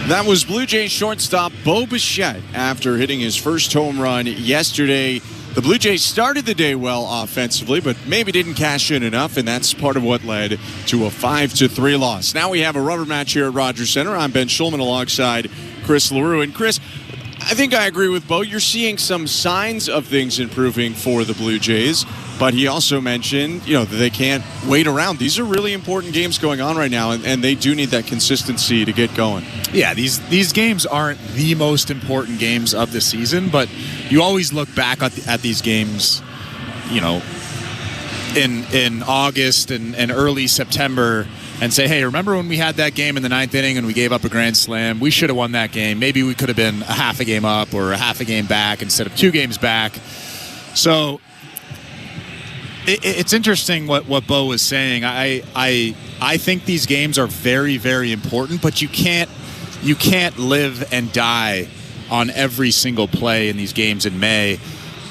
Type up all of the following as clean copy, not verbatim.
That was Blue Jays shortstop Bo Bichette after hitting his first home run yesterday. The Blue Jays started the day well offensively, but maybe didn't cash in enough, and that's part of what led to a 5-3 loss. Now we have a rubber match here at Rogers Center. I'm Ben Schulman alongside Chris LaRue. And Chris, I think I agree with Bo. You're seeing some signs of things improving for the Blue Jays, but he also mentioned, that they can't wait around. These are really important games going on right now, and they do need that consistency to get going. Yeah, these games aren't the most important games of the season, but you always look back at these games, in August and early September and say, hey, remember when we had that game in the ninth inning and we gave up a grand slam? We should have won that game. Maybe we could have been a half a game up or a half a game back instead of 2 games back. So it's interesting what Bo was saying. I think these games are very, very important, but you can't live and die on every single play in these games in May.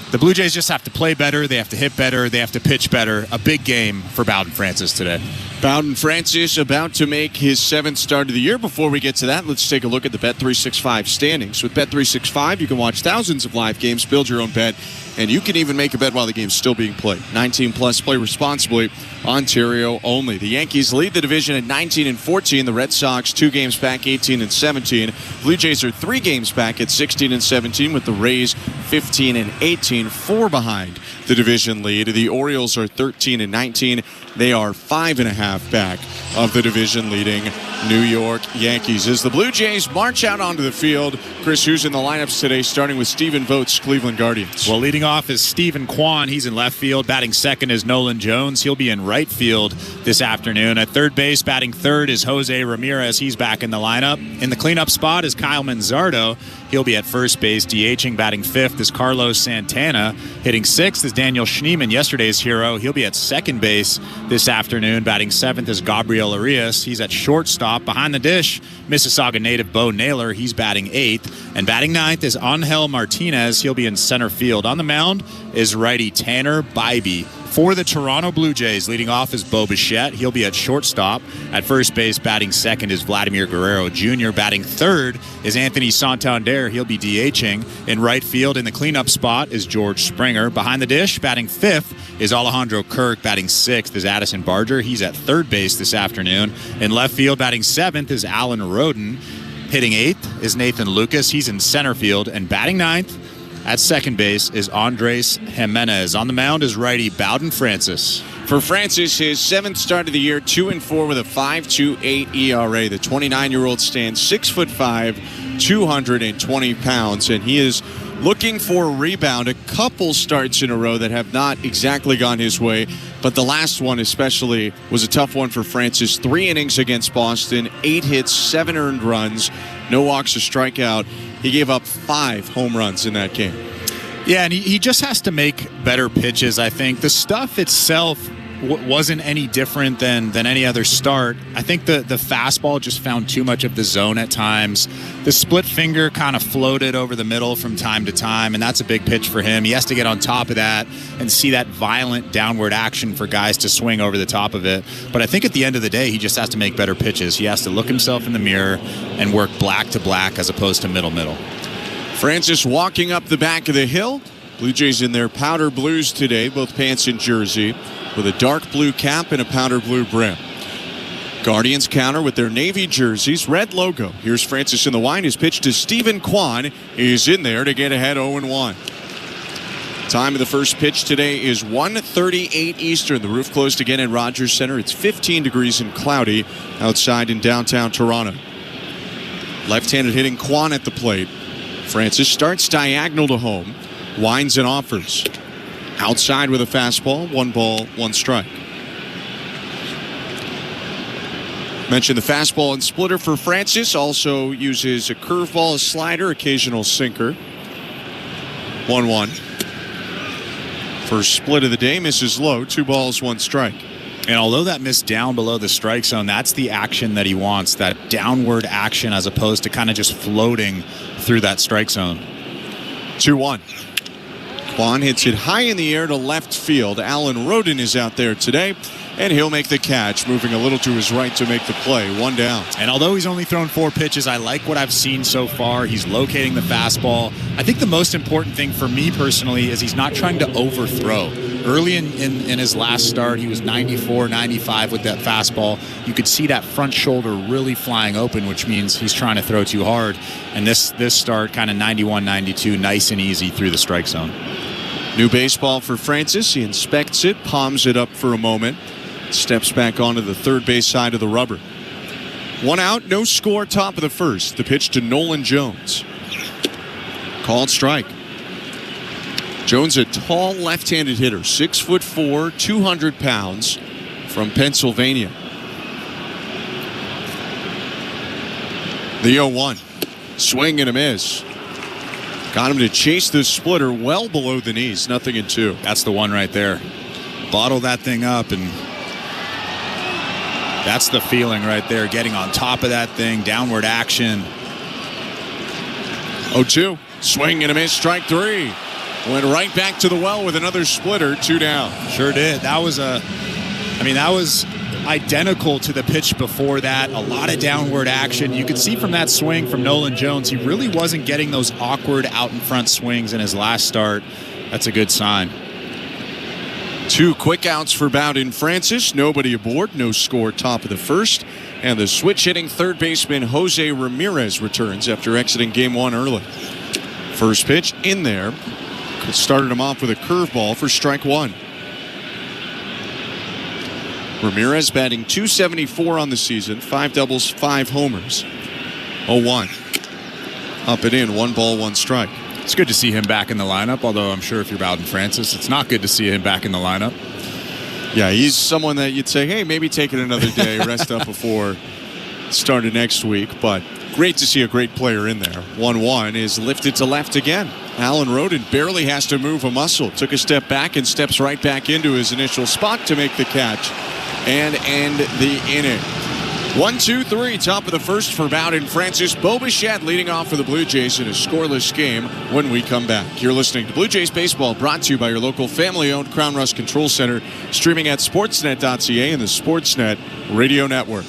The Blue Jays just have to play better. They have to hit better. They have to pitch better. A big game for Bowden Francis today. Bowden Francis about to make his 7th start of the year. Before we get to that, let's take a look at the Bet365 standings. With Bet365, you can watch thousands of live games, build your own bet, and you can even make a bet while the game's still being played. 19 plus, play responsibly. Ontario only. The Yankees lead the division at 19-14. The Red Sox 2 games back, 18-17. Blue Jays are 3 games back at 16-17, with the Rays 15-18, 4 behind the division lead. The Orioles are 13-19. They are 5.5 back of the division leading New York Yankees. As the Blue Jays march out onto the field, Chris, who's in the lineups today, starting with Stephen Vogt's Cleveland Guardians? Well, leading off is Stephen Kwan. He's in left field. Batting second is Nolan Jones. He'll be in right field this afternoon. At third base, batting third is Jose Ramirez. He's back in the lineup. In the cleanup spot is Kyle Manzardo. He'll be at first base. DHing, batting fifth is Carlos Santana. Hitting sixth is Daniel Schneemann, yesterday's hero. He'll be at second base this afternoon. Batting seventh is Gabriel Arias. He's at shortstop. Behind the dish, Mississauga native Bo Naylor. He's batting eighth. And batting ninth is Angel Martinez. He'll be in center field. On the mound is righty Tanner Bybee. For the Toronto Blue Jays, leading off is Bo Bichette. He'll be at shortstop. At first base, batting second is Vladimir Guerrero Jr. Batting third is Anthony Santander. He'll be DHing. In right field, in the cleanup spot, is George Springer. Behind the dish, batting fifth is Alejandro Kirk. Batting sixth is Addison Barger. He's at third base this afternoon. In left field, batting seventh is Alan Roden. Hitting eighth is Nathan Lucas. He's in center field. And batting ninth at second base is Andres Jimenez. On the mound is righty Bowden Francis. For Francis, his 7th start of the year, 2-4 with a 5.28 ERA. The 29-year-old stands 6'5", 220 pounds, and he is looking for a rebound. A couple starts in a row that have not exactly gone his way, but the last one especially was a tough one for Francis. 3 innings against Boston, 8 hits, 7 earned runs, no walks or strikeout. He gave up 5 home runs in that game. Yeah, and he just has to make better pitches, I think. The stuff itself wasn't any different than any other start. I think the fastball just found too much of the zone at times. The split finger kind of floated over the middle from time to time, and that's a big pitch for him. He has to get on top of that and see that violent downward action for guys to swing over the top of it. But I think at the end of the day, he just has to make better pitches. He has to look himself in the mirror and work black to black as opposed to middle. Francis walking up the back of the hill. Blue Jays in their powder blues today, both pants and jersey, with a dark blue cap and a powder blue brim. Guardians counter with their navy jerseys, red logo. Here's Francis in the wind. His pitch to Stephen Kwan is in there to get ahead 0-1. Time of the first pitch today is 1:38 Eastern. The roof closed again at Rogers Center. It's 15 degrees and cloudy outside in downtown Toronto. Left-handed hitting Kwan at the plate. Francis starts diagonal to home. Winds and offers. Outside with a fastball. 1 ball, 1 strike. Mentioned the fastball and splitter for Francis. Also uses a curveball, a slider, occasional sinker. 1-1. First split of the day, misses low. 2 balls, 1 strike. And although that missed down below the strike zone, that's the action that he wants, that downward action as opposed to kind of just floating through that strike zone. 2-1. Kwan hits it high in the air to left field. Alan Roden is out there today. and he'll make the catch, moving a little to his right to make the play. 1 down. And although he's only thrown 4 pitches, I like what I've seen so far. He's locating the fastball. I think the most important thing for me personally is he's not trying to overthrow. Early in his last start, he was 94, 95 with that fastball. You could see that front shoulder really flying open, which means he's trying to throw too hard. And this start, kind of 91, 92, nice and easy through the strike zone. New baseball for Francis. He inspects it, palms it up for a moment, steps back onto the third base side of the rubber. 1 out, no score, top of the first. The pitch to Nolan Jones. Called strike. Jones, a tall left-handed hitter, 6'4", 200 pounds, from Pennsylvania. The 0-1. Swing and a miss. Got him to chase the splitter well below the knees. 0-2. That's the one right there. Bottle that thing up, and that's the feeling right there. Getting on top of that thing, downward action. 0-2. Swing and a miss. Strike 3. Went right back to the well with another splitter. 2 down. Sure did. That was identical to the pitch before that. A lot of downward action. You could see from that swing from Nolan Jones, he really wasn't getting those awkward out in front swings in his last start. That's a good sign. 2 quick outs for Bowden Francis. Nobody aboard. No score, top of the first. And the switch-hitting third baseman Jose Ramirez returns after exiting game 1 early. First pitch in there. Started him off with a curveball for strike 1. Ramirez batting .274 on the season, 5 doubles, 5 homers. 0-1. Up and in, 1 ball, 1 strike. It's good to see him back in the lineup, although I'm sure if you're Bowden Francis, it's not good to see him back in the lineup. Yeah, he's someone that you'd say, hey, maybe take it another day, rest up before start of next week. But great to see a great player in there. 1-1 is lifted to left again. Alan Roden barely has to move a muscle. Took a step back and steps right back into his initial spot to make the catch and end the inning. 1-2-3, top of the first for Bowden Francis. Bo Bichette leading off for the Blue Jays in a scoreless game when we come back. You're listening to Blue Jays Baseball, brought to you by your local family-owned Crown Rust Control Center, streaming at sportsnet.ca and the Sportsnet Radio Network.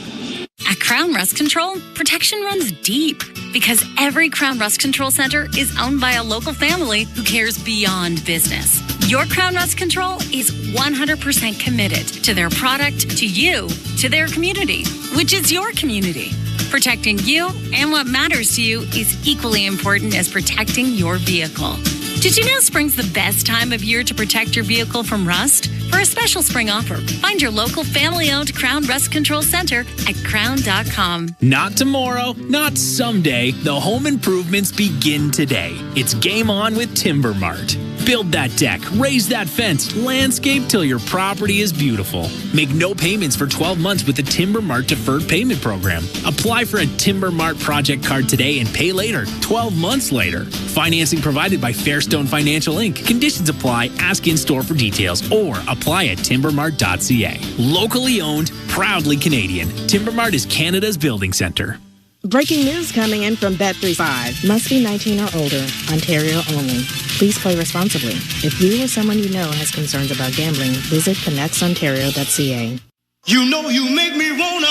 At Crown Rust Control, protection runs deep because every Crown Rust Control Center is owned by a local family who cares beyond business. Your Crown Rust Control is 100% committed to their product, to you, to their community, which is your community. Protecting you and what matters to you is equally important as protecting your vehicle. Did you know spring's the best time of year to protect your vehicle from rust? For a special spring offer, find your local family-owned Crown Rust Control Center at crown.com. Not tomorrow, not someday. The home improvements begin today. It's game on with Timber Mart. Build that deck, raise that fence, landscape till your property is beautiful. Make no payments for 12 months with the Timber Mart Deferred Payment Program. Apply for a Timber Mart project card today and pay later, 12 months later. Financing provided by Fairstone Financial Inc. Conditions apply. Ask in-store for details or apply at timbermart.ca. Locally owned, proudly Canadian. Timber Mart is Canada's building center. Breaking news coming in from Bet35. Must be 19 or older. Ontario only. Please play responsibly. If you or someone you know has concerns about gambling, visit connectsontario.ca. You know you make me wanna.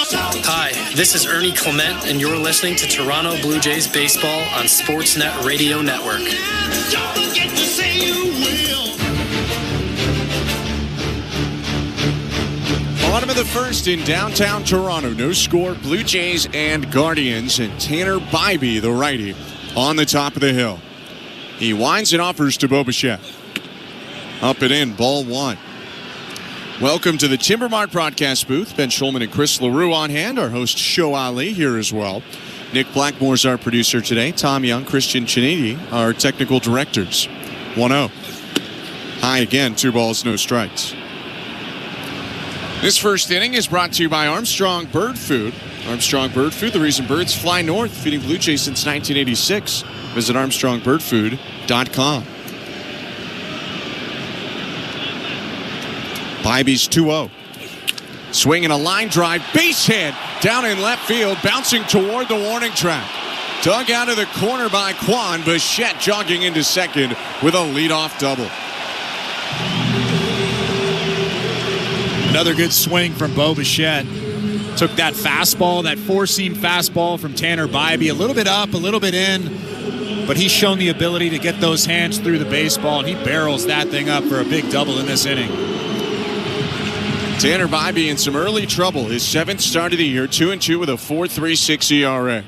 Hi, this is Ernie Clement, and you're listening to Toronto Blue Jays Baseball on Sportsnet Radio Network. Don't forget to say you will. Bottom of the first in downtown Toronto. No score, Blue Jays and Guardians. And Tanner Bybee, the righty, on the top of the hill. He winds and offers to Bo Bichette. Up and in, ball 1. Welcome to the Timber Mart broadcast booth. Ben Schulman and Chris LaRue on hand. Our host, Sho Ali, here as well. Nick Blackmore's our producer today. Tom Young, Christian Chinidi, our technical directors. 1-0. High again, 2 balls, no strikes. This first inning is brought to you by Armstrong Bird Food. Armstrong Bird Food, the reason birds fly north, feeding Blue Jays since 1986. Visit ArmstrongBirdFood.com. Bybee's 2-0. Swinging a line drive, base hit, down in left field, bouncing toward the warning track. Dug out of the corner by Quan. Bichette jogging into second with a leadoff double. Another good swing from Bo Bichette. Took that fastball, that four-seam fastball from Tanner Bybee, a little bit up, a little bit in, but he's shown the ability to get those hands through the baseball, and he barrels that thing up for a big double in this inning. Tanner Bybee in some early trouble. His 7th start of the year, 2-2 with a 4.36 ERA.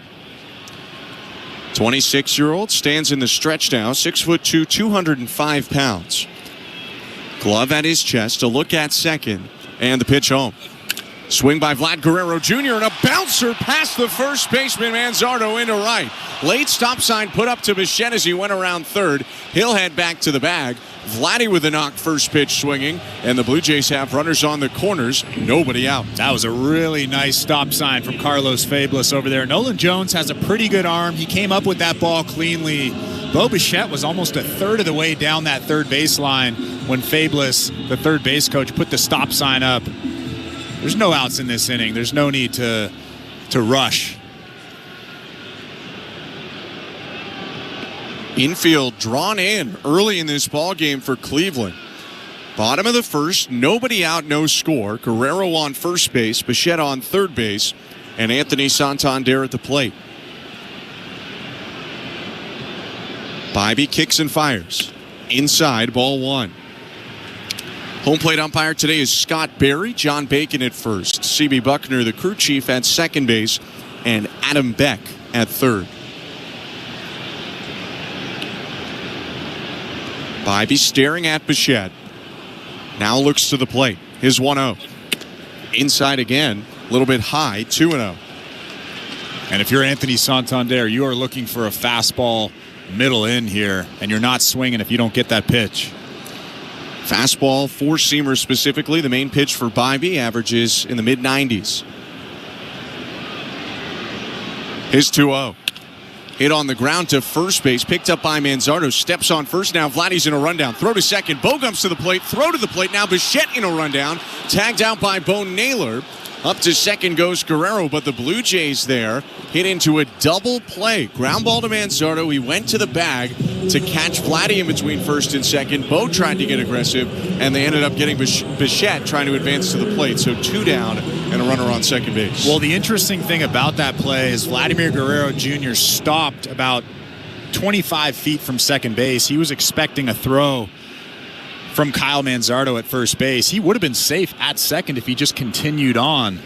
26-year-old stands in the stretch now, 6'2", 205 pounds. Glove at his chest, a look at second, and the pitch home. Swing by Vlad Guerrero Jr. and a bouncer past the first baseman Manzardo into right. Late stop sign put up to Bichette as he went around third. He'll head back to the bag. Vladdy with a knock, first pitch swinging, and the Blue Jays have runners on the corners, nobody out. That was a really nice stop sign from Carlos Fablis over there. Nolan Jones has a pretty good arm. He came up with that ball cleanly. Bo Bichette was almost a third of the way down that third baseline when Fablis, the third base coach, put the stop sign up. There's no outs in this inning. There's no need to rush. Infield drawn in early in this ball game for Cleveland. Bottom of the first, nobody out, no score. Guerrero on first base, Bichette on third base, and Anthony Santander at the plate. Bybee kicks and fires. Inside, ball one. Home plate umpire today is Scott Berry, John Bacon at first, C.B. Buckner, the crew chief, at second base, and Adam Beck at third. Bybee staring at Bichette. Now looks to the plate. His 1-0. Inside again, a little bit high, 2-0. And if you're Anthony Santander, you are looking for a fastball middle in here, and you're not swinging if you don't get that pitch. Fastball, four-seamer specifically. The main pitch for Bybee averages in the mid-90s. His 2-0. Hit on the ground to first base. Picked up by Manzardo. Steps on first. Now Vladdy's in a rundown. Throw to second. Bogum's to the plate. Throw to the plate. Now Bichette in a rundown. Tagged out by Bo Naylor. Up to second goes Guerrero, but the Blue Jays there hit into a double play. Ground ball to Manzardo. He went to the bag to catch Vladdy in between first and second. Bo tried to get aggressive, and they ended up getting Bichette trying to advance to the plate. So 2 down and a runner on second base. Well, the interesting thing about that play is Vladimir Guerrero Jr. stopped about 25 feet from second base. He was expecting a throw from Kyle Manzardo at first base. He would have been safe at second if he just continued on.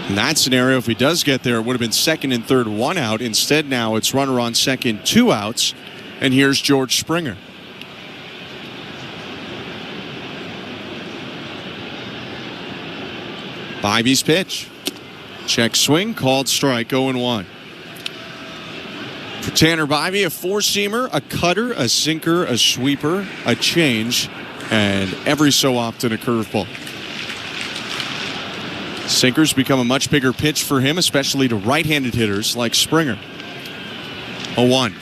In that scenario, if he does get there, it would have been second and third, 1 out. Instead, now it's runner on second, 2 outs. And here's George Springer. Bybee's pitch. Check swing, called strike, 0-1. For Tanner Bybee, a four-seamer, a cutter, a sinker, a sweeper, a change, and every so often a curveball. Sinkers become a much bigger pitch for him, especially to right-handed hitters like Springer. 0-1.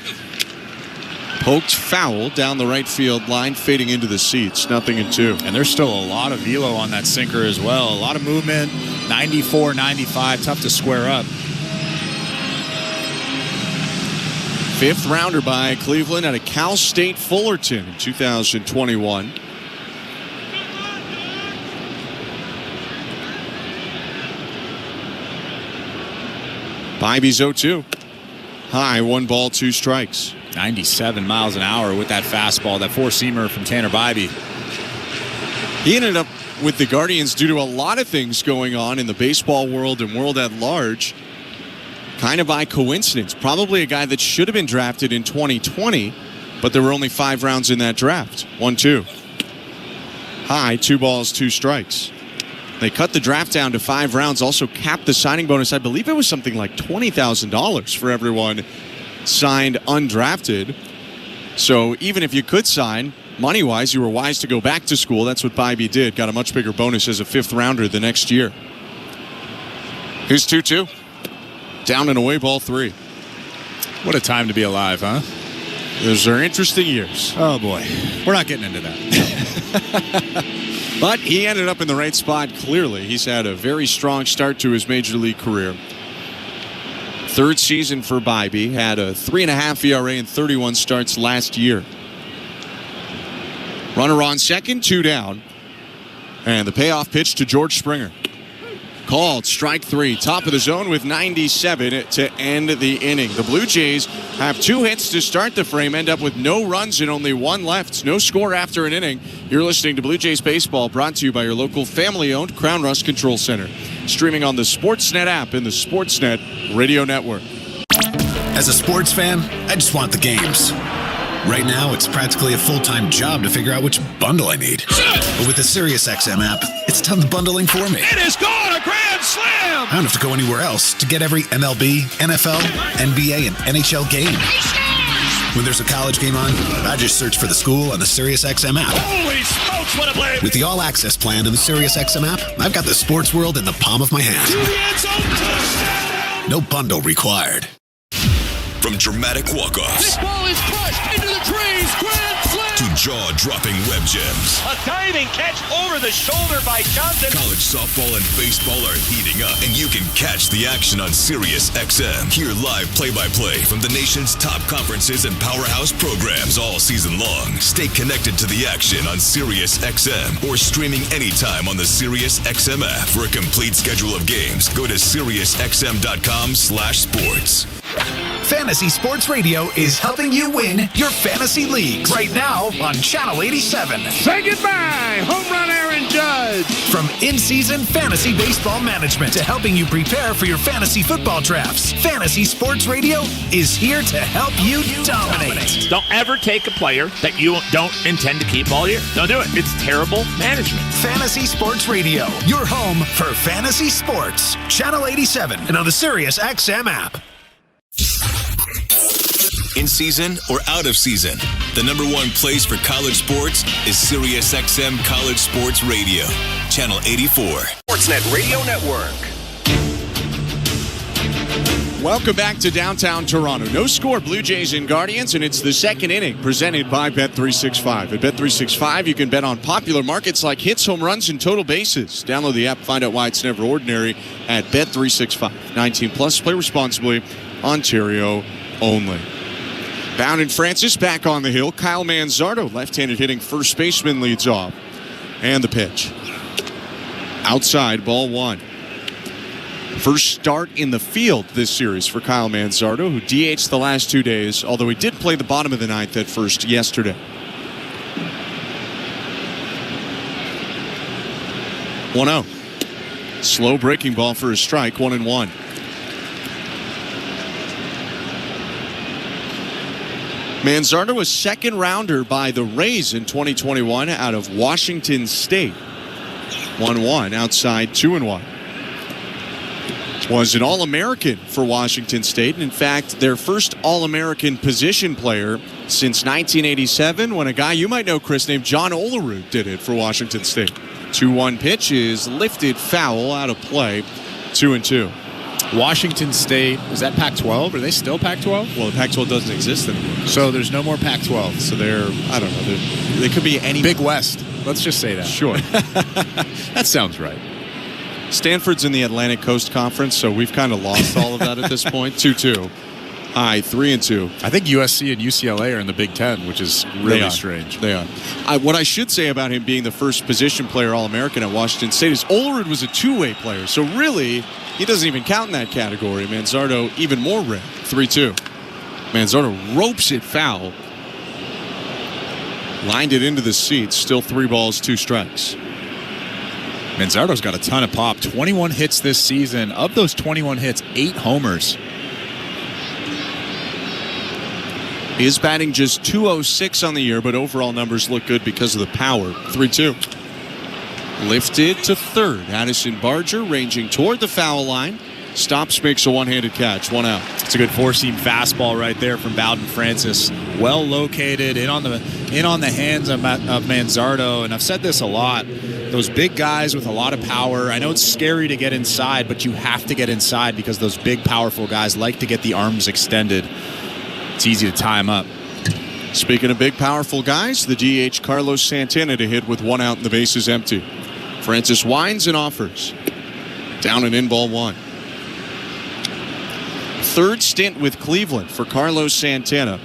Poked foul down the right field line, fading into the seats. 0-2. And there's still a lot of velo on that sinker as well. A lot of movement, 94, 95, tough to square up. 5th rounder by Cleveland at a Cal State Fullerton in 2021. Bybee's 0-2. High, 1 ball, 2 strikes. 97 miles an hour with that fastball, that four-seamer from Tanner Bybee. He ended up with the Guardians due to a lot of things going on in the baseball world and world at large. Kind of by coincidence. Probably a guy that should have been drafted in 2020, but there were only 5 rounds in that draft. 1-2. High, 2 balls, 2 strikes. They cut the draft down to 5 rounds, also capped the signing bonus. I believe it was something like $20,000 for everyone signed undrafted. So even if you could sign, money-wise, you were wise to go back to school. That's what Bybee did. Got a much bigger bonus as a 5th rounder the next year. Here's 2-2. Down and away, ball 3. What a time to be alive, huh? Those are interesting years. Oh, boy. We're not getting into that. But he ended up in the right spot, clearly. He's had a very strong start to his major league career. 3rd season for Bybee. Had a 3.5 ERA in 31 starts last year. Runner on second, 2 down. And the payoff pitch to George Springer. Called strike 3, top of the zone with 97 to end the inning. The Blue Jays have 2 hits to start the frame, end up with no runs and only 1 left. No score after an inning. You're listening to Blue Jays Baseball, brought to you by your local family-owned Crown Rust Control Center. Streaming on the Sportsnet app and the Sportsnet Radio Network. As a sports fan, I just want the games. Right now, it's practically a full-time job to figure out which bundle I need. But with the SiriusXM app, it's done the bundling for me. It is gone, a grand slam! I don't have to go anywhere else to get every MLB, NFL, NBA, and NHL game. When there's a college game on, I just search for the school on the SiriusXM app. Holy smokes, what a play! With the all-access plan in the SiriusXM app, I've got the sports world in the palm of my hand. To the end zone, touchdown! No bundle required. From dramatic walk-offs This ball is crushed into the trees, grand slam! to jaw-dropping web gems, A diving catch over the shoulder by Johnson. college softball and baseball are heating up, and you can catch the action on SiriusXM. Hear live play-by-play from the nation's top conferences and powerhouse programs all season long. Stay connected to the action on SiriusXM or streaming anytime on the SiriusXM app. For a complete schedule of games, go to SiriusXM.com/sports. Fantasy Sports Radio is helping you win your fantasy leagues right now on Channel 87. Say goodbye, home run Aaron Judge. From in-season fantasy baseball management to helping you prepare for your fantasy football drafts, Fantasy Sports Radio is here to help you dominate. Don't ever take a player that you don't intend to keep all year. Don't do it. It's terrible management. Fantasy Sports Radio, your home for fantasy sports. Channel 87 and on the SiriusXM app. In season or out of season, the #1 place for college sports is SiriusXM College Sports Radio, Channel 84. Sportsnet Radio Network. Welcome back to downtown Toronto. No score, Blue Jays and Guardians, and it's the second inning presented by Bet365. At Bet365, you can bet on popular markets like hits, home runs, and total bases. Download the app, find out why it's never ordinary at Bet365. 19 plus, play responsibly, Ontario only. Bowden Francis back on the hill. Kyle Manzardo, left-handed hitting first baseman, leads off. And the pitch. Outside, ball 1. First start in the field this series for Kyle Manzardo, who DH'd the last 2 days, although he did play the bottom of the ninth at first yesterday. 1-0. Slow breaking ball for a strike, 1-1. Manzardo was second rounder by the Rays in 2021 out of Washington State. 1-1 outside, 2-1. Was an All-American for Washington State, and in fact, their first All-American position player since 1987, when a guy you might know, Chris, named John Olerud did it for Washington State. 2-1 pitch is lifted foul out of play, 2-2. Washington State, is that Pac-12? Are they still Pac-12? Well, the Pac-12 doesn't exist anymore. So there's no more Pac-12. So they're, I don't know, they could be any... Big West. Let's just say that. Sure. That sounds right. Stanford's in the Atlantic Coast Conference, so we've kind of lost all of that at this point. 2-2. Aye, 3-2. I think USC and UCLA are in the Big Ten, which is really strange. They are. What I should say about him being the first position player All-American at Washington State is Olerud was a two-way player, so really he doesn't even count in that category. Manzardo even more rare. 3-2. Manzardo ropes it foul. Lined it into the seats. Still 3 balls, 2 strikes. Manzardo's got a ton of pop. 21 hits this season. Of those 21 hits, 8 homers. He is batting just .206 on the year, but overall numbers look good because of the power. 3-2. Lifted to third. Addison Barger ranging toward the foul line. Stops, makes a one-handed catch. 1 out. It's a good four-seam fastball right there from Bowden Francis. Well located, in on the hands of Manzardo. And I've said this a lot. Those big guys with a lot of power. I know it's scary to get inside, but you have to get inside because those big, powerful guys like to get the arms extended. It's easy to tie him up. Speaking of big, powerful guys, the DH Carlos Santana to hit with 1 out and the bases empty. Francis winds and offers. Down and in, ball 1. Third stint with Cleveland for Carlos Santana.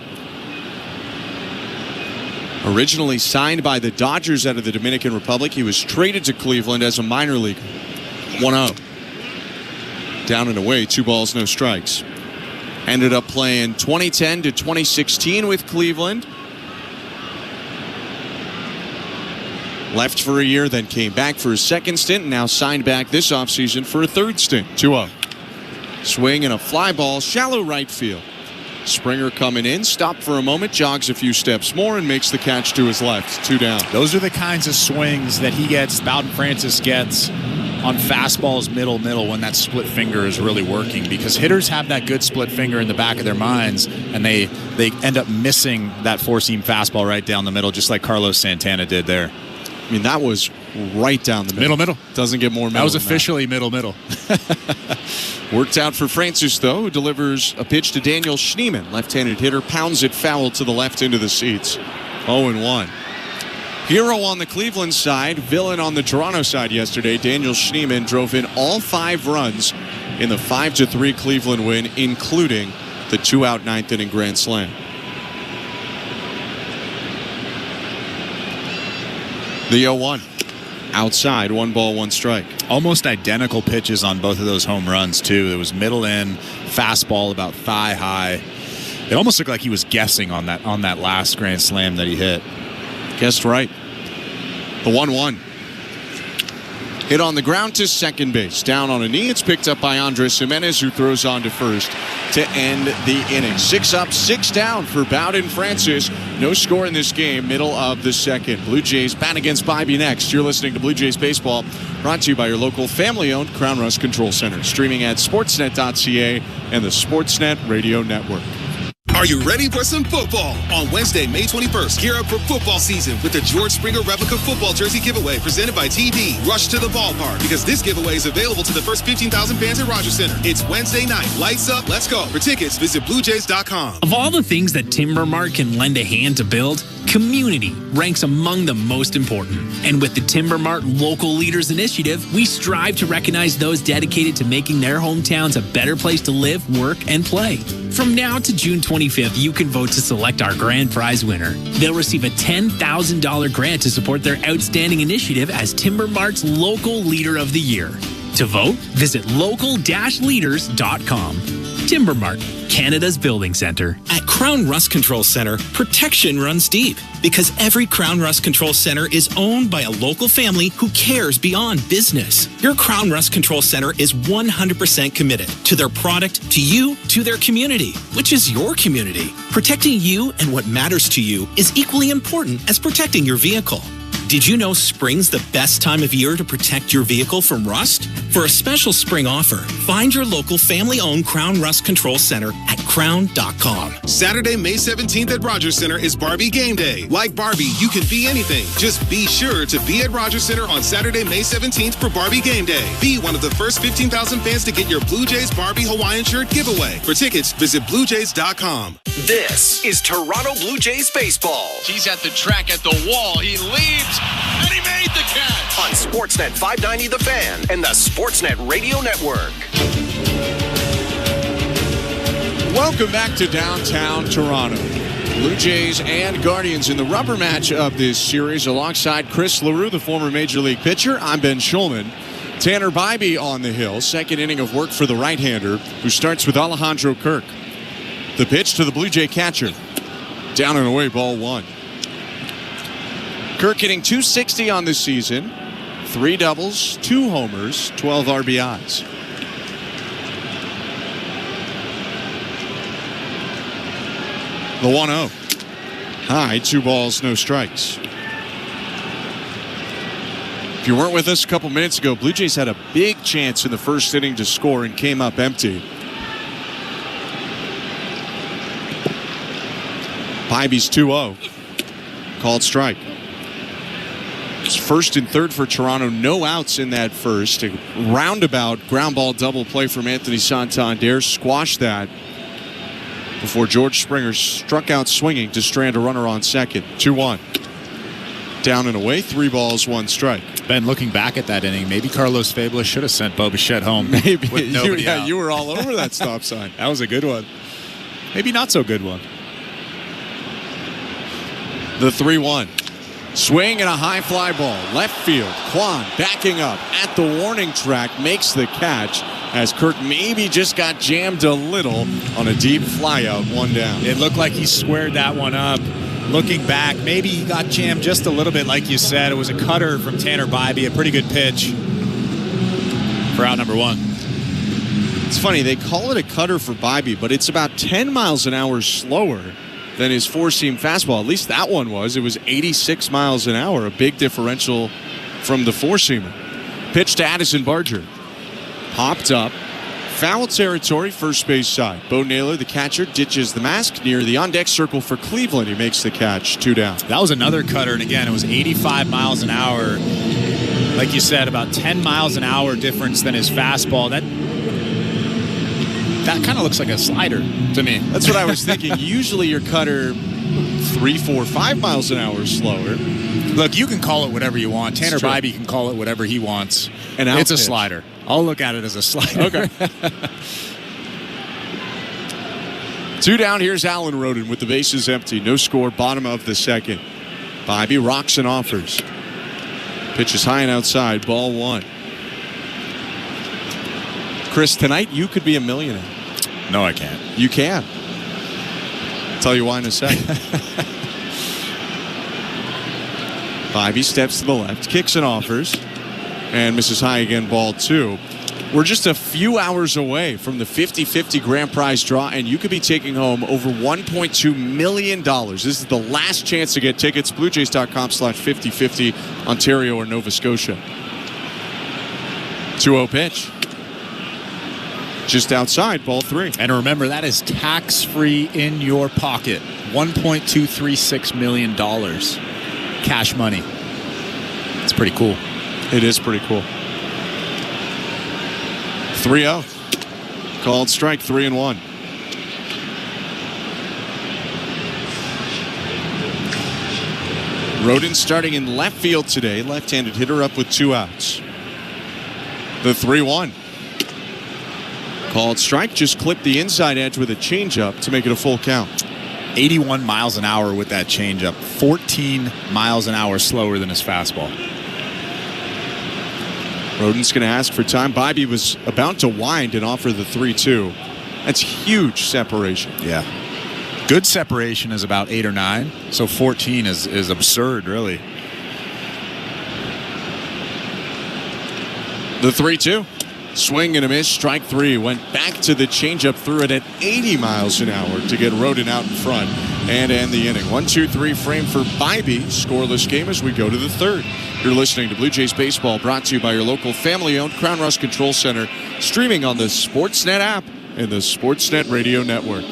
Originally signed by the Dodgers out of the Dominican Republic, he was traded to Cleveland as a minor leaguer. 1-0. Down and away, 2 balls, no strikes. Ended up playing 2010 to 2016 with Cleveland. Left for a year, then came back for his second stint, and now signed back this offseason for a third stint. 2-0. Swing and a fly ball, shallow right field. Springer coming in, stopped for a moment, jogs a few steps more, and makes the catch to his left. 2 down. Those are the kinds of swings that he gets, Bowden Francis gets on fastballs middle when that split finger is really working, because hitters have that good split finger in the back of their minds, and they end up missing that four-seam fastball right down the middle, just like Carlos Santana did there. I mean, that was right down the middle. Middle. Doesn't get more middle. That was officially middle. Worked out for Francis, though, who delivers a pitch to Daniel Schneemann. Left-handed hitter pounds it foul to the left into the seats. 0-1. Hero on the Cleveland side, villain on the Toronto side yesterday. Daniel Schneemann drove in all 5 runs in the 5-3 Cleveland win, including the 2-out 9th-inning grand slam. The 0-1. Outside, 1 ball, 1 strike. Almost identical pitches on both of those home runs, too. It was middle in, fastball about thigh high. It almost looked like he was guessing on that last grand slam that he hit. Guessed right. The 1-1. Hit on the ground to second base. Down on a knee. It's picked up by Andres Jimenez, who throws on to first to end the inning. 6 up, 6 down for Bowden Francis. No score in this game, middle of the second. Blue Jays bat against Bybee next. You're listening to Blue Jays Baseball, brought to you by your local family-owned Crown Rust Control Center. Streaming at sportsnet.ca and the Sportsnet Radio Network. Are you ready for some football? On Wednesday, May 21st, gear up for football season with the George Springer Replica Football Jersey Giveaway presented by TD. Rush to the ballpark because this giveaway is available to the first 15,000 fans at Rogers Center. It's Wednesday night. Lights up. Let's go. For tickets, visit BlueJays.com. Of all the things that Timber Mart can lend a hand to build, community ranks among the most important. And with the Timber Mart Local Leaders Initiative, we strive to recognize those dedicated to making their hometowns a better place to live, work, and play. From now to June 25th, you can vote to select our grand prize winner. They'll receive a $10,000 grant to support their outstanding initiative as Timber Mart's Local Leader of the Year. To vote, visit local-leaders.com. Timber Mart, Canada's building center. At Crown Rust Control Center, protection runs deep because every Crown Rust Control Center is owned by a local family who cares beyond business. Your Crown Rust Control Center is 100% committed to their product, to you, to their community, which is your community. Protecting you and what matters to you is equally important as protecting your vehicle. Did you know spring's the best time of year to protect your vehicle from rust? For a special spring offer, find your local family-owned Crown Rust Control Center at crown.com. Saturday, May 17th at Rogers Center is Barbie Game Day. Like Barbie, you can be anything. Just be sure to be at Rogers Center on Saturday, May 17th for Barbie Game Day. Be one of the first 15,000 fans to get your Blue Jays Barbie Hawaiian shirt giveaway. For tickets, visit BlueJays.com. This is Toronto Blue Jays baseball. He's at the track, at the wall. He leaps, and he made the catch. On Sportsnet 590 The Fan and the Sportsnet Radio Network. Welcome back to downtown Toronto. Blue Jays and Guardians in the rubber match of this series alongside Chris LaRue, the former Major League pitcher. I'm Ben Schulman. Tanner Bybee on the hill. Second inning of work for the right-hander, who starts with Alejandro Kirk. The pitch to the Blue Jay catcher. Down and away, ball 1. Kirk hitting .260 on the season. 3 doubles, 2 homers, 12 RBIs. The 1-0. High, 2 balls, no strikes. If you weren't with us a couple minutes ago, Blue Jays had a big chance in the first inning to score and came up empty. Bybee's 2-0. Called strike. It's first and third for Toronto. No outs in that first. A roundabout ground ball double play from Anthony Santander squashed that before George Springer struck out swinging to strand a runner on second. 2-1. Down and away. 3 balls, 1 strike. Ben, looking back at that inning, maybe Carlos Fabula should have sent Bo Bichette home. Maybe. With nobody out. You were all over that stop sign. That was a good one. Maybe not so good one. The 3-1. Swing and a high fly ball. Left field. Kwon backing up at the warning track. Makes the catch as Kirk maybe just got jammed a little on a deep fly out. 1 down. It looked like he squared that one up. Looking back, maybe he got jammed just a little bit, like you said. It was a cutter from Tanner Bybee, a pretty good pitch for out number 1. It's funny, they call it a cutter for Bybee, but it's about 10 miles an hour slower than his four-seam fastball. At least that one was. It was 86 miles an hour, a big differential from the four-seamer. Pitch to Addison Barger. Popped up. Foul territory, first base side. Bo Naylor, the catcher, ditches the mask near the on-deck circle for Cleveland. He makes the catch, 2 down. That was another cutter, and again, it was 85 miles an hour. Like you said, about 10 miles an hour difference than his fastball. That kind of looks like a slider to me. That's what I was thinking. Usually your cutter 3, 4, 5 miles an hour slower. Look, you can call it whatever you want. Tanner Bybee can call it whatever he wants. It's a slider. I'll look at it as a slider. Okay. 2 down. Here's Alan Roden with the bases empty. No score, bottom of the second. Bybee rocks and offers. Pitch is high and outside. Ball 1. Chris, tonight you could be a millionaire. No, I can't. You can. I'll tell you why in a second. Bybee steps to the left, kicks and offers, and misses high again, ball 2. We're just a few hours away from the 50-50 grand prize draw, and you could be taking home over $1.2 million. This is the last chance to get tickets. BlueJays.com/5050, Ontario or Nova Scotia. 2-0 pitch. Just outside, ball 3. And remember, that is tax-free in your pocket. $1.236 million. Cash money. It's pretty cool. It is pretty cool. 3-0. Called strike, 3-1. Roden starting in left field today. Left-handed hitter up with 2 outs. The 3-1. Called strike, just clipped the inside edge with a changeup to make it a full count. 81 miles an hour with that changeup. 14 miles an hour slower than his fastball. Roden's going to ask for time. Bybee was about to wind and offer the 3-2. That's huge separation. Yeah. Good separation is about 8 or 9. So 14 is absurd, really. The 3-2. Swing and a miss, strike 3. Went back to the changeup, threw it at 80 miles an hour to get Roden out in front and end the inning. 1-2-3 frame for Bybee. Scoreless game as we go to the 3rd. You're listening to Blue Jays Baseball, brought to you by your local family-owned Crown Rust Control Center, streaming on the Sportsnet app and the Sportsnet Radio Network.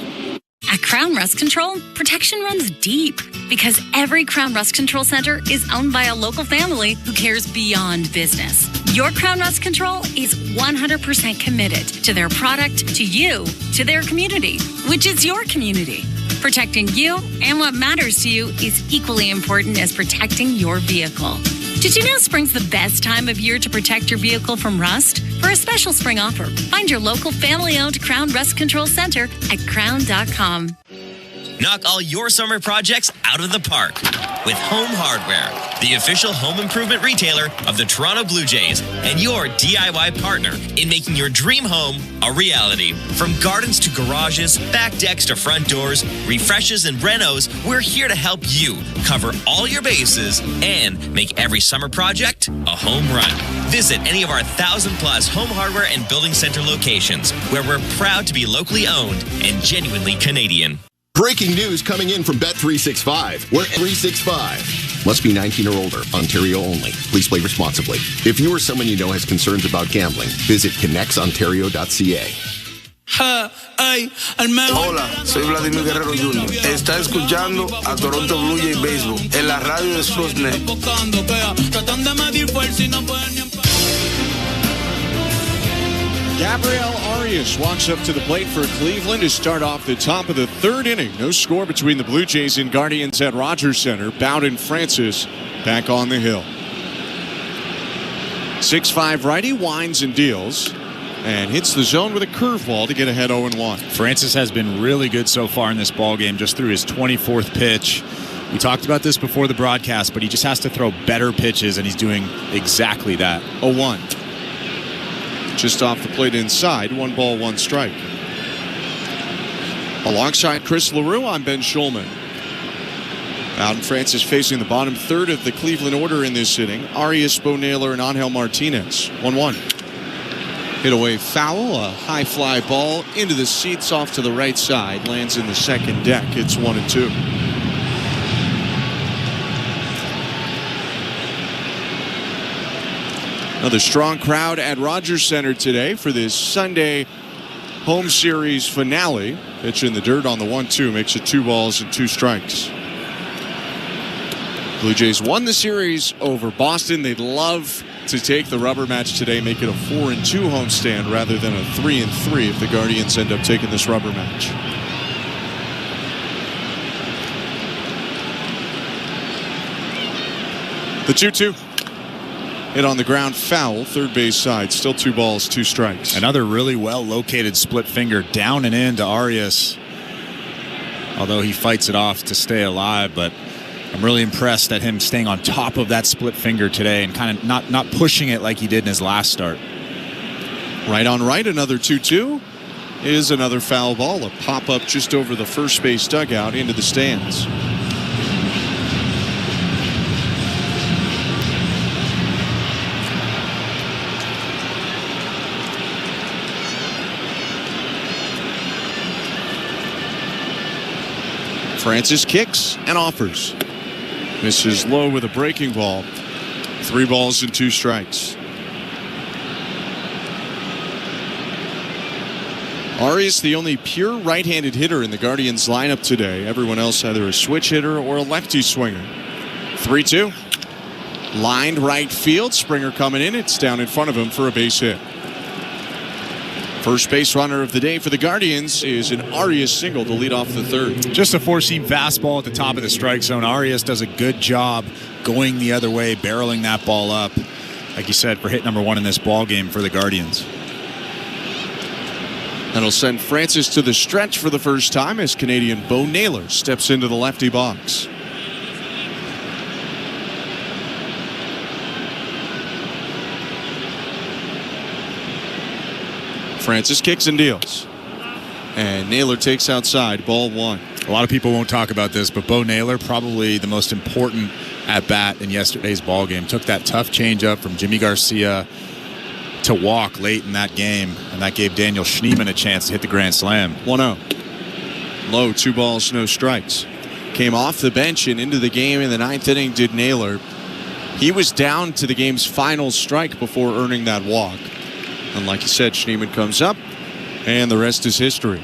At Crown Rust Control, protection runs deep because every Crown Rust Control Center is owned by a local family who cares beyond business. Your Crown Rust Control is 100% committed to their product, to you, to their community, which is your community. Protecting you and what matters to you is equally important as protecting your vehicle. Did you know spring's the best time of year to protect your vehicle from rust? For a special spring offer, find your local family-owned Crown Rust Control Center at crown.com. Knock all your summer projects out of the park with Home Hardware, the official home improvement retailer of the Toronto Blue Jays and your DIY partner in making your dream home a reality. From gardens to garages, back decks to front doors, refreshes and renos, we're here to help you cover all your bases and make every summer project a home run. Visit any of our 1,000+ Home Hardware and Building Center locations, where we're proud to be locally owned and genuinely Canadian. Breaking news coming in from Bet365, where 365 must be 19 or older, Ontario only. Please play responsibly. If you or someone you know has concerns about gambling, visit connectsontario.ca. Hola, soy Vladimir Guerrero Jr. Está escuchando a Toronto Blue Jays Baseball en la radio de Sportsnet. Gabriel Arias walks up to the plate for Cleveland to start off the top of the 3rd inning. No score between the Blue Jays and Guardians at Rogers Center. Bowden Francis back on the hill. 6'5" righty winds and deals and hits the zone with a curveball to get ahead 0-1. Francis has been really good so far in this ballgame, just through his 24th pitch. We talked about this before the broadcast, but he just has to throw better pitches, and he's doing exactly that. 0-1. Just off the plate inside, 1 ball, 1 strike. Alongside Chris LaRue, I'm Ben Schulman. Bowden Francis facing the bottom third of the Cleveland order in this inning. Arias, Bo Naylor, and Angel Martinez. 1-1. Hit away foul, a high fly ball into the seats off to the right side. Lands in the second deck. It's 1-2. Another strong crowd at Rogers Center today for this Sunday home series finale. Pitch in the dirt on the 1-2 makes it 2 balls and 2 strikes. Blue Jays won the series over Boston. They'd love to take the rubber match today, make it a 4-2 homestand rather than a 3-3 if the Guardians end up taking this rubber match. The 2-2. Hit on the ground, foul, third base side. Still 2 balls, 2 strikes. Another really well-located split finger down and in to Arias. Although he fights it off to stay alive, but I'm really impressed at him staying on top of that split finger today and kind of not pushing it like he did in his last start. Right on right, another 2-2 is another foul ball. A pop-up just over the first base dugout into the stands. Francis kicks and offers. Misses low with a breaking ball. 3 balls and 2 strikes. Arias, the only pure right-handed hitter in the Guardians lineup today. Everyone else either a switch hitter or a lefty swinger. 3-2. Lined right field. Springer coming in. It's down in front of him for a base hit. First base runner of the day for the Guardians is an Arias single to lead off the third. Just a 4-seam fastball at the top of the strike zone. Arias does a good job going the other way, barreling that ball up, like you said, for hit number 1 in this ball game for the Guardians. That'll send Francis to the stretch for the first time as Canadian Bo Naylor steps into the lefty box. Francis kicks and deals. And Naylor takes outside, ball 1. A lot of people won't talk about this, but Bo Naylor, probably the most important at-bat in yesterday's ball game. Took that tough changeup from Jimmy Garcia to walk late in that game, and that gave Daniel Schneemann a chance to hit the grand slam. 1-0. Low, 2 balls, no strikes. Came off the bench and into the game in the 9th inning did Naylor. He was down to the game's final strike before earning that walk. And like you said, Schneemann comes up, and the rest is history.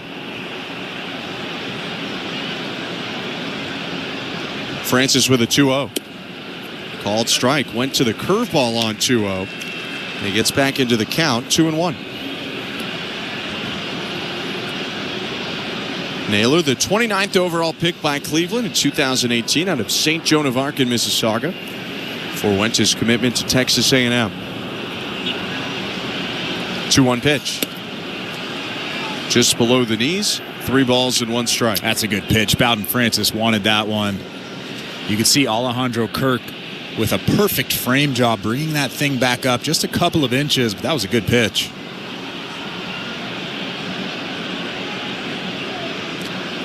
Francis with a 2-0. Called strike. Went to the curveball on 2-0. He gets back into the count, 2-1. Naylor, the 29th overall pick by Cleveland in 2018 out of St. Joan of Arc in Mississauga. Forewent his commitment to Texas A&M. 2-1 pitch. Just below the knees, 3 balls and 1 strike. That's a good pitch. Bowden Francis wanted that one. You could see Alejandro Kirk with a perfect frame job, bringing that thing back up just a couple of inches, but that was a good pitch.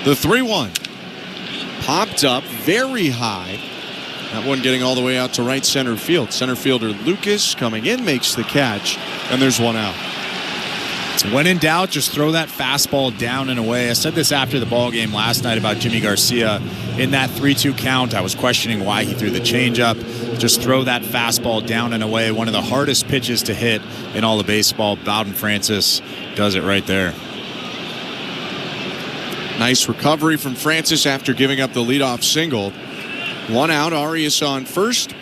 The 3-1 popped up very high. That one getting all the way out to right center field. Center fielder Lucas coming in, makes the catch, and there's 1 out. When in doubt, just throw that fastball down and away. I said this after the ball game last night about Jimmy Garcia. In that 3-2 count, I was questioning why he threw the changeup. Just throw that fastball down and away. One of the hardest pitches to hit in all of baseball. Bowden Francis does it right there. Nice recovery from Francis after giving up the leadoff single. 1 out, Arias on first,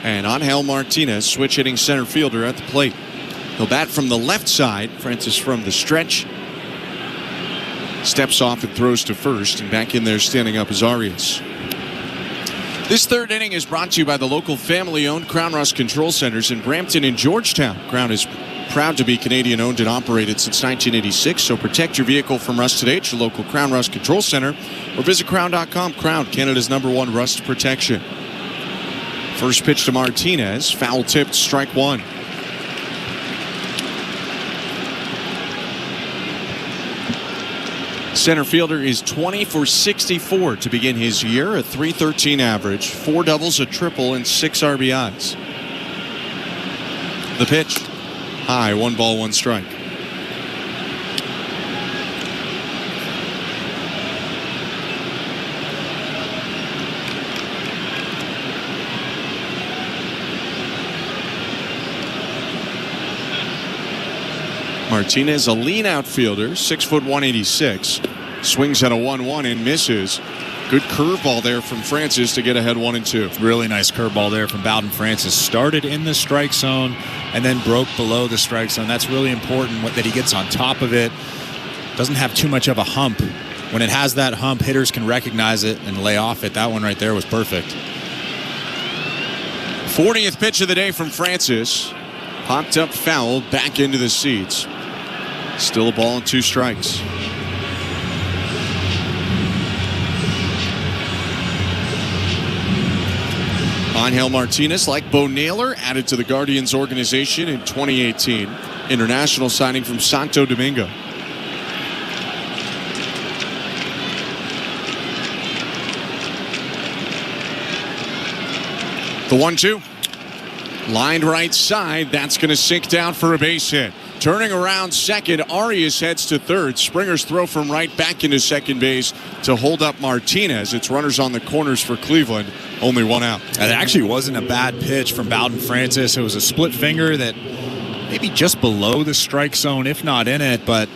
and Angel Martinez, switch hitting center fielder at the plate. He'll bat from the left side. Francis from the stretch. Steps off and throws to first, and back in there standing up is Arias. This third inning is brought to you by the local family-owned Crown Rust Control Centers in Brampton and Georgetown. Crown is proud to be Canadian owned and operated since 1986. So protect your vehicle from rust today at your local Crown Rust Control Center or visit crown.com. Crown, Canada's #1 rust protection. First pitch to Martinez, foul tipped, strike one. Center fielder is 20 for 64 to begin his year, a .313 average, 4 doubles, a triple, and 6 RBIs. The pitch, high, 1 ball, 1 strike. Martinez, a lean outfielder, 6', 186. Swings at a 1-1 and misses. Good curveball there from Francis to get ahead 1-2. Really nice curveball there from Bowden Francis. Started in the strike zone and then broke below the strike zone. That's really important that he gets on top of it. Doesn't have too much of a hump. When it has that hump, hitters can recognize it and lay off it. That one right there was perfect. 40th pitch of the day from Francis. Popped up foul, back into the seats. Still a ball and 2 strikes. Angel Martinez, like Bo Naylor, added to the Guardians organization in 2018. International signing from Santo Domingo. The 1-2. Lined right side. That's going to sink down for a base hit. Turning around second, Arias heads to third. Springer's throw from right back into second base to hold up Martinez. It's runners on the corners for Cleveland. Only 1 out. It actually wasn't a bad pitch from Bowden Francis. It was a split finger that maybe just below the strike zone, if not in it. But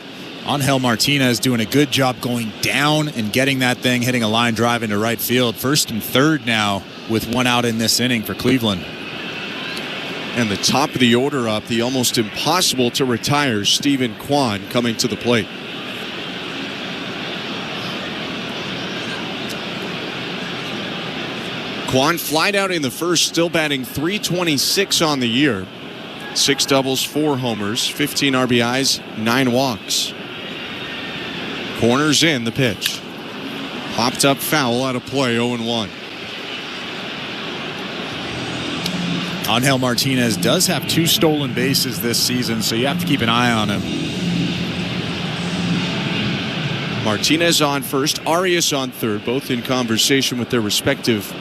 Angel Martinez doing a good job going down and getting that thing, hitting a line drive into right field. First and third now with 1 out in this inning for Cleveland. And the top of the order up, the almost impossible to retire Stephen Kwan coming to the plate. Kwan flied out in the first, still batting .326 on the year. 6 doubles, 4 homers, 15 RBIs, 9 walks. Corners in, the pitch. Popped up foul out of play, 0-1. Angel Martinez does have 2 stolen bases this season, so you have to keep an eye on him. Martinez on first, Arias on third, both in conversation with their respective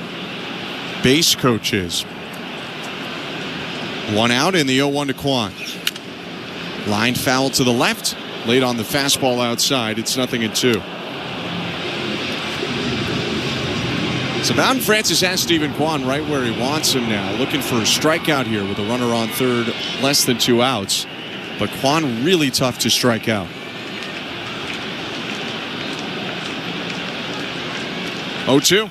base coaches. 1 out in the 0-1 to Kwan. Line foul to the left, late on the fastball outside. It's 0-2. So Bowden Francis has Stephen Kwan right where he wants him now. Looking for a strikeout here with a runner on third, less than 2 outs. But Kwan really tough to strike out. 0-2.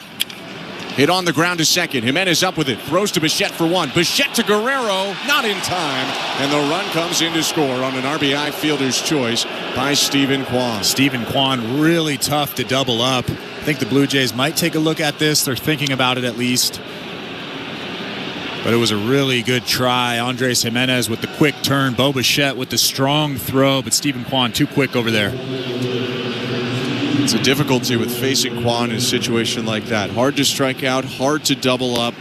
Hit on the ground to second. Jimenez up with it. Throws to Bichette for 1. Bichette to Guerrero. Not in time. And the run comes in to score on an RBI fielder's choice by Stephen Kwan. Stephen Kwan really tough to double up. I think the Blue Jays might take a look at this. They're thinking about it at least. But it was a really good try. Andres Jimenez with the quick turn. Bo Bichette with the strong throw. But Stephen Kwan too quick over there. It's a difficulty with facing Kwan in a situation like that. Hard to strike out, hard to double up,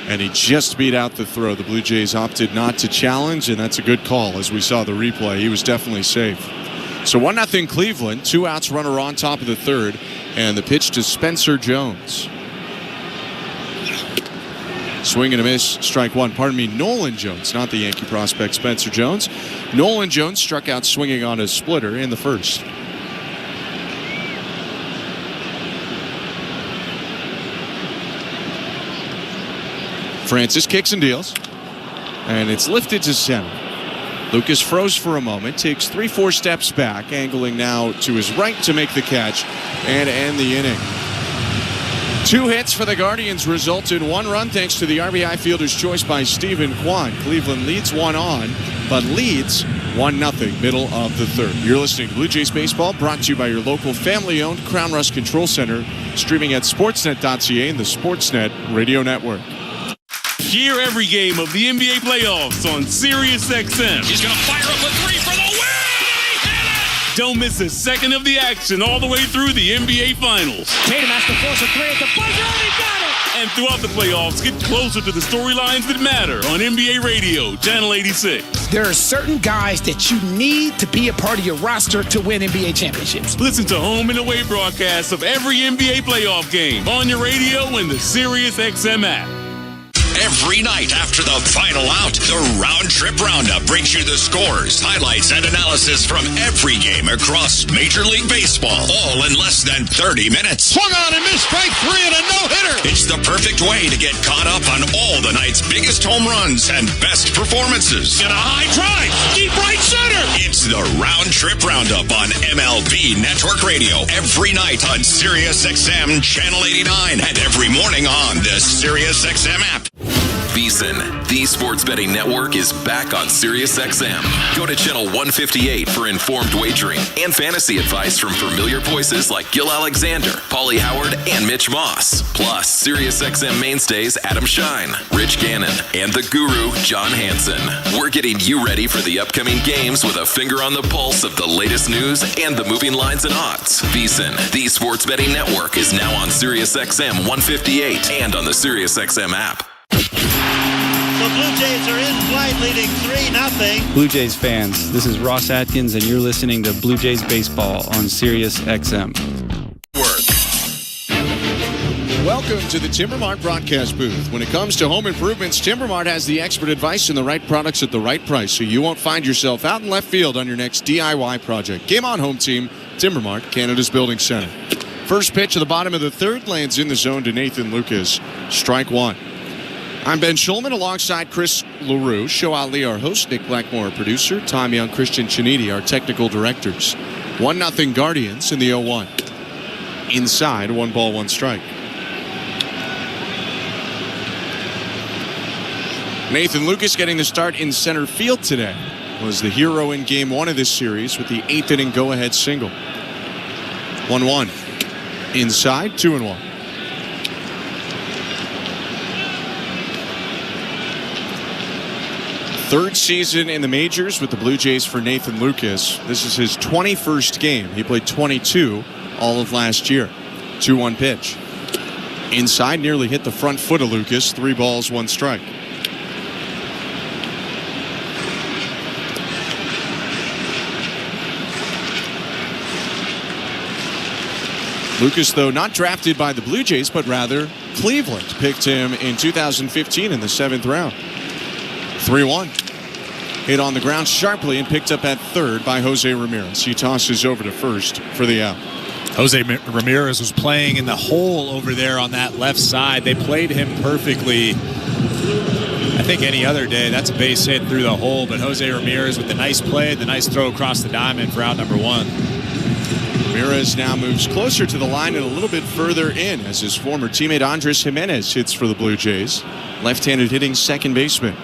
and he just beat out the throw. The Blue Jays opted not to challenge, and that's a good call. As we saw the replay, he was definitely safe. So 1-0 Cleveland, 2 outs, runner on top of the third, and the pitch to Spencer Jones. Swing and a miss, strike 1. Pardon me, Nolan Jones, not the Yankee prospect Spencer Jones. Nolan Jones struck out swinging on a splitter in the first. Francis kicks and deals, and it's lifted to center. Lucas froze for a moment, takes 3-4 steps back, angling now to his right to make the catch and end the inning. 2 hits for the Guardians result in 1 run thanks to the RBI fielder's choice by Stephen Kwan. Cleveland leads 1 on, but leads 1-0 middle of the third. You're listening to Blue Jays Baseball, brought to you by your local family-owned Crown Rust Control Center, streaming at sportsnet.ca and the Sportsnet Radio Network. Hear every game of the NBA playoffs on SiriusXM. He's going to fire up a three for the win! Don't miss a second of the action all the way through the NBA Finals. Tatum has to force a three at the buzzer, and he got it! And throughout the playoffs, get closer to the storylines that matter on NBA Radio, Channel 86. There are certain guys that you need to be a part of your roster to win NBA championships. Listen to home and away broadcasts of every NBA playoff game on your radio and the SiriusXM app. Every night after the final out, the Round Trip Roundup brings you the scores, highlights, and analysis from every game across Major League Baseball, all in less than 30 minutes. Swung on and missed, strike three and a no-hitter. It's the perfect way to get caught up on all the night's biggest home runs and best performances. And a high drive, deep right center. It's the Round Trip Roundup on MLB Network Radio every night on SiriusXM Channel 89 and every morning on the SiriusXM app. VSiN, the sports betting network, is back on SiriusXM. Go to channel 158 for informed wagering and fantasy advice from familiar voices like Gil Alexander, Paulie Howard, and Mitch Moss. Plus, SiriusXM mainstays Adam Shine, Rich Gannon, and the guru, John Hansen. We're getting you ready for the upcoming games with a finger on the pulse of the latest news and the moving lines and odds. VSiN, the sports betting network, is now on SiriusXM 158 and on the SiriusXM app. The Blue Jays are in flight, leading 3-0. Blue Jays fans, this is Ross Atkins, and you're listening to Blue Jays Baseball on Sirius XM. Welcome to the Timbermart broadcast booth. When it comes to home improvements, Timbermart has the expert advice and the right products at the right price, so you won't find yourself out in left field on your next DIY project. Game on, home team. Timbermart, Canada's building center. First pitch at the bottom of the third lands in the zone to Nathan Lucas. Strike one. I'm Ben Schulman alongside Chris LaRue, Show Ali, our host, Nick Blackmore, our producer, Tom Young, Christian Chiniti, our technical directors. 1-0 Guardians in the 0-1. Inside, 1 ball, 1 strike. Nathan Lucas getting the start in center field today. Was the hero in game 1 of this series with the 8th inning go-ahead single. 1-1. Inside, 2-1. Third season in the majors with the Blue Jays for Nathan Lucas. This is his 21st game. He played 22 all of last year. 2-1 pitch. Inside, nearly hit the front foot of Lucas. 3 balls, 1 strike. Lucas, though, not drafted by the Blue Jays, but rather Cleveland picked him in 2015 in the 7th round. 3-1. Hit on the ground sharply and picked up at third by Jose Ramirez. He tosses over to first for the out. Jose Ramirez was playing in the hole over there on that left side. They played him perfectly. I think any other day, that's a base hit through the hole, but Jose Ramirez with the nice play, the nice throw across the diamond for out number 1. Ramirez now moves closer to the line and a little bit further in as his former teammate Andres Jimenez hits for the Blue Jays. Left-handed hitting second baseman.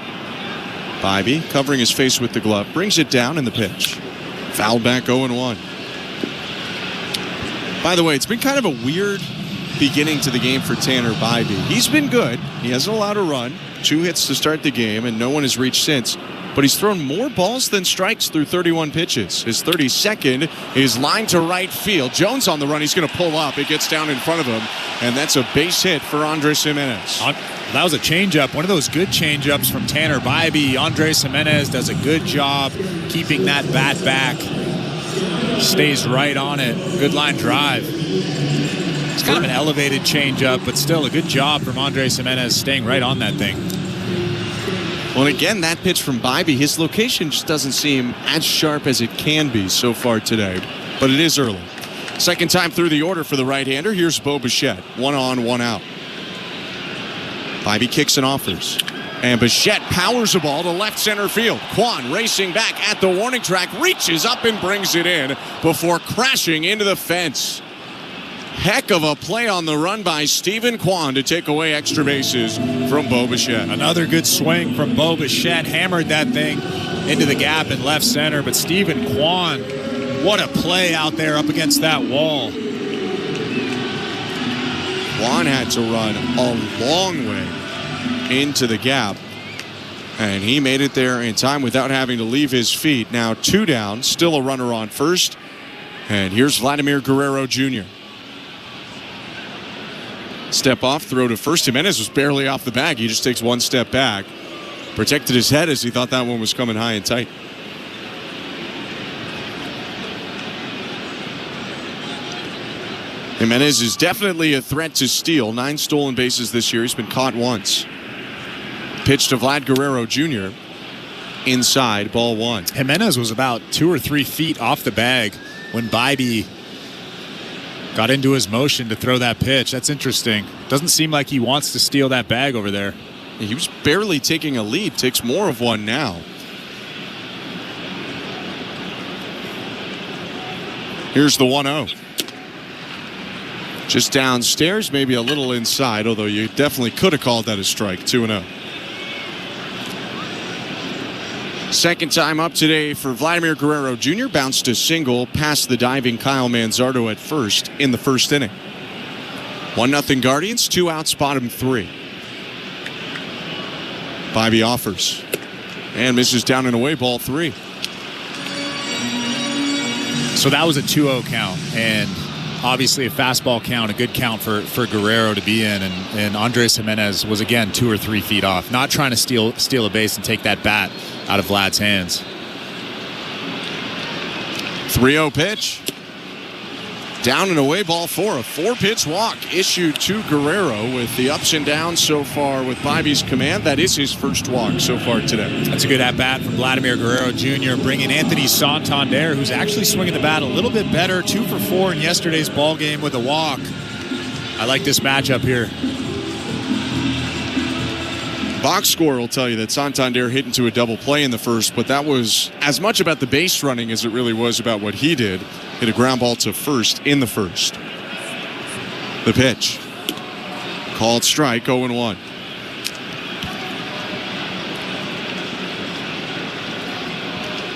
Bybee covering his face with the glove, brings it down in the pitch. Fouled back 0-1. By the way, it's been kind of a weird beginning to the game for Tanner Bybee. He's been good. He hasn't allowed a run. 2 hits to start the game, and no one has reached since. But he's thrown more balls than strikes through 31 pitches. His 32nd is lined to right field. Jones on the run. He's going to pull up. It gets down in front of him, and that's a base hit for Andres Jimenez. That was a changeup, one of those good changeups from Tanner Bybee. Andres Jimenez does a good job keeping that bat back. Stays right on it. Good line drive. It's kind of an elevated changeup, but still a good job from Andres Jimenez staying right on that thing. Well, again, that pitch from Bybee, his location just doesn't seem as sharp as it can be so far today, but it is early. Second time through the order for the right-hander. Here's Bo Bichette. 1 on, 1 out. Bybee kicks and offers. And Bichette powers the ball to left center field. Kwan racing back at the warning track, reaches up and brings it in before crashing into the fence. Heck of a play on the run by Stephen Kwan to take away extra bases from Bo Bichette. Another good swing from Bo Bichette. Hammered that thing into the gap in left center. But Stephen Kwan, what a play out there up against that wall. Kwan had to run a long way into the gap. And he made it there in time without having to leave his feet. Now 2 down, still a runner on first. And here's Vladimir Guerrero Jr. Step off, throw to first. Jimenez was barely off the bag. He just takes 1 step back. Protected his head as he thought that one was coming high and tight. Jimenez is definitely a threat to steal. 9 stolen bases this year. He's been caught once. Pitch to Vlad Guerrero Jr. Inside, ball 1. Jimenez was about 2 or 3 feet off the bag when Bybee got into his motion to throw that pitch. That's interesting. Doesn't seem like he wants to steal that bag over there. He was barely taking a lead. Takes more of one now. Here's the 1-0. Just downstairs, maybe a little inside, although you definitely could have called that a strike. 2-0. Second time up today for Vladimir Guerrero Jr. Bounced a single past the diving Kyle Manzardo at first in the first inning. 1-0 Guardians, 2 outs, bottom 3. Bybee offers and misses down and away, ball 3. So that was a 2-0 count, and obviously a fastball count, a good count for Guerrero to be in, and Andres Jimenez was again 2 or 3 feet off, not trying to steal a base and take that bat out of Vlad's hands. 3-0 pitch. Down and away, ball 4. A 4-pitch walk issued to Guerrero. With the ups and downs so far with Bybee's command, that is his first walk so far today. That's a good at-bat from Vladimir Guerrero Jr. Bringing Anthony Santander, who's actually swinging the bat a little bit better. 2 for 4 in yesterday's ball game with a walk. I like this matchup here. Box score will tell you that Santander hit into a double play in the first, but that was as much about the base running as it really was about what he did. Hit a ground ball to first in the first. The pitch. Called strike, 0-1.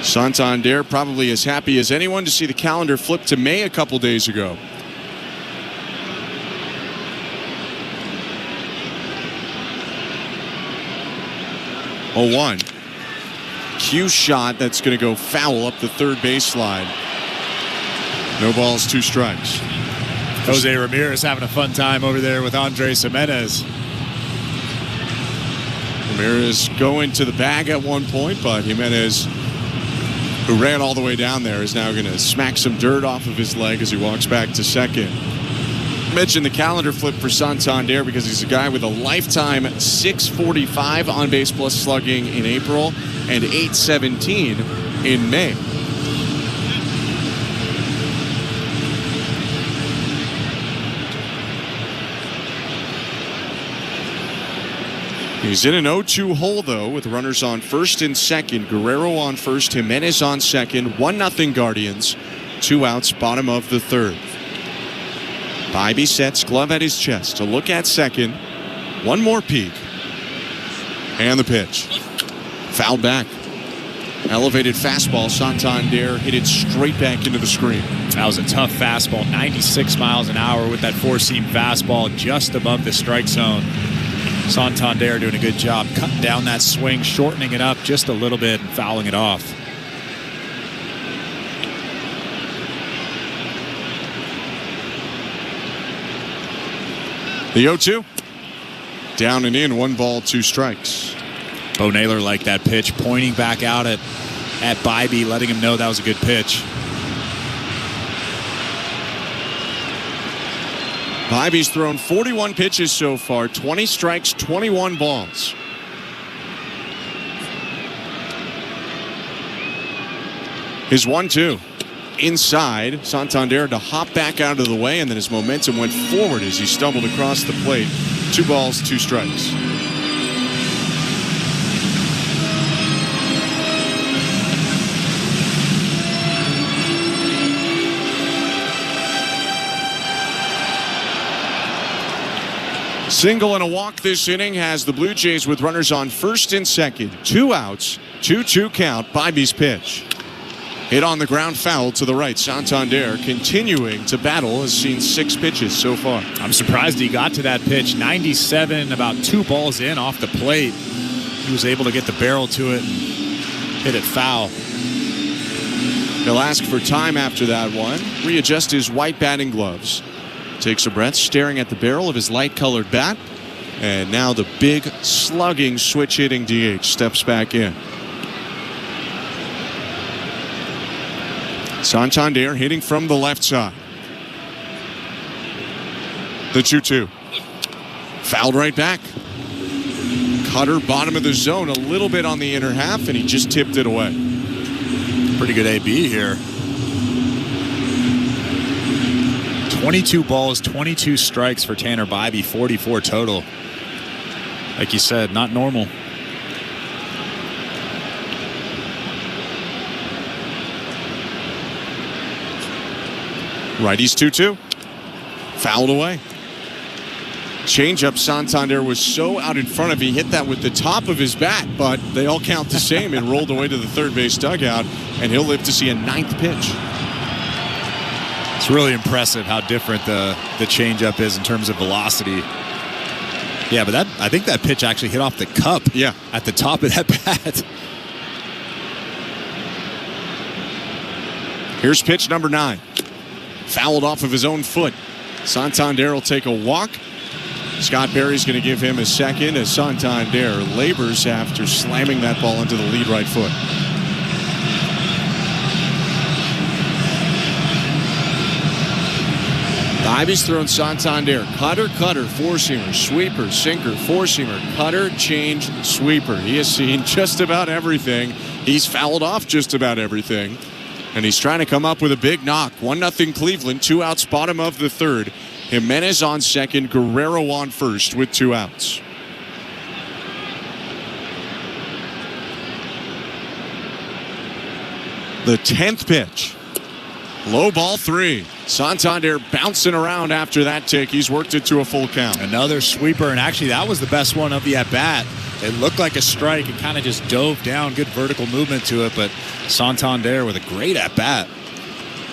Santander probably as happy as anyone to see the calendar flip to May a couple days ago. Oh, 1. Cue shot that's going to go foul up the third baseline. No balls, 2 strikes. Jose Ramirez having a fun time over there with Andres Jimenez. Ramirez going to the bag at one point, but Jimenez, who ran all the way down there, is now going to smack some dirt off of his leg as he walks back to second. Mentioned the calendar flip for Santander because he's a guy with a lifetime .645 on base plus slugging in April and .817 in May. He's in an 0-2 hole, though, with runners on first and second. Guerrero on first, Jimenez on second. 1-0 Guardians. 2 outs, bottom of the third. Bybee sets, glove at his chest to look at second. One more peek. And the pitch. Fouled back. Elevated fastball. Santander hit it straight back into the screen. That was a tough fastball. 96 miles an hour with that 4-seam fastball just above the strike zone. Santander doing a good job cutting down that swing, shortening it up just a little bit and fouling it off. The 0-2. Down and in, 1 ball, 2 strikes. Bo Naylor liked that pitch, pointing back out at Bybee, letting him know that was a good pitch. Bybee's thrown 41 pitches so far, 20 strikes, 21 balls. His 1-2. Inside, Santander to hop back out of the way, and then his momentum went forward as he stumbled across the plate. 2 balls, 2 strikes. Single and a walk this inning has the Blue Jays with runners on first and second. 2 outs, 2-2 count. Bybee's pitch. Hit on the ground, foul to the right. Santander continuing to battle, has seen 6 pitches so far. I'm surprised he got to that pitch. 97, about 2 balls in off the plate. He was able to get the barrel to it and hit it foul. He'll ask for time after that one. Readjust his white batting gloves. Takes a breath, staring at the barrel of his light-colored bat. And now the big, slugging, switch-hitting DH steps back in. Santander hitting from the left side. The 2-2. Fouled right back. Cutter, bottom of the zone, a little bit on the inner half, and he just tipped it away. Pretty good AB here. 22 balls, 22 strikes for Tanner Bybee, 44 total. Like you said, not normal. Righties 2-2. Fouled away. Changeup, Santander was so out in front of, he hit that with the top of his bat, but they all count the same. It rolled away to the third base dugout, and he'll live to see a 9th pitch. It's really impressive how different the changeup is in terms of velocity. Yeah, but I think that pitch actually hit off the cup. Yeah, at the top of that bat. Here's pitch number 9. Fouled off of his own foot. Santander will take a walk. Scott Berry's going to give him a second as Santander labors after slamming that ball into the lead right foot. Bybee's thrown Santander. Cutter, four-seamer, sweeper, sinker, four-seamer, cutter, change, sweeper. He has seen just about everything. He's fouled off just about everything. And he's trying to come up with a big knock. 1-0 Cleveland, 2 outs, bottom of the third. Jimenez on second, Guerrero on first with 2 outs. The 10th pitch. Low ball 3. Santander bouncing around after that tick. He's worked it to a full count. Another sweeper, and actually that was the best one of the at-bat. It looked like a strike and kind of just dove down. Good vertical movement to it, but Santander with a great at-bat.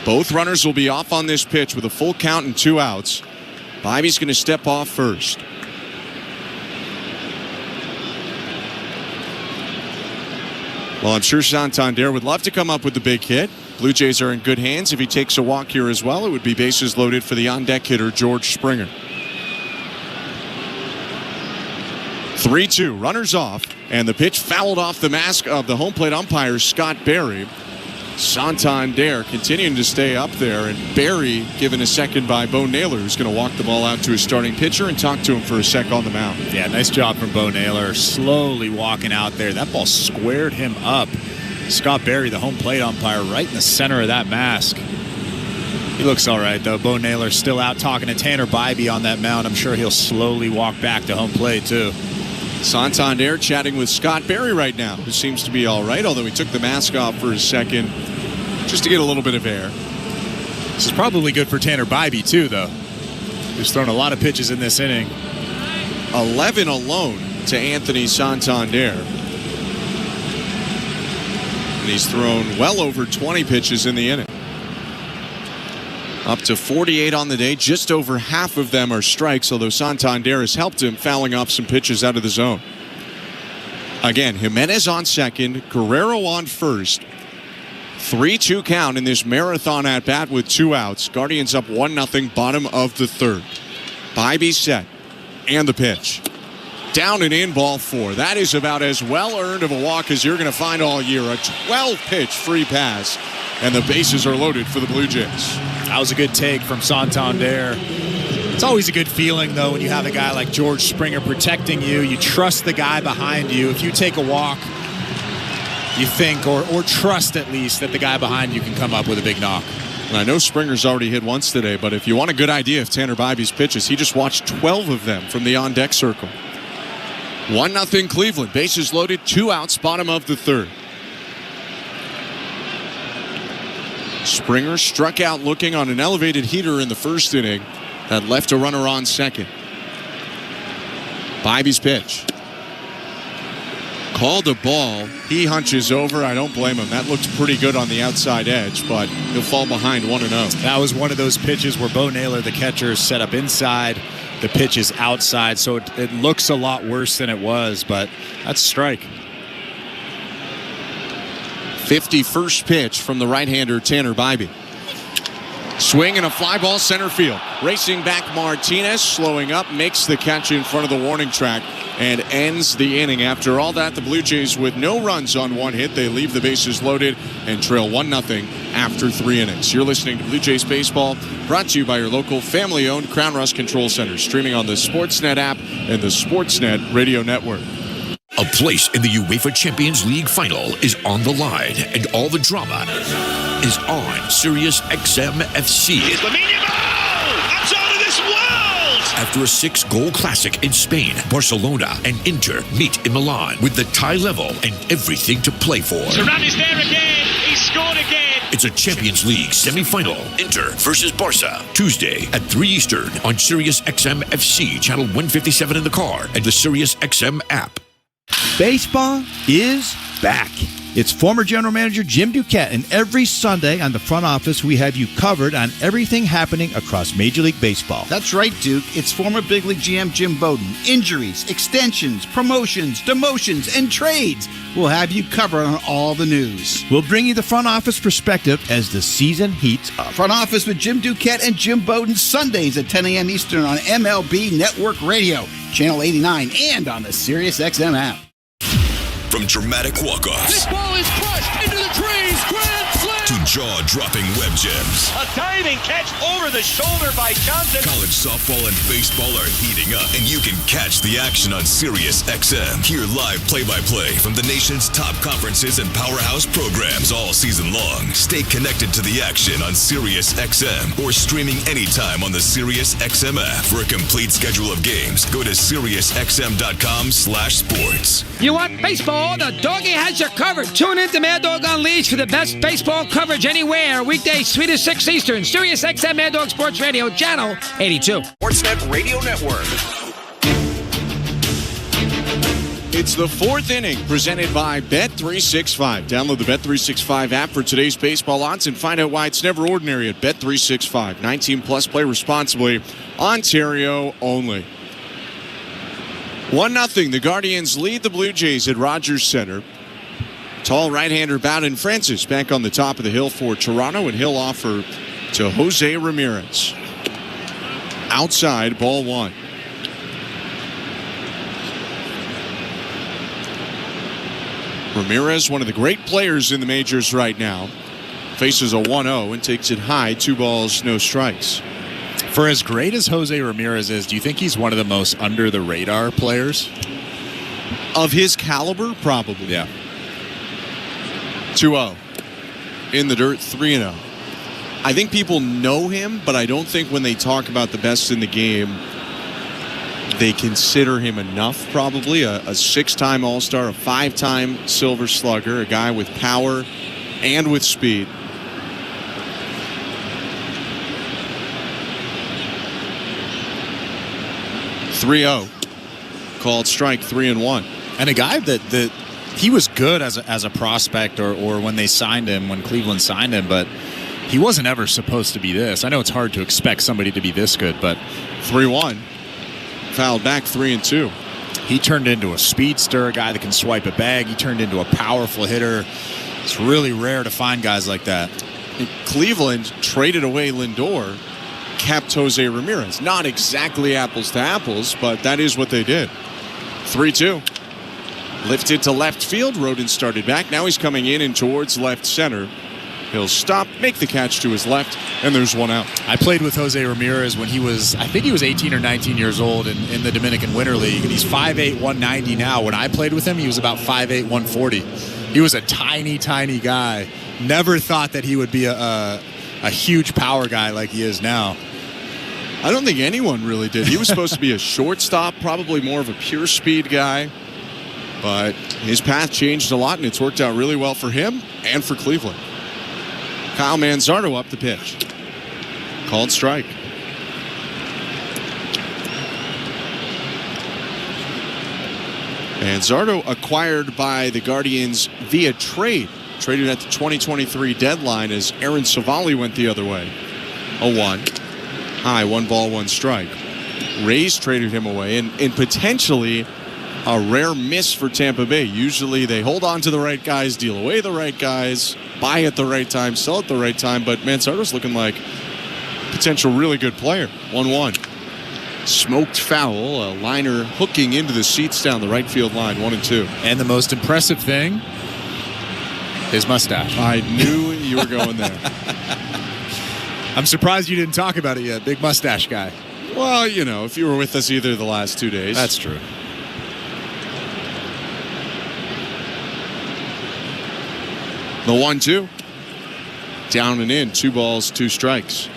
Both runners will be off on this pitch with a full count and 2 outs. Bybee's going to step off first. Well, I'm sure Santander would love to come up with the big hit. Blue Jays are in good hands. If he takes a walk here as well, it would be bases loaded for the on-deck hitter, George Springer. 3-2, runners off, and the pitch fouled off the mask of the home plate umpire, Scott Berry. Santander continuing to stay up there, and Berry given a second by Bo Naylor, who's going to walk the ball out to his starting pitcher and talk to him for a sec on the mound. Yeah, nice job from Bo Naylor, slowly walking out there. That ball squared him up. Scott Berry, the home plate umpire, right in the center of that mask. He looks all right, though. Bo Naylor still out talking to Tanner Bybee on that mound. I'm sure he'll slowly walk back to home plate, too. Santander chatting with Scott Berry right now, who seems to be all right, although he took the mask off for a second just to get a little bit of air. This is probably good for Tanner Bybee, too, though. He's thrown a lot of pitches in this inning. 11 alone to Anthony Santander. And he's thrown well over 20 pitches in the inning. Up to 48 on the day. Just over half of them are strikes, although Santander has helped him fouling off some pitches out of the zone. Again, Jimenez on second, Guerrero on first. 3-2 count in this marathon at bat with 2 outs. Guardians up 1-0, bottom of the third. Bybee set, and the pitch. Down and in, ball 4. That is about as well earned of a walk as you're going to find all year. A 12-pitch free pass, and the bases are loaded for the Blue Jays. That was a good take from Santander. It's always a good feeling, though, when you have a guy like George Springer protecting you. You trust the guy behind you. If you take a walk, you think, or trust at least, that the guy behind you can come up with a big knock. And I know Springer's already hit once today, but if you want a good idea of Tanner Bybee's pitches, he just watched 12 of them from the on-deck circle. 1-0 Cleveland. Bases loaded, 2 outs, bottom of the third. Springer struck out looking on an elevated heater in the first inning that left a runner on second. Bybee's pitch. Called a ball. He hunches over. I don't blame him. That looked pretty good on the outside edge, but he'll fall behind 1-0. That was one of those pitches where Bo Naylor, the catcher, is set up inside. The pitch is outside, so it looks a lot worse than it was, but that's a strike. 51st pitch from the right-hander Tanner Bybee. Swing and a fly ball center field. Racing back Martinez, slowing up, makes the catch in front of the warning track and ends the inning. After all that, the Blue Jays with no runs on one hit. They leave the bases loaded and trail 1-0 after 3 innings. You're listening to Blue Jays Baseball, brought to you by your local family-owned Crown Rust Control Center, streaming on the Sportsnet app and the Sportsnet Radio Network. A place in the UEFA Champions League final is on the line, and all the drama is on Sirius XM FC. Here's Lamine Yamal! Outside of this world! After a 6-goal classic in Spain, Barcelona and Inter meet in Milan with the tie level and everything to play for. Varane is there again. He scored again. It's a Champions League semi-final. Inter versus Barca. Tuesday at 3 Eastern on Sirius XM FC, channel 157 in the car and the Sirius XM app. Baseball is back. It's former General Manager Jim Duquette, and every Sunday on the front office, we have you covered on everything happening across Major League Baseball. That's right, Duke. It's former Big League GM Jim Bowden. Injuries, extensions, promotions, demotions, and trades. We'll have you covered on all the news. We'll bring you the front office perspective as the season heats up. Front office with Jim Duquette and Jim Bowden, Sundays at 10 a.m. Eastern on MLB Network Radio, Channel 89, and on the SiriusXM app. From dramatic walk-offs. This ball is crushed into the trees. Grand slam. To jaw-dropping web gems. A diving catch over the shoulder by Johnson. College softball and baseball are heating up, and you can catch the action on Sirius XM. Hear live play-by-play from the nation's top conferences and powerhouse programs all season long. Stay connected to the action on Sirius XM or streaming anytime on the Sirius XM app. For a complete schedule of games, go to SiriusXM.com/sports. You want baseball? The doggy has you covered. Tune in to Mad Dog Unleashed for the best baseball coverage anywhere. Weekdays 3 to 6 Eastern. Sirius XM Mad Dog Sports Radio, Channel 82. Sportsnet Radio Network. It's the 4th inning presented by Bet365. Download the Bet365 app for today's baseball odds and find out why it's never ordinary at Bet365. 19 plus, play responsibly. Ontario only. 1-0. The Guardians lead the Blue Jays at Rogers Center. Tall right-hander Bowden Francis back on the top of the hill for Toronto, and he'll offer to Jose Ramirez. Outside, ball 1. Ramirez, one of the great players in the majors right now, faces a 1-0 and takes it high. 2 balls, no strikes. For as great as Jose Ramirez is, do you think he's one of the most under-the-radar players? Of his caliber, probably. Yeah. 2-0. In the dirt, 3-0. I think people know him, but I don't think when they talk about the best in the game, they consider him enough, probably. A 6-time All-Star, a 5-time Silver Slugger, a guy with power and with speed. Called strike, 3-1. And a guy that he was good as a prospect or when they signed him, when Cleveland signed him, but he wasn't ever supposed to be this. I know it's hard to expect somebody to be this good, but 3-1. Fouled back, 3-2. He turned into a speedster, a guy that can swipe a bag. He turned into a powerful hitter. It's really rare to find guys like that. Cleveland traded away Lindor, kept Jose Ramirez. Not exactly apples to apples, but that is what they did. 3-2. Lifted to left field. Rodin started back. Now he's coming in and towards left center. He'll stop, make the catch to his left, and there's 1 out. I played with Jose Ramirez when he was 18 or 19 years old in the Dominican Winter League, and he's 5'8", 190 now. When I played with him, he was about 5'8", 140. He was a tiny, tiny guy. Never thought that he would be a huge power guy like he is now. I don't think anyone really did. He was supposed to be a shortstop, probably more of a pure speed guy. But his path changed a lot, and it's worked out really well for him and for Cleveland. Kyle Manzardo up the pitch. Called strike. Manzardo acquired by the Guardians via trade. Traded at the 2023 deadline as Aaron Savali went the other way. 0-1. High, 1 ball, 1 strike. Rays traded him away, and potentially a rare miss for Tampa Bay. Usually they hold on to the right guys, deal away the right guys, buy at the right time, sell at the right time, but Manzardo's looking like potential really good player. 1-1. Smoked foul, a liner hooking into the seats down the right field line, 1-2. And the most impressive thing, his mustache. I knew you were going there. I'm surprised you didn't talk about it yet. Big mustache guy. Well, you know, if you were with us either of the last 2 days. That's true. The 1-2. Down and in. 2 balls, 2 strikes.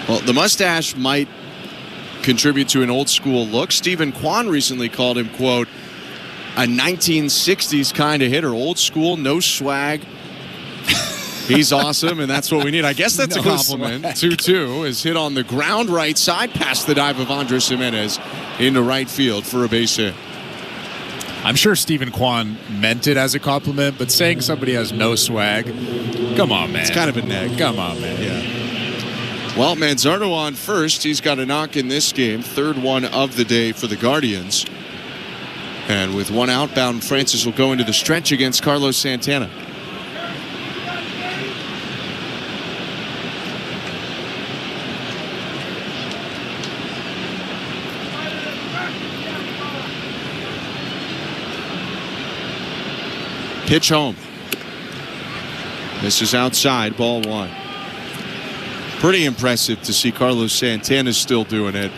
Well, the mustache might contribute to an old school look. Stephen Kwan recently called him, quote, a 1960s kind of hitter. Old school, no swag. He's awesome, and that's what we need. I guess that's a compliment. 2-2 is hit on the ground right side past the dive of Andres Jimenez into right field for a base hit. I'm sure Stephen Kwan meant it as a compliment, but saying somebody has no swag, come on, man. It's kind of a neg. Come on, man. Yeah. Well, Manzardo on first. He's got a knock in this game. 3rd one of the day for the Guardians. And with 1 out, Bowden Francis will go into the stretch against Carlos Santana. Pitch home. This is outside, ball 1. Pretty impressive to see Carlos Santana still doing it.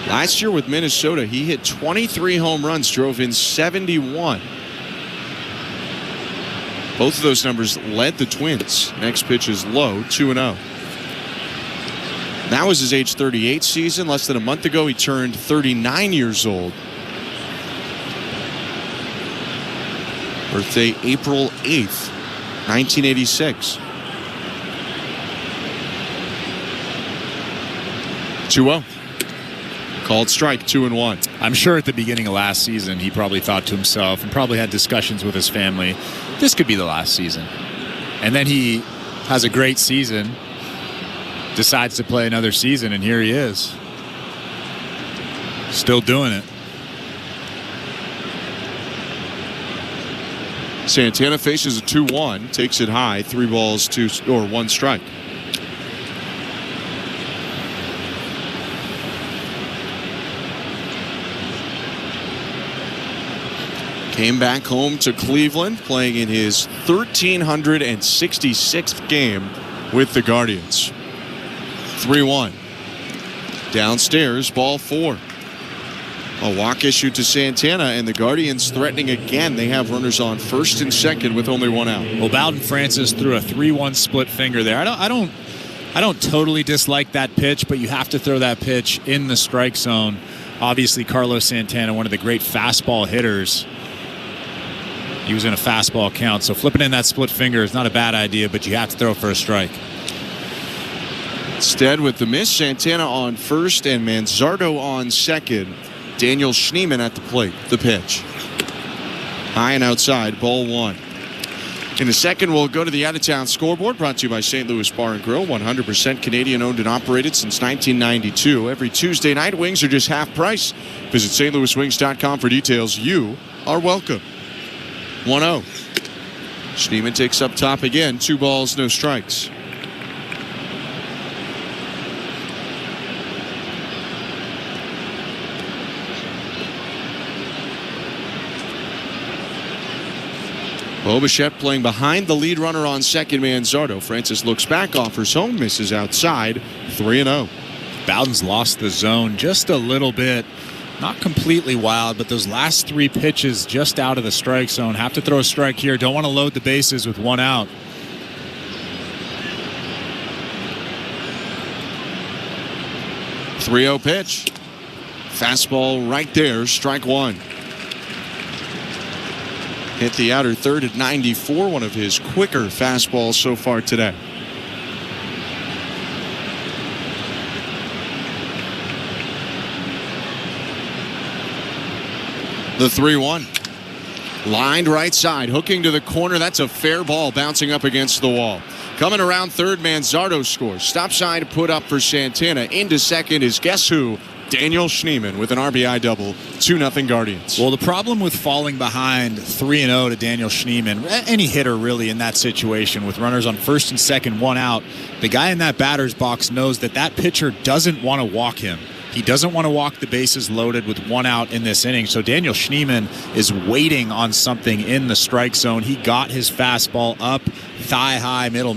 Last year with Minnesota, he hit 23 home runs, drove in 71. Both of those numbers led the Twins. Next pitch is low, 2-0. That was his age 38 season. Less than a month ago, he turned 39 years old. Birthday April 8th, 1986. 2-0. Called strike, 2-1. I'm sure at the beginning of last season, he probably thought to himself and probably had discussions with his family, this could be the last season. And then he has a great season, decides to play another season, and here he is. Still doing it. Santana faces a 2-1, takes it high, 3 balls, 1 strike. Came back home to Cleveland, playing in his 1,366th game with the Guardians. 3-1. Downstairs, ball 4. A walk issued to Santana, and the Guardians threatening again. They have runners on first and second with only 1 out. Well, Bowden Francis threw a 3-1 split finger there. I don't totally dislike that pitch, but you have to throw that pitch in the strike zone. Obviously, Carlos Santana, one of the great fastball hitters. He was in a fastball count, so flipping in that split finger is not a bad idea, but you have to throw for a strike. Instead, with the miss, Santana on first and Manzardo on second. Daniel Schneemann at the plate. The pitch. High and outside, ball 1. In a second, we'll go to the out-of-town scoreboard, brought to you by St. Louis Bar and Grill, 100% Canadian-owned and operated since 1992. Every Tuesday night, wings are just half price. Visit stlouiswings.com for details. You are welcome. 1-0. Schneemann takes up top again. 2 balls, no strikes. Bo Bichette playing behind the lead runner on second, Manzardo. Francis looks back, offers home, misses outside. 3-0. Bowden's lost the zone just a little bit. Not completely wild, but those last 3 pitches just out of the strike zone. Have to throw a strike here. Don't want to load the bases with 1 out. .30 pitch. Fastball right there, strike 1. Hit the outer third at 94, one of his quicker fastballs so far today. The 3-1. Lined right side, hooking to the corner. That's a fair ball bouncing up against the wall. Coming around third, Manzardo scores. Stop sign put up for Santana. Into second is guess who? Daniel Schneemann with an RBI double. 2-0 Guardians. Well, the problem with falling behind 3-0 to Daniel Schneemann, any hitter really in that situation with runners on first and second, one out, the guy in that batter's box knows that that pitcher doesn't want to walk him. He doesn't want to walk the bases loaded with one out in this inning. So Daniel Schneemann is waiting on something in the strike zone. He got his fastball up, thigh high, middle,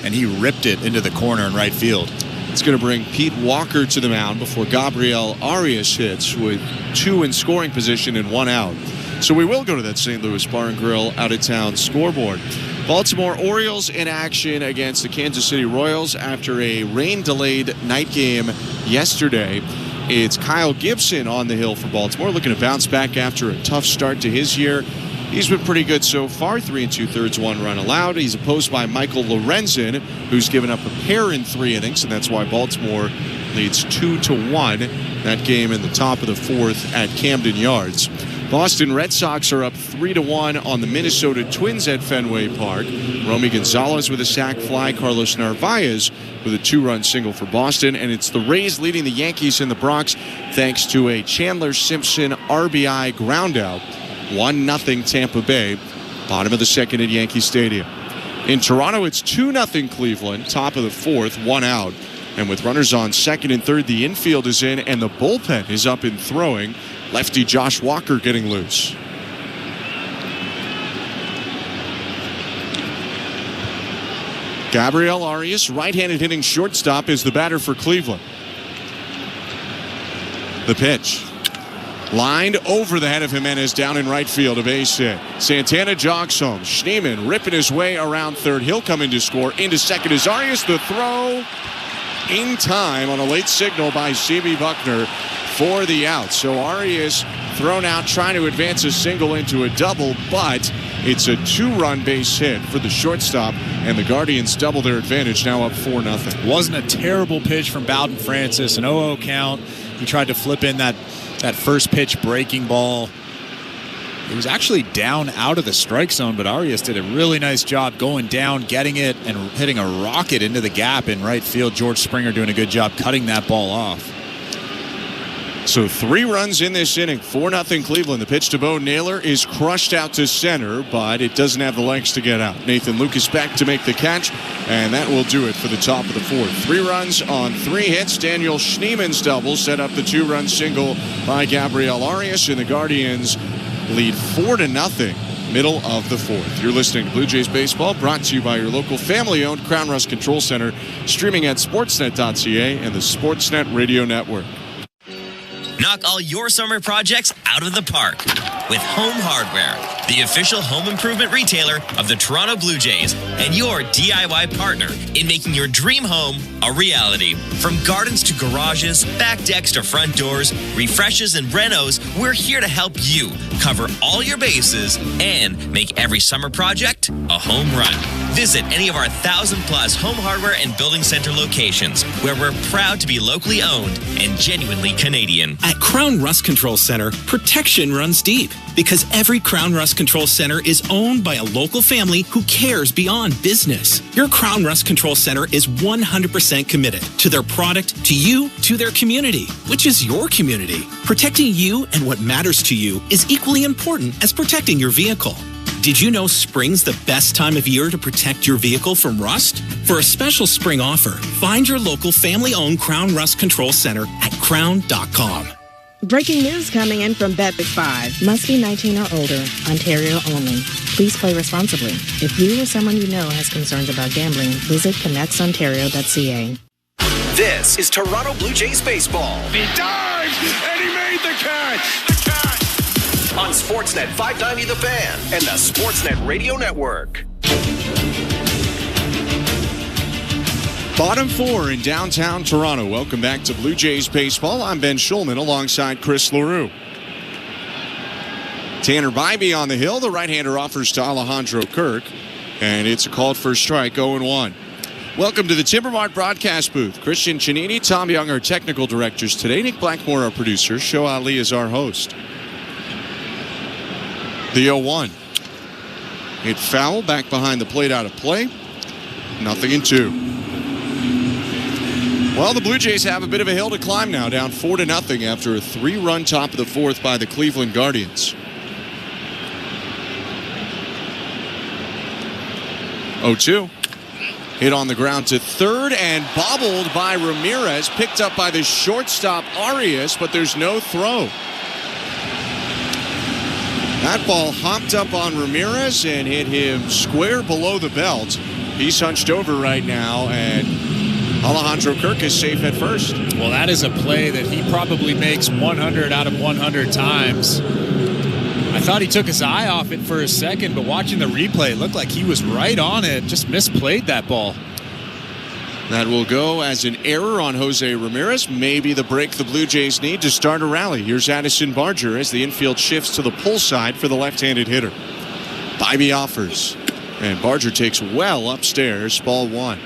and he ripped it into the corner in right field. It's going to bring Pete Walker to the mound before Gabriel Arias hits with 2 in scoring position and 1 out. So we will go to that St. Louis Bar and Grill out-of-town scoreboard. Baltimore Orioles in action against the Kansas City Royals after a rain-delayed night game yesterday. It's Kyle Gibson on the hill for Baltimore, looking to bounce back after a tough start to his year. He's been pretty good so far, 3 2/3, 1 run allowed. He's opposed by Michael Lorenzen, who's given up a pair in 3 innings, and that's why Baltimore leads 2-1 that game in the top of the 4th at Camden Yards. Boston Red Sox are up 3-1 on the Minnesota Twins at Fenway Park. Romy Gonzalez with a sac fly, Carlos Narvaez with a 2-run single for Boston, and it's the Rays leading the Yankees in the Bronx thanks to a Chandler Simpson RBI groundout. 1-0 Tampa Bay, bottom of the 2nd at Yankee Stadium. In Toronto, it's 2-0 Cleveland, top of the 4th, 1 out. And with runners on 2nd and 3rd, the infield is in and the bullpen is up and throwing. Lefty Josh Walker getting loose. Gabriel Arias, right-handed hitting shortstop, is the batter for Cleveland. The pitch. Lined over the head of Jimenez down in right field, a base hit. Santana jogs home. Schneemann ripping his way around third. He'll come in to score. Into second is Arias. The throw in time on a late signal by C.B. Buckner for the out. So Arias thrown out trying to advance a single into a double, but it's a 2-run base hit for the shortstop, and the Guardians double their advantage, now up 4-0. Wasn't a terrible pitch from Bowden Francis, an 0-0 count. He tried to flip in that first pitch breaking ball. It was actually down out of the strike zone, but Arias did a really nice job going down, getting it, and hitting a rocket into the gap in right field. George Springer doing a good job cutting that ball off. So 3 runs in this inning, 4-0 Cleveland. The pitch to Bo Naylor is crushed out to center, but it doesn't have the legs to get out. Nathan Lucas back to make the catch, and that will do it for the top of the 4th. 3 runs on 3 hits. Daniel Schneemann's double set up the 2-run single by Gabriel Arias, and the Guardians lead 4-0. Middle of the 4th. You're listening to Blue Jays Baseball, brought to you by your local family-owned Crown Rust Control Center, streaming at sportsnet.ca and the Sportsnet Radio Network. Knock all your summer projects out of the park with Home Hardware, the official home improvement retailer of the Toronto Blue Jays and your DIY partner in making your dream home a reality. From gardens to garages, back decks to front doors, refreshes and renos, we're here to help you cover all your bases and make every summer project a home run. Visit any of our 1,000+ Home Hardware and Building Center locations, where we're proud to be locally owned and genuinely Canadian. At Crown Rust Control Center, protection runs deep because every Crown Rust Control Center is owned by a local family who cares beyond business. Your Crown Rust Control Center is 100% committed to their product, to you, to their community, which is your community. Protecting you and what matters to you is equally important as protecting your vehicle. Did you know spring's the best time of year to protect your vehicle from rust? For a special spring offer, find your local family-owned Crown Rust Control Center at crown.com. Breaking news coming in from Bet5. Must be 19 or older. Ontario only. Please play responsibly. If you or someone you know has concerns about gambling, visit connectsontario.ca. This is Toronto Blue Jays baseball. He dives, and he made the catch. On Sportsnet 590 The Fan and the Sportsnet Radio Network. Bottom 4 in downtown Toronto. Welcome back to Blue Jays Baseball. I'm Ben Schulman alongside Chris LaRue. Tanner Bybee on the hill. The right-hander offers to Alejandro Kirk. And it's a called for strike, 0-1. Welcome to the Timbermart broadcast booth. Christian Ciannini, Tom Young, our technical directors today. Nick Blackmore, our producer. Show Ali is our host. The 0-1. Hit foul, back behind the plate, out of play. 0-2. Well, the Blue Jays have a bit of a hill to climb now, down 4-0 after a 3-run top of the fourth by the Cleveland Guardians. 0-2. Hit on the ground to third and bobbled by Ramirez, picked up by the shortstop Arias, but there's no throw. That ball hopped up on Ramirez and hit him square below the belt. He's hunched over right now, and Alejandro Kirk is safe at first. Well, that is a play that he probably makes 100 out of 100 times. I thought he took his eye off it for a second, but watching the replay, it looked like he was right on it, just misplayed that ball. That will go as an error on Jose Ramirez. Maybe the break the Blue Jays need to start a rally. Here's Addison Barger as the infield shifts to the pull side for the left-handed hitter. Bybee offers, and Barger takes well upstairs, ball 1.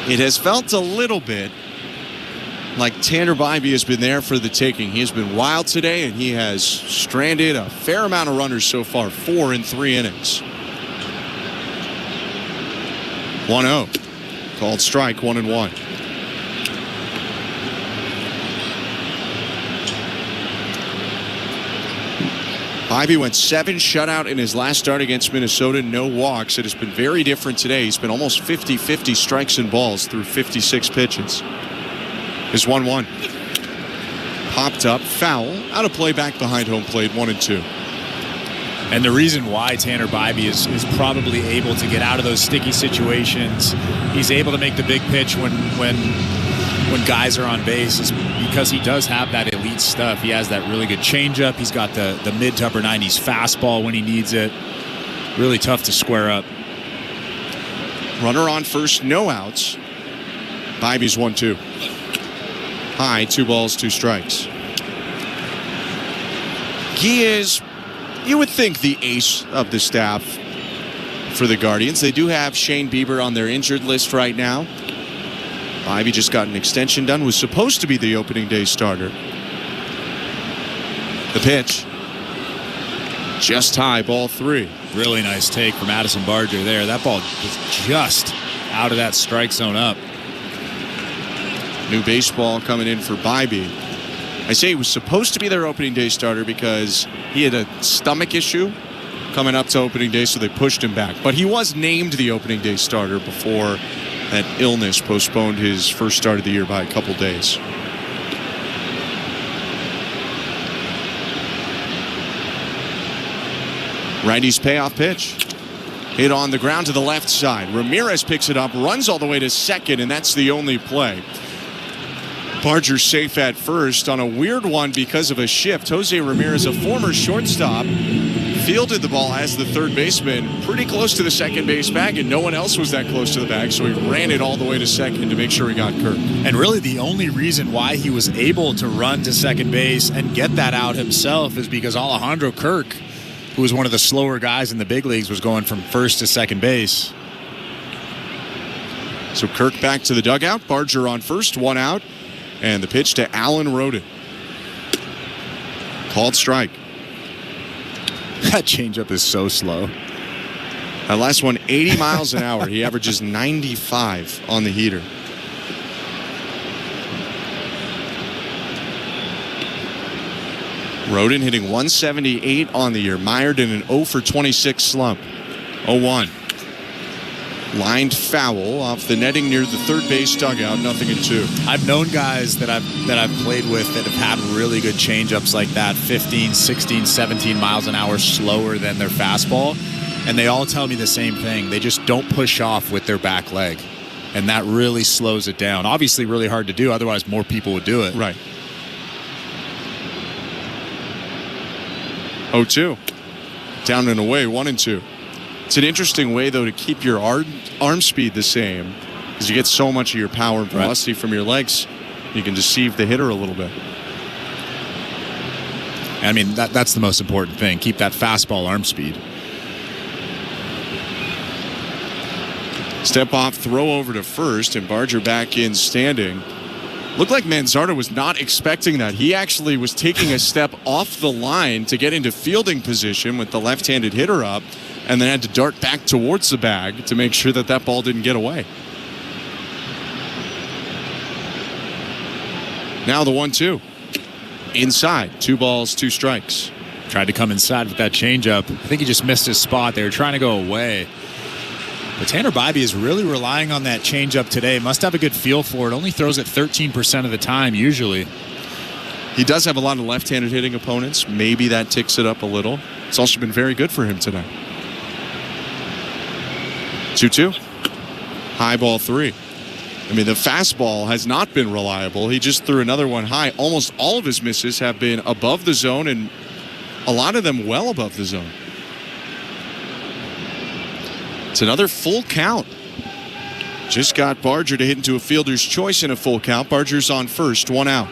It has felt a little bit like Tanner Bybee has been there for the taking. He has been wild today, and he has stranded a fair amount of runners so far, 4 in 3 innings. 1-0. Called strike, 1-1. Bybee went 7 shutout in his last start against Minnesota, no walks. It has been very different today. He's been almost 50-50 strikes and balls through 56 pitches. Is 1-1. Popped up, foul, out of play back behind home plate, 1-2. And the reason why Tanner Bybee is probably able to get out of those sticky situations, he's able to make the big pitch when guys are on base, is because he does have that elite stuff. He has that really good changeup. He's got the mid to upper 90s fastball when he needs it. Really tough to square up. Runner on first, no outs. Bybee's 1-2. High, 2 balls, 2 strikes. He is, you would think, the ace of the staff for the Guardians. They do have Shane Bieber on their injured list right now. Bybee just got an extension done, was supposed to be the opening day starter. The pitch. Just high, ball 3. Really nice take from Addison Barger there. That ball was just out of that strike zone up. New baseball coming in for Bybee. I say he was supposed to be their opening day starter because he had a stomach issue coming up to opening day, so they pushed him back. But he was named the opening day starter before that illness postponed his first start of the year by a couple days. Righty's payoff pitch. Hit on the ground to the left side. Ramirez picks it up, runs all the way to second, and that's the only play. Barger safe at first on a weird one because of a shift. Jose Ramirez, a former shortstop, fielded the ball as the third baseman pretty close to the second base bag, and no one else was that close to the bag, so he ran it all the way to second to make sure he got Kirk. And really the only reason why he was able to run to second base and get that out himself is because Alejandro Kirk, who was one of the slower guys in the big leagues, was going from first to second base. So Kirk back to the dugout. Barger on first, 1 out. And the pitch to Alan Roden. Called strike. That changeup is so slow. That last one, 80 miles an hour. He averages 95 on the heater. Roden hitting 178 on the year. Mired in an 0-for-26 slump. 0-1. Lined foul off the netting near the third base dugout, 0-2. I've known guys that I've played with that have had really good changeups like that, 15, 16, 17 miles an hour slower than their fastball, and they all tell me the same thing. They just don't push off with their back leg, and that really slows it down. Obviously really hard to do, otherwise more people would do it. Right. 0-2. Down and away, 1-2. It's an interesting way, though, to keep your arm speed the same, because you get so much of your power and velocity from your legs. You can deceive the hitter a little bit. I mean, that's the most important thing. Keep that fastball arm speed. Step off, throw over to first, and Barger back in standing. Looked like Manzardo was not expecting that. He actually was taking a step off the line to get into fielding position with the left-handed hitter up, and then had to dart back towards the bag to make sure that that ball didn't get away. Now the 1-2. Inside. 2 balls, 2 strikes. Tried to come inside with that changeup. I think he just missed his spot. They were trying to go away. But Tanner Bybee is really relying on that changeup today. Must have a good feel for it. Only throws it 13% of the time usually. He does have a lot of left-handed hitting opponents. Maybe that ticks it up a little. It's also been very good for him today. 2-2. High ball 3. I mean, the fastball has not been reliable. He just threw another one high. Almost all of his misses have been above the zone, and a lot of them well above the zone. It's another full count. Just got Barger to hit into a fielder's choice in a full count. Barger's on first, 1 out.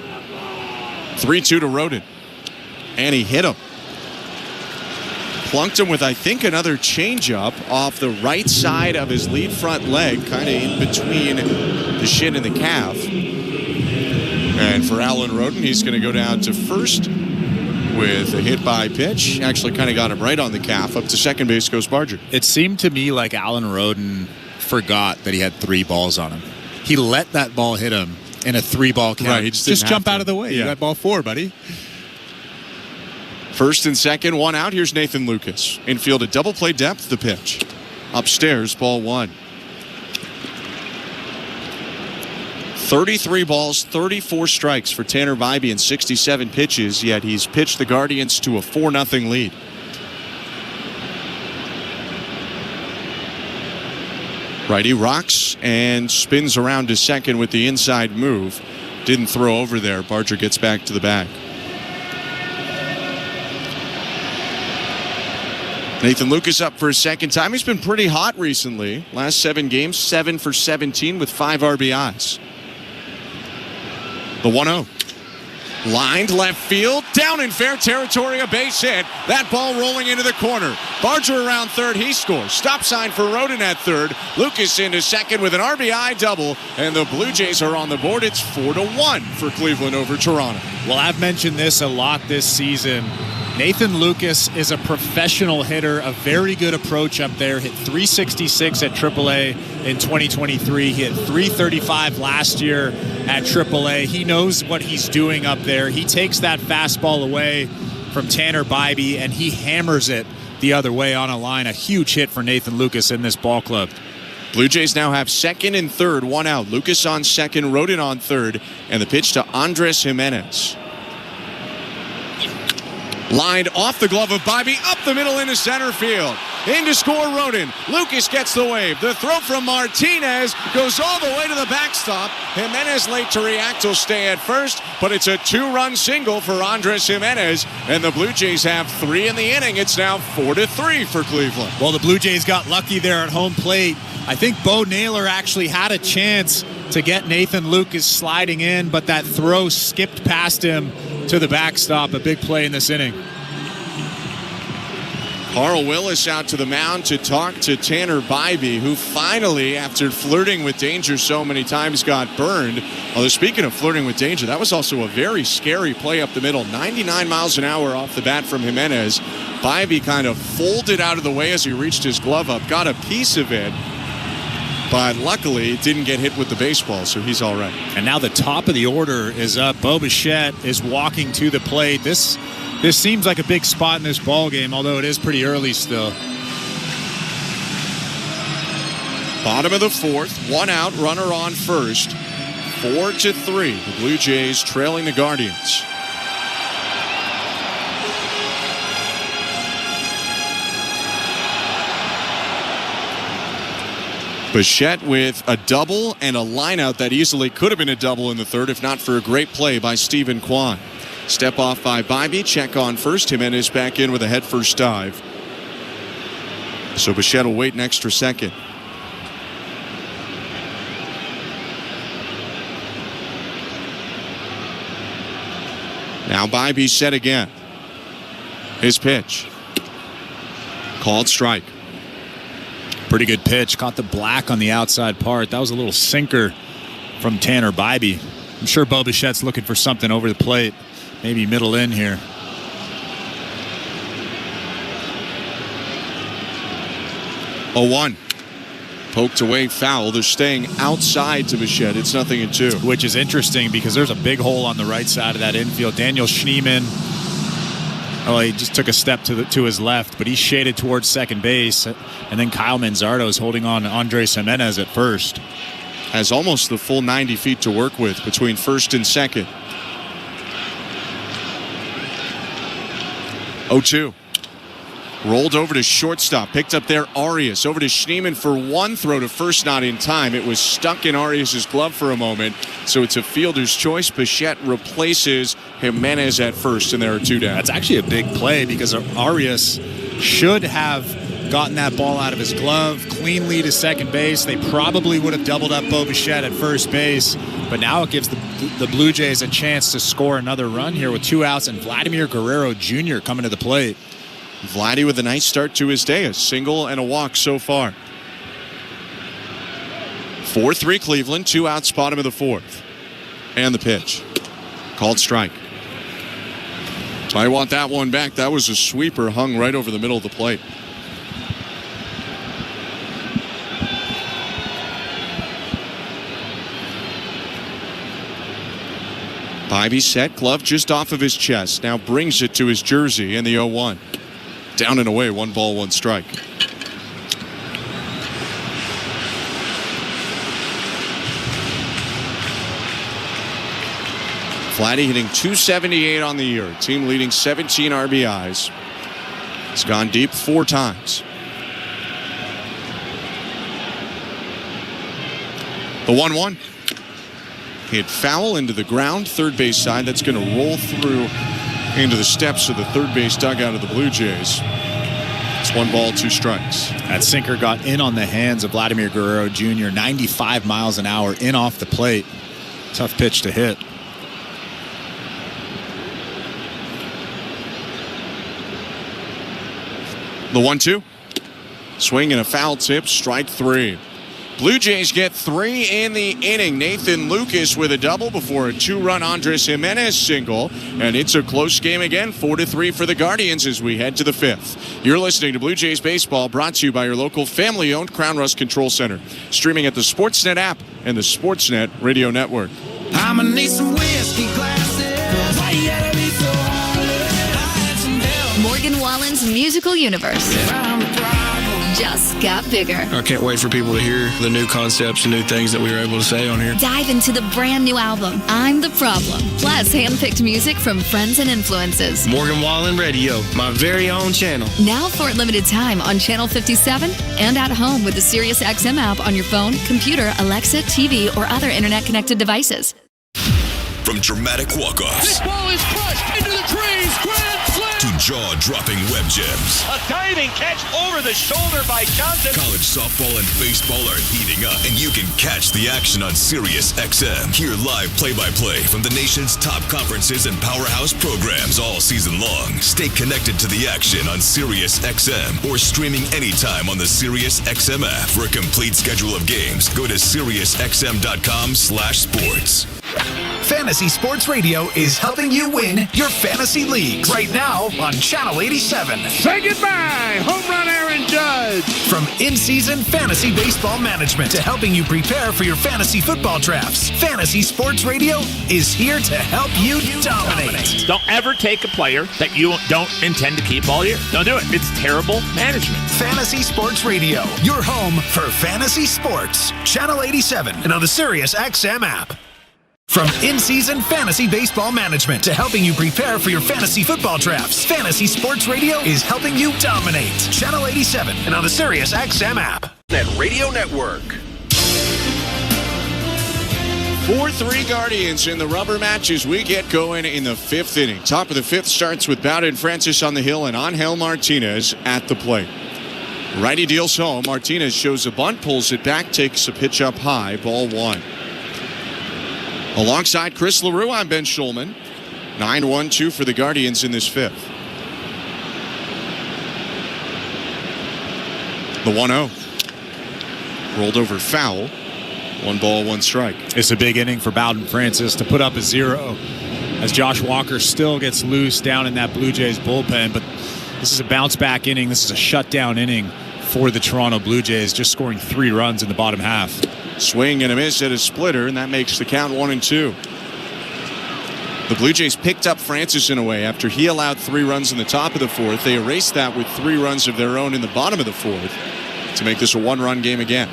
3-2 to Rodin. And he hit him. Plunked him with, I think, another changeup off the right side of his lead front leg, kind of in between the shin and the calf. And for Alan Rodin, he's going to go down to first with a hit by pitch. Actually kind of got him right on the calf. Up to second base goes Barger. It seemed to me like Alan Rodin forgot that he had 3 balls on him. He let that ball hit him in a 3-ball count. Right, he just jump out of the way. Yeah. You got ball 4, buddy. First and second, 1 out. Here's Nathan Lucas. Infield at double play depth, the pitch. Upstairs, ball 1. 33 balls, 34 strikes for Tanner Bybee in 67 pitches, yet he's pitched the Guardians to a 4-0 lead. Righty rocks and spins around to second with the inside move. Didn't throw over there. Barger gets back to the bag. Nathan Lucas up for a second time. He's been pretty hot recently. Last 7 games, 7 for 17 with 5 RBIs. The 1-0. Lined left field, down in fair territory, a base hit. That ball rolling into the corner. Barger around third, he scores. Stop sign for Rodin at third. Lucas into second with an RBI double, and the Blue Jays are on the board. It's 4-1 for Cleveland over Toronto. Well, I've mentioned this a lot this season. Nathan Lucas is a professional hitter, a very good approach up there. Hit .366 at AAA in 2023. He hit .335 last year at AAA. He knows what he's doing up there. He takes that fastball away from Tanner Bybee, and he hammers it the other way on a line. A huge hit for Nathan Lucas in this ball club. Blue Jays now have second and third, 1 out. Lucas on second, Rodin on third, and the pitch to Andres Jimenez. Lined off the glove of Bybee, up the middle into center field. In to score Rodin. Lucas gets the wave. The throw from Martinez goes all the way to the backstop. Jimenez late to react. He'll stay at first, but it's a 2-run single for Andres Jimenez, and the Blue Jays have 3 in the inning. It's now 4-3 for Cleveland. Well, the Blue Jays got lucky there at home plate. I think Bo Naylor actually had a chance to get Nathan Lucas sliding in, but that throw skipped past him to the backstop. A big play in this inning. Carl Willis out to the mound to talk to Tanner Bybee, who finally, after flirting with danger so many times, got burned. Although speaking of flirting with danger, that was also a very scary play up the middle. 99 miles an hour off the bat from Jimenez. Bybee kind of folded out of the way as he reached his glove up, got a piece of it, but luckily it didn't get hit with the baseball, so he's all right. And now the top of the order is up. Bo Bichette is walking to the plate. This seems like a big spot in this ball game, although it is pretty early still. Bottom of the 4th, 1 out, runner on first. 4-3. The Blue Jays trailing the Guardians. Bichette with a double and a lineout that easily could have been a double in the 3rd if not for a great play by Stephen Kwan. Step off by Bybee, check on first. Jimenez back in with a head-first dive. So Bichette will wait an extra second. Now Bybee set again. His pitch. Called strike. Pretty good pitch. Caught the black on the outside part. That was a little sinker from Tanner Bybee. I'm sure Bo Bichette's looking for something over the plate. Maybe middle in here. A 1. Poked away, foul. They're staying outside to Bichette. It's 0-2. Which is interesting because there's a big hole on the right side of that infield. Daniel Schneemann, he just took a step to his left, but he's shaded towards second base. And then Kyle Manzardo is holding on to Andres Jimenez at first. Has almost the full 90 feet to work with between first and second. 0-2. Rolled over to shortstop. Picked up there Arias. Over to Schneemann for one throw to first, not in time. It was stuck in Arias' glove for a moment. So it's a fielder's choice. Bichette replaces Jimenez at first, and there are 2 down. That's actually a big play because Arias should have gotten that ball out of his glove cleanly to second base. They probably would have doubled up Bo Bichette at first base. But now it gives the Blue Jays a chance to score another run here with 2 outs and Vladimir Guerrero Jr. coming to the plate. Vladdy with a nice start to his day. A single and a walk so far. 4-3 Cleveland. 2 outs, bottom of the 4th. And the pitch. Called strike. I want that one back. That was a sweeper hung right over the middle of the plate. Bibee set, glove just off of his chest. Now brings it to his jersey in the 0-1. Down and away, 1 ball, 1 strike. Vladdy hitting .278 on the year. Team leading 17 RBIs. It's gone deep 4 times. The 1-1. Hit foul into the ground, third base side. That's going to roll through into the steps of the third base dugout of the Blue Jays. It's 1 ball, 2 strikes. That sinker got in on the hands of Vladimir Guerrero Jr. 95 miles an hour in off the plate. Tough pitch to hit. The 1-2. Swing and a foul tip, strike 3. Blue Jays get 3 in the inning. Nathan Lucas with a double before a 2-run Andres Jimenez single. And it's a close game again, 4-3 for the Guardians as we head to the 5th. You're listening to Blue Jays Baseball, brought to you by your local family-owned Crown Rust Control Center. Streaming at the Sportsnet app and the Sportsnet Radio Network. I'ma need some whiskey glasses. Why you gotta be so hard? Morgan Wallen's musical universe just got bigger. I can't wait for people to hear the new concepts and new things that we were able to say on here. Dive into the brand new album, I'm the Problem, plus hand-picked music from friends and influences. Morgan Wallen Radio, my very own channel. Now for a limited time on Channel 57 and at home with the SiriusXM app on your phone, computer, Alexa, TV, or other internet-connected devices. From dramatic walk-offs. This ball is crushed into the trees. Grand slam. To jaw-dropping web gems. A diving catch over the shoulder by Johnson. College softball and baseball are heating up, and you can catch the action on SiriusXM. Hear live play-by-play from the nation's top conferences and powerhouse programs all season long. Stay connected to the action on SiriusXM or streaming anytime on the SiriusXM app. For a complete schedule of games, go to SiriusXM.com/sports. Fantasy Sports Radio is helping you win your fantasy leagues right now on Channel 87. Say goodbye, home run Aaron Judge. From in-season fantasy baseball management to helping you prepare for your fantasy football drafts, Fantasy Sports Radio is here to help you dominate. Don't ever take a player that you don't intend to keep all year. Don't do it. It's terrible management. Fantasy Sports Radio, your home for fantasy sports. Channel 87 and on the SiriusXM app. From in-season fantasy baseball management to helping you prepare for your fantasy football drafts, Fantasy Sports Radio is helping you dominate. Channel 87 and on the SiriusXM app. Net Radio Network. 4-3 Guardians in the rubber match as we get going in the 5th inning. Top of the 5th starts with Bowden Francis on the hill and Angel Martinez at the plate. Righty deals home. Martinez shows a bunt, pulls it back, takes a pitch up high, ball 1. Alongside Chris LaRue, I'm Ben Schulman. 9-1-2 for the Guardians in this 5th. The 1-0. Rolled over foul. 1 ball, 1 strike. It's a big inning for Bowden Francis to put up a 0 as Josh Walker still gets loose down in that Blue Jays bullpen. But this is a bounce-back inning. This is a shutdown inning for the Toronto Blue Jays, just scoring 3 runs in the bottom half. Swing and a miss at a splitter, and that makes the count 1-2. The Blue Jays picked up Francis in a way after he allowed 3 runs in the top of the 4th. They erased that with 3 runs of their own in the bottom of the 4th to make this a 1-run game again.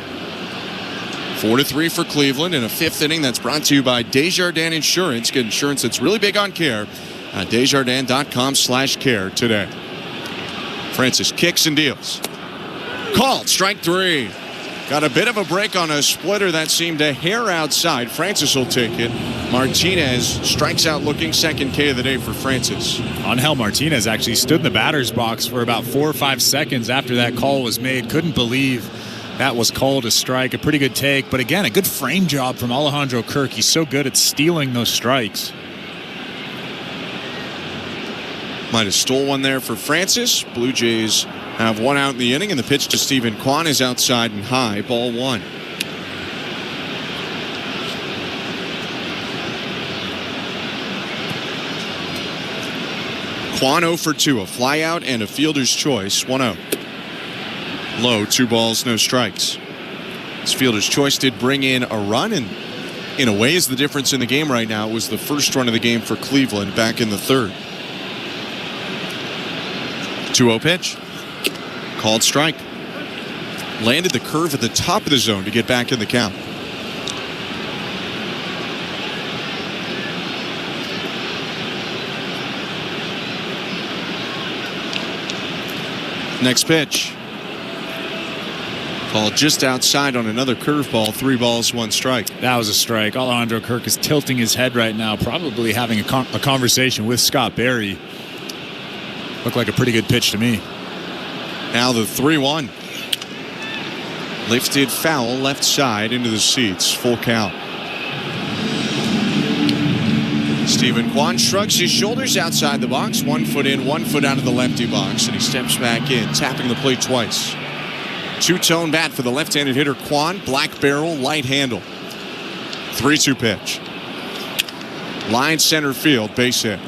4-3 for Cleveland in a 5th inning that's brought to you by Desjardins Insurance. Get insurance that's really big on care at Desjardins.com/care today. Francis kicks and deals. Called, strike 3. Got a bit of a break on a splitter that seemed a hair outside. Francis will take it. Martinez strikes out looking, second K of the day for Francis. Angel Martinez actually stood in the batter's box for about 4 or 5 seconds after that call was made. Couldn't believe that was called a strike. A pretty good take, but again, a good frame job from Alejandro Kirk. He's so good at stealing those strikes. Might have stole one there for Francis. Blue Jays have 1 out in the inning, and the pitch to Stephen Kwan is outside and high. Ball 1. Kwan 0 for 2, a fly out and a fielder's choice. 1-0. Low, 2 balls, no strikes. This fielder's choice did bring in a run, and in a way is the difference in the game right now. It was the first run of the game for Cleveland back in the 3rd. 2-0 pitch. Called strike. Landed the curve at the top of the zone to get back in the count. Next pitch. Called just outside on another curveball. 3 balls, 1 strike. That was a strike. Alejandro Kirk is tilting his head right now, probably having a conversation with Scott Barry. Looked like a pretty good pitch to me. Now the 3-1. Lifted foul left side into the seats. Full count. Stephen Kwan shrugs his shoulders outside the box. 1 foot in, 1 foot out of the lefty box, and he steps back in, tapping the plate twice. 2-tone bat for the left-handed hitter Kwan. Black barrel, light handle. 3-2 pitch. Line center field, base hit.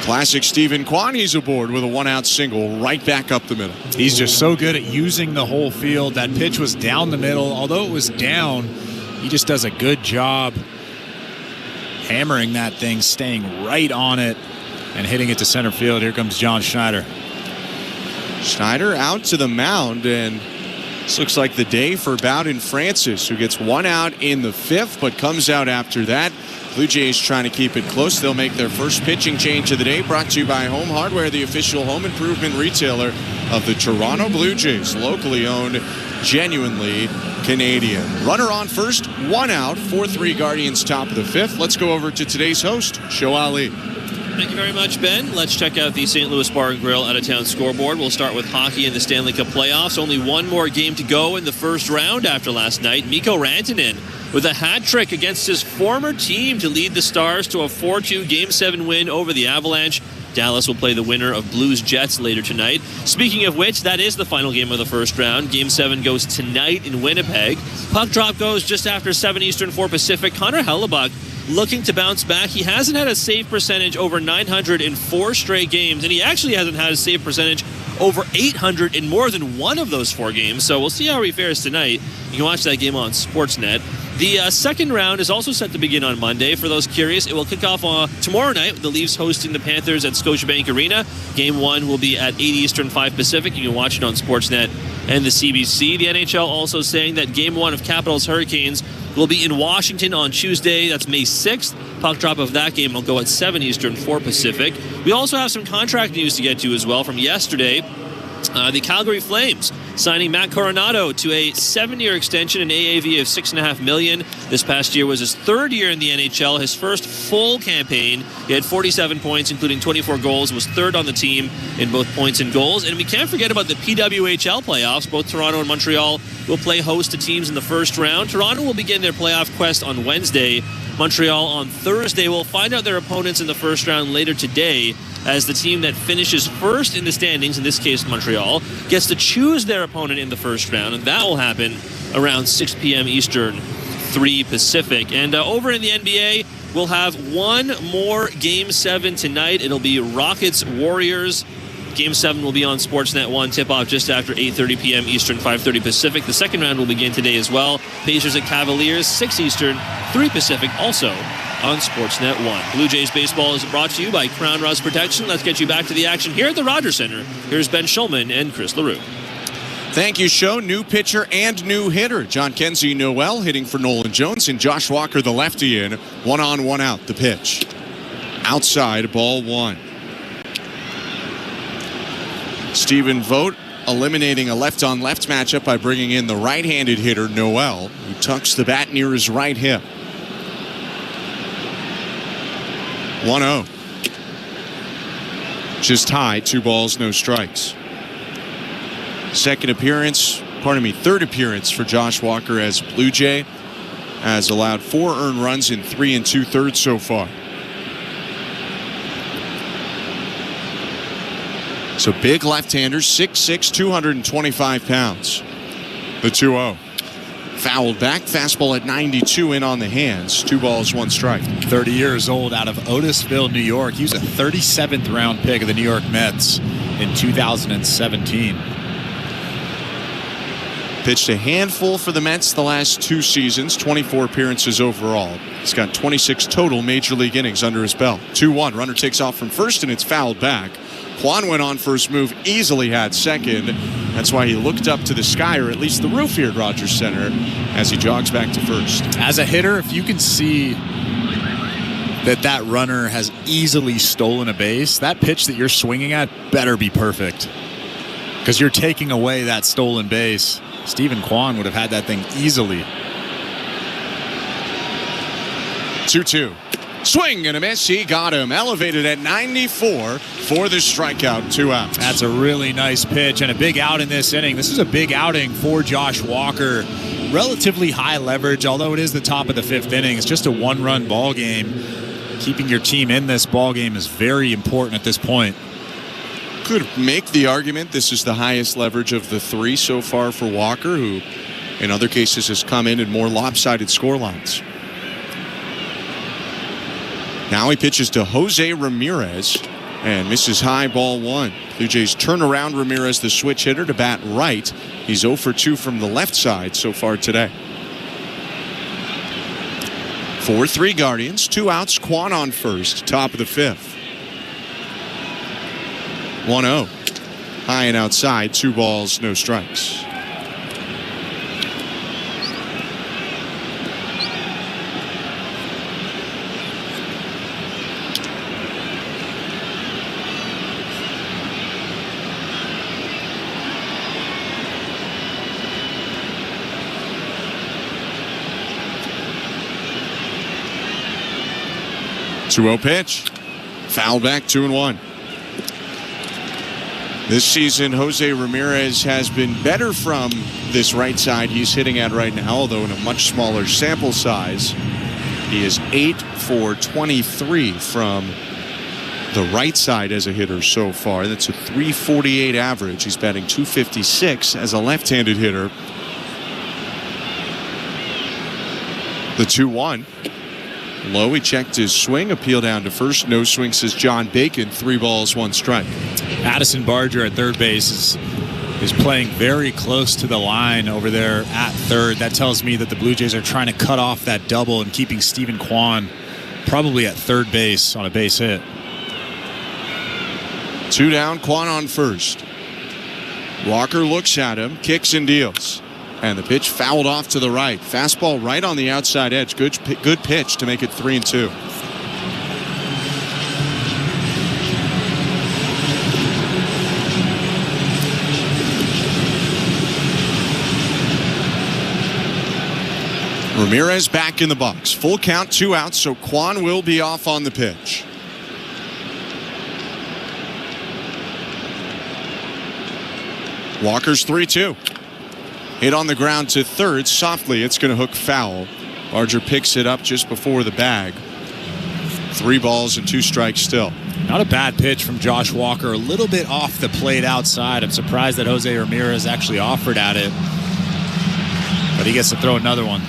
Classic Stephen Kwan, he's aboard with a 1-out single right back up the middle. He's just so good at using the whole field. That pitch was down the middle. Although it was down, he just does a good job hammering that thing, staying right on it, and hitting it to center field. Here comes John Schneider. Schneider out to the mound, and this looks like the day for Bowden Francis, who gets 1 out in the 5th, but comes out after that. Blue Jays trying to keep it close. They'll make their first pitching change of the day, brought to you by Home Hardware, the official home improvement retailer of the Toronto Blue Jays. Locally owned, genuinely Canadian. Runner on first, 1 out, 4-3 Guardians top of the 5th. Let's go over to today's host, Show Ali. Thank you very much, Ben. Let's check out the St. Louis Bar and Grill out-of-town scoreboard. We'll start with hockey in the Stanley Cup playoffs. Only 1 more game to go in the first round after last night. Mikko Rantanen with a hat trick against his former team to lead the Stars to a 4-2 Game 7 win over the Avalanche. Dallas will play the winner of Blues-Jets later tonight. Speaking of which, that is the final game of the first round. Game 7 goes tonight in Winnipeg. Puck drop goes just after 7 Eastern, 4 Pacific. Connor Hellebuck looking to bounce back. He hasn't had a save percentage over 900 in 4 straight games, and he actually hasn't had a save percentage over 800 in more than 1 of those 4 games. So we'll see how he fares tonight. You can watch that game on Sportsnet. The second round is also set to begin on Monday. For those curious, it will kick off tomorrow night with the Leafs hosting the Panthers at Scotiabank Arena. Game 1 will be at 8 Eastern, 5 Pacific. You can watch it on Sportsnet and the CBC. The NHL also saying that Game 1 of Capitals Hurricanes will be in Washington on Tuesday. That's May 6th. Puck drop of that game will go at 7 Eastern, 4 Pacific. We also have some contract news to get to as well from yesterday. The Calgary Flames signing Matt Coronado to a 7-year extension, an AAV of $6.5 million. This past year was his 3rd year in the NHL, his first full campaign. He had 47 points, including 24 goals, was 3rd on the team in both points and goals. And we can't forget about the PWHL playoffs. Both Toronto and Montreal will play host to teams in the first round. Toronto will begin their playoff quest on Wednesday. Montreal on Thursday. We'll find out their opponents in the first round later today. as the team that finishes first in the standings, in this case Montreal, gets to choose their opponent in the first round, and that will happen around 6 p.m. Eastern, 3 Pacific. And over in the NBA, we'll have one more Game 7 tonight. It'll be Rockets-Warriors. Game 7 will be on Sportsnet 1, tip-off just after 8:30 p.m. Eastern, 5:30 Pacific. The second round will begin today as well. Pacers at Cavaliers, 6 Eastern, 3 Pacific, also on Sportsnet 1. Blue Jays baseball is brought to you by Crown Rust Protection. Let's get you back to the action here at the Rogers Center. Here's Ben Schulman and Chris LaRue. Thank you, Show. New pitcher and new hitter. John Kenzie Noel hitting for Nolan Jones, and Josh Walker, the lefty, in. 1 on, 1 out. The pitch. Outside, ball 1. Stephen Vogt eliminating a left-on-left matchup by bringing in the right-handed hitter, Noel, who tucks the bat near his right hip. 1-0. Just high, 2 balls, no strikes. Third appearance for Josh Walker as Blue Jay. Has allowed 4 earned runs in 3 2/3 so far. So big left-hander, 6'6", 225 pounds. The 2-0. Fouled back, fastball at 92 in on the hands. 2 balls, 1 strike. 30 years old, out of Otisville, New York. He was a 37th round pick of the New York Mets in 2017. Pitched a handful for the Mets the last 2 seasons, 24 appearances overall. He's got 26 total major league innings under his belt. 2-1, runner takes off from first, and it's fouled back. Juan went on first move, easily had second. That's why he looked up to the sky, or at least the roof here at Rogers Center, as he jogs back to first. As a hitter, if you can see that runner has easily stolen a base, that pitch that you're swinging at better be perfect, because you're taking away that stolen base. Stephen Kwan would have had that thing easily. 2-2. Swing and a miss. He got him. Elevated at 94 for the strikeout. 2 outs. That's a really nice pitch and a big out in this inning. This is a big outing for Josh Walker. Relatively high leverage, although it is the top of the 5th inning. It's just a 1-run ball game. Keeping your team in this ball game is very important at this point. Could make the argument this is the highest leverage of the 3 so far for Walker, who in other cases has come in more lopsided scorelines. Now he pitches to Jose Ramirez and misses high, ball 1. Blue Jays turn around Ramirez, the switch hitter, to bat right. He's 0 for 2 from the left side so far today. 4-3 Guardians, 2 outs, Kwan on first, top of the 5th. 1-0. High and outside, 2 balls, no strikes. Two-0 pitch. Foul back, 2-1. This season, Jose Ramirez has been better from this right side he's hitting at right now, although in a much smaller sample size. He is 8 for 23 from the right side as a hitter so far. That's a .348 average. He's batting .256 as a left-handed hitter. The 2-1. Low, he checked his swing, appeal down to first. No swing, says John Bacon. 3 balls, 1 strike. Addison Barger at third base is playing very close to the line over there at third. That tells me that the Blue Jays are trying to cut off that double and keeping Stephen Kwan probably at third base on a base hit. 2 down, Kwan on first. Walker looks at him, kicks and deals. And the pitch fouled off to the right. Fastball right on the outside edge. Good pitch to make it 3-2. Ramirez back in the box. Full count, 2 outs, so Kwan will be off on the pitch. Walker's 3-2. Hit on the ground to third. Softly, it's going to hook foul. Barger picks it up just before the bag. 3 balls and 2 strikes still. Not a bad pitch from Josh Walker. A little bit off the plate outside. I'm surprised that Jose Ramirez actually offered at it. But he gets to throw another one.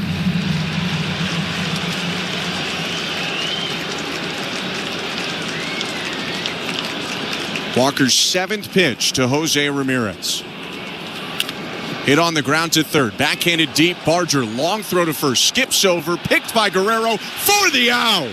Walker's 7th pitch to Jose Ramirez. Hit on the ground to third. Backhanded deep. Barger, long throw to first. Skips over. Picked by Guerrero for the out.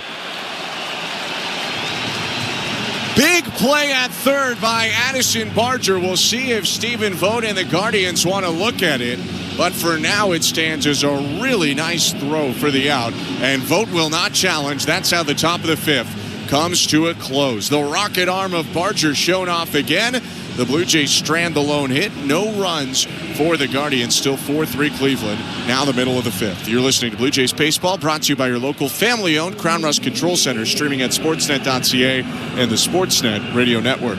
Big play at third by Addison Barger. We'll see if Stephen Vogt and the Guardians want to look at it. But for now, it stands as a really nice throw for the out. And Vogt will not challenge. That's how the top of the 5th comes to a close. The rocket arm of Barger shown off again. The Blue Jays strand the lone hit. No runs for the Guardians. Still 4-3 Cleveland. Now the middle of the 5th. You're listening to Blue Jays Baseball, brought to you by your local family-owned Crown Rust Control Center, streaming at sportsnet.ca and the Sportsnet Radio Network.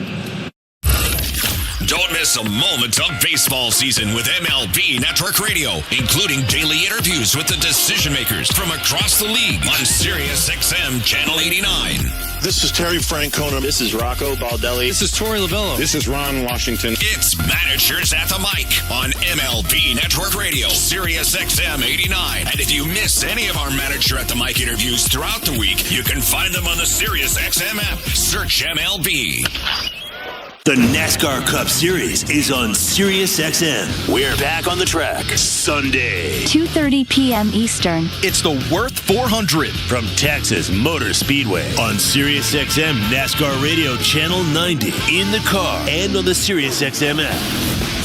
Don't miss a moment of baseball season with MLB Network Radio, including daily interviews with the decision makers from across the league on SiriusXM Channel 89. This is Terry Francona. This is Rocco Baldelli. This is Torey Lovullo. This is Ron Washington. It's Managers at the Mic on MLB Network Radio, SiriusXM 89. And if you miss any of our Manager at the Mic interviews throughout the week, you can find them on the SiriusXM app. Search MLB. The NASCAR Cup Series is on SiriusXM. We're back on the track Sunday, 2:30 p.m. Eastern. It's the Worth 400 from Texas Motor Speedway on SiriusXM NASCAR Radio Channel 90, in the car and on the SiriusXM app.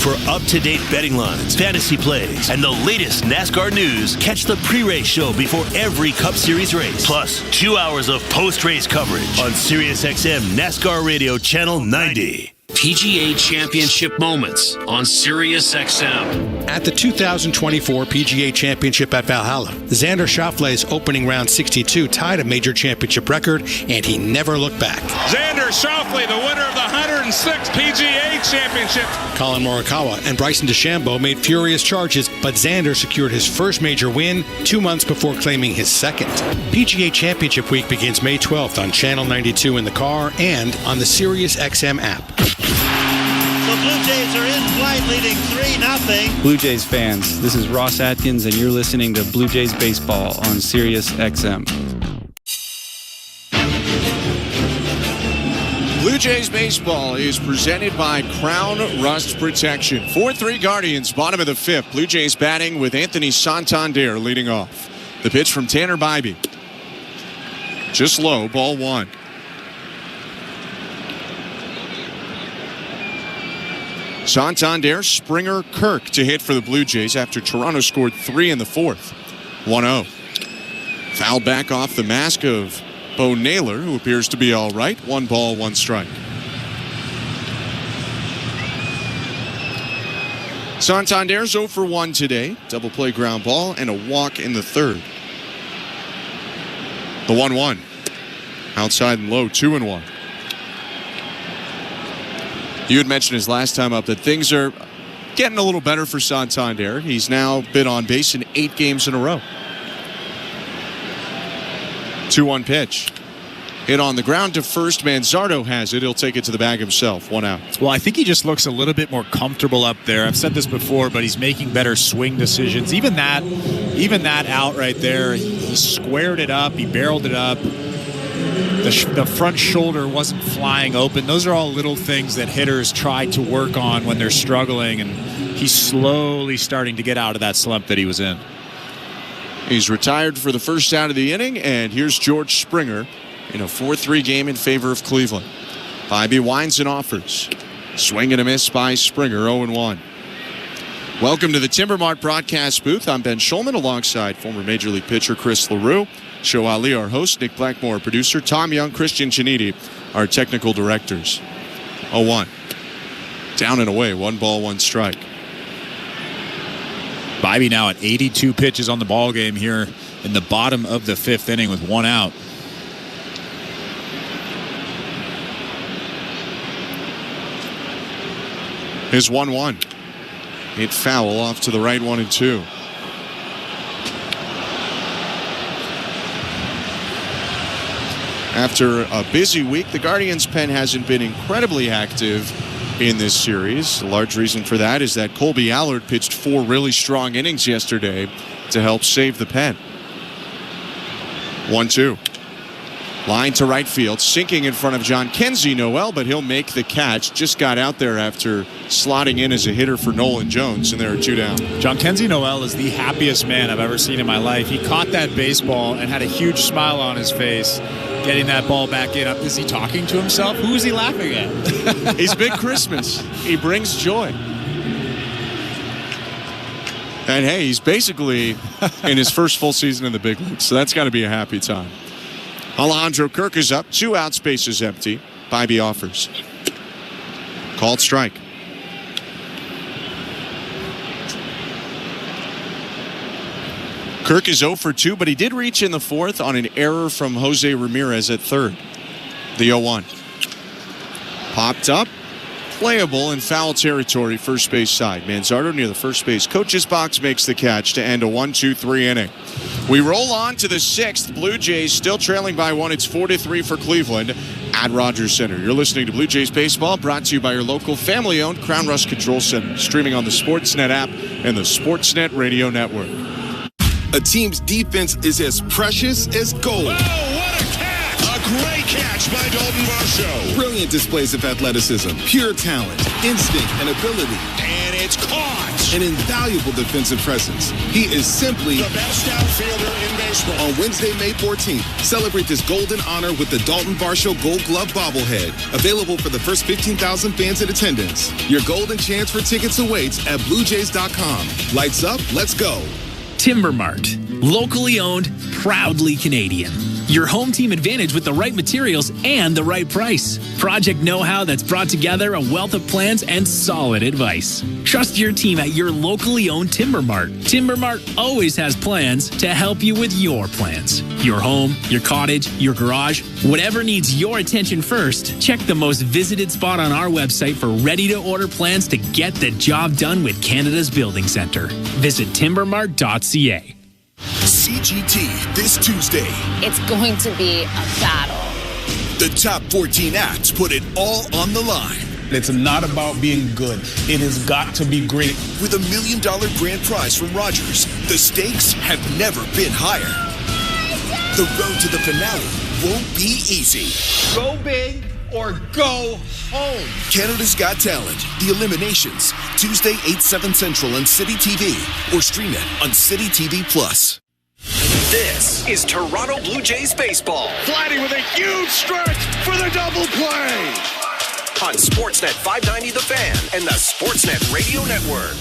For up-to-date betting lines, fantasy plays, and the latest NASCAR news, catch the pre-race show before every Cup Series race. Plus, 2 hours of post-race coverage on SiriusXM NASCAR Radio Channel 90. PGA Championship moments on SiriusXM. At the 2024 PGA Championship at Valhalla, Xander Schauffele's opening round 62 tied a major championship record, and he never looked back. Xander Schauffele, the winner of the 106th PGA Championship. Colin Morikawa and Bryson DeChambeau made furious charges, but Xander secured his first major win 2 months before claiming his second. PGA Championship Week begins May 12th on Channel 92 in the car and on the SiriusXM app. The Blue Jays are in flight, leading 3-0. Blue Jays fans, this is Ross Atkins, and you're listening to Blue Jays Baseball on SiriusXM. Blue Jays Baseball is presented by Crown Rust Protection. 4-3 Guardians, bottom of the 5th. Blue Jays batting with Anthony Santander leading off. The pitch from Tanner Bybee. Just low, ball 1. Santander, Springer, Kirk to hit for the Blue Jays after Toronto scored 3 in the 4th. 1-0. Fouled back off the mask of Bo Naylor, who appears to be all right. 1 ball, 1 strike. Santander's 0 for 1 today. Double play ground ball and a walk in the 3rd. The 1-1. Outside and low, 2-1. You had mentioned his last time up that things are getting a little better for Santander. He's now been on base in 8 games in a row. 2-1 pitch. Hit on the ground to first. Manzardo has it. He'll take it to the bag himself. 1 out. Well, I think he just looks a little bit more comfortable up there. I've said this before, but he's making better swing decisions. Even that out right there, he squared it up. He barreled it up. The front shoulder wasn't flying open. Those are all little things that hitters try to work on when they're struggling, and he's slowly starting to get out of that slump that he was in. He's retired for the first out of the inning, and here's George Springer in a 4-3 game in favor of Cleveland. Bybee winds and offers. Swing and a miss by Springer, 0-1. Welcome to the Timber Mart broadcast booth. I'm Ben Schulman alongside former Major League pitcher Chris LaRue. Show Ali, our host, Nick Blackmore, producer, Tom Young, Christian Chiniti, our technical directors. 0-1. Down and away, 1 ball, 1 strike. Bybee now at 82 pitches on the ball game here in the bottom of the 5th inning with 1 out. His 1-1. Hit foul off to the right, 1-2. After a busy week, the Guardians' pen hasn't been incredibly active in this series. A large reason for that is that Colby Allard pitched 4 really strong innings yesterday to help save the pen. 1-2. Line to right field, sinking in front of John Kenzie Noel, but he'll make the catch. Just got out there after slotting in as a hitter for Nolan Jones, and there are 2 down. John Kenzie Noel is the happiest man I've ever seen in my life. He caught that baseball and had a huge smile on his face, getting that ball back in. Is he talking to himself? Who is he laughing at? He's Big Christmas. He brings joy. And hey, he's basically in his first full season in the big leagues, so that's got to be a happy time. Alejandro Kirk is up. 2 outs, bases empty. Bybee offers. Called strike. Kirk is 0 for 2, but he did reach in the 4th on an error from Jose Ramirez at 3rd. The 0-1. Popped up. Playable in foul territory, first base side. Manzardo near the first base coach's box makes the catch to end a 1-2-3 inning. We roll on to the 6th. Blue Jays still trailing by 1. It's 4-3 for Cleveland at Rogers Center. You're listening to Blue Jays Baseball, brought to you by your local family-owned Crown Rust Control Center. Streaming on the Sportsnet app and the Sportsnet Radio Network. A team's defense is as precious as gold. Great catch by Dalton Varsho. Brilliant displays of athleticism, pure talent, instinct, and ability. And it's caught. An invaluable defensive presence. He is simply the best outfielder in baseball. On Wednesday, May 14th, celebrate this golden honor with the Dalton Varsho Gold Glove bobblehead. Available for the first 15,000 fans in attendance. Your golden chance for tickets awaits at BlueJays.com. Lights up, let's go. Timber Mart. Locally owned, proudly Canadian. Your home team advantage with the right materials and the right price. Project know-how that's brought together a wealth of plans and solid advice. Trust your team at your locally owned Timber Mart. Timber Mart always has plans to help you with your plans. Your home, your cottage, your garage, whatever needs your attention first, check the most visited spot on our website for ready-to-order plans to get the job done with Canada's Building Centre. Visit timbermart.ca. CGT this Tuesday. It's going to be a battle. The top 14 acts put it all on the line. It's not about being good. It has got to be great. With $1 million grand prize from Rogers, the stakes have never been higher. The road to the finale won't be easy. Go big or go home. Canada's Got Talent, The Eliminations, Tuesday 8/7 Central on City TV, or stream it on City TV Plus. This is Toronto Blue Jays baseball. Vladdy with a huge stretch for the double play. On Sportsnet 590 The Fan and the Sportsnet Radio Network.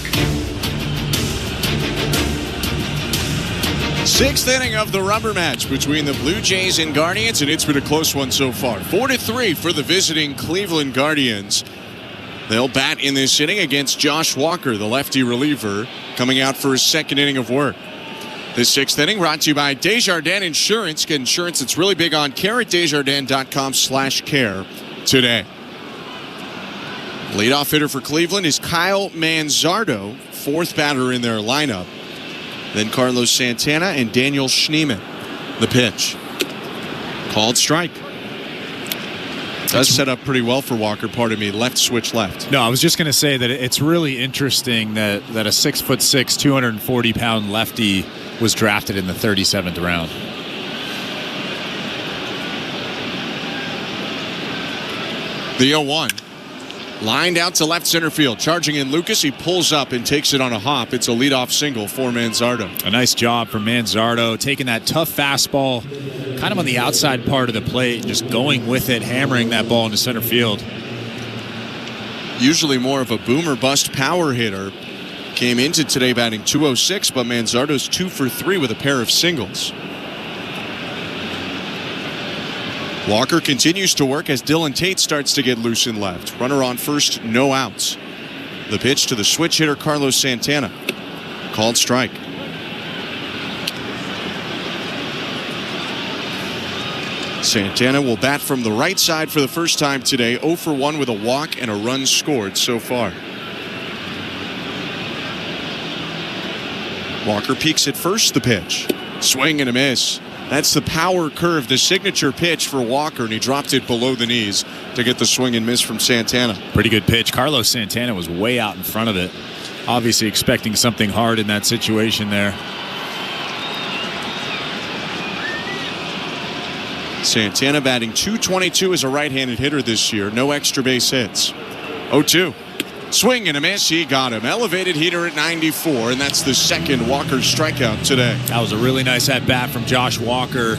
6th inning of the rubber match between the Blue Jays and Guardians, and it's been a close one so far. 4-3 for the visiting Cleveland Guardians. They'll bat in this inning against Josh Walker, the lefty reliever, coming out for his 2nd inning of work. This 6th inning brought to you by Desjardins Insurance. Get insurance that's really big on care at Desjardins.com/care today. Leadoff hitter for Cleveland is Kyle Manzardo, 4th batter in their lineup. Then Carlos Santana and Daniel Schneemann. The pitch. Called strike. Does set up pretty well for Walker, pardon me. Left switch left. No, I was just going to say that it's really interesting that a 6'6", 240-pound lefty was drafted in the 37th round. The 0-1. Lined out to left center field. Charging in Lucas. He pulls up and takes it on a hop. It's a leadoff single for Manzardo. A nice job from Manzardo, taking that tough fastball kind of on the outside part of the plate, just going with it, hammering that ball into center field. Usually more of a boomer bust power hitter. Came into today batting .206, but Manzardo's 2 for 3 with a pair of singles. Walker continues to work as Dylan Tate starts to get loose in left. Runner on first, no outs. The pitch to the switch hitter Carlos Santana. Called strike. Santana will bat from the right side for the first time today. 0 for 1 with a walk and a run scored so far. Walker peeks at first. The pitch. Swing and a miss. That's the power curve, the signature pitch for Walker, and he dropped it below the knees to get the swing and miss from Santana. Pretty good pitch. Carlos Santana was way out in front of it. Obviously expecting something hard in that situation there. Santana batting .222 as a right-handed hitter this year. No extra base hits. 0-2. Swing and a miss. He got him. Elevated heater at 94, and that's the second Walker strikeout today. That was a really nice at-bat from Josh Walker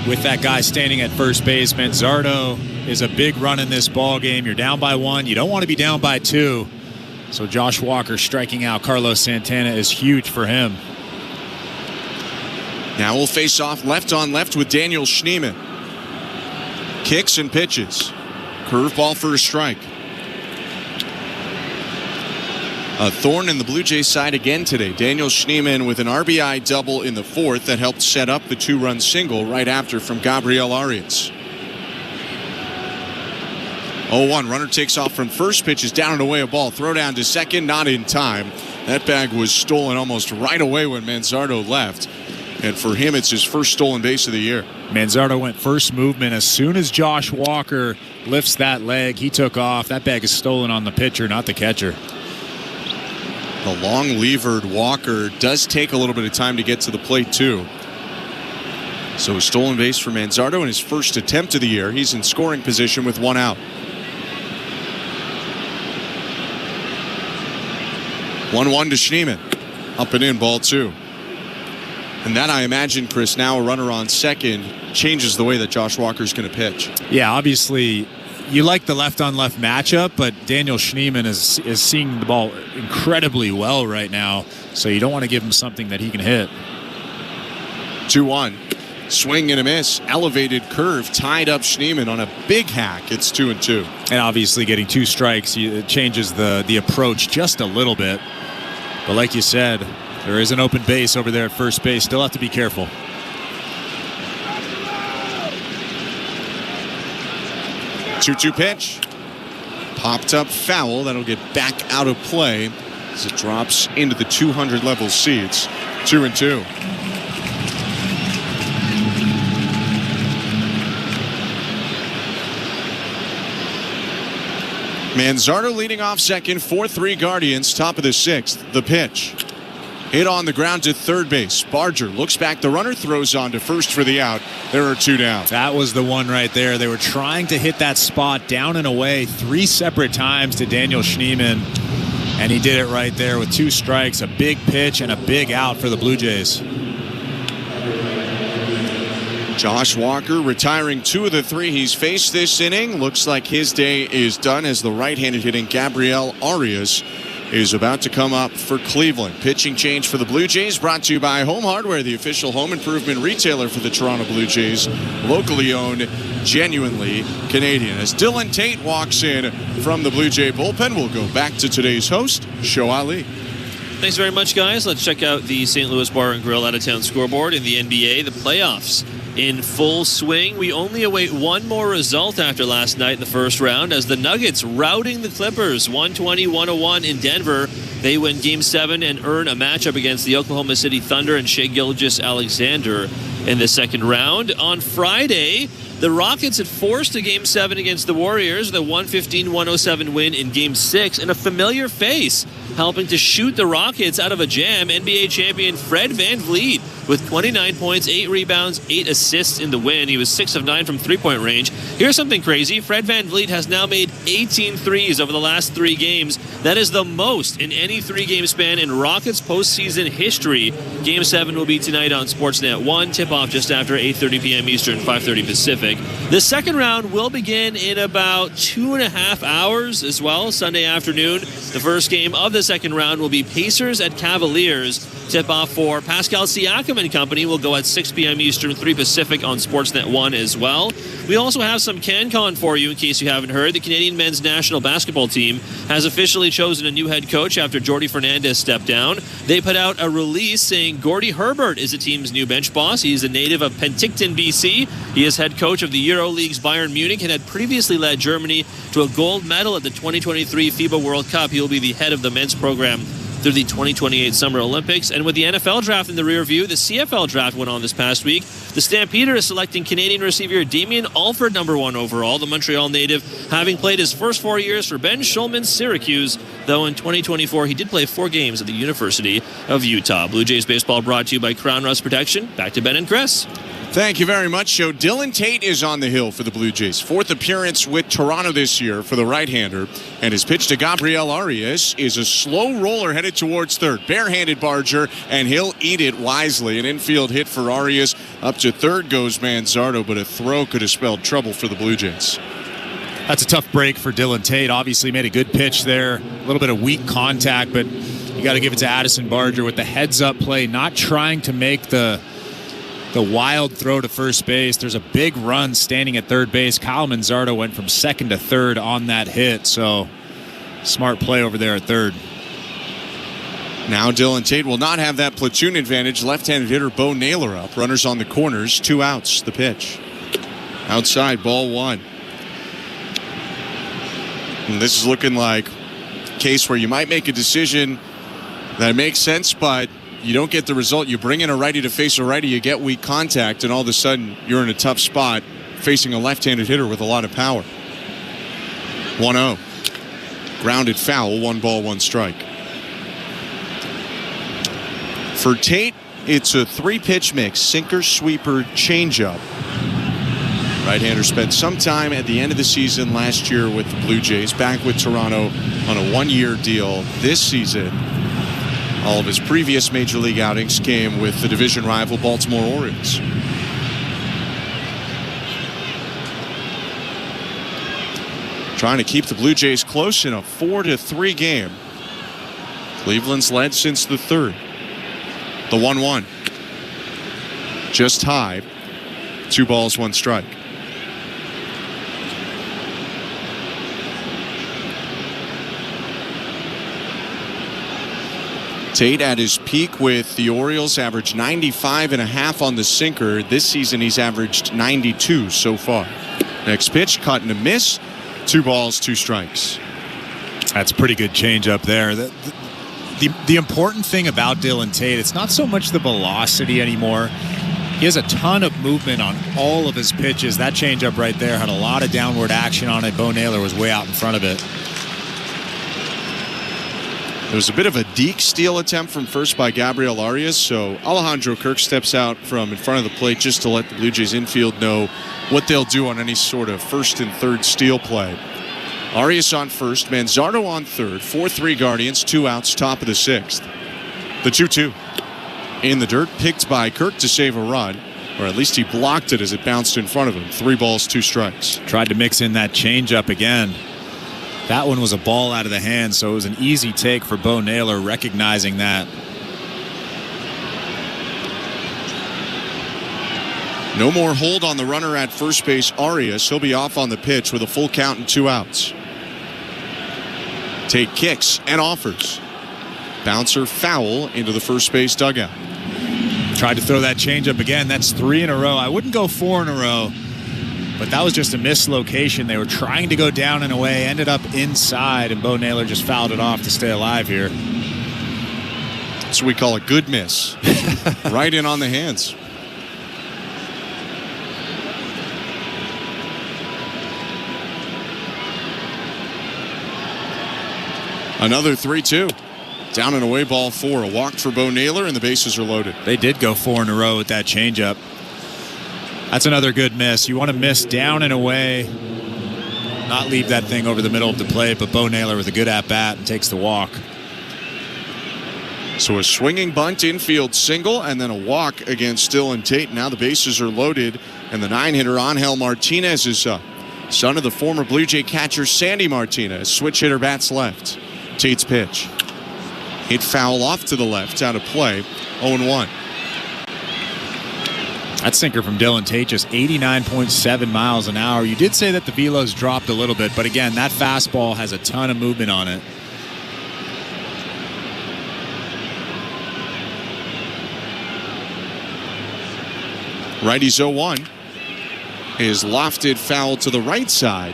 with that guy standing at first base. Manzardo is a big run in this ball game. You're down by 1. You don't want to be down by 2. So Josh Walker striking out Carlos Santana is huge for him. Now we'll face off left on left with Daniel Schneemann. Kicks and pitches. Curveball for a strike. A thorn in the Blue Jays side again today. Daniel Schneemann with an RBI double in the 4th that helped set up the 2-run single right after from Gabriel Arias. 0-1. Runner takes off from first, pitch is down and away a ball. Throw down to second, not in time. That bag was stolen almost right away when Manzardo left. And for him, it's his first stolen base of the year. Manzardo went first movement. As soon as Josh Walker lifts that leg, he took off. That bag is stolen on the pitcher, not the catcher. The long-levered Walker does take a little bit of time to get to the plate, too. So a stolen base for Manzardo in his first attempt of the year. He's in scoring position with 1 out. 1-1 to Schneemann. Up and in, ball 2. And that, I imagine, Chris, now a runner on second changes the way that Josh Walker's going to pitch. Yeah, obviously, you like the left-on-left matchup, but Daniel Schneemann is seeing the ball incredibly well right now, so you don't want to give him something that he can hit. 2-1. Swing and a miss. Elevated curve. Tied up Schneemann on a big hack. It's 2-2. And obviously getting 2 strikes, it changes the approach just a little bit. But like you said, there is an open base over there at first base. Still have to be careful. Two pitch. Popped up foul. That'll get back out of play as it drops into the 200 level seats. 2-2. Manzardo leading off second. 4-3 Guardians. Top of the 6th. The pitch. Hit on the ground to third base. Barger looks back. The runner throws on to first for the out. There are 2 down. That was the one right there. They were trying to hit that spot down and away 3 separate times to Daniel Schneemann. And he did it right there with 2 strikes, a big pitch, and a big out for the Blue Jays. Josh Walker retiring 2 of the 3 he's faced this inning. Looks like his day is done as the right-handed hitting Gabriel Arias is about to come up for Cleveland. Pitching change for the Blue Jays brought to you by Home Hardware, the official home improvement retailer for the Toronto Blue Jays. Locally owned, genuinely Canadian. As Dylan Tate walks in from the Blue Jay bullpen, we'll go back to today's host, Show Ali. Thanks very much, guys. Let's check out the St. Louis Bar and Grill out-of-town scoreboard in the NBA. The playoffs in full swing. We only await one more result after last night in the first round as the Nuggets routing the Clippers 120-101 in Denver. They win Game 7 and earn a matchup against the Oklahoma City Thunder and Shai Gilgeous-Alexander in the second round. On Friday, the Rockets had forced a Game 7 against the Warriors with a 115-107 win in Game 6, and a familiar face helping to shoot the Rockets out of a jam, NBA champion Fred VanVleet with 29 points, 8 rebounds, 8 assists in the win. He was 6 of 9 from three-point range. Here's something crazy. Fred VanVleet has now made 18 threes over the last 3 games. That is the most in any 3-game span in Rockets postseason history. Game 7 will be tonight on Sportsnet 1. Tip-off just after 8:30 p.m. Eastern, 5:30 Pacific. The second round will begin in about 2.5 hours as well, Sunday afternoon. The first game of the second round will be Pacers at Cavaliers. Tip-off for Pascal Siakam and company will go at 6 p.m. Eastern, 3 Pacific on Sportsnet 1 as well. We also have some CanCon for you in case you haven't heard. The Canadian men's national basketball team has officially chosen a new head coach after Jordi Fernandez stepped down. They put out a release saying Gordie Herbert is the team's new bench boss. He is a native of Penticton, BC. He is head coach of the EuroLeague's Bayern Munich and had previously led Germany to a gold medal at the 2023 FIBA World Cup. He will be the head of the men's program through the 2028 Summer Olympics. And with the NFL draft in the rear view, the CFL draft went on this past week. The Stampeder is selecting Canadian receiver Damien Alford number 1 overall, the Montreal native, having played his first 4 years for Ben Schulman's Syracuse, though in 2024 he did play 4 games at the University of Utah. Blue Jays baseball brought to you by Crown Rust Protection. Back to Ben and Chris. Thank you very much, Joe. Dylan Tate is on the hill for the Blue Jays. 4th appearance with Toronto this year for the right-hander. And his pitch to Gabriel Arias is a slow roller headed towards third. Barehanded Barger, and he'll eat it wisely. An infield hit for Arias. Up to third goes Manzardo, but a throw could have spelled trouble for the Blue Jays. That's a tough break for Dylan Tate. Obviously made a good pitch there. A little bit of weak contact, but you got to give it to Addison Barger with the heads-up play, not trying to make the wild throw to first base. There's a big run standing at third base. Kyle Manzardo went from second to third on that hit, so smart play over there at third. Now Dylan Tate will not have that platoon advantage. Left-handed hitter Bo Naylor up. Runners on the corners. 2 outs. The pitch. Outside, ball 1. And this is looking like a case where you might make a decision that makes sense, but you don't get the result. You bring in a righty to face a righty, you get weak contact, and all of a sudden you're in a tough spot facing a left-handed hitter with a lot of power. 1-0. Grounded foul, 1 ball, 1 strike. For Tate, it's a 3-pitch mix: sinker, sweeper, changeup. Right-hander spent some time at the end of the season last year with the Blue Jays, back with Toronto on a 1-year deal this season. All of his previous Major League outings came with the division rival Baltimore Orioles. Trying to keep the Blue Jays close in a 4-3 game. Cleveland's led since the 3rd. The 1-1. Just high. 2 balls, 1 strike. Tate at his peak with the Orioles averaged 95.5 on the sinker. This season he's averaged 92 so far. Next pitch, cut and a miss. 2 balls, 2 strikes. That's a pretty good change up there. The important thing about Dylan Tate, it's not so much the velocity anymore. He has a ton of movement on all of his pitches. That changeup right there had a lot of downward action on it. Bo Naylor was way out in front of it. There was a bit of a deke steal attempt from first by Gabriel Arias, so Alejandro Kirk steps out from in front of the plate just to let the Blue Jays infield know what they'll do on any sort of first and third steal play. Arias on first, Manzardo on third, 4-3 Guardians, 2 outs, top of the 6th. The 2-2. In the dirt, picked by Kirk to save a run, or at least he blocked it as it bounced in front of him. 3 balls, 2 strikes. Tried to mix in that changeup again. That one was a ball out of the hand, so it was an easy take for Bo Naylor, recognizing that. No more hold on the runner at first base, Arias. He'll be off on the pitch with a full count and 2 outs. Tate kicks and offers. Bouncer foul into the first base dugout. Tried to throw that changeup again. That's 3 in a row. I wouldn't go 4 in a row, but that was just a mislocation. They were trying to go down and away, ended up inside, and Bo Naylor just fouled it off to stay alive here. That's what we call a good miss. Right in on the hands. Another 3-2. Down and away, ball 4. A walk for Bo Naylor, and the bases are loaded. They did go 4 in a row with that changeup. That's another good miss. You want to miss down and away, not leave that thing over the middle of the plate, but Bo Naylor with a good at-bat and takes the walk. So a swinging bunt, infield single, and then a walk against Dylan Tate. Now the bases are loaded, and the 9-hitter Angel Martinez is up. Son of the former Blue Jay catcher Sandy Martinez. Switch hitter bats left. Tate's pitch. Hit foul off to the left, out of play, 0-1. That sinker from Dylan Tate, just 89.7 miles an hour. You did say that the velo's dropped a little bit, but again, that fastball has a ton of movement on it. Righty's 0-1 is lofted foul to the right side.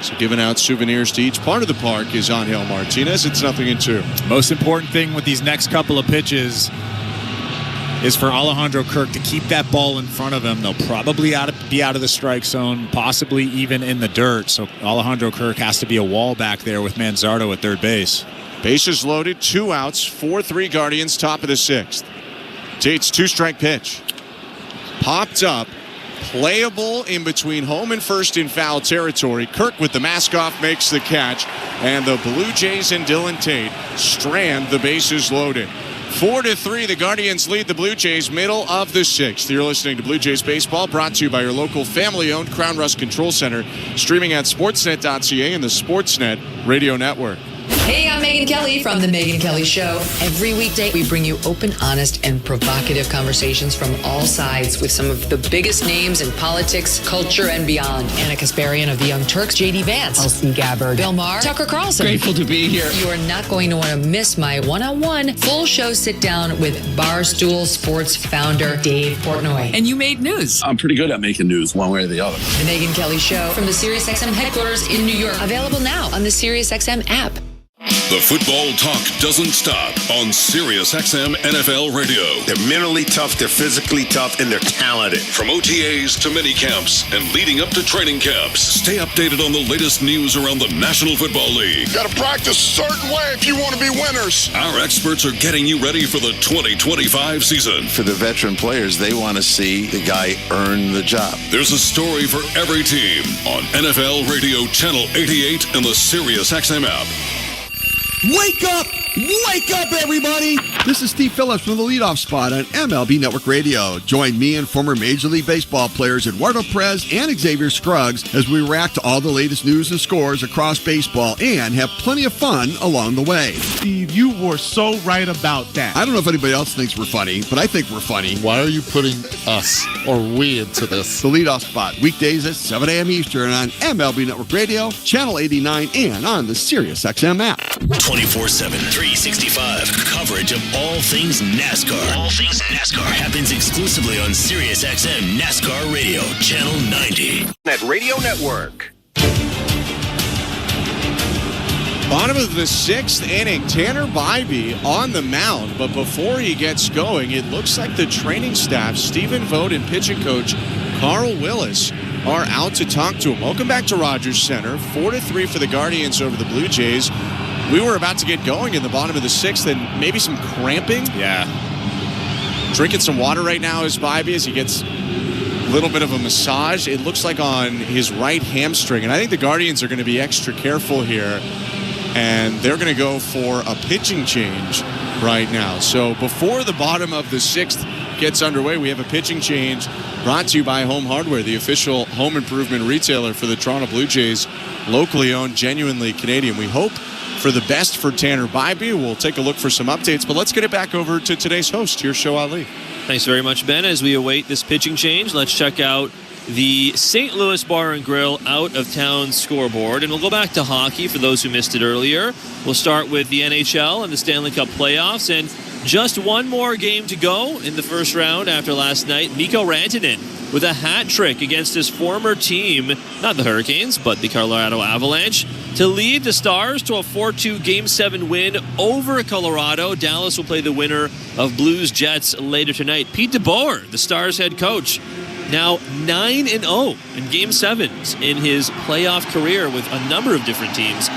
So giving out souvenirs to each part of the park is Angel Martinez. It's 0-2. Most important thing with these next couple of pitches is for Alejandro Kirk to keep that ball in front of him. They'll probably be out of the strike zone, possibly even in the dirt. So Alejandro Kirk has to be a wall back there with Manzardo at third base. Bases loaded, 2 outs, 4-3 Guardians, top of the 6th. Tate's 2-strike pitch. Popped up. Playable in between home and first in foul territory. Kirk with the mask off makes the catch. And the Blue Jays and Dylan Tate strand the bases loaded. 4-3, the Guardians lead the Blue Jays, middle of the 6th. You're listening to Blue Jays Baseball, brought to you by your local family-owned Crown Rust Control Center, streaming at sportsnet.ca and the Sportsnet Radio Network. Hey, I'm Megyn Kelly from The Megyn Kelly Show. Every weekday, we bring you open, honest, and provocative conversations from all sides with some of the biggest names in politics, culture, and beyond. Anna Kasparian of the Young Turks, J.D. Vance, Elsie Gabbard, Bill Maher, Tucker Carlson. Grateful to be here. You are not going to want to miss my one-on-one full show sit-down with Barstool Sports founder Dave Portnoy. And you made news. I'm pretty good at making news one way or the other. The Megyn Kelly Show from the SiriusXM headquarters in New York. Available now on the SiriusXM app. The football talk doesn't stop on SiriusXM NFL Radio. They're mentally tough, they're physically tough, and they're talented. From OTAs to mini camps and leading up to training camps, stay updated on the latest news around the National Football League. Got to practice a certain way if you want to be winners. Our experts are getting you ready for the 2025 season. For the veteran players, they want to see the guy earn the job. There's a story for every team on NFL Radio Channel 88 and the SiriusXM app. Wake up! Wake up, everybody! This is Steve Phillips from the leadoff spot on MLB Network Radio. Join me and former Major League Baseball players Eduardo Perez and Xavier Scruggs as we react to all the latest news and scores across baseball and have plenty of fun along the way. Steve, you were so right about that. I don't know if anybody else thinks we're funny, but I think we're funny. Why are you putting us or we into this? The leadoff spot, weekdays at 7 a.m. Eastern on MLB Network Radio, Channel 89, and on the SiriusXM app. 24/7, 365 coverage of all things NASCAR. All things NASCAR happens exclusively on SiriusXM NASCAR Radio, Channel 90. Net Radio Network. Bottom of the 6th inning, Tanner Bybee on the mound. But before he gets going, it looks like the training staff, Stephen Vogt and pitching coach Carl Willis, are out to talk to him. Welcome back to Rogers Center. 4-3 for the Guardians over the Blue Jays. We were about to get going in the bottom of the 6th and maybe some cramping. Yeah. Drinking some water right now is Bybee as he gets a little bit of a massage. It looks like on his right hamstring. And I think the Guardians are going to be extra careful here. And they're going to go for a pitching change right now. So before the bottom of the 6th gets underway, we have a pitching change brought to you by Home Hardware, the official home improvement retailer for the Toronto Blue Jays, locally owned, genuinely Canadian. We hope for the best for Tanner Bybee. We'll take a look for some updates, but let's get it back over to today's host. Here's Show Ali. Thanks very much, Ben. As we await this pitching change, let's check out the St. Louis Bar and Grill out-of-town scoreboard. And we'll go back to hockey for those who missed it earlier. We'll start with the NHL and the Stanley Cup playoffs. And just one more game to go in the first round after last night. Mikko Rantanen with a hat trick against his former team, not the Hurricanes, but the Colorado Avalanche, to lead the Stars to a 4-2 Game 7 win over Colorado. Dallas will play the winner of Blues-Jets later tonight. Pete DeBoer, the Stars head coach, now 9-0 in Game 7s in his playoff career with a number of different teams.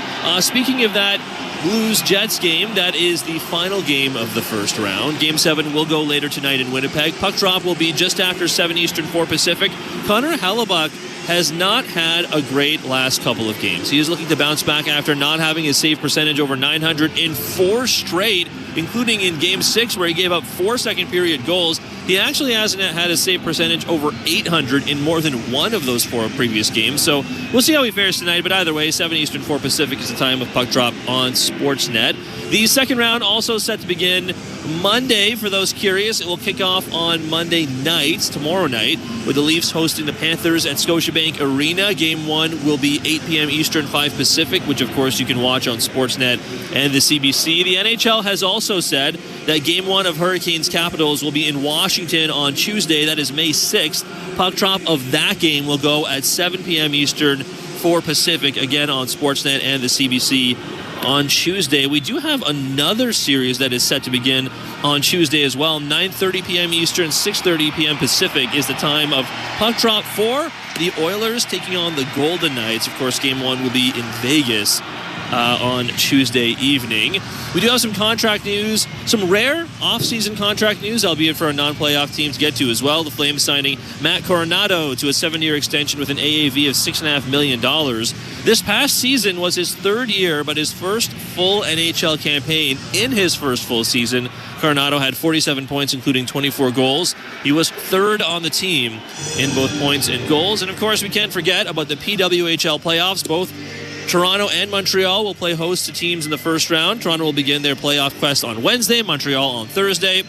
Speaking of that Blues-Jets game, that is the final game of the first round. Game 7 will go later tonight in Winnipeg. Puck drop will be just after 7 Eastern, 4 Pacific. Connor Hellebuyck has not had a great last couple of games. He is looking to bounce back after not having his save percentage over 900 in 4 straight, including in Game 6 where he gave up 4 second-period goals. He actually hasn't had a save percentage over 800 in more than one of those 4 previous games. So we'll see how he fares tonight. But either way, 7 Eastern, 4 Pacific is the time of puck drop on Sportsnet. The second round also set to begin Monday. For those curious, it will kick off on Monday night, tomorrow night, with the Leafs hosting the Panthers at Scotiabank Arena. Game 1 will be 8 p.m. Eastern, 5 Pacific, which of course you can watch on Sportsnet and the CBC. The NHL has also said that Game 1 of Hurricanes Capitals will be in Washington on Tuesday. That is May 6th. Puck drop of that game will go at 7 p.m. Eastern, 4 Pacific, again on Sportsnet and the CBC on Tuesday. We do have another series that is set to begin on Tuesday as well. 9:30 p.m. Eastern, 6:30 p.m. Pacific is the time of puck drop for the Oilers taking on the Golden Knights. Of course, Game 1 will be in Vegas on Tuesday evening. We do have some contract news, some rare off-season contract news, albeit for a non-playoff team to get to as well. The Flames signing Matt Coronado to a 7-year extension with an AAV of $6.5 million. This past season was his 3rd year, but his first full NHL campaign. In his first full season, Coronado had 47 points, including 24 goals. He was 3rd on the team in both points and goals. And of course, we can't forget about the PWHL playoffs. Both Toronto and Montreal will play host to teams in the first round. Toronto will begin their playoff quest on Wednesday, Montreal on Thursday.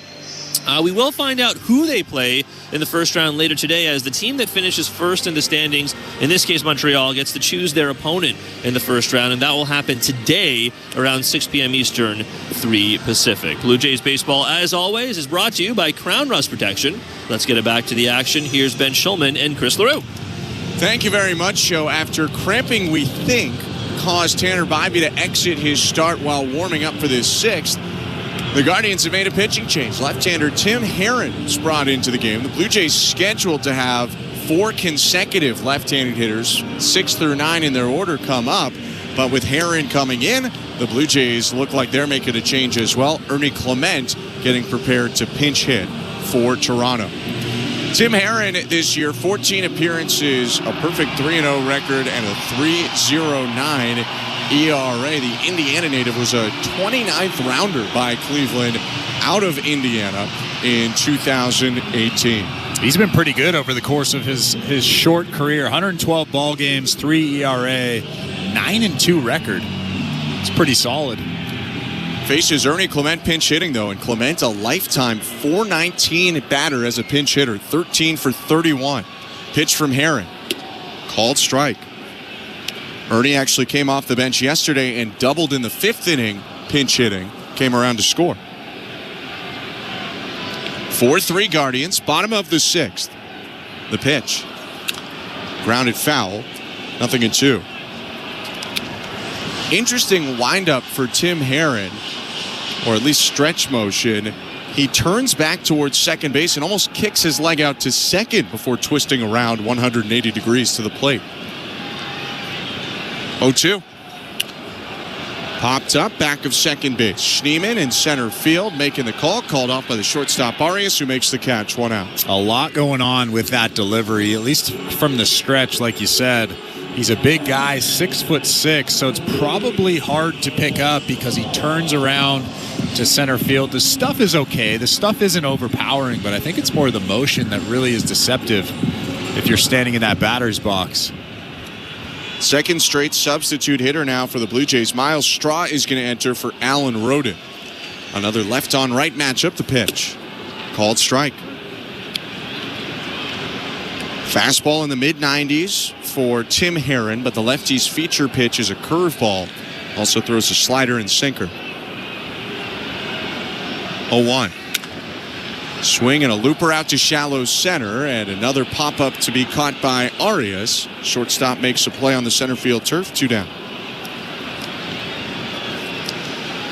We will find out who they play in the first round later today, as the team that finishes first in the standings, in this case Montreal, gets to choose their opponent in the first round, and that will happen today around 6 p.m. Eastern, 3 Pacific. Blue Jays baseball, as always, is brought to you by Crown Rust Protection. Let's get it back to the action. Here's Ben Schulman and Chris LaRue. Thank you very much, Joe. After cramping, we think, caused Tanner Bybee to exit his start while warming up for this 6th, the Guardians have made a pitching change. Left-hander Tim Herron is brought into the game. The Blue Jays scheduled to have 4 consecutive left-handed hitters, 6 through 9 in their order, come up. But with Herron coming in, the Blue Jays look like they're making a change as well. Ernie Clement getting prepared to pinch hit for Toronto. Tim Herron this year, 14 appearances, a perfect 3-0 record, and a 3.09 ERA. The Indiana native was a 29th rounder by Cleveland out of Indiana in 2018. He's been pretty good over the course of his short career. 112 ball games, 3 ERA, 9-2 record. It's pretty solid. Faces Ernie Clement pinch hitting, though, and Clement a lifetime .419 batter as a pinch hitter, 13 for 31. Pitch from Herron. Called strike. Ernie actually came off the bench yesterday and doubled in the 5th inning, pinch hitting. Came around to score. 4-3 Guardians, bottom of the 6th. The pitch. Grounded foul, 0-2. Interesting windup for Tim Herron, or at least stretch motion. He turns back towards second base and almost kicks his leg out to second before twisting around 180 degrees to the plate. 0-2. Popped up back of second base. Schneemann in center field making the call. Called off by the shortstop Arias, who makes the catch. 1 out. A lot going on with that delivery, at least from the stretch, like you said. He's a big guy, 6'6", so it's probably hard to pick up because he turns around to center field. The stuff is okay. The stuff isn't overpowering, but I think it's more the motion that really is deceptive if you're standing in that batter's box. Second straight substitute hitter now for the Blue Jays. Miles Straw is going to enter for Alan Rodin. Another left-on-right matchup. The pitch. Called strike. Fastball in the mid-90s for Tim Herron, but the lefty's feature pitch is a curveball. Also throws a slider and sinker. 0-1. Swing and a looper out to shallow center, and another pop-up to be caught by Arias. Shortstop makes a play on the center field turf. 2 down.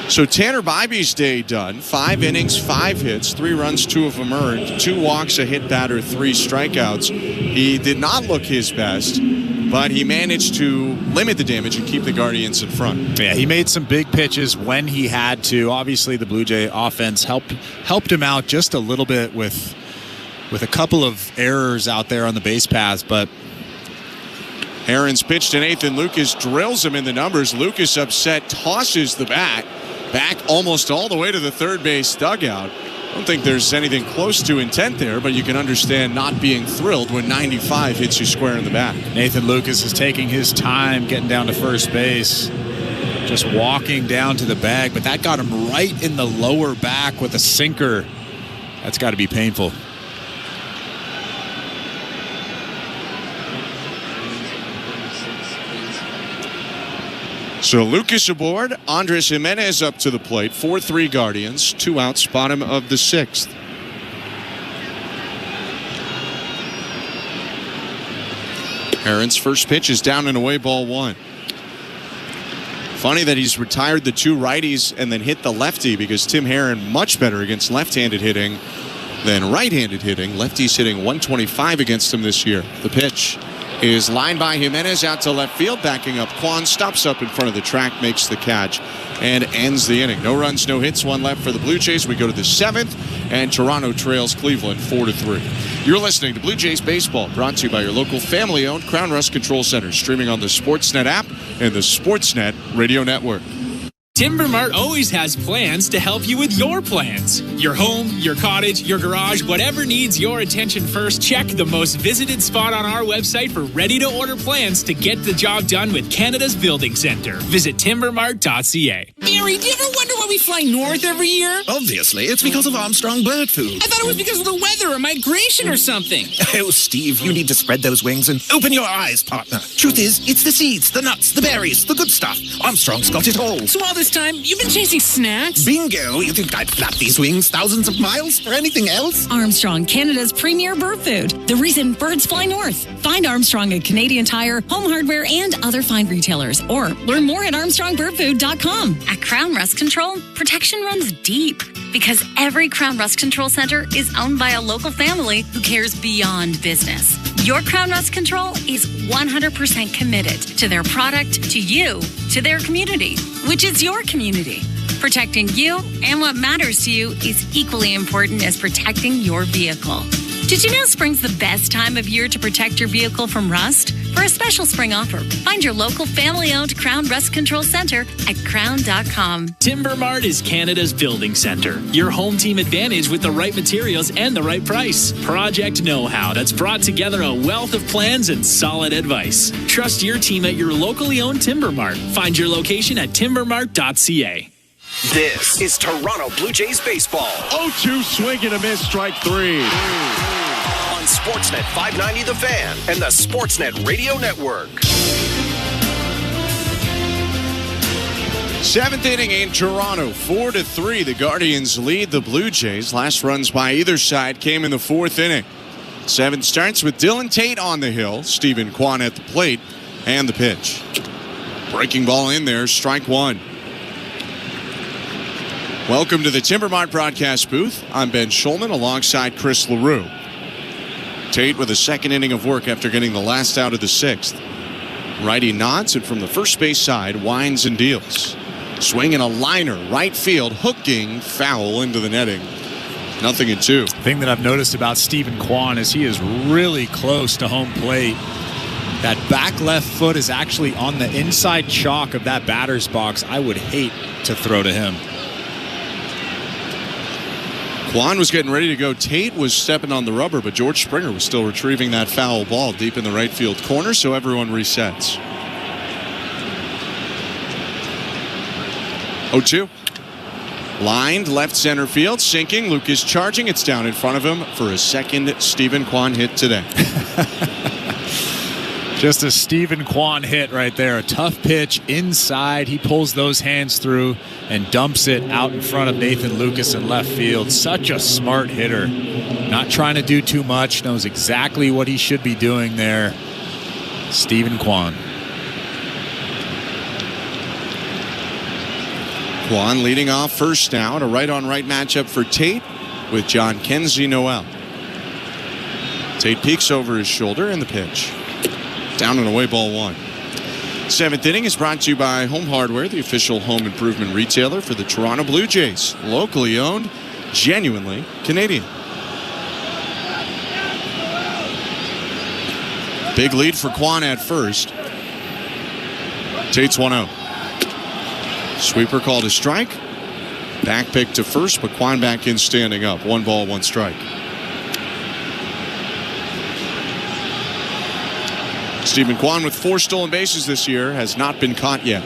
So Tanner Bybee's day done. 5 innings, 5 hits, 3 runs, 2 of them earned, 2 walks, a hit batter, 3 strikeouts. He did not look his best, but he managed to limit the damage and keep the Guardians in front. Yeah, he made some big pitches when he had to. Obviously, the Blue Jay offense helped him out just a little bit with a couple of errors out there on the base paths, but Herron's pitch to Nathan Lucas, drills him in the numbers. Lucas upset, tosses the bat back almost all the way to the third base dugout. I don't think there's anything close to intent there, but you can understand not being thrilled when 95 hits you square in the back. Nathan Lucas is taking his time getting down to first base, just walking down to the bag, but that got him right in the lower back with a sinker. That's got to be painful. So Lucas aboard, Andres Jimenez up to the plate. 4-3 Guardians, 2 outs, bottom of the 6th. Aaron's first pitch is down and away, ball one. Funny that he's retired the two righties and then hit the lefty, because Tim Herron much better against left-handed hitting than right-handed hitting. Lefty's hitting 125 against him this year. The pitch is lined by Jimenez out to left field, backing up. Kwan stops up in front of the track, makes the catch, and ends the inning. No runs, no hits, one left for the Blue Jays. We go to the seventh, and Toronto trails Cleveland 4-3. You're listening to Blue Jays Baseball, brought to you by your local family-owned Crown Rust Control Center, streaming on the Sportsnet app and the Sportsnet Radio Network. Timber Mart always has plans to help you with your plans. Your home, your cottage, your garage, whatever needs your attention first, check the most visited spot on our website for ready-to-order plans to get the job done with Canada's Building Centre. Visit timbermart.ca. Barry, do you ever wonder why we fly north every year? Obviously, it's because of Armstrong Bird Food. I thought it was because of the weather or migration or something. Oh, Steve, you need to spread those wings and open your eyes, partner. Truth is, it's the seeds, the nuts, the berries, the good stuff. Armstrong's got it all. So all this time, you've been chasing snacks? Bingo! You think I'd flap these wings thousands of miles for anything else? Armstrong, Canada's premier bird food. The reason birds fly north. Find Armstrong at Canadian Tire, Home Hardware, and other fine retailers. Or learn more at ArmstrongBirdFood.com. At Crown Rust Control, protection runs deep, because every Crown Rust Control Center is owned by a local family who cares beyond business. Your Crown Rust Control is 100% committed to their product, to you, to their community, which is your community. Protecting you and what matters to you is equally important as protecting your vehicle. Did you know spring's the best time of year to protect your vehicle from rust? For a special spring offer, find your local family-owned Crown Rust Control Center at crown.com. Timber Mart is Canada's Building Centre. Your home team advantage with the right materials and the right price. Project know-how that's brought together a wealth of plans and solid advice. Trust your team at your locally owned Timber Mart. Find your location at timbermart.ca. This is Toronto Blue Jays baseball. 0-2 swing and a miss, strike three. On Sportsnet 590 The Fan and the Sportsnet Radio Network. Seventh inning in Toronto, 4-3. The Guardians lead the Blue Jays. Last runs by either side came in the fourth inning. Seventh starts with Dylan Tate on the hill, Stephen Kwan at the plate, and the pitch. Breaking ball in there, strike one. Welcome to the Timber Mart broadcast booth. I'm Ben Schulman alongside Chris LaRue. Tate with a second inning of work after getting the last out of the sixth. Righty nods, and from the first base side, winds and deals. Swing and a liner, right field, hooking, foul into the netting. 0-2. The thing that I've noticed about Stephen Kwan is he is really close to home plate. That back left foot is actually on the inside chalk of that batter's box. I would hate to throw to him. Kwan was getting ready to go. Tate was stepping on the rubber, but George Springer was still retrieving that foul ball deep in the right field corner, so everyone resets. 0-2. Lined left center field, sinking. Lucas charging. It's down in front of him for a second Stephen Kwan hit today. Just a Stephen Kwan hit right there. A tough pitch inside. He pulls those hands through and dumps it out in front of Nathan Lucas in left field. Such a smart hitter. Not trying to do too much. Knows exactly what he should be doing there. Stephen Kwan. Kwan leading off first now. A right-on-right matchup for Tate with John Kenzie Noel. Tate peeks over his shoulder, and the pitch. Down and away, ball one. Seventh inning is brought to you by Home Hardware, the official home improvement retailer for the Toronto Blue Jays. Locally owned, genuinely Canadian. Big lead for Kwan at first. Tate's 1-0. Sweeper called a strike. Back pick to first, but Kwan back in standing up. 1 ball, 1 strike. Stephen Kwan with 4 stolen bases this year has not been caught yet.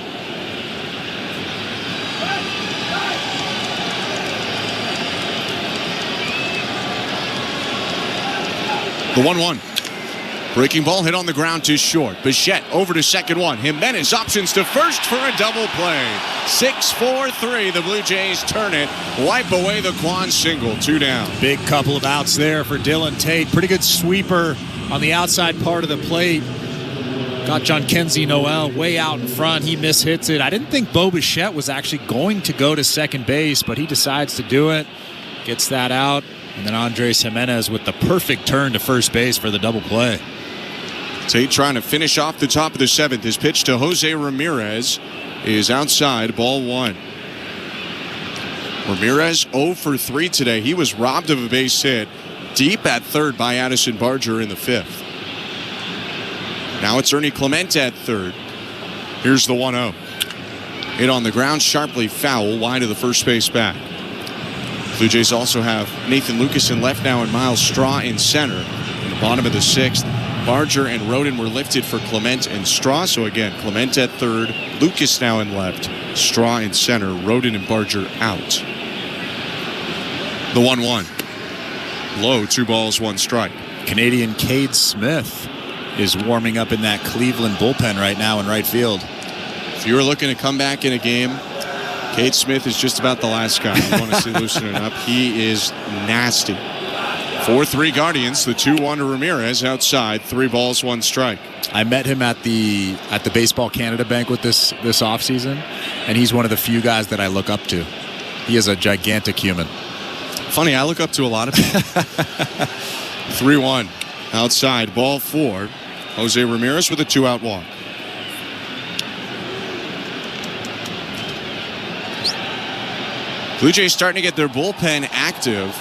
The 1-1. Breaking ball hit on the ground too short. Bichette over to second one. Jimenez options to first for a double play. 6-4-3. The Blue Jays turn it. Wipe away the Kwan single. 2 down. Big couple of outs there for Dylan Tate. Pretty good sweeper on the outside part of the plate. Got Jhonkensy Noel way out in front. He mishits it. I didn't think Bo Bichette was actually going to go to second base, but he decides to do it. Gets that out. And then Andres Jimenez with the perfect turn to first base for the double play. Tate trying to finish off the top of the 7th. His pitch to Jose Ramirez is outside, ball 1. Ramirez 0 for 3 today. He was robbed of a base hit deep at third by Addison Barger in the 5th. Now it's Ernie Clemente at third. Here's the 1-0. Hit on the ground, sharply foul, wide of the first base back. Blue Jays also have Nathan Lucas in left now and Miles Straw in center. In the bottom of the 6th, Barger and Rodin were lifted for Clement and Straw. So again, Clement at third, Lucas now in left, Straw in center, Rodin and Barger out. The 1-1. Low, 2 balls, 1 strike. Canadian Cade Smith is warming up in that Cleveland bullpen right now in right field. If you were looking to come back in a game, Cade Smith is just about the last guy you want to see loosening up. He is nasty. 4-3 Guardians, the 2-1 to Ramirez outside, 3 balls, 1 strike. I met him at the Baseball Canada banquet this offseason, and he's one of the few guys that I look up to. He is a gigantic human. Funny, I look up to a lot of people. 3-1 outside, ball 4. Jose Ramirez with a 2-out walk. Blue Jays starting to get their bullpen active.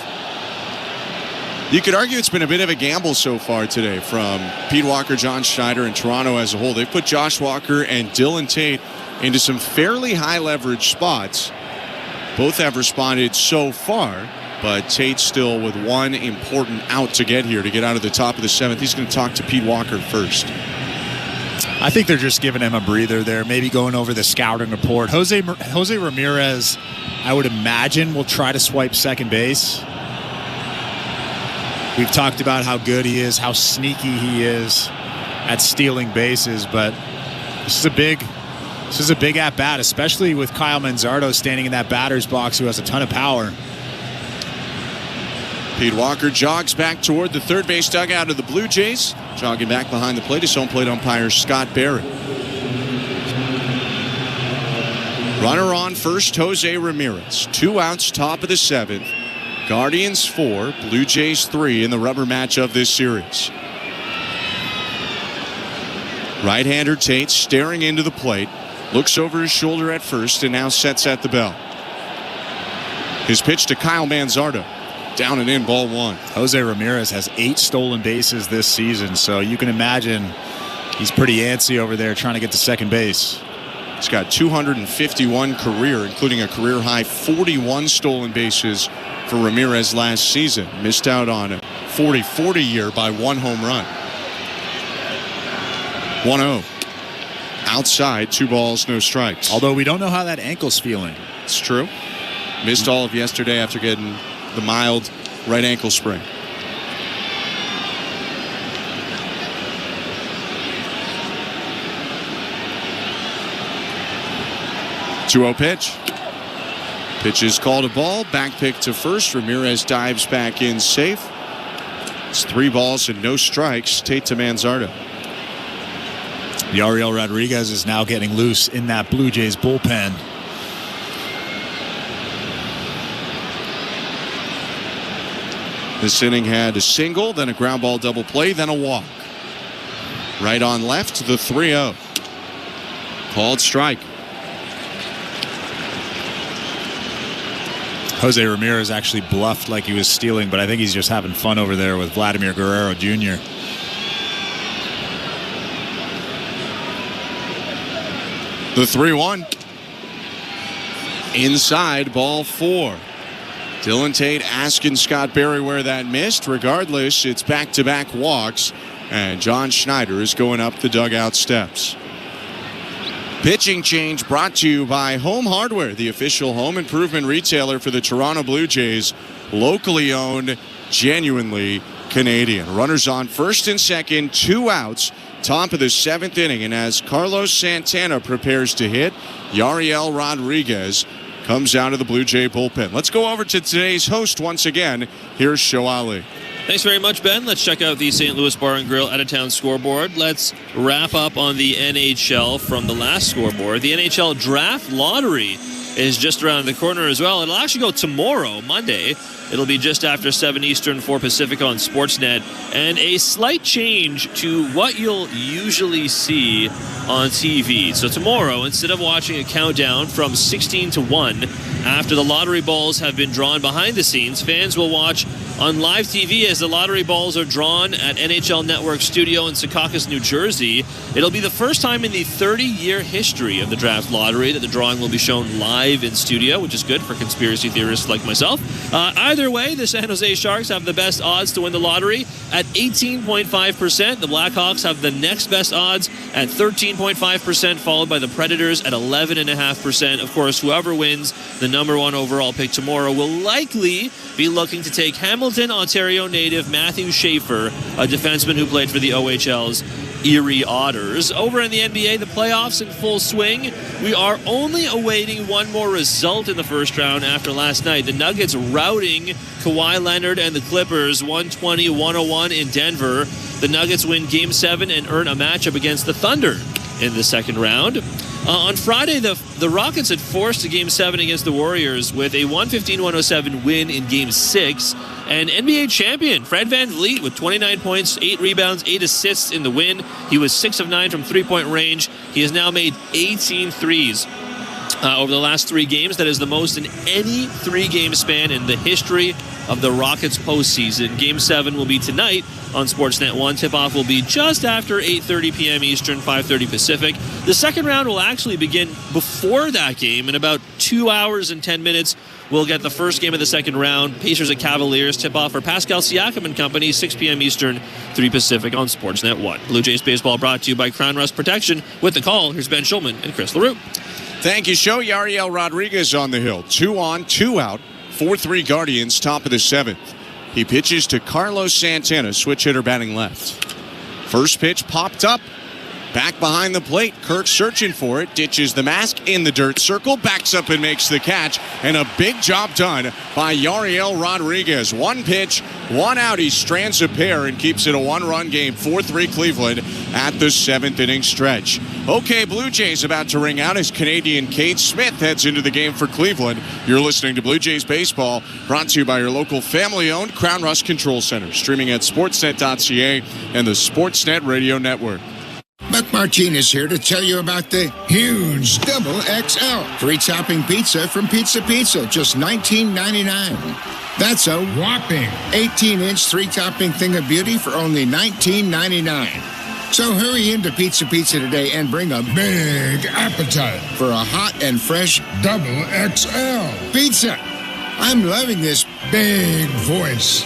You could argue it's been a bit of a gamble so far today from Pete Walker, John Schneider, and Toronto as a whole. They've put Josh Walker and Dylan Tate into some fairly high leverage spots. Both have responded so far, but Tate still with one important out to get here to get out of the top of the 7th. He's going to talk to Pete Walker first. I think they're just giving him a breather there, maybe going over the scouting report. Jose Ramirez, I would imagine, will try to swipe second base. We've talked about how good he is, how sneaky he is at stealing bases, but this is a big at-bat, especially with Kyle Manzardo standing in that batter's box who has a ton of power. Pete Walker jogs back toward the third base dugout of the Blue Jays. Jogging back behind the plate is home plate umpire Scott Barrett. Runner on first, Jose Ramirez. 2 outs, top of the 7th. Guardians 4, Blue Jays 3 in the rubber match of this series. Right-hander Tate staring into the plate. Looks over his shoulder at first and now sets at the belt. His pitch to Kyle Manzardo. Down and in, ball 1. Jose Ramirez has 8 stolen bases this season, so you can imagine he's pretty antsy over there trying to get to second base. He's got 251 career, including a career-high 41 stolen bases for Ramirez last season. Missed out on a 40-40 year by 1 home run. 1-0. Outside, 2 balls, no strikes. Although we don't know how that ankle's feeling. It's true. Missed all of yesterday after getting the mild right ankle sprain. Two-0 pitch. Pitch is called a ball. Back pick to first. Ramirez dives back in safe. It's 3 balls and no strikes. Tate to Manzardo. Yariel Rodriguez is now getting loose in that Blue Jays bullpen. This inning had a single, then a ground ball double play, then a walk. Right on left, the 3-0. Called strike. Jose Ramirez actually bluffed like he was stealing, but I think he's just having fun over there with Vladimir Guerrero Jr. The 3-1. Inside, ball 4. Dylan Tate asking Scott Barry where that missed. Regardless, it's back-to-back walks, and John Schneider is going up the dugout steps. Pitching change brought to you by Home Hardware, the official home improvement retailer for the Toronto Blue Jays. Locally owned, genuinely Canadian. Runners on first and second, 2 outs, top of the 7th inning. And as Carlos Santana prepares to hit, Yariel Rodriguez comes out of the Blue Jay bullpen. Let's go over to today's host once again. Here's Show Ali. Thanks very much, Ben. Let's check out the St. Louis Bar and Grill out-of-town scoreboard. Let's wrap up on the NHL from the last scoreboard. The NHL Draft Lottery is just around the corner as well. It'll actually go tomorrow, Monday. It'll be just after 7 Eastern, 4 Pacific on Sportsnet. And a slight change to what you'll usually see on TV. So tomorrow, instead of watching a countdown from 16 to 1, after the lottery balls have been drawn behind the scenes, fans will watch on live TV as the lottery balls are drawn at NHL Network Studio in Secaucus, New Jersey. It'll be the first time in the 30-year history of the Draft Lottery that the drawing will be shown live in studio, which is good for conspiracy theorists like myself. Either way, the San Jose Sharks have the best odds to win the lottery at 18.5%. The Blackhawks have the next best odds at 13.5%, followed by the Predators at 11.5%. Of course, whoever wins the number one overall pick tomorrow will likely be looking to take Hamilton, Ontario native Matthew Schaefer, a defenseman who played for the OHL's Erie Otters. Over in the NBA, the playoffs in full swing. We are only awaiting one more result in the first round after last night. The Nuggets routing Kawhi Leonard and the Clippers 120-101 in Denver. The Nuggets win Game 7 and earn a matchup against the Thunder in the second round. On Friday, the Rockets had forced a Game 7 against the Warriors with a 115-107 win in Game 6. And NBA champion Fred VanVleet with 29 points, 8 rebounds, 8 assists in the win. He was 6 of 9 from three-point range. He has now made 18 threes over the last 3 games. That is the most in any 3-game span in the history of the Rockets postseason. Game 7 will be tonight on Sportsnet 1. Tip-off will be just after 8:30 p.m. Eastern, 5:30 Pacific. The second round will actually begin before that game. In about 2 hours and 10 minutes, we'll get the first game of the second round. Pacers at Cavaliers. Tip-off for Pascal Siakam and company, 6 p.m. Eastern, 3 Pacific on Sportsnet 1. Blue Jays Baseball brought to you by Crown Rust Protection. With the call, here's Ben Schulman and Chris LaRue. Thank you, Show. Yariel Rodriguez on the hill. 2 on, 2 out. 4-3 Guardians, top of the 7th. He pitches to Carlos Santana, switch hitter batting left. First pitch popped up. Back behind the plate. Kirk searching for it. Ditches the mask in the dirt circle. Backs up and makes the catch. And a big job done by Yariel Rodriguez. 1 pitch, 1 out. He strands a pair and keeps it a 1-run game. 4-3 Cleveland at the 7th inning stretch. Okay, Blue Jays about to ring out as Canadian Cade Smith heads into the game for Cleveland. You're listening to Blue Jays Baseball, brought to you by your local family-owned Crown Rust Control Center. Streaming at sportsnet.ca and the Sportsnet Radio Network. Buck Martinez here to tell you about the huge Double XL 3-topping pizza from Pizza Pizza, just $19.99. That's a whopping 18-inch 3-topping thing of beauty for only $19.99. So hurry into Pizza Pizza today and bring a big appetite for a hot and fresh Double XL pizza. I'm loving this big voice.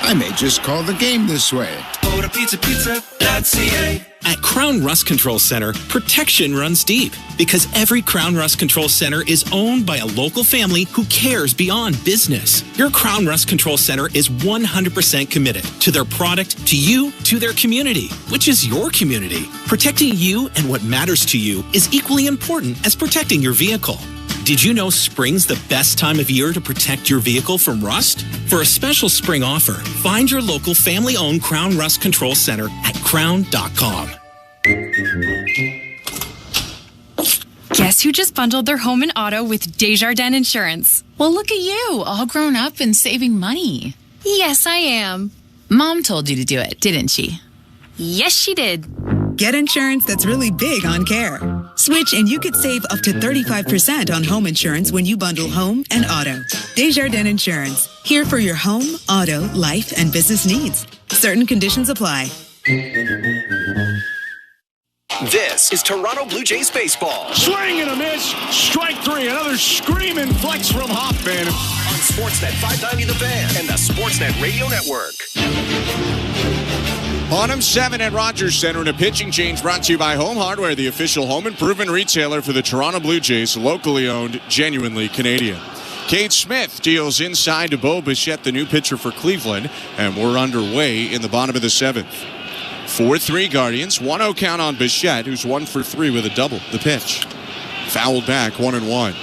I may just call the game this way. Go to pizzapizza.ca. At Crown Rust Control Center, protection runs deep because every Crown Rust Control Center is owned by a local family who cares beyond business. Your Crown Rust Control Center is 100% committed to their product, to you, to their community, which is your community. Protecting you and what matters to you is equally important as protecting your vehicle. Did you know spring's the best time of year to protect your vehicle from rust? For a special spring offer, find your local family-owned Crown Rust Control Center at crown.com. Guess who just bundled their home and auto with Desjardins Insurance? Well, look at you, all grown up and saving money. Yes, I am. Mom told you to do it, didn't she? Yes, she did. Get insurance that's really big on care. Switch and you could save up to 35% on home insurance when you bundle home and auto. Desjardins Insurance. Here for your home, auto, life, and business needs. Certain conditions apply. This is Toronto Blue Jays baseball. Swing and a miss. Strike 3. Another screaming flex from Hoffman. On Sportsnet 590 The Fan and the Sportsnet Radio Network. Bottom 7 at Rogers Center and a pitching change brought to you by Home Hardware, the official home improvement retailer for the Toronto Blue Jays, locally owned, genuinely Canadian. Cade Smith deals inside to Bo Bichette, the new pitcher for Cleveland, and we're underway in the bottom of the 7th. 4-3 Guardians, 1-0 count on Bichette, who's 1 for 3 with a double. The pitch. Fouled back, 1-1.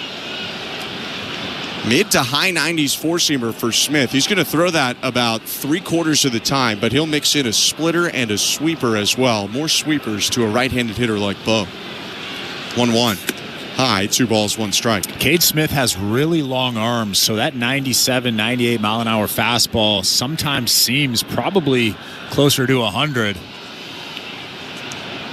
Mid to high 90s four-seamer for Smith. He's going to throw that about 3/4 of the time, but he'll mix in a splitter and a sweeper as well. More sweepers to a right-handed hitter like Bo. 1-1. High, 2 balls, 1 strike. Cade Smith has really long arms, so that 97, 98 mile-an-hour fastball sometimes seems probably closer to 100.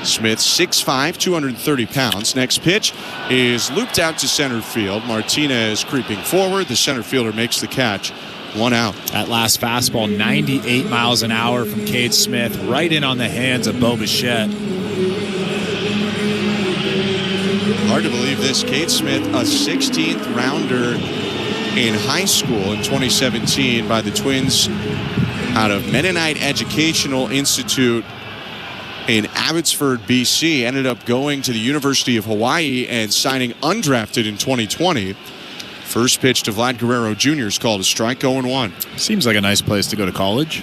Smith, 6'5", 230 pounds. Next pitch is looped out to center field. Martinez creeping forward. The center fielder makes the catch. 1 out. That last fastball, 98 miles an hour from Cade Smith, right in on the hands of Bo Bichette. Hard to believe this. Cade Smith, a 16th rounder in high school in 2017 by the Twins out of Mennonite Educational Institute in Abbotsford, BC, ended up going to the University of Hawaii and signing undrafted in 2020. First pitch to Vlad Guerrero Jr. is called a strike, 0-1. Seems like a nice place to go to college.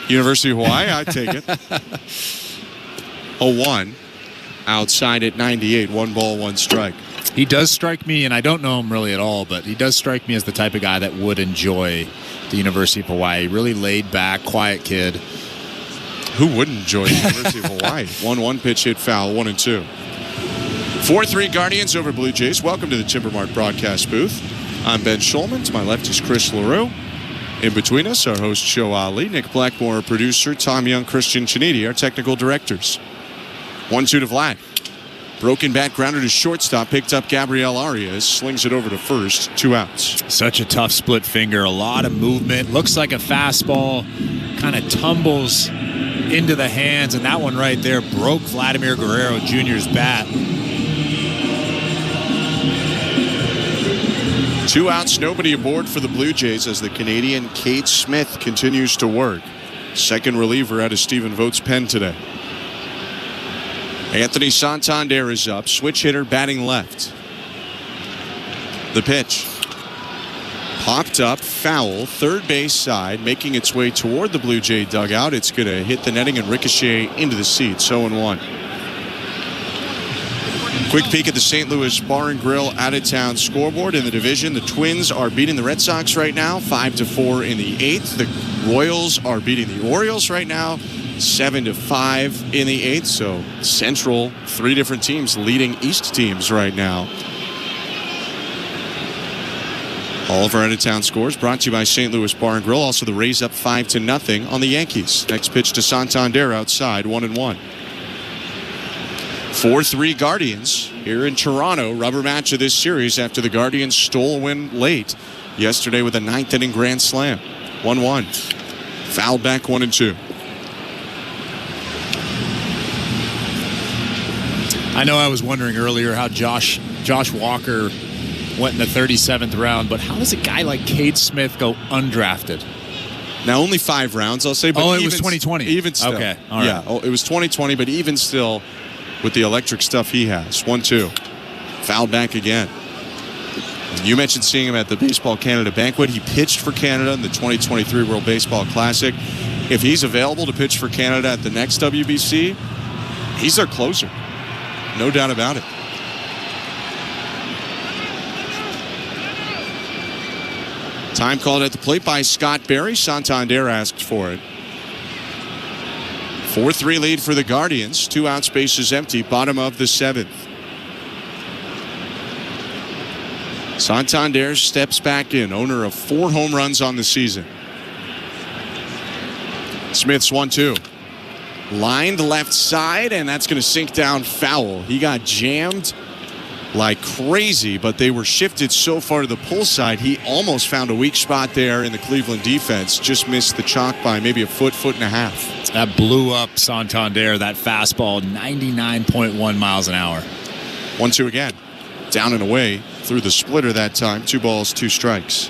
University of Hawaii, I'd take it. 0-1. Outside at 98, 1 ball, 1 strike. He does strike me, and I don't know him really at all, but he does strike me as the type of guy that would enjoy the University of Hawaii. Really laid back, quiet kid. Who wouldn't enjoy the University of Hawaii? 1-1 pitch hit foul, 1-2. 4-3 Guardians over Blue Jays. Welcome to the Timbermart broadcast booth. I'm Ben Schulman. To my left is Chris LaRue. In between us, our host, Joe Ali, Nick Blackmore, our producer, Tom Young, Christian Chiniti, our technical directors. 1-2 to Vlad. Broken bat grounder to shortstop. Picked up Gabriel Arias. Slings it over to first. 2 outs. Such a tough split finger. A lot of movement. Looks like a fastball. Kind of tumbles into the hands. And that one right there broke Vladimir Guerrero Jr.'s bat. 2 outs. Nobody aboard for the Blue Jays as the Canadian Cade Smith continues to work. Second reliever out of Stephen Vogt's pen today. Anthony Santander is up. Switch hitter batting left. The pitch. Popped up, foul, third base side, making its way toward the Blue Jay dugout. It's going to hit the netting and ricochet into the seats. 0-1. Quick peek at the St. Louis Bar and Grill out-of-town scoreboard in the division. The Twins are beating the Red Sox right now, 5-4 in the 8th. The Royals are beating the Orioles right now, 7-5 in the 8th. So Central, 3 different teams leading East teams right now. All of our out-of-town scores brought to you by St. Louis Bar and Grill. Also the Rays up 5-0 on the Yankees. Next pitch to Santander outside, 1-1. 4-3 Guardians here in Toronto. Rubber match of this series after the Guardians stole a win late yesterday with a 9th inning grand slam. 1-1. Fouled back 1-2. I know I was wondering earlier how Josh Walker went in the 37th round, but how does a guy like Cade Smith go undrafted? Now only 5 rounds, I'll say. But it was 2020. Even still. Okay, all right. Yeah, it was 2020, but even still, with the electric stuff he has. 1-2. Fouled back again. You mentioned seeing him at the Baseball Canada banquet. He pitched for Canada in the 2023 World Baseball Classic. If he's available to pitch for Canada at the next WBC, he's their closer. No doubt about it. Time called at the plate by Scott Berry. Santander asked for it. 4-3 lead for the Guardians. 2 outs, bases empty. Bottom of the 7th. Santander steps back in. Owner of 4 home runs on the season. Smith's 1-2. Lined left side, and that's going to sink down foul. He got jammed like crazy, but they were shifted so far to the pull side, he almost found a weak spot there in the Cleveland defense. Just missed the chalk by maybe a foot and a half. That blew up Santander, that fastball, 99.1 miles an hour. 1-2 again. Down and away through the splitter that time. 2 balls, 2 strikes.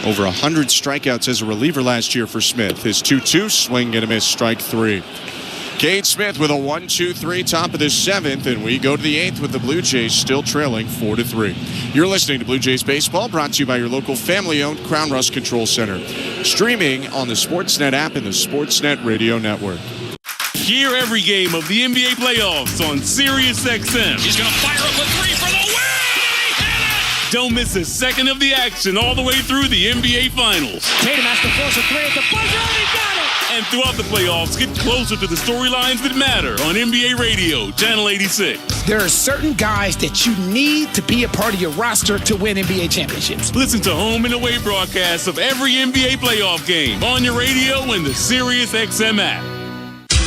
Over 100 strikeouts as a reliever last year for Smith. His 2-2 swing and a miss, strike 3. Cade Smith with a 1-2-3 top of the 7th, and we go to the 8th with the Blue Jays still trailing 4-3. You're listening to Blue Jays Baseball, brought to you by your local family-owned Crown Rust Control Center. Streaming on the Sportsnet app and the Sportsnet Radio Network. Hear every game of the NBA playoffs on SiriusXM. He's going to fire up a three for the win! Don't miss a second of the action all the way through the NBA Finals. Tatum has to force a three at the buzzer, and he got it! And throughout the playoffs, get closer to the storylines that matter on NBA Radio, Channel 86. There are certain guys that you need to be a part of your roster to win NBA championships. Listen to home and away broadcasts of every NBA playoff game on your radio and the SiriusXM app.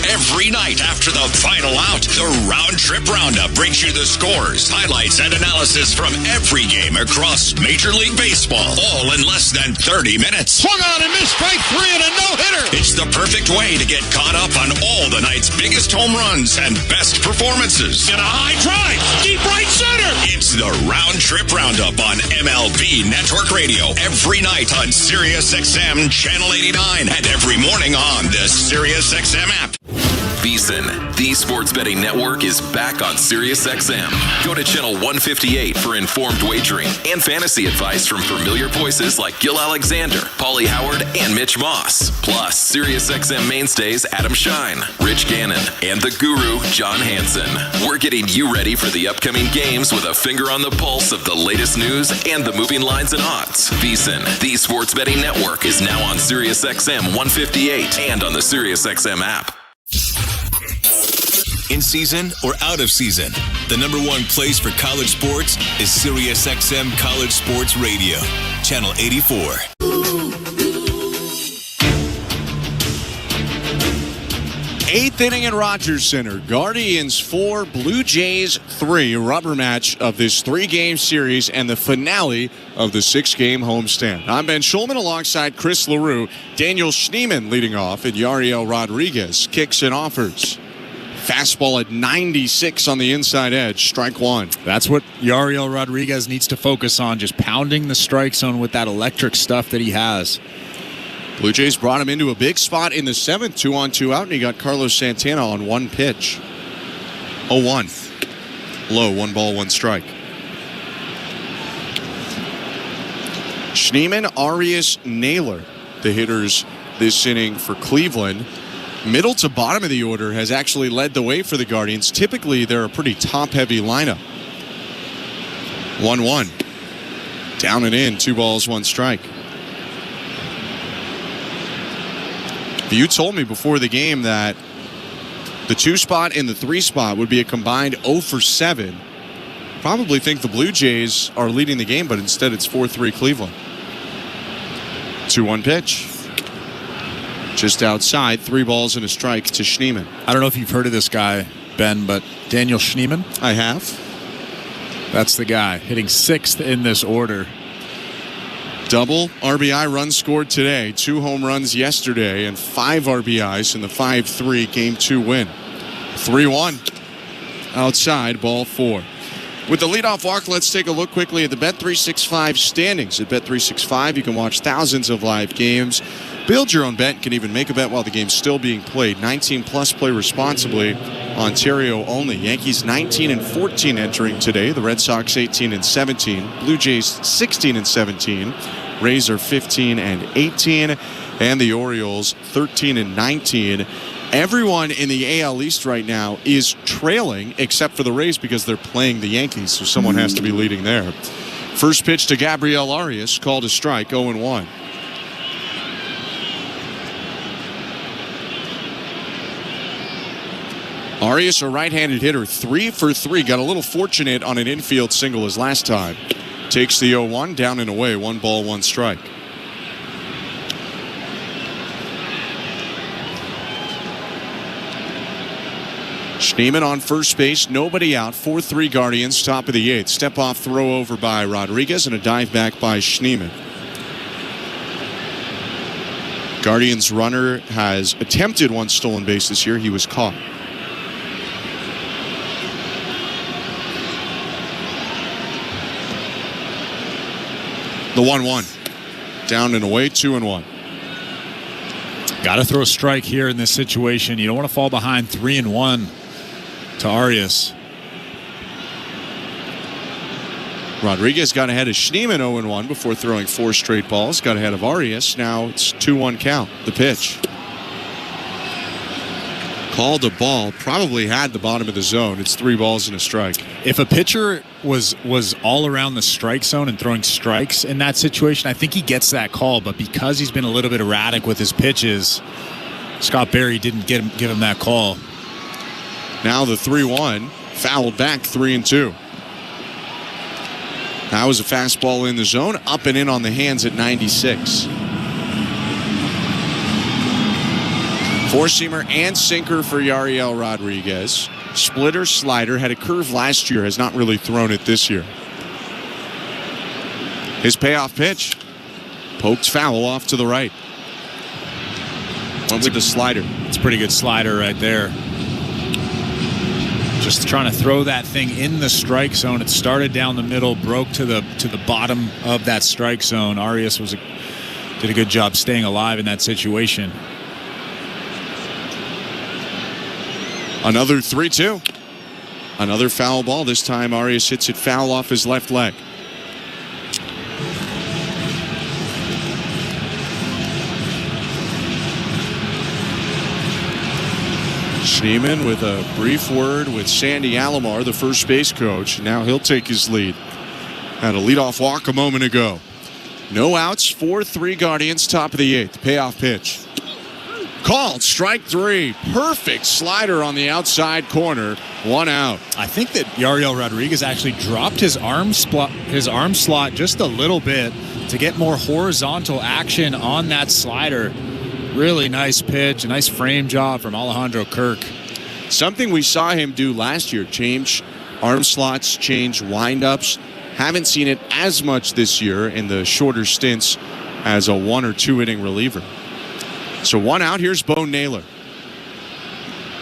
Every night after the final out, the Round Trip Roundup brings you the scores, highlights, and analysis from every game across Major League Baseball, all in less than 30 minutes. Swung on and missed strike three and a no-hitter. It's the perfect way to get caught up on all the night's biggest home runs and best performances. And a high drive, deep right center. It's the Round Trip Roundup on MLB Network Radio every night on SiriusXM Channel 89 and every morning on the SiriusXM app. VSiN, the sports betting network, is back on SiriusXM. Go to channel 158 for informed wagering and fantasy advice from familiar voices like Gil Alexander, Paulie Howard, and Mitch Moss. Plus, SiriusXM mainstays Adam Shine, Rich Gannon, and the guru, John Hansen. We're getting you ready for the upcoming games with a finger on the pulse of the latest news and the moving lines and odds. VSiN, the sports betting network, is now on SiriusXM 158 and on the SiriusXM app. In season or out of season, the number one place for college sports is SiriusXM College Sports Radio, Channel 84. Eighth inning at Rogers Center. Guardians 4, Blue Jays 3. Rubber match of this 3-game series and the finale of the 6-game homestand. I'm Ben Schulman alongside Chris LaRue. Daniel Schneemann leading off, and Yariel Rodriguez kicks and offers. Fastball at 96 on the inside edge. Strike one. That's what Yariel Rodriguez needs to focus on, just pounding the strike zone with that electric stuff that he has. Blue Jays brought him into a big spot in the 7th, 2-on-2 out, and he got Carlos Santana on one pitch. 0-1. Low, 1 ball, 1 strike. Schneemann, Arias, Naylor, the hitters this inning for Cleveland. Middle to bottom of the order has actually led the way for the Guardians. Typically, they're a pretty top-heavy lineup. 1-1. Down and in, 2 balls, 1 strike. If you told me before the game that the 2 spot and the 3 spot would be a combined 0 for 7, probably think the Blue Jays are leading the game, but instead it's 4-3 Cleveland. 2-1 pitch. Just outside, 3 balls and a strike to Schneemann. I don't know if you've heard of this guy, Ben, but Daniel Schneemann? I have. That's the guy, hitting 6th in this order. Double RBI runs scored today, 2 home runs yesterday, and 5 RBIs in the 5-3 Game 2 win. 3-1. Outside, ball 4. With the leadoff walk, let's take a look quickly at the Bet365 standings. At Bet365, you can watch thousands of live games, build your own bet, can even make a bet while the game's still being played. 19 plus, play responsibly. Ontario only. Yankees 19-14 entering today. The Red Sox 18-17. Blue Jays 16-17. Rays are 15-18. And the Orioles 13-19. Everyone in the AL East right now is trailing except for the Rays because they're playing the Yankees, so someone has to be leading there. First pitch to Gabriel Arias, called a strike, 0-1. Arias, a right-handed hitter, 3 for 3. Got a little fortunate on an infield single his last time. Takes the 0-1, down and away, 1 ball, 1 strike. Schneemann on first base, nobody out. 4-3 Guardians, top of the 8th. Step-off throw over by Rodriguez and a dive back by Schneemann. Guardians runner has attempted 1 stolen base this year. He was caught. The 1-1. Down and away, 2-1. Got to throw a strike here in this situation. You don't want to fall behind 3-1 to Arias. Rodriguez got ahead of Schneemann 0-1 before throwing 4 straight balls. Got ahead of Arias. Now it's 2-1 count. The pitch. Called a ball, probably had the bottom of the zone. It's 3 balls and a strike. If a pitcher was all around the strike zone and throwing strikes in that situation, I think he gets that call. But because he's been a little bit erratic with his pitches, Scott Berry didn't give him that call. Now the 3-1, fouled back 3-2. That was a fastball in the zone, up and in on the hands at 96. Four-seamer and sinker for Yariel Rodriguez. Splitter, slider, had a curve last year, has not really thrown it this year. His payoff pitch, poked foul off to the right. Went with the slider. It's a pretty good slider right there. Just trying to throw that thing in the strike zone. It started down the middle, broke to the bottom of that strike zone. Arias did a good job staying alive in that situation. Another 3-2. Another foul ball. This time Arias hits it foul off his left leg. Schneemann with a brief word with Sandy Alomar, the first base coach. Now he'll take his lead. Had a leadoff walk a moment ago. No outs, 4-3 Guardians, top of the 8th. Payoff pitch. Called, strike 3. Perfect slider on the outside corner. 1 out. I think that Yariel Rodriguez actually dropped his arm slot just a little bit to get more horizontal action on that slider. Really nice pitch, a nice frame job from Alejandro Kirk. Something we saw him do last year, change arm slots, change windups. Haven't seen it as much this year in the shorter stints as a 1 or 2 inning reliever. So 1 out. Here's Bo Naylor.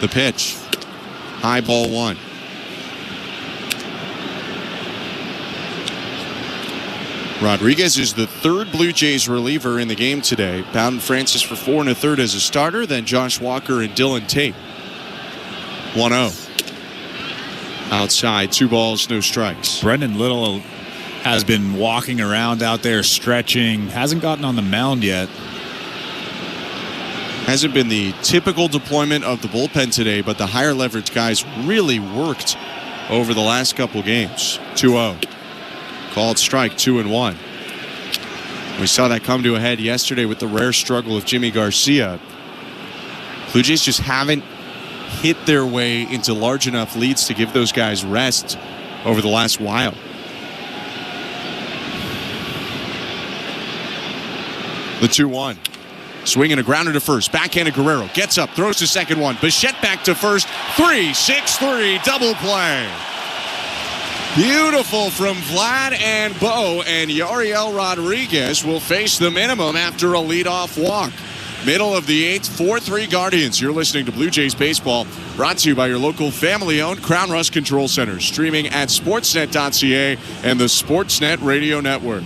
The pitch. High ball 1. Rodriguez is the 3rd Blue Jays reliever in the game today. Bowden Francis for 4 1/3 as a starter. Then Josh Walker and Dylan Tate. 1-0. Outside, 2 balls, no strikes. Brendan Little has been walking around out there, stretching. Hasn't gotten on the mound yet. Hasn't been the typical deployment of the bullpen today, but the higher leverage guys really worked over the last couple games. 2-0. Called strike, 2-1. We saw that come to a head yesterday with the rare struggle of Jimmy Garcia. Blue Jays just haven't hit their way into large enough leads to give those guys rest over the last while. The 2-1. Swinging a grounder to first. Backhanded Guerrero. Gets up. Throws to second one. Bichette back to first. 3-6-3. Double play. Beautiful from Vlad and Bo. And Yariel Rodriguez will face the minimum after a leadoff walk. Middle of the 8th. 4-3 Guardians. You're listening to Blue Jays Baseball. Brought to you by your local family-owned Crown Rust Control Center. Streaming at sportsnet.ca and the Sportsnet Radio Network.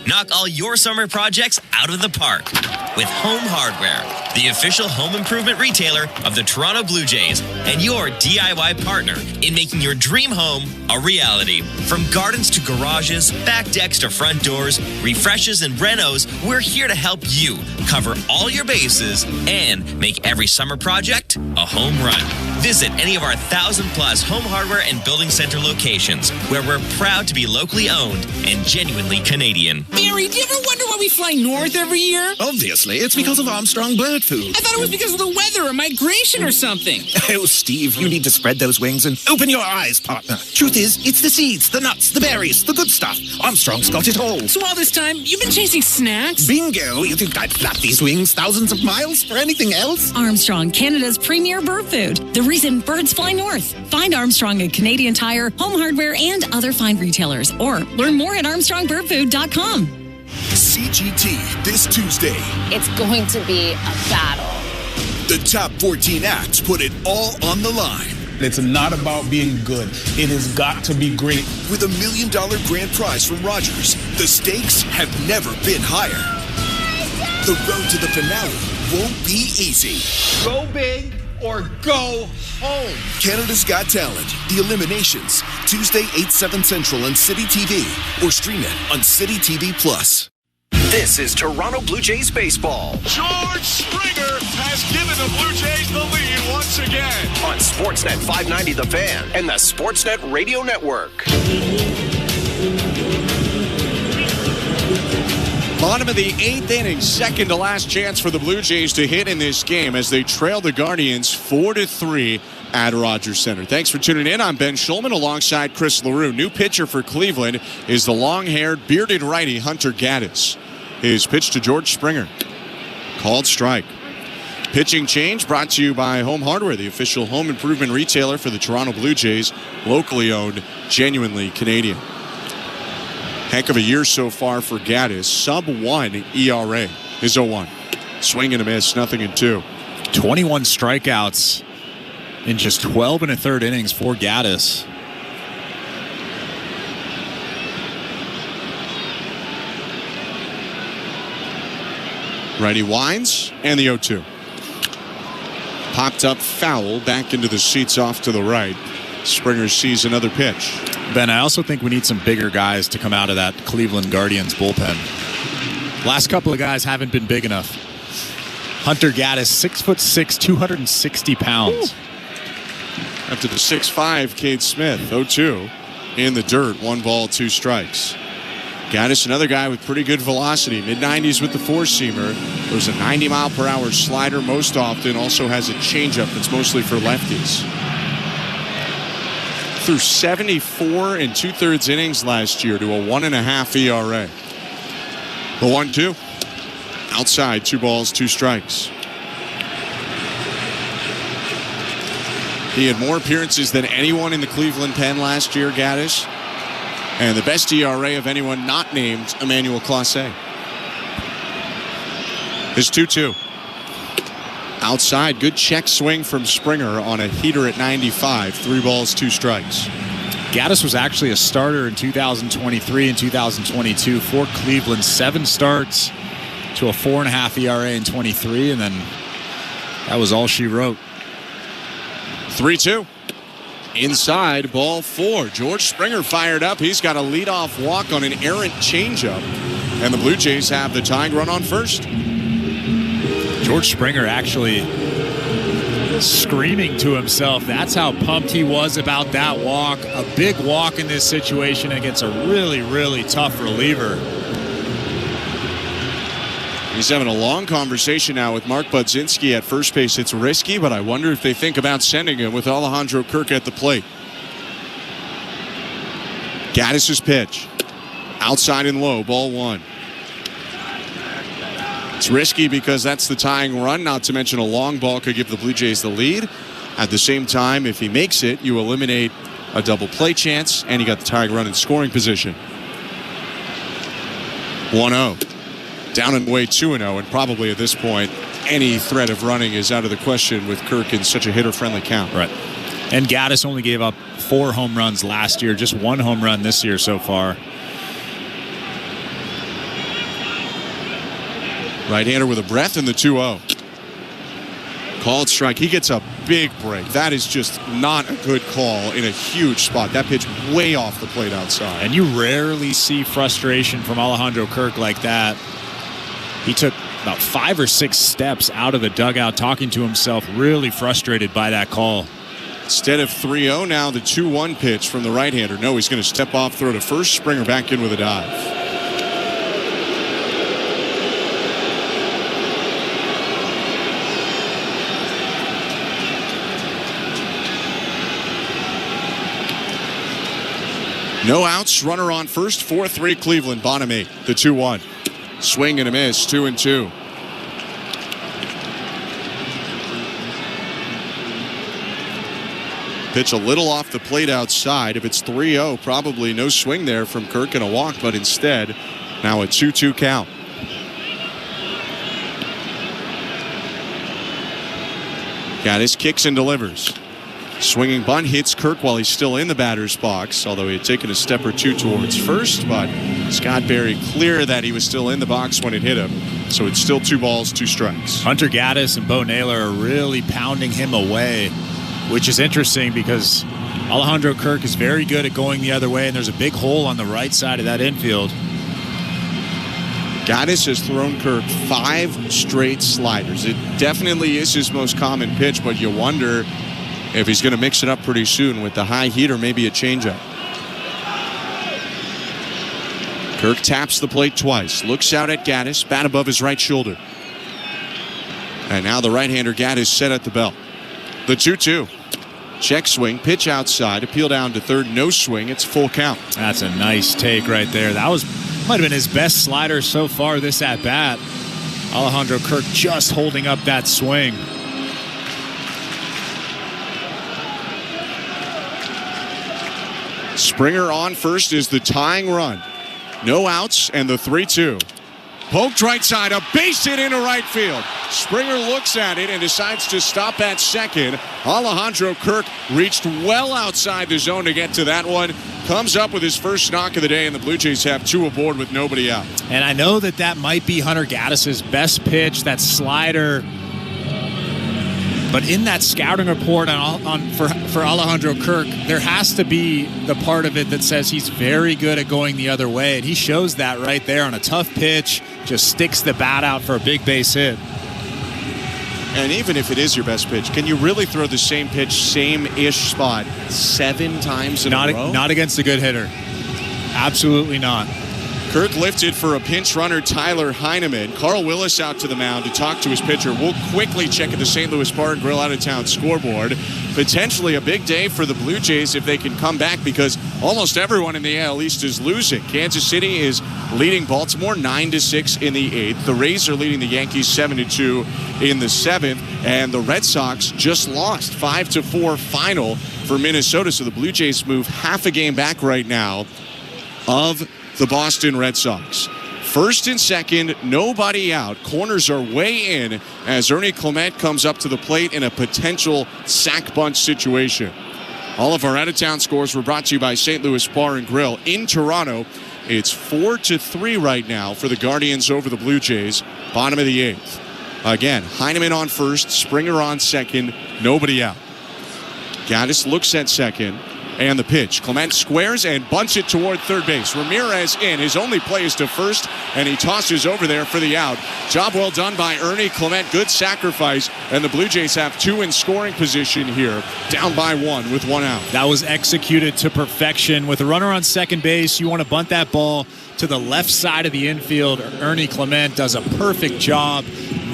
Knock all your summer projects out of the park with Home Hardware, the official home improvement retailer of the Toronto Blue Jays and your DIY partner in making your dream home a reality. From gardens to garages, back decks to front doors, refreshes and renos, we're here to help you cover all your bases and make every summer project a home run. Visit any of our 1,000+ Home Hardware and Building Center locations, where we're proud to be locally owned and genuinely Canadian. Barry, do you ever wonder why we fly north every year? Obviously, it's because of Armstrong bird food. I thought it was because of the weather or migration or something. Oh, Steve, you need to spread those wings and open your eyes, partner. Truth is, it's the seeds, the nuts, the berries, the good stuff. Armstrong's got it all. So all this time, you've been chasing snacks? Bingo! You think I'd flap these wings thousands of miles for anything else? Armstrong, Canada's premier bird food. The reason birds fly north. Find Armstrong at Canadian Tire, Home Hardware, and other fine retailers. Or learn more at armstrongbirdfood.com. CGT this Tuesday. It's going to be a battle. The top 14 acts put it all on the line. It's not about being good. It has got to be great. With $1 million grand prize from Rogers, the stakes have never been higher. The road to the finale won't be easy. Go big or go home. Canada's Got Talent, The Eliminations, Tuesday 8/7 Central on City TV, or stream it on City TV Plus. This is Toronto Blue Jays baseball. George Springer has given the Blue Jays the lead once again. On Sportsnet 590 The Fan and the Sportsnet Radio Network. Bottom of the 8th inning, second to last chance for the Blue Jays to hit in this game as they trail the Guardians 4-3 at Rogers Center. Thanks for tuning in. I'm Ben Schulman alongside Chris LaRue. New pitcher for Cleveland is the long-haired, bearded righty Hunter Gaddis. His pitch to George Springer. Called strike. Pitching change brought to you by Home Hardware, the official home improvement retailer for the Toronto Blue Jays, locally owned, genuinely Canadian. Heck of a year so far for Gaddis. Sub-1 ERA. His 0-1. Swing and a miss, 0-2. 21 strikeouts in just 12 and a third innings for Gaddis. Righty winds and the 0-2. Popped up foul back into the seats off to the right. Springer sees another pitch. Ben, I also think we need some bigger guys to come out of that Cleveland Guardians bullpen. Last couple of guys haven't been big enough. Hunter Gaddis, 6'6", 260 pounds. Ooh. After the 6'5", Cade Smith, 0-2 in the dirt. 1 ball, 2 strikes. Gaddis, another guy with pretty good velocity. Mid-90s with the four-seamer. There's a 90-mile-per-hour slider most often. Also has a changeup that's mostly for lefties. Through 74 and 2/3 innings last year to a 1.5 ERA. The 1-2. Outside, 2 balls, 2 strikes. He had more appearances than anyone in the Cleveland pen last year, Gaddis. And the best ERA of anyone not named Emmanuel Clase. His 2-2. Outside, good check swing from Springer on a heater at 95. 3 balls, 2 strikes. Gaddis was actually a starter in 2023 and 2022 for Cleveland. 7 starts to a 4.5 ERA in 23, and then that was all she wrote. 3-2. Inside, ball 4. George Springer fired up. He's got a leadoff walk on an errant changeup. And the Blue Jays have the tying run on first. George Springer actually screaming to himself. That's how pumped he was about that walk. A big walk in this situation against a really, really tough reliever. He's having a long conversation now with Mark Budzinski at first base. It's risky, but I wonder if they think about sending him with Alejandro Kirk at the plate. Gaddis' pitch. Outside and low, ball 1. It's risky because that's the tying run, not to mention a long ball could give the Blue Jays the lead. At the same time, if he makes it, you eliminate a double play chance, and you got the tying run in scoring position. 1-0. Down and away 2-0, and probably at this point, any threat of running is out of the question with Kirk in such a hitter-friendly count. Right. And Gaddis only gave up 4 home runs last year, just 1 home run this year so far. Right-hander with a breath in the 2-0. Called strike. He gets a big break. That is just not a good call in a huge spot. That pitch way off the plate outside. And you rarely see frustration from Alejandro Kirk like that. He took about 5 or 6 steps out of the dugout, talking to himself, really frustrated by that call. Instead of 3-0, now the 2-1 pitch from the right-hander. No, he's going to step off, throw to first, Springer back in with a dive. No outs, runner on first, 4-3 Cleveland, bottom 8, the 2-1. Swing and a miss, 2-2. Pitch a little off the plate outside. If it's 3-0, probably no swing there from Kirk and a walk, but instead, now a 2-2 count. Gaddis kicks and delivers. Swinging bunt hits Kirk while he's still in the batter's box, although he had taken a step or 2 towards first, but Scott Berry clear that he was still in the box when it hit him. So it's still 2 balls, 2 strikes. Hunter Gaddis and Bo Naylor are really pounding him away, which is interesting because Alejandro Kirk is very good at going the other way, and there's a big hole on the right side of that infield. Gaddis has thrown Kirk 5 straight sliders. It definitely is his most common pitch, but you wonder if he's going to mix it up pretty soon with the high heat or maybe a changeup. Kirk taps the plate twice, looks out at Gaddis, bat above his right shoulder. And now the right-hander Gaddis set at the belt. The 2-2. Check swing, pitch outside, appeal down to third, no swing. It's full count. That's a nice take right there. That might have been his best slider so far this at-bat. Alejandro Kirk just holding up that swing. Springer on first is the tying run. No outs and the 3-2. Poked right side, a base hit into right field. Springer looks at it and decides to stop at second. Alejandro Kirk reached well outside the zone to get to that one. Comes up with his first knock of the day, and the Blue Jays have 2 aboard with nobody out. And I know that might be Hunter Gaddis' best pitch, that slider. But in that scouting report for Alejandro Kirk, there has to be the part of it that says he's very good at going the other way. And he shows that right there on a tough pitch, just sticks the bat out for a big base hit. And even if it is your best pitch, can you really throw the same pitch, same-ish spot 7 times in a row? Not against a good hitter. Absolutely not. Kirk lifted for a pinch runner, Tyler Heineman. Carl Willis out to the mound to talk to his pitcher. We'll quickly check at the St. Louis Bar and Grill out-of-town scoreboard. Potentially a big day for the Blue Jays if they can come back, because almost everyone in the AL East is losing. Kansas City is leading Baltimore 9-6 in the 8th. The Rays are leading the Yankees 7-2 in the 7th. And the Red Sox just lost 5-4 final for Minnesota. So the Blue Jays move half a game back right now of the Boston Red Sox. First and second, nobody out. Corners are way in as Ernie Clement comes up to the plate in a potential sack bunt situation. All of our out-of-town scores were brought to you by St. Louis Bar and Grill. In Toronto, it's 4-3 right now for the Guardians over the Blue Jays. Bottom of the 8th. Again, Heineman on first, Springer on second, nobody out. Gaddis looks at second. And the pitch. Clement squares and bunts it toward third base. Ramirez in. His only play is to first, and he tosses over there for the out. Job well done by Ernie Clement. Good sacrifice. And the Blue Jays have 2 in scoring position here. Down by 1 with 1 out. That was executed to perfection. With a runner on second base, you want to bunt that ball to the left side of the infield. Ernie Clement does a perfect job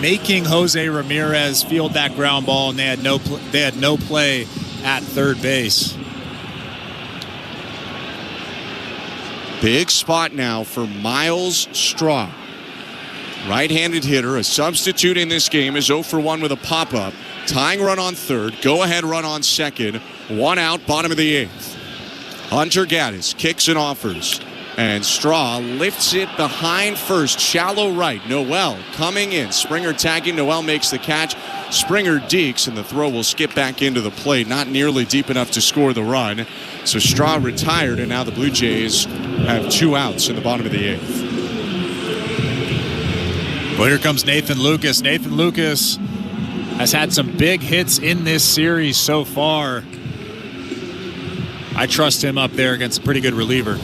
making Jose Ramirez field that ground ball, and they had no play at third base. Big spot now for Miles Straw. Right-handed hitter, a substitute in this game, is 0 for 1 with a pop-up. Tying run on third, go-ahead run on second. 1 out, bottom of the 8th. Hunter Gaddis kicks and offers. And Straw lifts it behind first, shallow right. Noel coming in. Springer tagging. Noel makes the catch. Springer dekes, and the throw will skip back into the plate. Not nearly deep enough to score the run. So Straw retired, and now the Blue Jays have 2 outs in the bottom of the 8th. Well, here comes Nathan Lucas. Nathan Lucas has had some big hits in this series so far. I trust him up there against a pretty good reliever.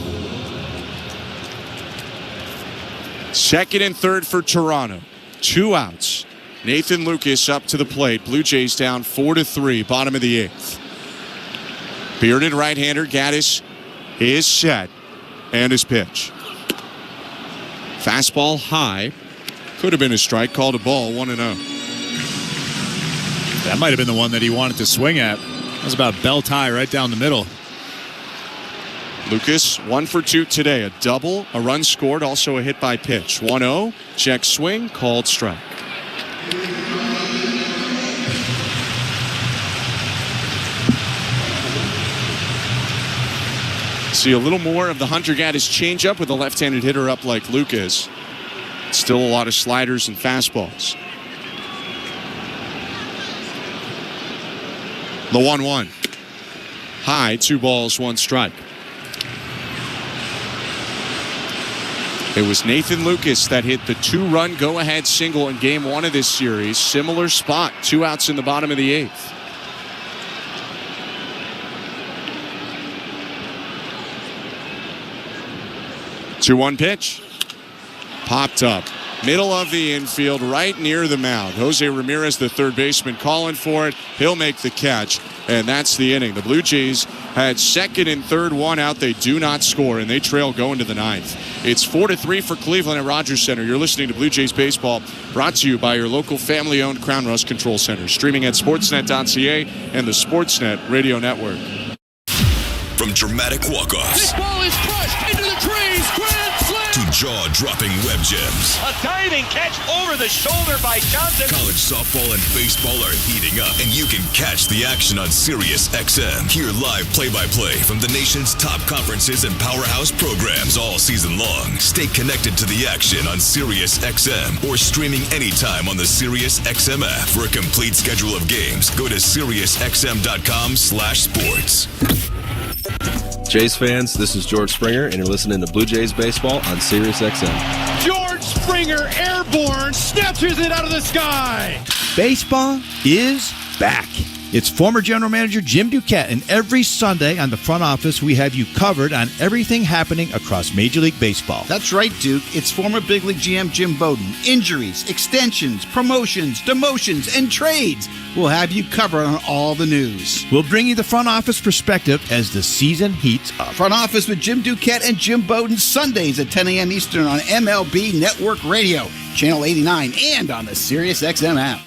Second and third for Toronto. 2 outs. Nathan Lucas up to the plate. Blue Jays down 4-3, bottom of the 8th. Bearded right-hander Gaddis is set, and his pitch. Fastball high. Could have been a strike, called a ball, 1-0. That might have been the one that he wanted to swing at. That was about belt high right down the middle. Lucas 1 for 2 today. A double, a run scored, also a hit by pitch. 1-0, check swing, called strike. See a little more of the Hunter Gaddis changeup with a left-handed hitter up like Lucas. Still a lot of sliders and fastballs. The 1-1. High, 2 balls, 1 strike. It was Nathan Lucas that hit the 2-run go-ahead single in Game 1 of this series. Similar spot, 2 outs in the bottom of the 8th. Two-one pitch. Popped up. Middle of the infield, right near the mound. Jose Ramirez, the third baseman, calling for it. He'll make the catch, and that's the inning. The Blue Jays had second and third, one out. They do not score, and they trail going to the ninth. It's 4-3 for Cleveland at Rogers Center. You're listening to Blue Jays Baseball, brought to you by your local family-owned Crown Rust Control Center. Streaming at sportsnet.ca and the Sportsnet Radio Network. From dramatic walk-offs. This ball is crushed into the trees. Grand slam. To jaw-dropping web gems. A diving catch over the shoulder by Johnson. College softball and baseball are heating up, and you can catch the action on Sirius XM. Hear live play-by-play from the nation's top conferences and powerhouse programs all season long. Stay connected to the action on Sirius XM or streaming anytime on the Sirius XM app. For a complete schedule of games, go to SiriusXM.com/sports. Jays fans, this is George Springer, and you're listening to Blue Jays Baseball on Sirius XM. George Springer, airborne, snatches it out of the sky. Baseball is back. It's former General Manager Jim Duquette, and every Sunday on the front office, we have you covered on everything happening across Major League Baseball. That's right, Duke. It's former Big League GM Jim Bowden. Injuries, extensions, promotions, demotions, and trades. We'll have you covered on all the news. We'll bring you the front office perspective as the season heats up. Front office with Jim Duquette and Jim Bowden, Sundays at 10 a.m. Eastern on MLB Network Radio, Channel 89, and on the Sirius XM app.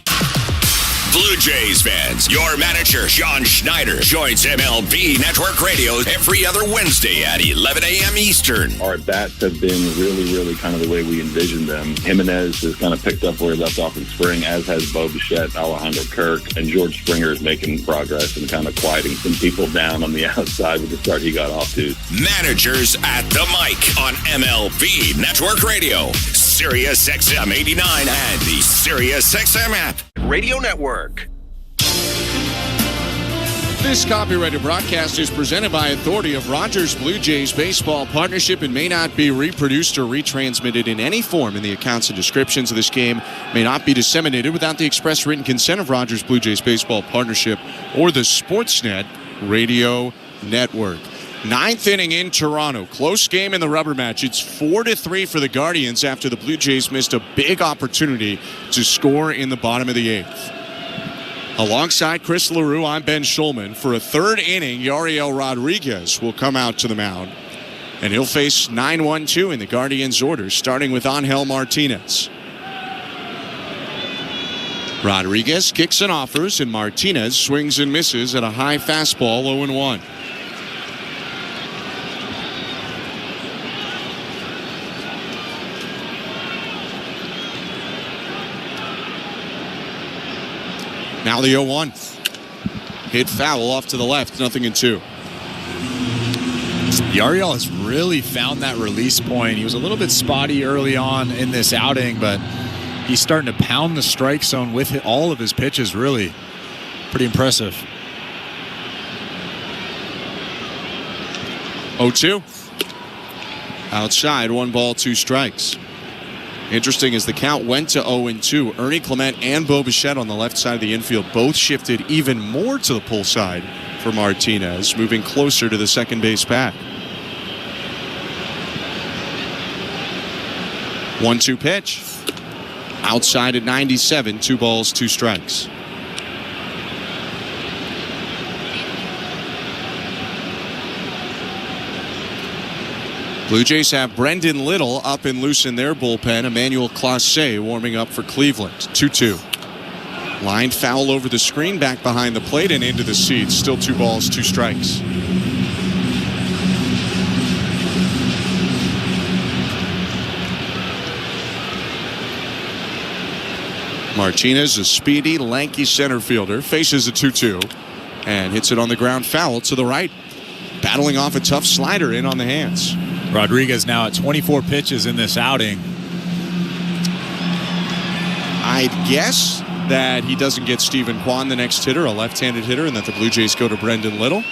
Blue Jays fans, your manager, John Schneider, joins MLB Network Radio every other Wednesday at 11 a.m. Eastern. Our at-bats have been really kind of the way we envisioned them. Jimenez has kind of picked up where he left off in spring, as has Bo Bichette, Alejandro Kirk, and George Springer is making progress and kind of quieting some people down on the outside with the start he got off to. Managers at the mic on MLB Network Radio, Sirius XM 89, and the Sirius XM app. Radio Network. This copyrighted broadcast is presented by authority of Rogers Blue Jays Baseball Partnership and may not be reproduced or retransmitted in any form, and the accounts and descriptions of this game may not be disseminated without the express written consent of Rogers Blue Jays Baseball Partnership or the Sportsnet Radio Network. Ninth inning in Toronto. Close game in the rubber match. It's 4-3 for the Guardians after the Blue Jays missed a big opportunity to score in the bottom of the eighth. Alongside Chris LaRue, I'm Ben Schulman. For a third inning, Yariel Rodriguez will come out to the mound, and he'll face 9-1-2 in the Guardians' orders, starting with Angel Martinez. Rodriguez kicks and offers, and Martinez swings and misses at a high fastball, 0-1. Now the 0-1. Hit foul off to the left, 0-2. Yariel has really found that release point. He was a little bit spotty early on in this outing, but he's starting to pound the strike zone with all of his pitches, really. Pretty impressive. 0-2. Outside, 1 ball, 2 strikes. Interesting as the count went to 0-2. Ernie Clement and Bo Bichette on the left side of the infield both shifted even more to the pull side for Martinez, moving closer to the second base pad. 1-2 pitch. Outside at 97, 2 balls, 2 strikes. Blue Jays have Brendan Little up and loose in their bullpen. Emmanuel Clase warming up for Cleveland. 2-2. Line foul over the screen, back behind the plate and into the seats. Still 2 balls, 2 strikes. Martinez, a speedy, lanky center fielder, faces a 2-2 and hits it on the ground foul to the right. Battling off a tough slider in on the hands. Rodriguez now at 24 pitches in this outing. I'd guess that he doesn't get Stephen Kwan, the next hitter, a left-handed hitter, and that the Blue Jays go to Brendan Little.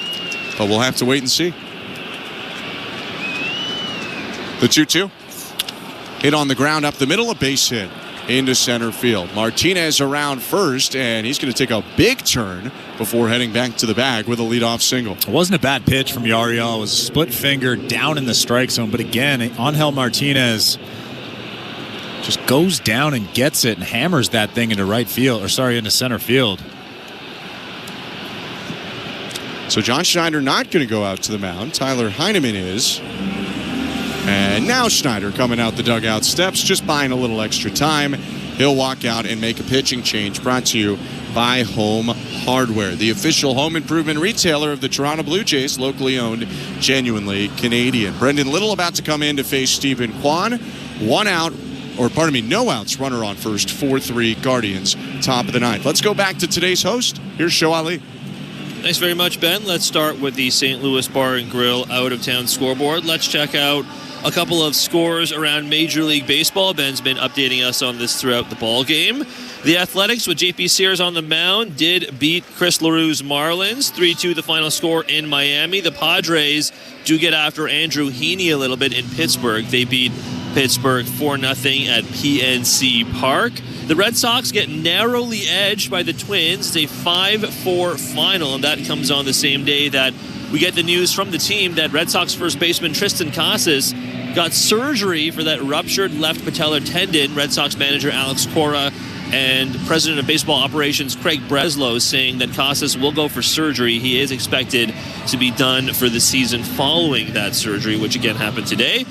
But we'll have to wait and see. The 2-2. Hit on the ground up the middle, a base hit into center field. Martinez around first, and he's going to take a big turn before heading back to the bag with a leadoff single. It wasn't a bad pitch from Yariel. It was split finger down in the strike zone. But again, Angel Martinez Just goes down and gets it and hammers that thing into into center field. So John Schneider not going to go out to the mound. Tyler Heineman is. And now Schneider coming out the dugout steps, just buying a little extra time. He'll walk out and make a pitching change, brought to you by Home Hardware, the official home improvement retailer of the Toronto Blue Jays, locally owned, genuinely Canadian. Brendan Little about to come in to face Stephen Kwan. No outs, runner on first, 4-3 Guardians, top of the ninth. Let's go back to today's host. Here's Show Ali. Thanks very much, Ben. Let's start with the St. Louis Bar and Grill out-of-town scoreboard. Let's check out a couple of scores around Major League Baseball. Ben's been updating us on this throughout the ball game. The Athletics, with J.P. Sears on the mound, did beat Chris LaRue's Marlins. 3-2 the final score in Miami. The Padres do get after Andrew Heaney a little bit in Pittsburgh. They beat Pittsburgh 4-0 at PNC Park. The Red Sox get narrowly edged by the Twins. It's a 5-4 final, and that comes on the same day that we get the news from the team that Red Sox first baseman Tristan Casas got surgery for that ruptured left patellar tendon. Red Sox manager Alex Cora and president of baseball operations Craig Breslow saying that Casas will go for surgery. He is expected to be done for the season following that surgery, which again happened today.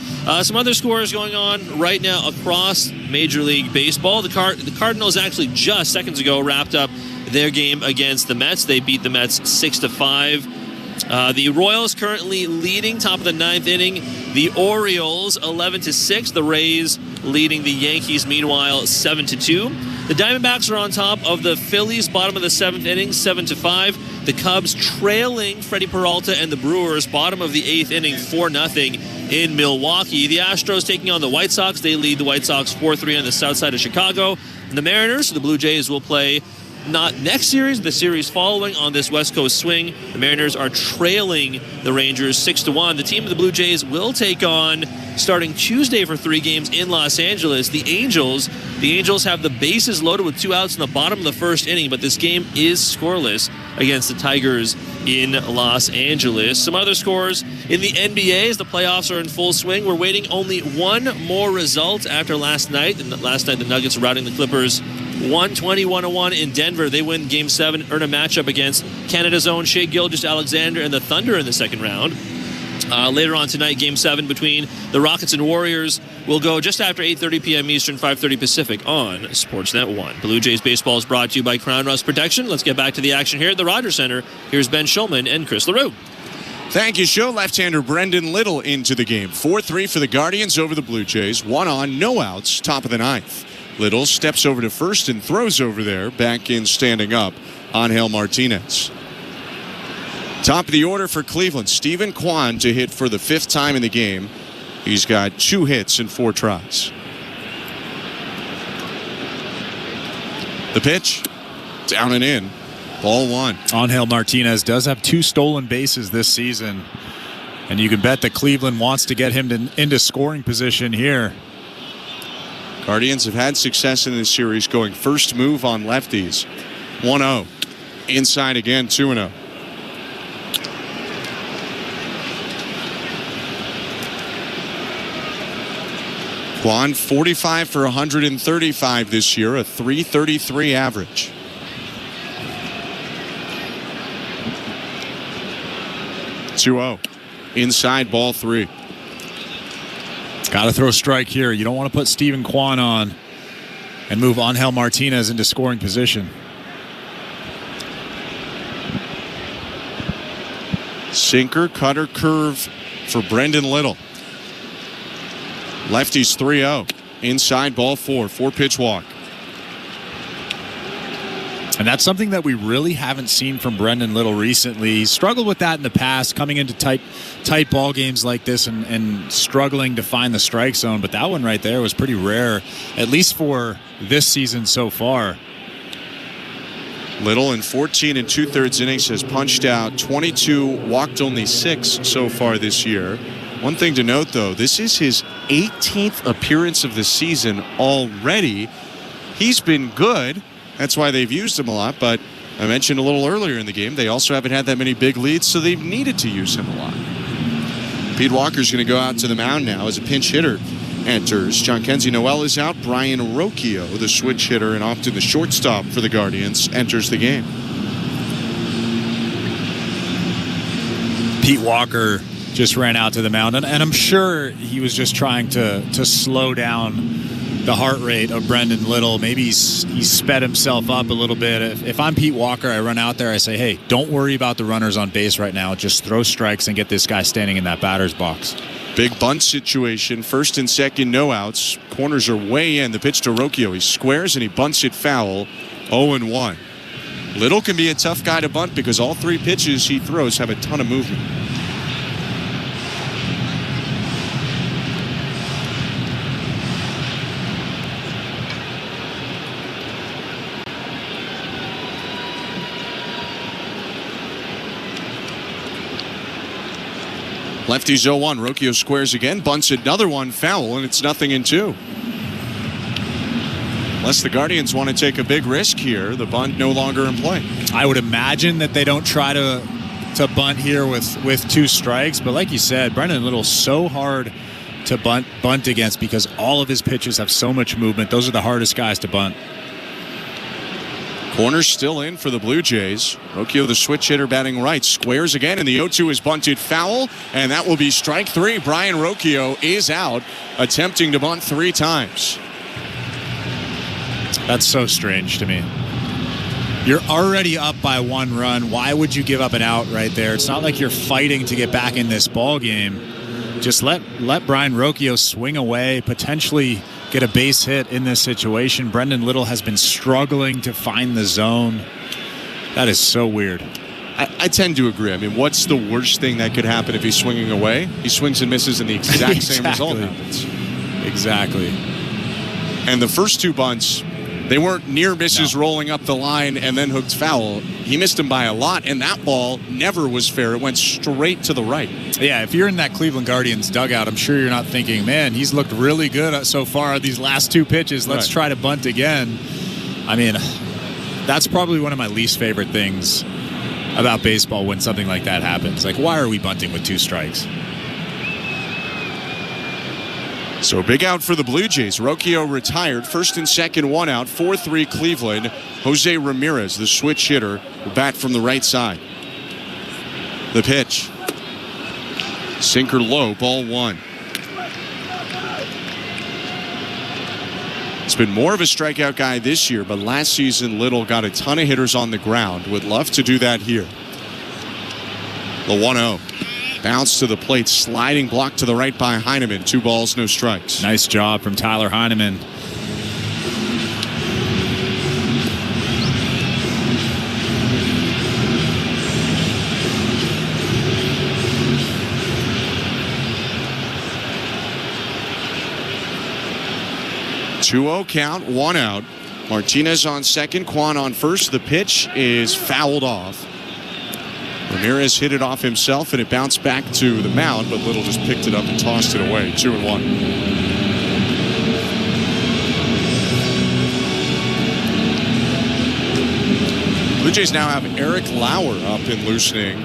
Some other scores going on right now across Major League Baseball. The Cardinals actually just seconds ago wrapped up their game against the Mets. They beat the Mets 6-5. The Royals currently leading top of the ninth inning. The Orioles 11-6. The Rays leading the Yankees meanwhile 7-2. The Diamondbacks are on top of the Phillies bottom of the seventh inning 7-5. The Cubs trailing Freddie Peralta and the Brewers bottom of the eighth inning 4-0 in Milwaukee. The Astros taking on the White Sox. They lead the White Sox 4-3 on the south side of Chicago. And the Mariners, the Blue Jays, will play not next series, the series following on this West Coast swing. The Mariners are trailing the Rangers 6-1. The team of the Blue Jays will take on, starting Tuesday for 3 games in Los Angeles, the Angels. The Angels have the bases loaded with 2 outs in the bottom of the first inning, but this game is scoreless against the Tigers in Los Angeles. Some other scores in the NBA as the playoffs are in full swing. We're waiting only one more result after last night. And last night the Nuggets routing the Clippers 120-101 in Denver. They win Game 7, earn a matchup against Canada's own Shai Gilgeous-Alexander and the Thunder in the second round. Later on tonight, Game 7 between the Rockets and Warriors will go just after 8:30 p.m. Eastern, 5:30 Pacific on Sportsnet 1. Blue Jays Baseball is brought to you by Crown Rust Protection. Let's get back to the action here at the Rogers Center. Here's Ben Schulman and Chris LaRue. Thank you, Show. Left-hander Brendan Little into the game. 4-3 for the Guardians over the Blue Jays. 1 on, no outs, top of the ninth. Little steps over to first and throws over there. Back in standing up, Angel Martinez. Top of the order for Cleveland. Stephen Kwan to hit for the 5th time in the game. He's got 2 hits in 4 tries. The pitch, down and in. Ball 1. Angel Martinez does have 2 stolen bases this season. And you can bet that Cleveland wants to get him into scoring position here. Guardians have had success in this series going first move on lefties. 1-0. Inside again, 2-0. Kwan 45 for 135 this year, a .333 average. Inside, ball 3. Got to throw a strike here. You don't want to put Stephen Kwan on and move Angel Martinez into scoring position. Sinker, cutter, curve for Brendan Little. Lefty's 3-0. Inside, ball 4. 4-pitch walk. And that's something that we really haven't seen from Brendan Little recently. He's struggled with that in the past, coming into tight ball games like this and struggling to find the strike zone. But that one right there was pretty rare, at least for this season so far. Little in 14 2/3 innings has punched out 22, walked only 6 so far this year. One thing to note, though, this is his 18th appearance of the season already. He's been good. That's why they've used him a lot. But I mentioned a little earlier in the game, they also haven't had that many big leads, so they've needed to use him a lot. Pete Walker's going to go out to the mound now as a pinch hitter enters. John Kenzie Noel is out. Brian Rocchio, the switch hitter and often the shortstop for the Guardians, enters the game. Pete Walker just ran out to the mound, and I'm sure he was just trying to slow down the heart rate of Brendan Little. Maybe he's sped himself up a little bit. If I'm Pete Walker, I run out there, I say, hey, don't worry about the runners on base right now. Just throw strikes and get this guy standing in that batter's box. Big bunt situation. First and second, no outs. Corners are way in. The pitch to Rocchio. He squares and he bunts it foul. 0-1. Little can be a tough guy to bunt because all three pitches he throws have a ton of movement. Lefty's 0-1. Rocchio squares again, bunts another one foul, and it's 0-2. Unless the Guardians want to take a big risk here, the bunt no longer in play. I would imagine that they don't try to bunt here with two strikes, but like you said, Brendan Little's so hard to bunt against because all of his pitches have so much movement. Those are the hardest guys to bunt. Corner's still in for the Blue Jays. Rocchio, the switch hitter, batting right, squares again, and the 0-2 is bunted foul, and that will be strike three. Brian Rocchio is out, attempting to bunt 3 times. That's so strange to me. You're already up by 1 run. Why would you give up an out right there? It's not like you're fighting to get back in this ball game. Just let Brian Rocchio swing away, potentially get a base hit in this situation. Brendan Little has been struggling to find the zone. That is so weird. I tend to agree. I mean, what's the worst thing that could happen if he's swinging away? He swings and misses and the exact same result happens. Exactly. And the first 2 bunts, they weren't near misses rolling up the line and then hooked foul. He missed him by a lot, and that ball never was fair. It went straight to the right. Yeah, if you're in that Cleveland Guardians dugout, I'm sure you're not thinking, man, he's looked really good so far these last 2 pitches. Let's try to bunt again. I mean, that's probably one of my least favorite things about baseball when something like that happens. Like, why are we bunting with 2 strikes? So big out for the Blue Jays. Rocchio retired. First and second, 1 out. 4-3 Cleveland. Jose Ramirez, the switch hitter, will bat from the right side. The pitch. Sinker low, ball 1. It's been more of a strikeout guy this year, but last season Little got a ton of hitters on the ground. Would love to do that here. The 1-0. Bounce to the plate, sliding block to the right by Heineman. 2 balls, no strikes. Nice job from Tyler Heineman. Two-0 count, 1 out. Martinez on second, Quan on first. The pitch is fouled off. Ramirez hit it off himself, and it bounced back to the mound, but Little just picked it up and tossed it away. 2-1. Blue Jays now have Eric Lauer up and loosening.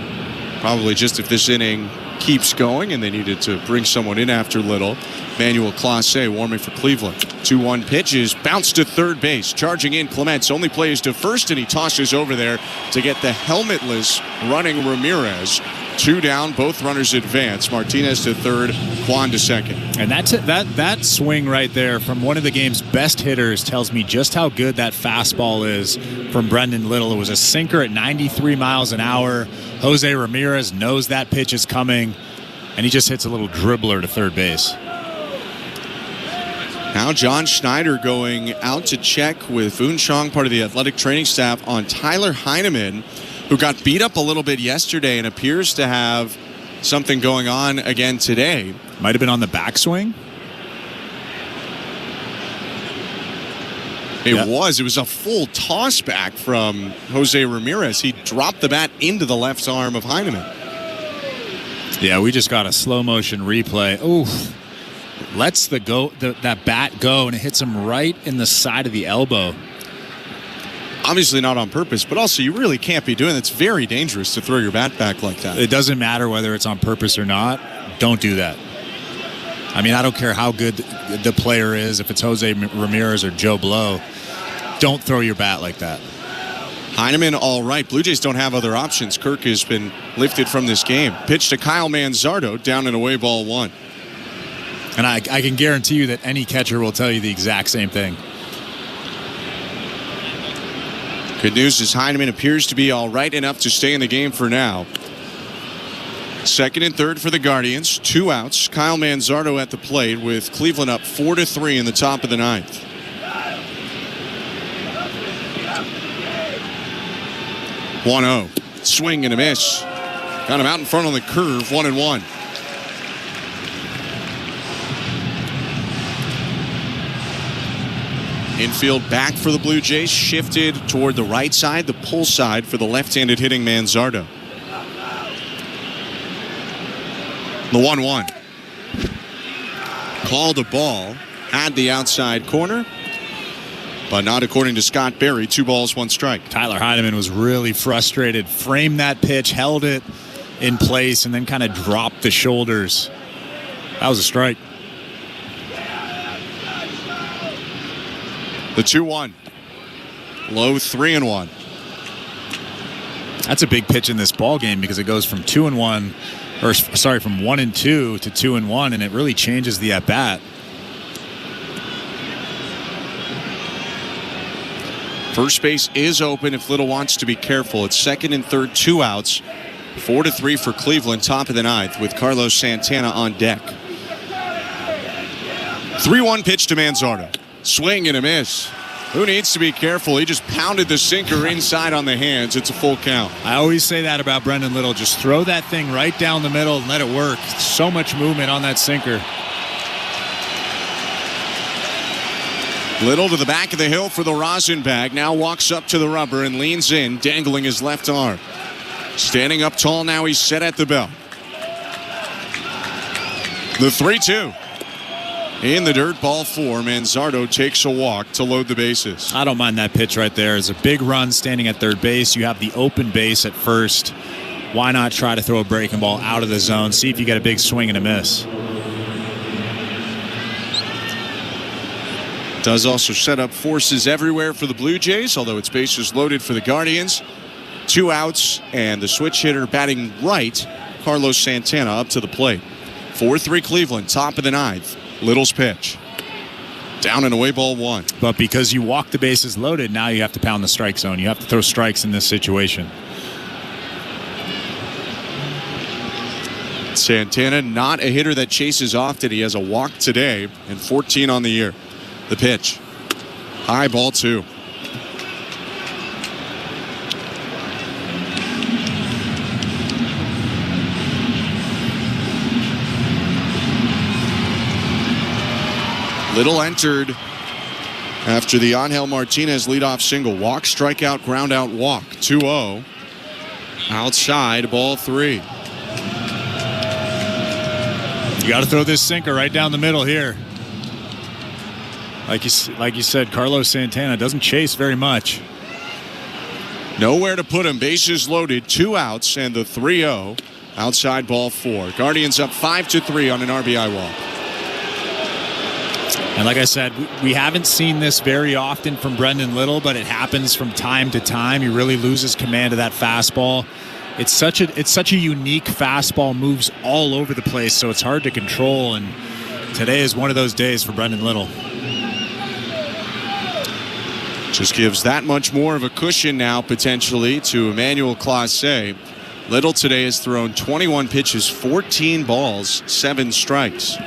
Probably just if this inning keeps going, and they needed to bring someone in after Little. Manuel Clase warming for Cleveland. 2-1 pitches, bounce to third base. Charging in, Clements only plays to first, and he tosses over there to get the helmetless running Ramirez. 2 down, both runners advance. Martinez to third, Quan to second. And that swing right there from one of the game's best hitters tells me just how good that fastball is from Brendan Little. It was a sinker at 93 miles an hour. Jose Ramirez knows that pitch is coming, and he just hits a little dribbler to third base. Now John Schneider going out to check with Boone Chong, part of the athletic training staff, on Tyler Heineman, who got beat up a little bit yesterday and appears to have something going on again today. Might have been on the backswing. It was a full toss back from Jose Ramirez. He dropped the bat into the left arm of Heineman. Yeah, we just got a slow motion replay. Oof. Lets that bat go, and it hits him right in the side of the elbow. Obviously not on purpose, but also you really can't be doing that. It's very dangerous to throw your bat back like that. It doesn't matter whether it's on purpose or not. Don't do that. I mean, I don't care how good the player is, if it's Jose Ramirez or Joe Blow. Don't throw your bat like that. Heineman, all right. Blue Jays don't have other options. Kirk has been lifted from this game. Pitch to Kyle Manzardo, down and away, ball 1. And I can guarantee you that any catcher will tell you the exact same thing. Good news is Heineman appears to be all right enough to stay in the game for now. Second and third for the Guardians. 2 outs. Kyle Manzardo at the plate with Cleveland up 4-3 in the top of the 9th. One-0. Swing and a miss. Got him out in front on the curve. 1-1. Infield back for the Blue Jays. Shifted toward the right side, the pull side for the left-handed hitting Manzardo. The 1-1. Called a ball. Had the outside corner. But not according to Scott Berry. 2 balls, 1 strike. Tyler Heineman was really frustrated. Framed that pitch, held it in place, and then kind of dropped the shoulders. That was a strike. The 2-1. Low 3-1. That's a big pitch in this ball game because it goes from 2-1, or sorry, from 1-2 to 2-1, and it really changes the at bat. First base is open if Little wants to be careful. It's second and third, 2 outs. 4-3 for Cleveland, top of the 9th with Carlos Santana on deck. 3-1 pitch to Manzardo. Swing and a miss. Who needs to be careful? He just pounded the sinker inside on the hands. It's a full count. I always say that about Brendan Little. Just throw that thing right down the middle and let it work. So much movement on that sinker. Little to the back of the hill for the rosin bag. Now walks up to the rubber and leans in, dangling his left arm. Standing up tall now, he's set at the belt. The 3-2. In the dirt, ball 4. Manzardo takes a walk to load the bases. I don't mind that pitch right there. It's a big run standing at third base. You have the open base at first. Why not try to throw a breaking ball out of the zone? See if you get a big swing and a miss. Does also set up forces everywhere for the Blue Jays, although its bases loaded for the Guardians. 2 outs, and the switch hitter batting right, Carlos Santana, up to the plate. 4-3 Cleveland, top of the 9th. Little's pitch. Down and away, ball 1. But because you walk the bases loaded, now you have to pound the strike zone. You have to throw strikes in this situation. Santana, not a hitter that chases often. He has a walk today and 14 on the year. The pitch. High, ball 2. Little entered after the Angel Martinez leadoff single. Walk, strikeout, ground out, walk. 2-0. Outside, ball 3. You got to throw this sinker right down the middle here. Like you said, Carlos Santana doesn't chase very much. Nowhere to put him. Bases loaded. 2 outs and the 3-0. Outside, ball 4. Guardians up 5-3 on an RBI walk. And like I said, we haven't seen this very often from Brendan Little, but it happens from time to time. He really loses command of that fastball. It's such a unique fastball, moves all over the place, so it's hard to control. And today is one of those days for Brendan Little. Just gives that much more of a cushion now, potentially, to Emmanuel Clase. Little today has thrown 21 pitches, 14 balls, 7 strikes.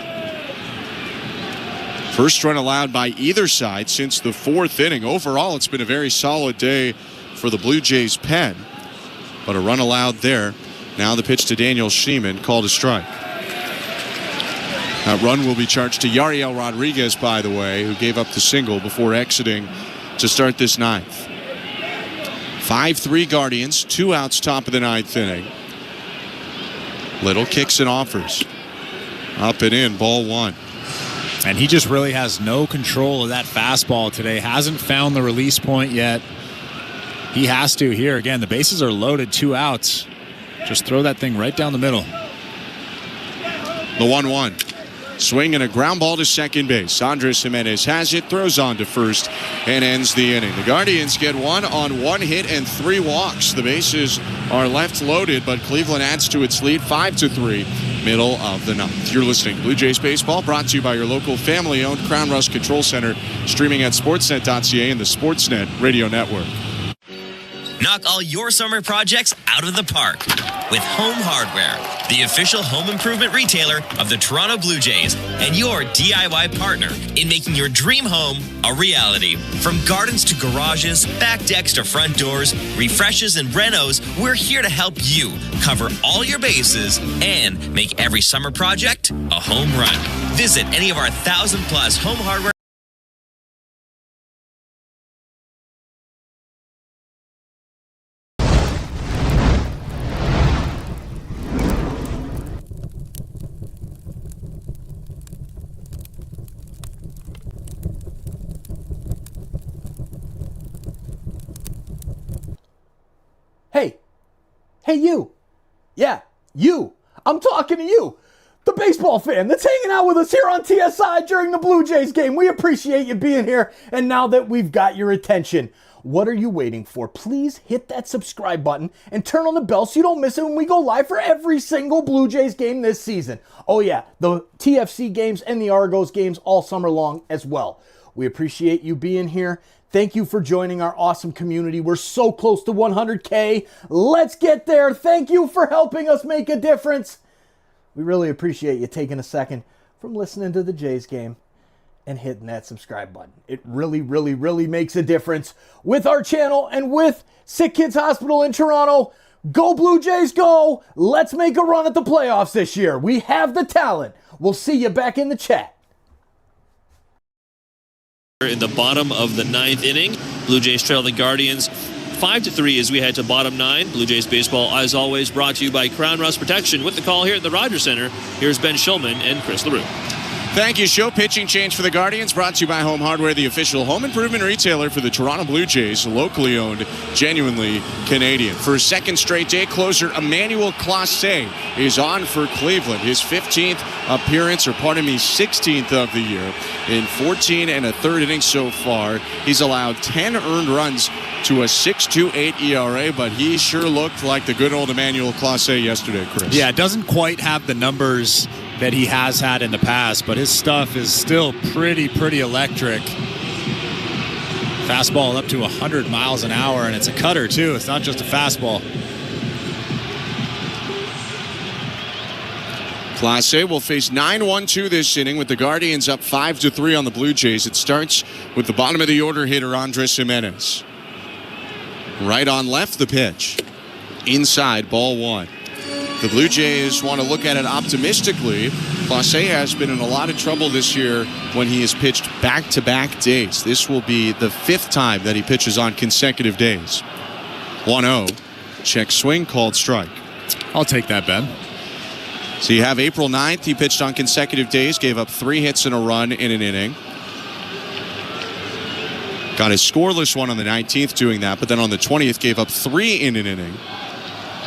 First run allowed by either side since the 4th inning. Overall, it's been a very solid day for the Blue Jays pen. But a run allowed there. Now the pitch to Daniel Sheeman, called a strike. That run will be charged to Yariel Rodriguez, by the way, who gave up the single before exiting to start this 9th. 5-3 Guardians, 2 outs, top of the 9th inning. Little kicks and offers. Up and in, ball 1. And he just really has no control of that fastball today. Hasn't found the release point yet. He has to here. Again, the bases are loaded, 2 outs. Just throw that thing right down the middle. The 1-1. Swing and a ground ball to second base. Andres Jimenez has it, throws on to first, and ends the inning. The Guardians get 1 on 1 hit and 3 walks. The bases are left loaded, but Cleveland adds to its lead 5-3, middle of the ninth. You're listening to Blue Jays Baseball, brought to you by your local family-owned Crown Rust Control Center, streaming at sportsnet.ca and the Sportsnet Radio Network. Knock all your summer projects out of the park with Home Hardware, the official home improvement retailer of the Toronto Blue Jays and your DIY partner in making your dream home a reality. From gardens to garages, back decks to front doors, refreshes and renos, we're here to help you cover all your bases and make every summer project a home run. Visit any of our 1,000+ Home Hardware. Hey, you. Yeah, you. I'm talking to you, the baseball fan that's hanging out with us here on TSI during the Blue Jays game. We appreciate you being here, and now that we've got your attention, what are you waiting for? Please hit that subscribe button and turn on the bell so you don't miss it when we go live for every single Blue Jays game this season. Oh yeah, the TFC games and the Argos games all summer long as well. We appreciate you being here. Thank you for joining our awesome community. We're so close to 100K. Let's get there. Thank you for helping us make a difference. We really appreciate you taking a second from listening to the Jays game and hitting that subscribe button. It really, really, really makes a difference with our channel and with SickKids Hospital in Toronto. Go Blue Jays, go. Let's make a run at the playoffs this year. We have the talent. We'll see you back in the chat. In the bottom of the ninth inning, Blue Jays trail the Guardians 5-3 as we head to bottom 9. Blue Jays baseball, as always, brought to you by Crown Rust Protection. With the call here at the Rogers Center, here's Ben Shulman and Chris LaRue. Thank you, Show. Pitching change for the Guardians, brought to you by Home Hardware, the official home improvement retailer for the Toronto Blue Jays, locally owned, genuinely Canadian. For a second straight day, closer Emmanuel Clase is on for Cleveland. His 15th appearance, 16th of the year. In 14 and a third innings so far, he's allowed 10 earned runs to a 6.28 ERA, but he sure looked like the good old Emmanuel Clase yesterday, Chris. Yeah, it doesn't quite have the numbers that he has had in the past, but his stuff is still pretty electric. Fastball up to 100 miles an hour, and it's a cutter too. It's not just a fastball. Clase will face 9-1-2 this inning with the Guardians up 5-3 on the Blue Jays. It starts with the bottom of the order hitter, Andres Jimenez. Right on left, the pitch. Inside, ball 1. The Blue Jays want to look at it optimistically. Clase has been in a lot of trouble this year when he has pitched back-to-back days. This will be the 5th time that he pitches on consecutive days. 1-0. Check swing, called strike. I'll take that, Ben. So you have April 9th. He pitched on consecutive days, gave up 3 hits and a run in an inning. Got a scoreless one on the 19th doing that, but then on the 20th gave up 3 in an inning.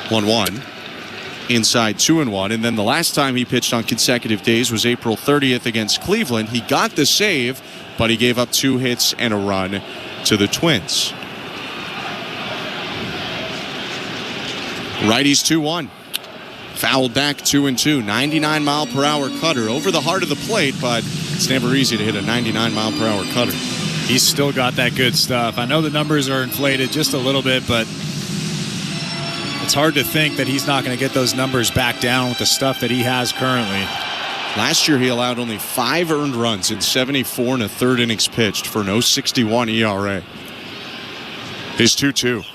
1-1. Inside 2-1, and then the last time he pitched on consecutive days was April 30th against Cleveland. He got the save, but he gave up 2 hits and a run to the Twins. Righties 2-1. Fouled back 2-2. 99-mile-per-hour cutter over the heart of the plate, but it's never easy to hit a 99-mile-per-hour cutter. He's still got that good stuff. I know the numbers are inflated just a little bit, but it's hard to think that he's not going to get those numbers back down with the stuff that he has currently. Last year, he allowed only 5 earned runs in 74 and a third innings pitched for an 0.61 ERA. His 2-2.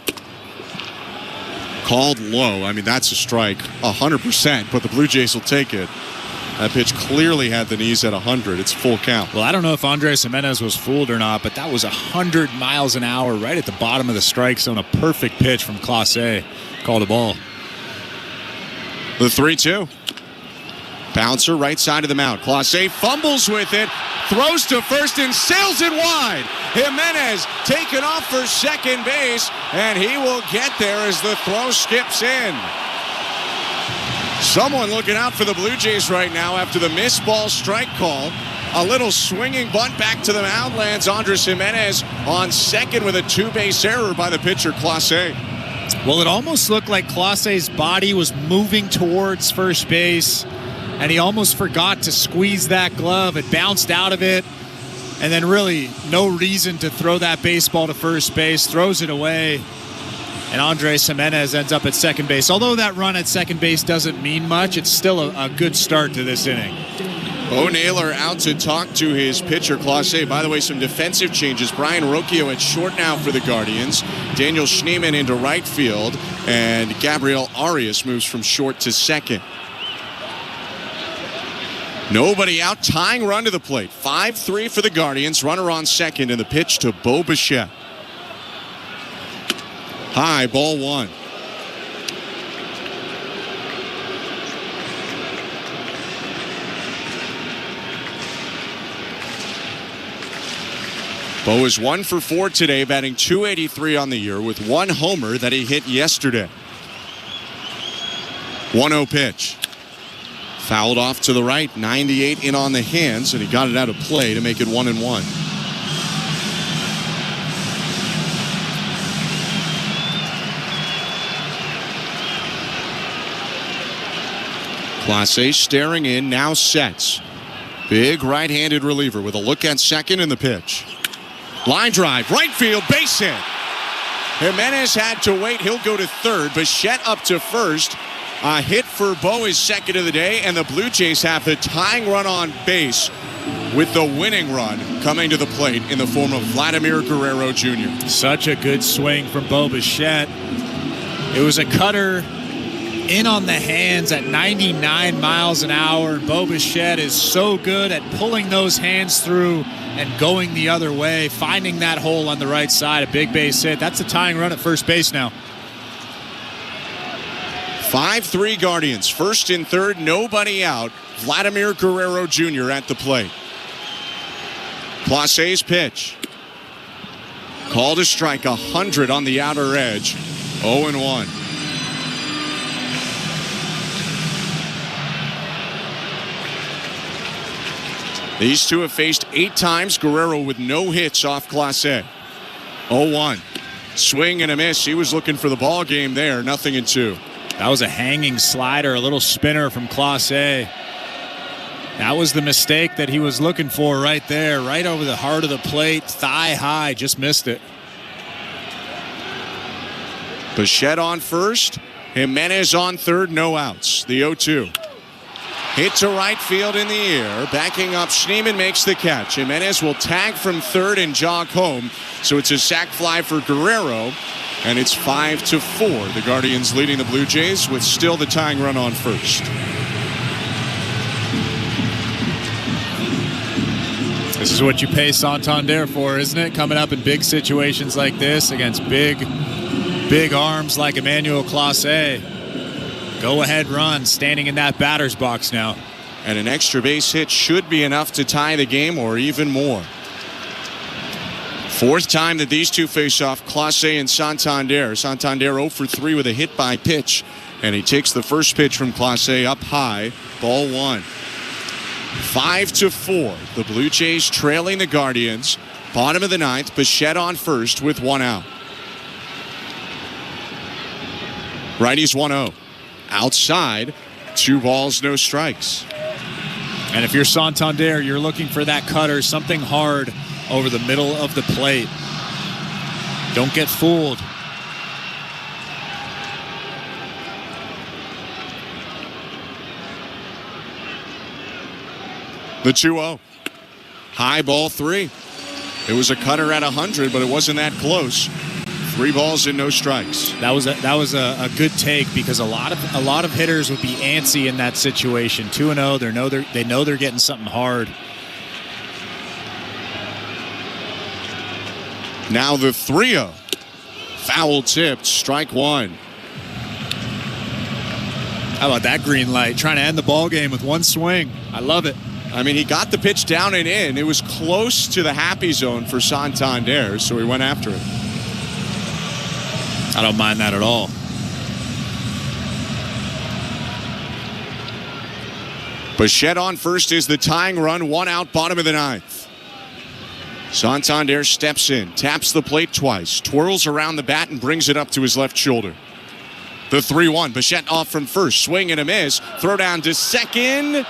Called low. I mean, that's a strike 100%, but the Blue Jays will take it. That pitch clearly had the knees at 100. It's full count. Well, I don't know if Andres Jimenez was fooled or not, but that was 100 miles an hour right at the bottom of the strike zone. A perfect pitch from Clase. Called a ball. The 3-2. Bouncer right side of the mound. Clase fumbles with it, throws to first and sails it wide. Jimenez taken off for second base, and he will get there as the throw skips in. Someone looking out for the Blue Jays right now after the missed ball strike call. A little swinging bunt back to the mound lands Andres Jimenez on second with a two-base error by the pitcher, Clase. Well, it almost looked like Clase's body was moving towards first base, and he almost forgot to squeeze that glove. It bounced out of it, and then really no reason to throw that baseball to first base, throws it away, and Andres Jimenez ends up at second base. Although that run at second base doesn't mean much, it's still a good start to this inning. Bo Naylor out to talk to his pitcher, Clase. By the way, some defensive changes. Brian Rocchio at short now for the Guardians. Daniel Schneemann into right field. And Gabriel Arias moves from short to second. Nobody out. Tying run to the plate. 5-3 for the Guardians. Runner on second. And the pitch to Bo Bichette. High, ball one. Bo is 1 for 4 today, batting .283 on the year with one homer that he hit yesterday. 1-0 pitch. Fouled off to the right, 98 in on the hands, and he got it out of play to make it 1-1. Clase staring in, now sets. Big right-handed reliever with a look at second and the pitch. Line drive, right field, base hit. Jimenez had to wait. He'll go to third. Bichette up to first. A hit for Bo, his second of the day, and the Blue Jays have the tying run on base with the winning run coming to the plate in the form of Vladimir Guerrero Jr. Such a good swing from Bo Bichette. It was a cutter in on the hands at 99 miles an hour. Bo Bichette is so good at pulling those hands through and going the other way, finding that hole on the right side, a big base hit. That's a tying run at first base now. 5-3 Guardians, first and third, nobody out. Vladimir Guerrero Jr. at the plate. Clase's pitch. Called a strike, 100 on the outer edge. 0-1. These two have faced 8 times. Guerrero with no hits off Clase. 0-1. Swing and a miss. He was looking for the ball game there. 0-2. That was a hanging slider, a little spinner from Clase. That was the mistake that he was looking for right there, right over the heart of the plate, thigh high, just missed it. Bichette on first, Jimenez on third, no outs. The 0-2. Hit to right field in the air. Backing up, Schneemann makes the catch. Jimenez will tag from third and jog home. So it's a sac fly for Guerrero. And it's 5-4. The Guardians leading the Blue Jays with still the tying run on first. This is what you pay Santander for, isn't it? Coming up in big situations like this against big arms like Emmanuel Clase. Go-ahead run, standing in that batter's box now. And an extra base hit should be enough to tie the game or even more. Fourth time that these two face off, Clase and Santander. Santander 0 for 3 with a hit by pitch. And he takes the first pitch from Clase up high. Ball one. 5-4. The Blue Jays trailing the Guardians. Bottom of the ninth. Bichette on first with one out. Righties 1-0. Outside. 2 balls, no strikes. And if you're Santander, you're looking for that cutter, something hard over the middle of the plate. Don't get fooled. The 2-0. High ball 3. It was a cutter at 100, but it wasn't that close. 3 balls and no strikes. That was a good take because a lot of hitters would be antsy in that situation. 2-0. They know they're getting something hard. Now the 3-0. Foul tipped. Strike one. How about that green light? Trying to end the ball game with one swing. I love it. I mean, he got the pitch down and in. It was close to the happy zone for Santander, so he went after it. I don't mind that at all. Bichette on first is the tying run. 1 out, bottom of the 9th. Santander steps in, taps the plate twice, twirls around the bat and brings it up to his left shoulder. The 3-1. Bichette off from first. Swing and a miss. Throw down to second.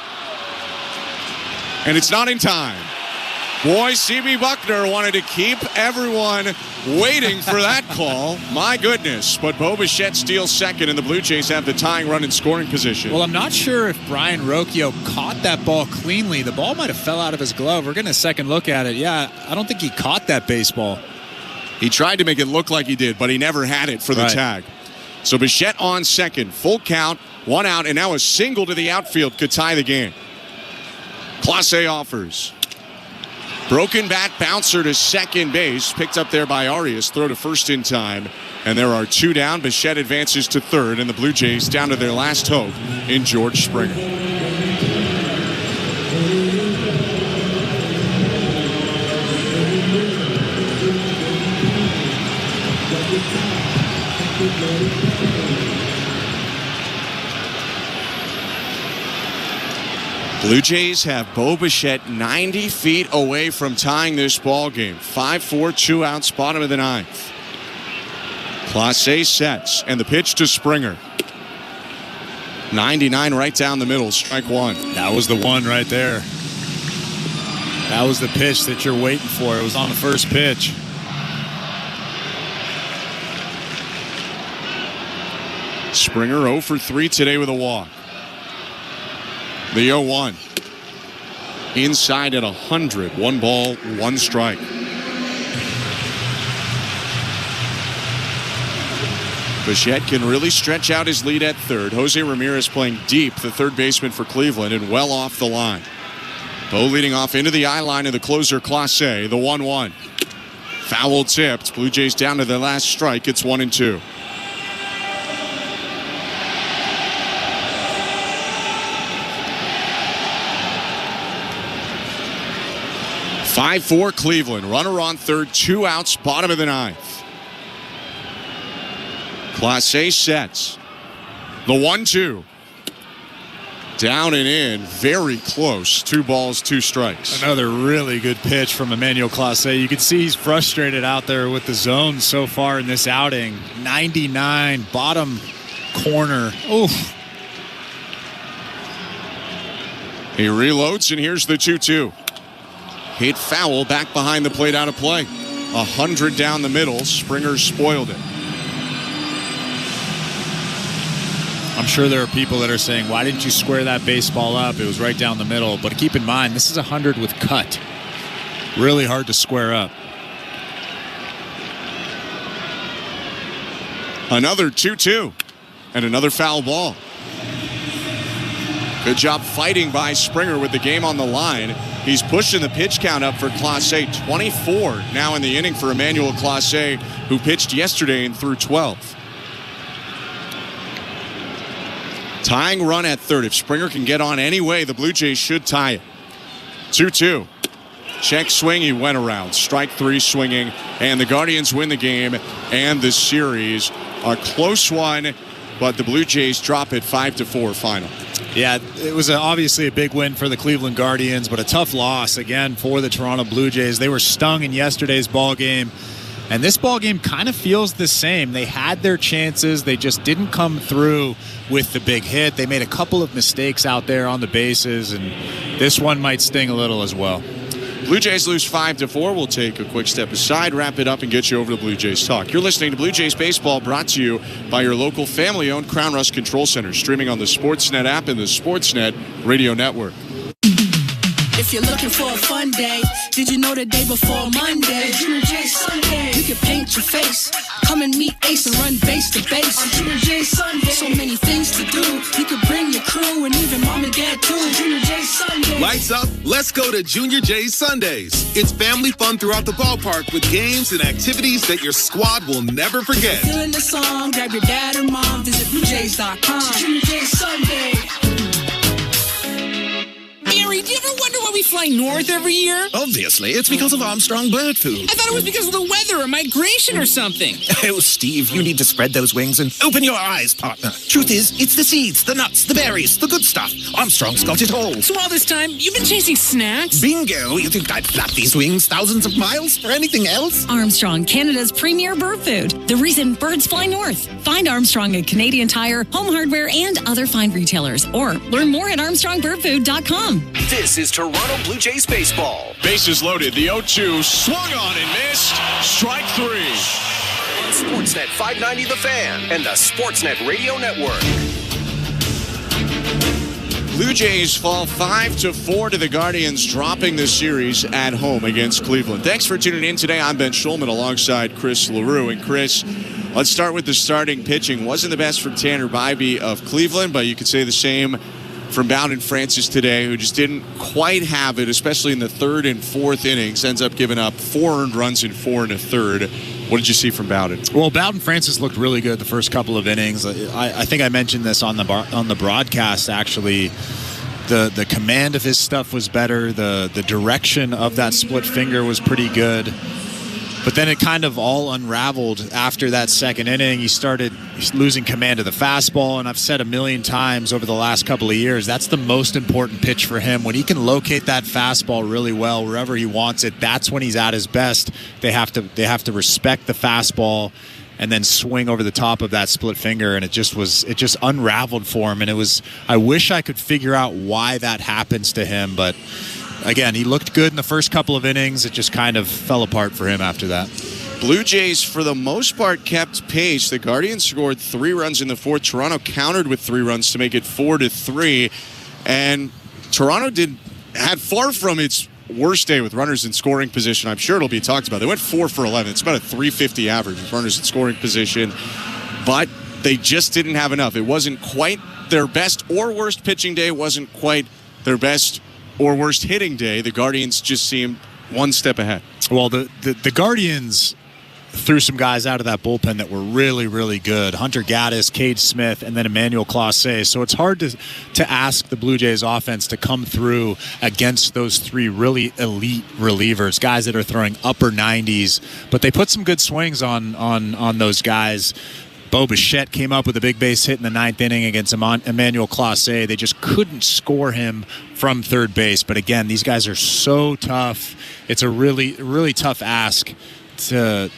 And it's not in time. Boy, C.B. Buckner wanted to keep everyone waiting for that call. My goodness. But Bo Bichette steals second, and the Blue Jays have the tying run in scoring position. Well, I'm not sure if Brian Rocchio caught that ball cleanly. The ball might have fell out of his glove. We're getting a second look at it. Yeah, I don't think he caught that baseball. He tried to make it look like he did, but he never had it for the tag. So Bichette on second. Full count, 1 out, and now a single to the outfield could tie the game. Clase offers. Broken bat bouncer to second base. Picked up there by Arias. Throw to first in time. And there are 2 down. Bichette advances to third. And the Blue Jays down to their last hope in George Springer. Blue Jays have Bo Bichette 90 feet away from tying this ball game. 5-4, 2 outs, bottom of the 9th. Clase sets, and the pitch to Springer. 99 right down the middle, strike 1. That was the one right there. That was the pitch that you're waiting for. It was on the first pitch. Springer 0 for 3 today with a walk. The 0-1. Inside at 100. 1 ball, 1 strike. Bichette can really stretch out his lead at third. Jose Ramirez playing deep, the third baseman for Cleveland, and well off the line. Bo leading off into the eye line of the closer, Clase. The 1-1. Foul tipped. Blue Jays down to their last strike. It's 1-2. (5-4) Cleveland. Runner on third, 2 outs, bottom of the 9th. Clase sets. The 1-2. Down and in, very close. 2 balls, 2 strikes. Another really good pitch from Emmanuel Clase. You can see he's frustrated out there with the zone so far in this outing. 99, bottom corner. Oof. He reloads, and here's the 2-2. Hit foul, back behind the plate, out of play. 100 down the middle. Springer spoiled it. I'm sure there are people that are saying, why didn't you square that baseball up? It was right down the middle. But keep in mind, this is 100 with cut. Really hard to square up. Another 2-2. And another foul ball. Good job fighting by Springer with the game on the line. He's pushing the pitch count up for Clase. 24 now in the inning for Emmanuel Clase, who pitched yesterday and threw 12. Tying run at third. If Springer can get on any way, the Blue Jays should tie it. 2-2. Check swing. He went around. Strike 3 swinging. And the Guardians win the game and the series. A close one, but the Blue Jays drop it 5-4 final. Yeah, it was obviously a big win for the Cleveland Guardians, but a tough loss again for the Toronto Blue Jays. They were stung in yesterday's ball game, and this ball game kind of feels the same. They had their chances. They just didn't come through with the big hit. They made a couple of mistakes out there on the bases, and this one might sting a little as well. Blue Jays lose 5-4. We'll take a quick step aside, wrap it up, and get you over to Blue Jays Talk. You're listening to Blue Jays Baseball, brought to you by your local family-owned Crown Rust Control Center, streaming on the Sportsnet app and the Sportsnet Radio Network. If you're looking for a fun day, did you know the day before Monday? Junior J Sunday. You can paint your face, come and meet Ace and run base to base. On Junior J Sunday. So many things to do. You could bring your crew and even mom and dad too. Junior J Sunday. Lights up, let's go to Junior J Sundays. It's family fun throughout the ballpark with games and activities that your squad will never forget. Feeling the song, grab your dad or mom, visit BlueJays.com. Junior J Sunday. Be Barry, do you ever wonder why we fly north every year? Obviously, it's because of Armstrong bird food. I thought it was because of the weather or migration or something. Oh, Steve, you need to spread those wings and open your eyes, partner. Truth is, it's the seeds, the nuts, the berries, the good stuff. Armstrong's got it all. So all this time, you've been chasing snacks? Bingo! You think I'd flap these wings thousands of miles for anything else? Armstrong, Canada's premier bird food. The reason birds fly north. Find Armstrong at Canadian Tire, Home Hardware, and other fine retailers. Or learn more at armstrongbirdfood.com. This is Toronto Blue Jays baseball. Bases loaded. The 0-2 swung on and missed. Strike 3. On Sportsnet 590 The Fan and the Sportsnet Radio Network. Blue Jays fall 5-4 to the Guardians, dropping the series at home against Cleveland. Thanks for tuning in today. I'm Ben Schulman alongside Chris LaRue. And Chris, let's start with the starting pitching. Wasn't the best from Tanner Bybee of Cleveland, but you could say the same from Bowden Francis today, who just didn't quite have it, especially in the third and fourth innings. Ends up giving up 4 earned runs in 4 1/3. What did you see from Bowden? Well, Bowden Francis looked really good the first couple of innings. I think I mentioned this on the broadcast, actually. The command of his stuff was better. The direction of that split finger was pretty good. But then it kind of all unraveled after that second inning. He started losing command of the fastball, and I've said a million times over the last couple of years, that's the most important pitch for him. When he can locate that fastball really well wherever he wants it, that's when he's at his best. They have to respect the fastball and then swing over the top of that split finger, and it just unraveled for him. And I wish I could figure out why that happens to him, but again, he looked good in the first couple of innings. It just kind of fell apart for him after that. Blue Jays, for the most part, kept pace. The Guardians scored 3 runs in the fourth. Toronto countered with 3 runs to make it 4-3. And Toronto had far from its worst day with runners in scoring position. I'm sure it'll be talked about. They went 4 for 11. It's about a .350 average with runners in scoring position. But they just didn't have enough. It wasn't quite their best or worst pitching day. It wasn't quite their best or worst hitting day. The Guardians just seemed one step ahead. Well, the Guardians threw some guys out of that bullpen that were really, really good. Hunter Gaddis, Cade Smith, and then Emmanuel Clase. So it's hard to ask the Blue Jays offense to come through against those 3 really elite relievers, guys that are throwing upper 90s. But they put some good swings on those guys. Bo Bichette came up with a big base hit in the 9th inning against Emmanuel Clase. They just couldn't score him from third base. But again, these guys are so tough. It's a really, really tough ask to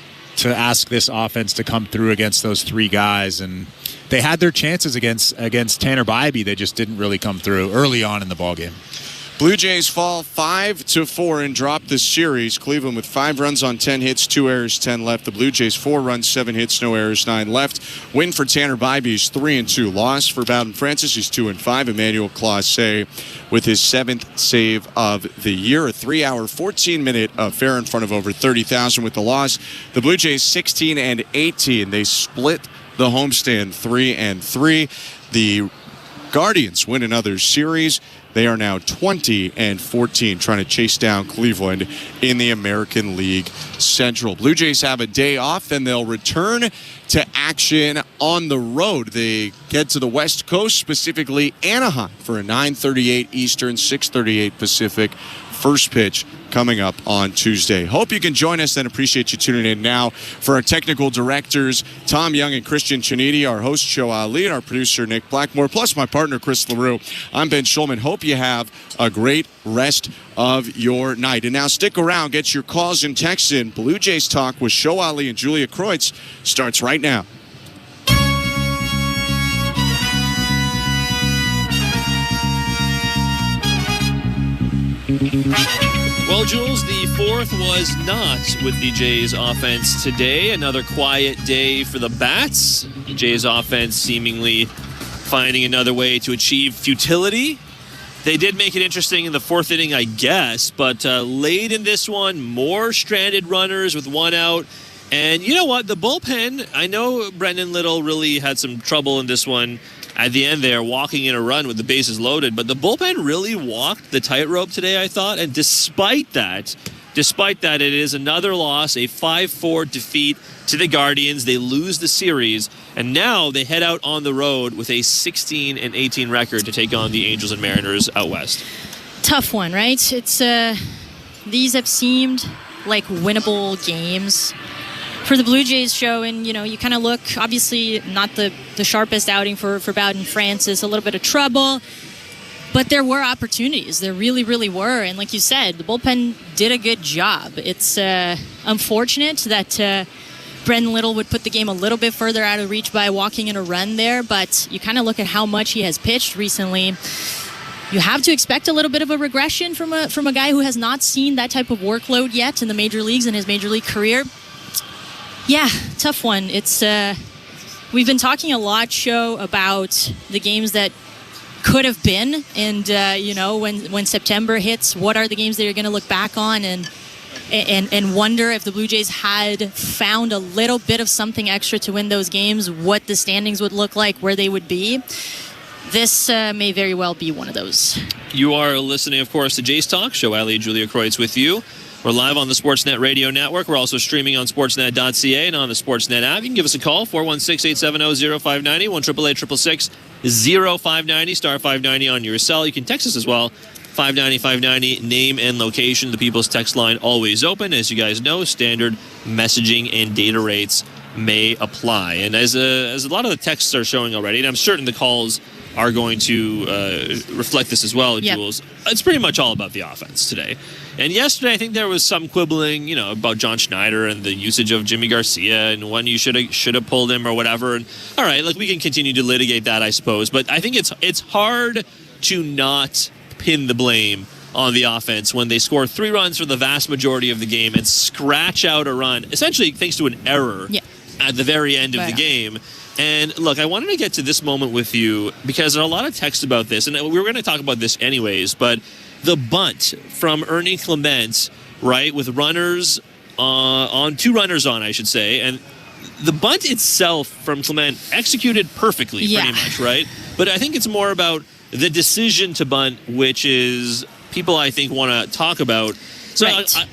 ask this offense to come through against those 3 guys. And they had their chances against Tanner Bybee. They just didn't really come through early on in the ballgame. Blue Jays fall 5-4 and drop the series. Cleveland with 5 runs on 10 hits, 2 errors, 10 left. The Blue Jays 4 runs, 7 hits, no errors, 9 left. Win for Tanner Bybee is 3-2. Loss for Bowden Francis is 2-5. Emmanuel Clase with his 7th save of the year. A 3-hour, 14-minute affair in front of over 30,000 with the loss. The Blue Jays 16-18. They split the homestand 3-3. The Guardians win another series. They are now 20-14, trying to chase down Cleveland in the American League Central. Blue Jays have a day off, and they'll return to action on the road. They get to the West Coast, specifically Anaheim, for a 9:38 Eastern, 6:38 Pacific first pitch coming up on Tuesday. Hope you can join us and appreciate you tuning in now. For our technical directors, Tom Young and Christian Chiniti, our host, Joe Ali, and our producer, Nick Blackmore, plus my partner, Chris LaRue. I'm Ben Schulman. Hope you have a great rest of your night. And now stick around, get your calls and texts in. Blue Jays Talk with Joe Ali and Julia Kreutz starts right now. Well, Jules, the 4th was not with the Jays offense today. Another quiet day for the Bats. The Jays offense seemingly finding another way to achieve futility. They did make it interesting in the 4th inning, I guess, but late in this one, more stranded runners with 1 out. And you know what? The bullpen, I know Brendan Little really had some trouble in this one at the end there, walking in a run with the bases loaded. But the bullpen really walked the tightrope today, I thought. And despite that, it is another loss, a 5-4 defeat to the Guardians. They lose the series. And now they head out on the road with a 16-18 record to take on the Angels and Mariners out west. Tough one, right? It's these have seemed like winnable games for the Blue Jays show, and you kind of look, obviously not the sharpest outing for Bowden Francis, a little bit of trouble, but there were opportunities. There really, really were, and like you said, the bullpen did a good job. It's unfortunate that Brendan Little would put the game a little bit further out of reach by walking in a run there, but you kind of look at how much he has pitched recently. You have to expect a little bit of a regression from a guy who has not seen that type of workload yet in the major leagues in his major league career. Yeah, tough one. It's we've been talking a lot, Show, about the games that could have been, and when September hits, what are the games that you're going to look back on and wonder if the Blue Jays had found a little bit of something extra to win those games, what the standings would look like, where they would be. This may very well be one of those. You are listening, of course, to Jays Talk. Show Ali and Julia Kreutz with you. We're live on the Sportsnet Radio Network. We're also streaming on sportsnet.ca and on the Sportsnet app. You can give us a call, 416-870-0590, 1-888-666-0590, star 590 on your cell. You can text us as well, 590-590, name and location. The People's Text line always open. As you guys know, standard messaging and data rates may apply. And as a lot of the texts are showing already, and I'm certain the calls are going to reflect this as well, Jules. It's pretty much all about the offense today. And yesterday, I think there was some quibbling, about John Schneider and the usage of Jimmy Garcia and when you should have pulled him or whatever. And all right, we can continue to litigate that, I suppose. But I think it's hard to not pin the blame on the offense when they score 3 runs for the vast majority of the game and scratch out a run, essentially thanks to an error at the very end of the game. And look, I wanted to get to this moment with you because there are a lot of texts about this, and we were going to talk about this anyways, but the bunt from Ernie Clement, right, with runners on 2 runners on, I should say, and the bunt itself from Clement executed perfectly, pretty much, right? But I think it's more about the decision to bunt, which is people, I think, want to talk about. So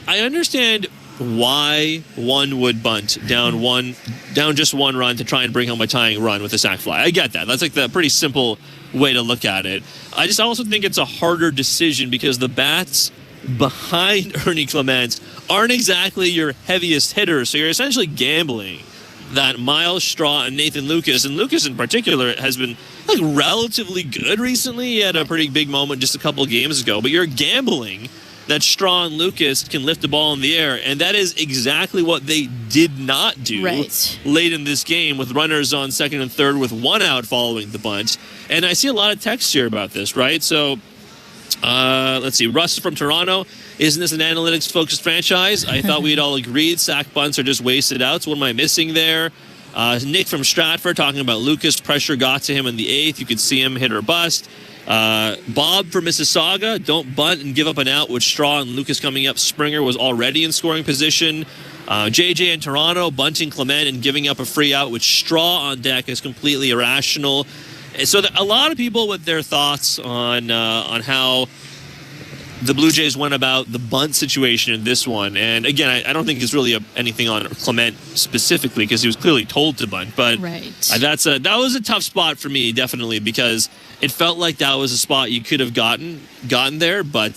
I understand why one would bunt down just one run to try and bring home a tying run with a sac fly. I get that. That's the pretty simple way to look at it. I just also think it's a harder decision because the bats behind Ernie Clement aren't exactly your heaviest hitters. So you're essentially gambling that Miles Straw and Nathan Lucas, and Lucas in particular has been relatively good recently. He had a pretty big moment just a couple of games ago, but you're gambling that Straw and Lucas can lift the ball in the air, and that is exactly what they did not do late in this game with runners on second and third with 1 out following the bunt. And I see a lot of texts here about this, right? So let's see. Russ from Toronto, isn't this an analytics-focused franchise? I thought we'd all agreed sack bunts are just wasted out. So what am I missing there? Nick from Stratford talking about Lucas. Pressure got to him in the 8th. You could see him hit or bust. Bob from Mississauga, don't bunt and give up an out with Straw and Lucas coming up. Springer was already in scoring position. JJ in Toronto, bunting Clement and giving up a free out with Straw on deck is completely irrational. And so a lot of people with their thoughts on how the Blue Jays went about the bunt situation in this one. And again, I don't think it's really anything on Clement specifically because he was clearly told to bunt. But that was a tough spot for me, definitely, because it felt like that was a spot you could have gotten there. But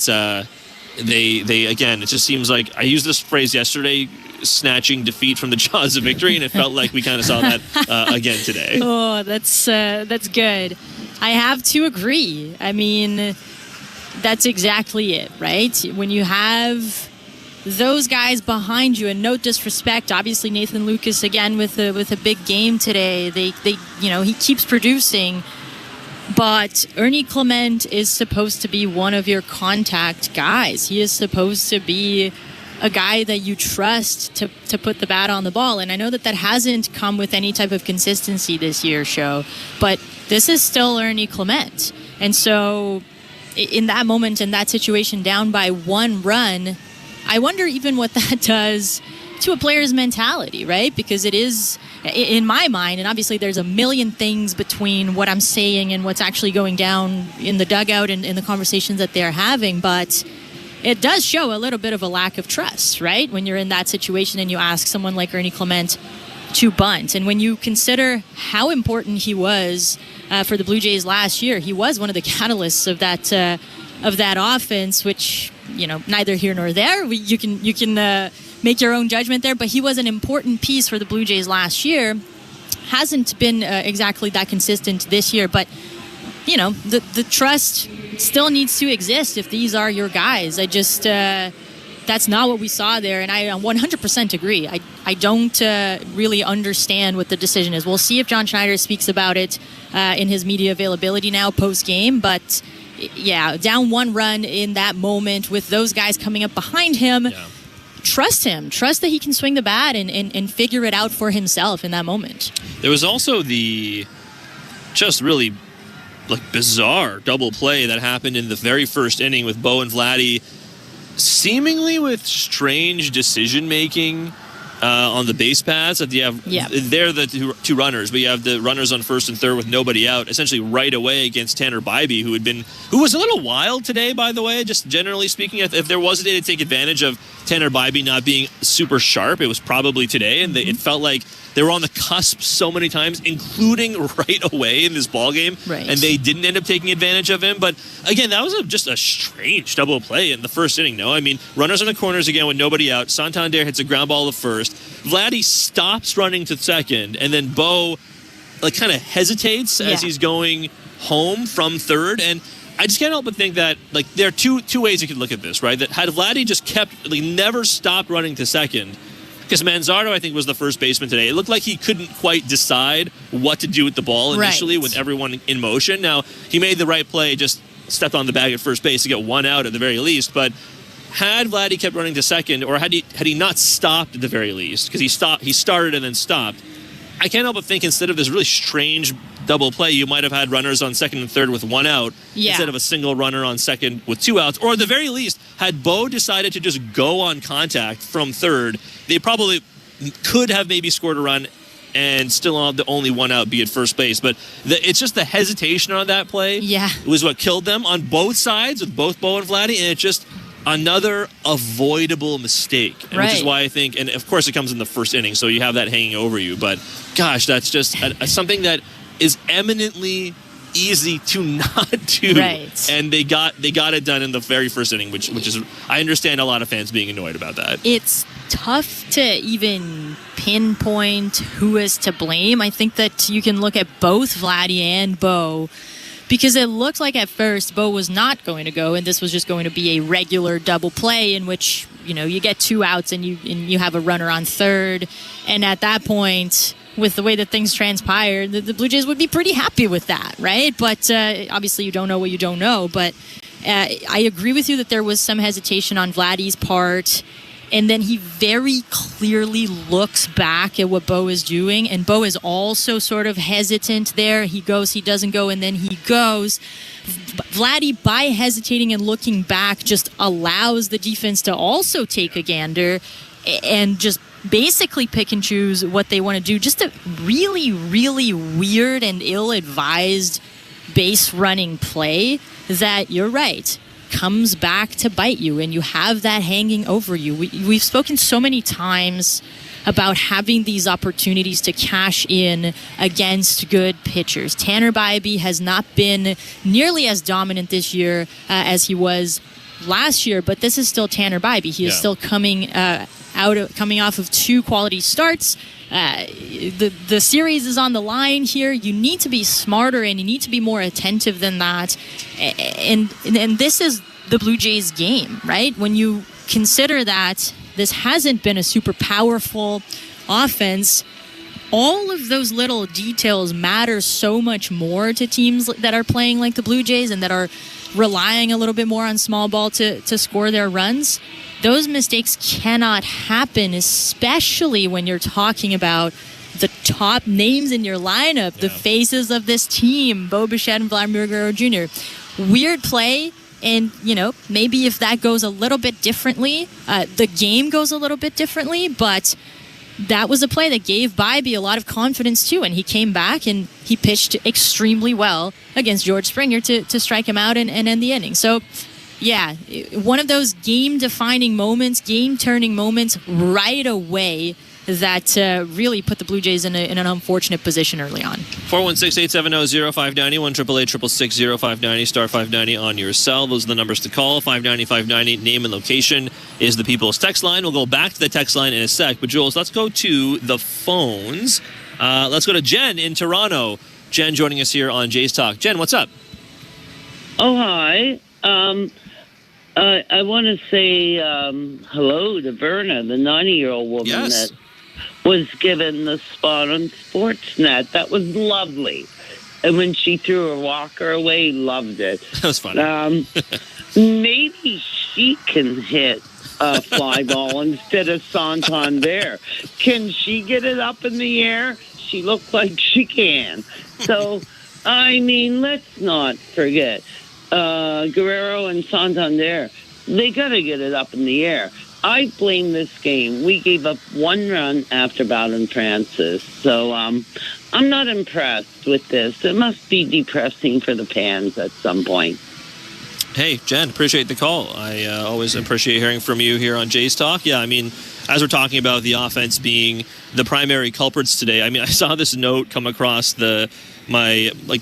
they again, it just seems like I used this phrase yesterday, snatching defeat from the jaws of victory, and it felt like we kind of saw that again today. Oh, that's good. I have to agree. I mean, that's exactly it, right? When you have those guys behind you, and no disrespect, obviously Nathan Lucas again with a big game today. They he keeps producing, but Ernie Clement is supposed to be one of your contact guys. He is supposed to be a guy that you trust to put the bat on the ball. And I know that hasn't come with any type of consistency this year, Show, but this is still Ernie Clement. And so in that moment, in that situation, down by 1 run, I wonder even what that does to a player's mentality, right? Because it is, in my mind, and obviously there's a million things between what I'm saying and what's actually going down in the dugout and in the conversations that they're having, but it does show a little bit of a lack of trust, right? When you're in that situation and you ask someone like Ernie Clement to bunt. And when you consider how important he was for the Blue Jays last year, he was one of the catalysts of that of that offense, which, neither here nor there. You can make your own judgment there, but he was an important piece for the Blue Jays last year. Hasn't been exactly that consistent this year, but the trust still needs to exist if these are your guys. I just that's not what we saw there, and I 100% agree. I don't really understand what the decision is. We'll see if John Schneider speaks about it in his media availability now post-game, but yeah, down 1 run in that moment with those guys coming up behind him, trust him. Trust that he can swing the bat and figure it out for himself in that moment. There was also the just really bizarre double play that happened in the very first inning with Bo and Vladdy, seemingly with strange decision making on the base paths. That you have, they're the two runners, but you have the runners on first and third with nobody out, essentially right away against Tanner Bybee, who was a little wild today, by the way. Just generally speaking, if there was a day to take advantage of Tanner Bybee not being super sharp, it was probably today, and it felt like they were on the cusp so many times, including right away in this ballgame, and they didn't end up taking advantage of him. But again, that was just a strange double play in the first inning. No, I mean, runners on the corners again with nobody out. Santander hits a ground ball to first. Vladdy stops running to second, and then Bo kind of hesitates as he's going home from third. And I just can't help but think that there are two ways you could look at this, right? That had Vladdy just kept never stopped running to second. Because Manzardo, I think, was the first baseman today. It looked like he couldn't quite decide what to do with the ball initially with everyone in motion. Now, he made the right play, just stepped on the bag at first base to get 1 out at the very least. But had Vladdy kept running to second, or had he not stopped at the very least, because he started and then stopped, I can't help but think instead of this really strange double play, you might have had runners on second and third with 1 out instead of a single runner on second with 2 outs. Or at the very least, had Bo decided to just go on contact from third, they probably could have maybe scored a run and still have the only 1 out be at first base. But it's just the hesitation on that play was what killed them on both sides with both Bo and Vladdy, and it's just another avoidable mistake, which is why I think, and of course it comes in the first inning, so you have that hanging over you. But gosh, that's just something that is eminently easy to not do, and they got it done in the very first inning, which is, I understand a lot of fans being annoyed about that. It's tough to even pinpoint who is to blame. I think that you can look at both Vladdy and Bo, because it looked like at first Bo was not going to go, and this was just going to be a regular double play in which you get 2 outs and you have a runner on third, and at that point, with the way that things transpired, the Blue Jays would be pretty happy with that, right? But obviously you don't know what you don't know. But I agree with you that there was some hesitation on Vladdy's part, and then he very clearly looks back at what Bo is doing, and Bo is also sort of hesitant there. He goes, he doesn't go, and then he goes. Vladdy, by hesitating and looking back, just allows the defense to also take a gander and just basically pick and choose what they want to do. Just a really, really weird and ill-advised base running play that, you're right, comes back to bite you, and you have that hanging over you. We've spoken so many times about having these opportunities to cash in against good pitchers. Tanner Bybee has not been nearly as dominant this year as he was last year, but this is still Tanner Bybee. He is still coming off of 2 quality starts. The series is on the line here. You need to be smarter, and you need to be more attentive than that. And this is the Blue Jays game, right? When you consider that this hasn't been a super powerful offense, all of those little details matter so much more to teams that are playing like the Blue Jays and that are relying a little bit more on small ball to score their runs. Those mistakes cannot happen, especially when you're talking about the top names in your lineup, the faces of this team, Bo Bichette and Vladimir Guerrero Jr. Weird play, and, maybe if that goes a little bit differently, the game goes a little bit differently, but that was a play that gave Bybee a lot of confidence too, and he came back and he pitched extremely well against George Springer to strike him out and end the inning. So, yeah, one of those game-defining moments, game-turning moments right away that really put the Blue Jays in an unfortunate position early on. 416-870-0590, 1-888-660-590, star 590 on your cell. Those are the numbers to call. 590-590, name and location is the People's text line. We'll go back to the text line in a sec. But, Jules, let's go to the phones. Let's go to Jen in Toronto. Jen joining us here on Jays Talk. Jen, what's up? Oh, hi. I want to say hello to Verna, the 90-year-old woman that was given the spot on Sportsnet. That was lovely. And when she threw her walker away, loved it. That was funny. Maybe she can hit a fly ball instead of Santander. Can she get it up in the air? She looked like she can. So, I mean, let's not forget. Guerrero and Santander, they got to get it up in the air. I blame this game. We gave up 1 run after Bowden Francis. So I'm not impressed with this. It must be depressing for the fans at some point. Hey, Jen, appreciate the call. I always appreciate hearing from you here on Jays Talk. Yeah, I mean, as we're talking about the offense being the primary culprits today, I mean, I saw this note come across the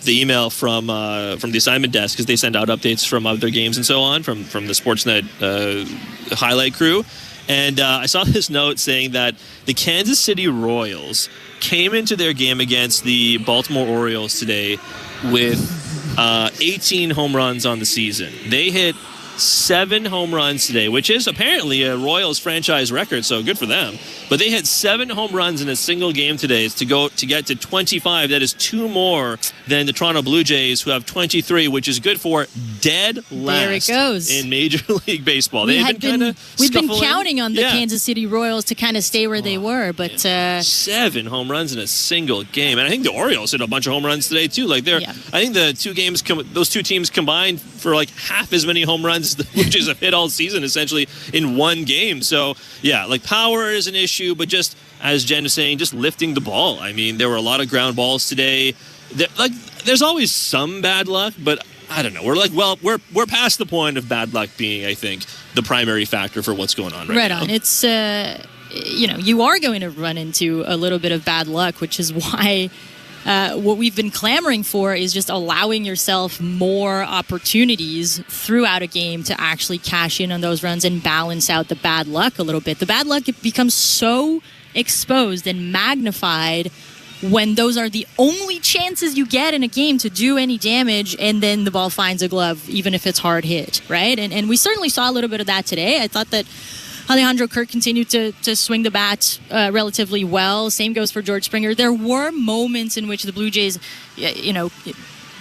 email from the assignment desk because they send out updates from other games and so on from the Sportsnet highlight crew. And I saw this note saying that the Kansas City Royals came into their game against the Baltimore Orioles today with 18 home runs on the season. They hit 7 home runs today, which is apparently a Royals franchise record, so good for them. But they hit 7 home runs in a single game today to get to 25. That is 2 more than the Toronto Blue Jays, who have 23, which is good for dead last there it goes. in Major League Baseball. We've been counting on the Kansas City Royals to kind of stay where they were, but 7 home runs in a single game, and I think the Orioles hit a bunch of home runs today too. Like I think the those two teams combined for like half as many home runs the Blue Jays have hit all season, essentially in one game. So yeah, like power is an issue, but just as Jen was saying, just lifting the ball. I mean, there were a lot of ground balls today. There's always some bad luck, but I don't know. We're past the point of bad luck being, I think, the primary factor for what's going on right now. Right on. It's you are going to run into a little bit of bad luck, which is why. What we've been clamoring for is just allowing yourself more opportunities throughout a game to actually cash in on those runs and balance out the bad luck a little bit. The bad luck becomes so exposed and magnified when those are the only chances you get in a game to do any damage, and then the ball finds a glove, even if it's hard hit, right? And we certainly saw a little bit of that today. I thought that Alejandro Kirk continued to swing the bat relatively well. Same goes for George Springer. There were moments in which the Blue Jays,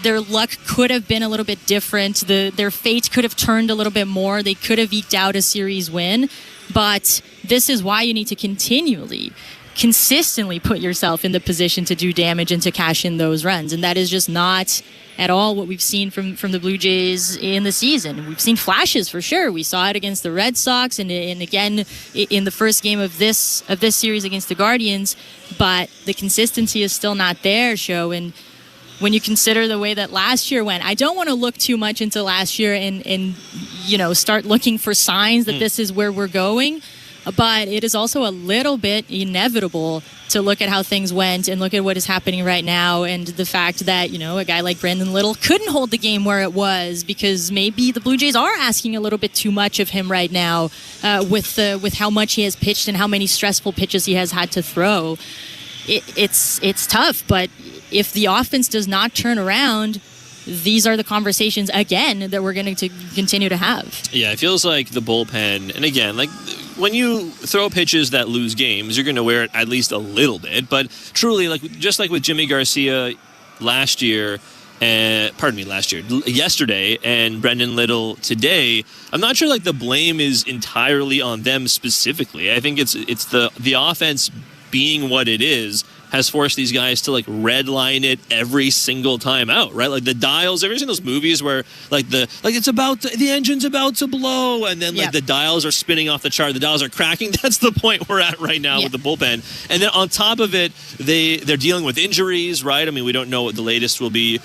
their luck could have been a little bit different. Their fate could have turned a little bit more. They could have eked out a series win. But this is why you need to consistently put yourself in the position to do damage and to cash in those runs. And that is just not at all what we've seen from the Blue Jays in the season. We've seen flashes for sure. We saw it against the Red Sox and again in the first game of this series against the Guardians, but the consistency is still not there, Sho. And when you consider the way that last year went, I don't want to look too much into last year and start looking for signs that this is where we're going. But it is also a little bit inevitable to look at how things went and look at what is happening right now, and the fact that, a guy like Brandon Little couldn't hold the game where it was because maybe the Blue Jays are asking a little bit too much of him right now with how much he has pitched and how many stressful pitches he has had to throw. It's tough, but if the offense does not turn around, these are the conversations, again, that we're going to continue to have. Yeah, it feels like the bullpen, and again, like when you throw pitches that lose games, you're going to wear it at least a little bit. But truly, just like with Jimmy Garcia yesterday, and Brendan Little today, I'm not sure the blame is entirely on them specifically. I think it's the offense being what it is has forced these guys to redline it every single time out, right? Like the dials. Have you ever seen those movies where it's about the engine's about to blow, and then the dials are spinning off the chart, the dials are cracking? That's the point we're at right now with the bullpen. And then on top of it, they're dealing with injuries, right? I mean, we don't know what the latest will be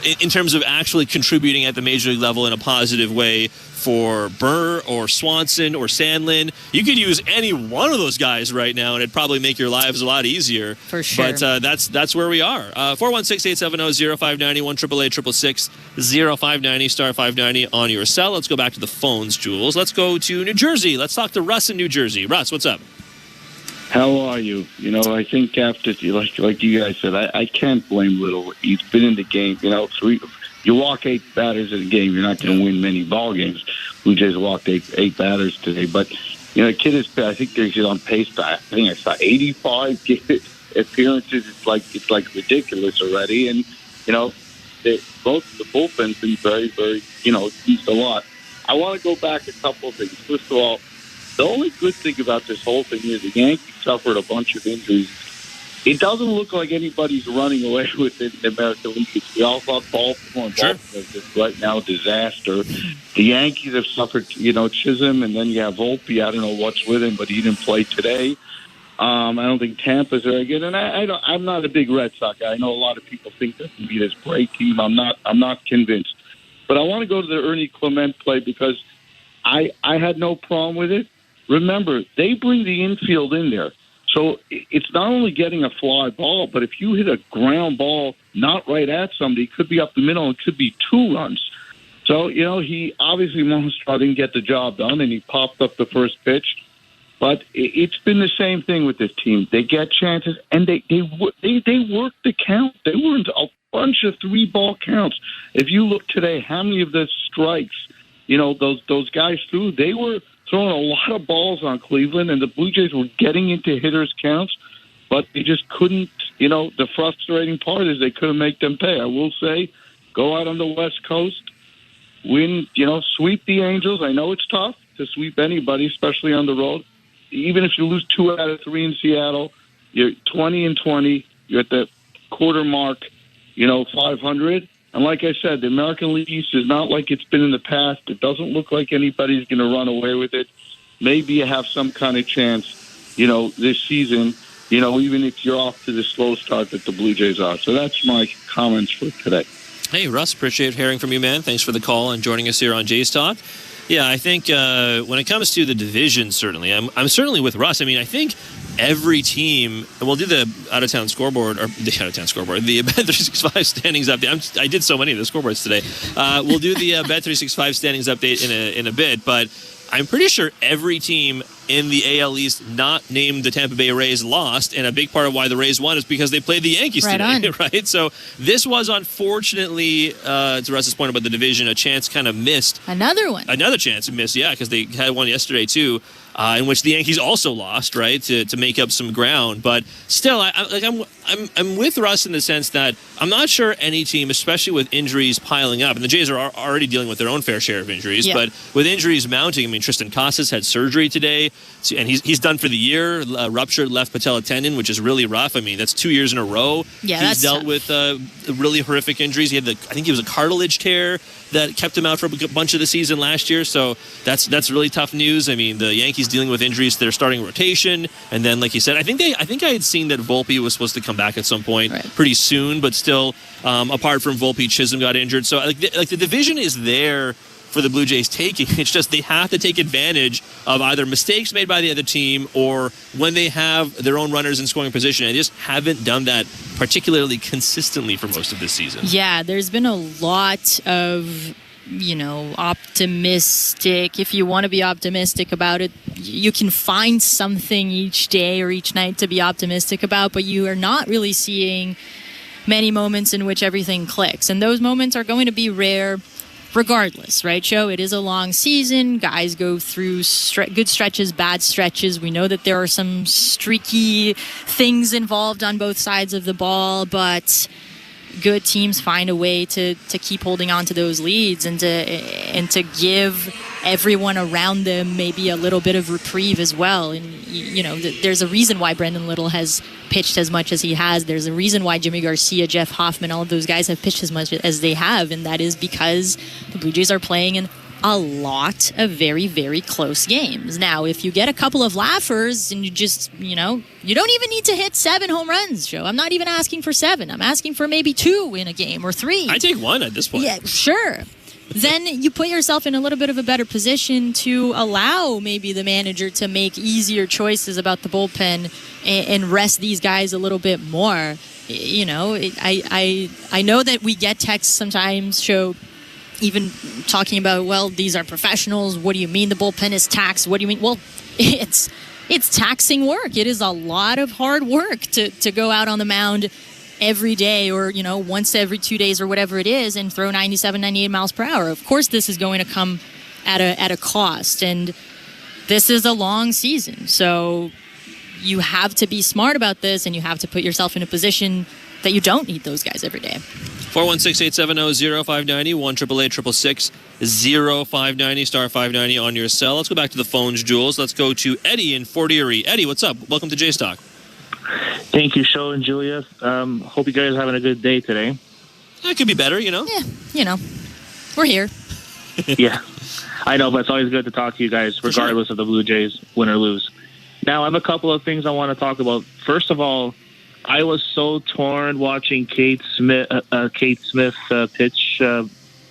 in terms of actually contributing at the major league level in a positive way for Burr or Swanson or Sandlin. You could use any one of those guys right now, and it'd probably make your lives a lot easier. For sure. But that's where we are. 416-870-0590, 1-888-866-0590, star 590 on your cell. Let's go back to the phones, Jules. Let's go to New Jersey. Let's talk to Russ in New Jersey. Russ, what's up? How are you? I think after, like you guys said, I can't blame Little. He's been in the game, you walk 8 batters in a game, you're not going to win many ball games. Blue Jays walked eight batters today. But, the kid is, I think he's on pace to, I think I saw 85 appearances. It's like ridiculous already. And, both the bullpen's been very, very, used a lot. I want to go back a couple of things. First of all, the only good thing about this whole thing is the Yankees suffered a bunch of injuries. It doesn't look like anybody's running away with it in the American League. We all thought Baltimore and Baltimore is just right now a disaster. The Yankees have suffered, Chisholm, and then you have Volpe. I don't know what's with him, but he didn't play today. I don't think Tampa's very good, and I'm not a big Red Sox guy. I know a lot of people think that can be this great team. I'm not convinced. But I want to go to the Ernie Clement play because I had no problem with it. Remember, they bring the infield in there. So it's not only getting a fly ball, but if you hit a ground ball not right at somebody, it could be up the middle, it could be 2 runs. So, he obviously Monstro didn't get the job done, and he popped up the first pitch. But it's been the same thing with this team. They get chances, and they work the count. They were into a bunch of 3-ball counts. If you look today, how many of the strikes, those guys threw, they were throwing a lot of balls on Cleveland, and the Blue Jays were getting into hitters' counts, but they just couldn't, the frustrating part is they couldn't make them pay. I will say, go out on the West Coast, win, sweep the Angels. I know it's tough to sweep anybody, especially on the road. Even if you lose 2 out of 3 in Seattle, you're 20-20, you're at the quarter mark, 500. And like I said, the American League East is not like it's been in the past. It doesn't look like anybody's going to run away with it. Maybe you have some kind of chance, this season, even if you're off to the slow start that the Blue Jays are. So that's my comments for today. Hey, Russ, appreciate hearing from you, man. Thanks for the call and joining us here on Jays Talk. Yeah, I think when it comes to the division, certainly, I'm certainly with Russ. I mean, I think every team, and we'll do the out-of-town scoreboard, the Bet365 standings update. I did so many of the scoreboards today. We'll do the Bet365 standings update in a bit, but I'm pretty sure every team in the AL East not named the Tampa Bay Rays lost, and a big part of why the Rays won is because they played the Yankees today, right? So this was unfortunately, to Russ's point about the division, a chance kind of missed. Another chance missed, yeah, because they had one yesterday too, in which the Yankees also lost, right, to make up some ground. But still, I'm with Russ in the sense that I'm not sure any team, especially with injuries piling up, and the Jays are already dealing with their own fair share of injuries, but with injuries mounting, I mean, Tristan Casas had surgery today, and he's done for the year, ruptured left patella tendon, which is really rough. I mean, that's 2 years in a row. Yeah, he's dealt with really horrific injuries. He had I think he was a cartilage tear that kept him out for a bunch of the season last year. So that's really tough news. I mean, the Yankees dealing with injuries to their starting rotation, and then, like you said, I think I had seen that Volpe was supposed to come back at some point pretty soon, but still, apart from Volpe, Chisholm got injured. So the division is there for the Blue Jays taking. It's just they have to take advantage of either mistakes made by the other team or when they have their own runners in scoring position. They just haven't done that particularly consistently for most of this season. Yeah, there's been a lot of, optimistic. If you want to be optimistic about it, you can find something each day or each night to be optimistic about, but you are not really seeing many moments in which everything clicks. And those moments are going to be rare regardless, right, Joe? It is a long season. Guys go through good stretches, bad stretches. We know that there are some streaky things involved on both sides of the ball, but good teams find a way to keep holding on to those leads and to give everyone around them maybe a little bit of reprieve as well. And, there's a reason why Brendan Little has pitched as much as he has. There's a reason why Jimmy Garcia, Jeff Hoffman, all of those guys have pitched as much as they have, and that is because the Blue Jays are playing in a lot of very, very close games. Now, if you get a couple of laughers and you just, you don't even need to hit 7 home runs, Joe. I'm not even asking for 7. I'm asking for maybe 2 in a game or 3. I take 1 at this point. Yeah, sure. Then you put yourself in a little bit of a better position to allow maybe the manager to make easier choices about the bullpen and rest these guys a little bit more. I know that we get texts sometimes, Joe, even talking about, well, these are professionals. What do you mean the bullpen is taxed? What do you mean? Well, it's taxing work. It is a lot of hard work to go out on the mound every day or, once every 2 days or whatever it is and throw 97, 98 miles per hour. Of course, this is going to come at a cost. And this is a long season. So you have to be smart about this and you have to put yourself in a position that you don't need those guys every day. 416-870-0590, 1-888-666-0590, star 590 on your cell. Let's go back to the phones, Jules. Let's go to Eddie in Fort Erie. Eddie, what's up? Welcome to J-Stock. Thank you, Joe and Julia. Hope you guys are having a good day today. It could be better, Yeah, we're here. Yeah, I know, but it's always good to talk to you guys, regardless of the Blue Jays win or lose. Now, I have a couple of things I want to talk about. First of all, I was so torn watching Kate Smith pitch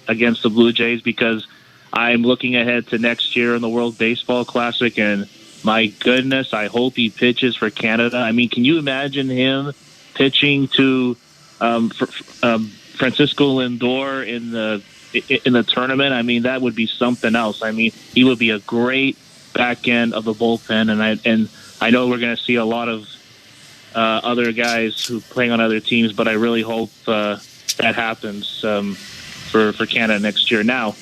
against the Blue Jays because I'm looking ahead to next year in the World Baseball Classic, and my goodness, I hope he pitches for Canada. I mean, can you imagine him pitching to Francisco Lindor in the tournament? I mean, that would be something else. I mean, he would be a great back end of the bullpen, and I know we're going to see a lot of other guys who playing on other teams, but I really hope that happens for Canada next year. Now,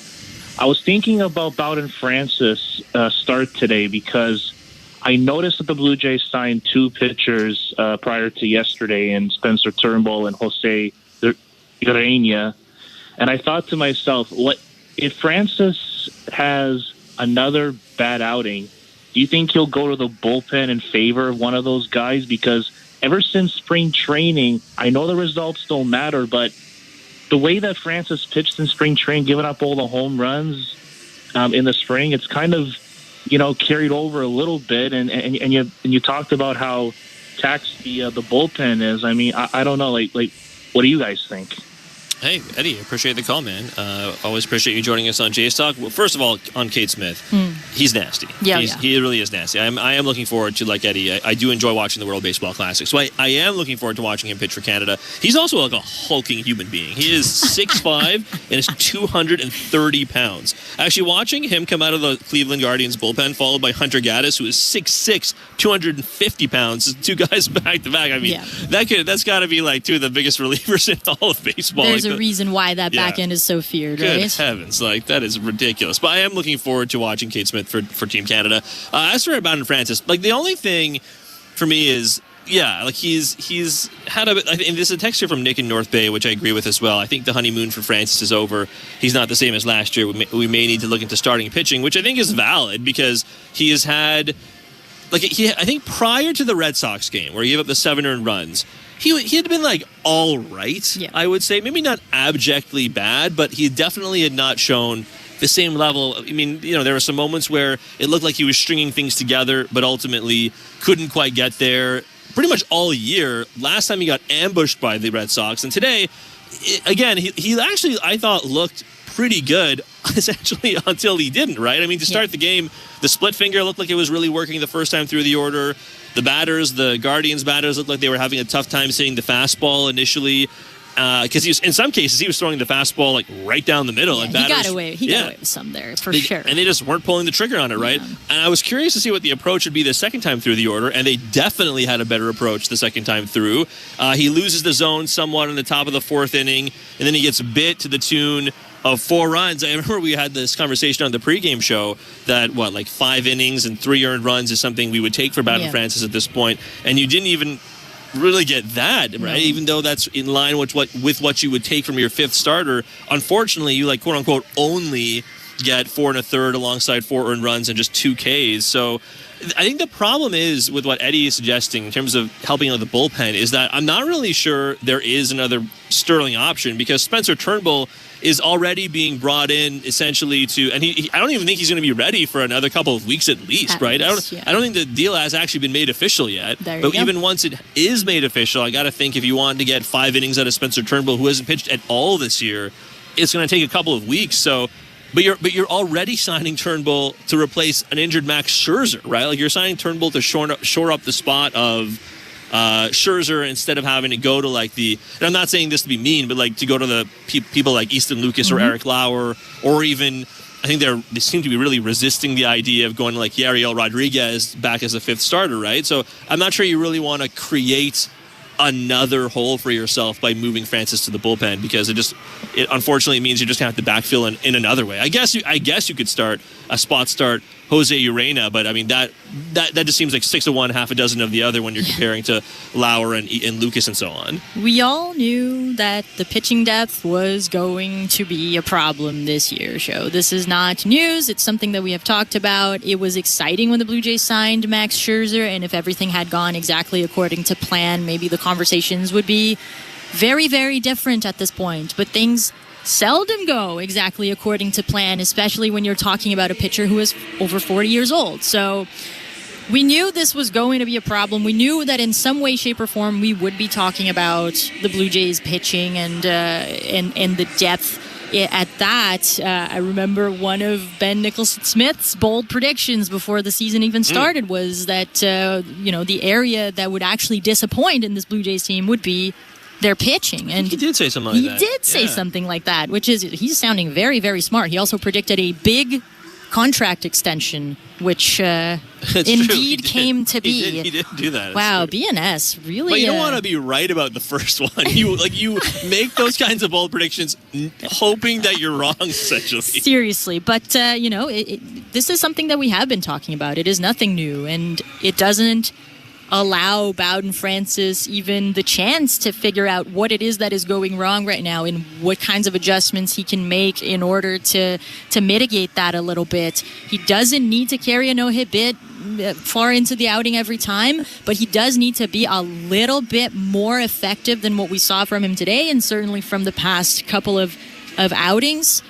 I was thinking about Bowden Francis start today because I noticed that the Blue Jays signed 2 pitchers prior to yesterday, in Spencer Turnbull and Jose Urena, and I thought to myself, what if Francis has another bad outing? Do you think he'll go to the bullpen in favor of one of those guys? Because ever since spring training, I know the results don't matter, but the way that Francis pitched in spring training, giving up all the home runs in the spring, it's kind of, carried over a little bit. And you talked about how taxed the bullpen is. I mean, I don't know. Like, what do you guys think? Hey, Eddie, appreciate the call, man. Always appreciate you joining us on J-Stock. Well, first of all, on Kate Smith, he's nasty. He really is nasty. I am looking forward to, like Eddie, I do enjoy watching the World Baseball Classic. So I am looking forward to watching him pitch for Canada. He's also like a hulking human being. He is 6'5", and is 230 pounds. Actually, watching him come out of the Cleveland Guardians bullpen, followed by Hunter Gaddis, who is 6'6", 250 pounds, 2 guys back to back. I mean, that's got to be like 2 of the biggest relievers in all of baseball. There's a reason why that back end is so feared, Good right? heavens, that is ridiculous. But I am looking forward to watching Kate Smith for Team Canada. As for Bowden Francis, the only thing for me is, he's had and there's a text here from Nick in North Bay, which I agree with as well. I think the honeymoon for Francis is over. He's not the same as last year. We may need to look into starting pitching, which I think is valid because he has had, I think prior to the Red Sox game where he gave up the 7 earned runs, he had been all right, I would say. Maybe not abjectly bad, but he definitely had not shown the same level. I mean, there were some moments where it looked like he was stringing things together, but ultimately couldn't quite get there. Pretty much all year. Last time he got ambushed by the Red Sox, and today, again, he actually, I thought, looked pretty good, essentially, until he didn't, right? I mean, to start the game, the split finger looked like it was really working the first time through the order. The Guardians batters looked like they were having a tough time seeing the fastball initially. Because in some cases he was throwing the fastball right down the middle. And batters, he got away with some there for sure. And they just weren't pulling the trigger on it, right? And I was curious to see what the approach would be the second time through the order, and they definitely had a better approach the second time through. He loses the zone somewhat in the top of the 4th inning, and then he gets bit to the tune of 4 runs. I remember we had this conversation on the pregame show that 5 innings and 3 earned runs is something we would take for Bowden Francis at this point, and you didn't even really get that, right? Even though that's in line with what you would take from your 5th starter. Unfortunately, you quote unquote only get 4 1/3 alongside 4 earned runs and just 2 Ks. So I think the problem is with what Eddie is suggesting in terms of helping out the bullpen is that I'm not really sure there is another sterling option because Spencer Turnbull is already being brought in essentially to, and I don't even think he's going to be ready for another couple of weeks at least, right? I don't think the deal has actually been made official yet. But even once it is made official, I got to think if you want to get 5 innings out of Spencer Turnbull, who hasn't pitched at all this year, it's going to take a couple of weeks. So, but you're already signing Turnbull to replace an injured Max Scherzer, right? Like you're signing Turnbull to shore up the spot of Scherzer instead of having to go to like and I'm not saying this to be mean, but like to go to the people like Easton Lucas or Eric Lauer, or even I think they seem to be really resisting the idea of going to like Yariel Rodriguez back as a 5th starter, right? So I'm not sure you really want to create another hole for yourself by moving Francis to the bullpen because it unfortunately means you're just going to have to backfill in another way. I guess you could start a spot start Jose Urena, but I mean that just seems like 6 of one, half a dozen of the other when you're comparing to Lauer and Lucas and so on. We all knew that the pitching depth was going to be a problem this year, Show. This is not news. It's something that we have talked about. It was exciting when the Blue Jays signed Max Scherzer, and if everything had gone exactly according to plan, maybe the conversations would be very, very different at this point. But things seldom go exactly according to plan, especially when you're talking about a pitcher who is over 40 years old. So we knew this was going to be a problem. We knew that in some way, shape, or form, we would be talking about the Blue Jays pitching and the depth at that. I remember one of Ben Nicholson-Smith's bold predictions before the season even started was that the area that would actually disappoint in this Blue Jays team would be their pitching. And he did say something like that. He did say something like that, which is, he's sounding very, very smart. He also predicted a big contract extension, which indeed came to be. He did do that. Wow, BNS really. But you don't want to be right about the first one. You make those kinds of bold predictions, hoping that you're wrong. Essentially, seriously. But this is something that we have been talking about. It is nothing new, and it doesn't allow Bowden Francis even the chance to figure out what it is that is going wrong right now and what kinds of adjustments he can make in order to mitigate that a little bit. He doesn't need to carry a no-hit bit far into the outing every time, but he does need to be a little bit more effective than what we saw from him today and certainly from the past couple of outings.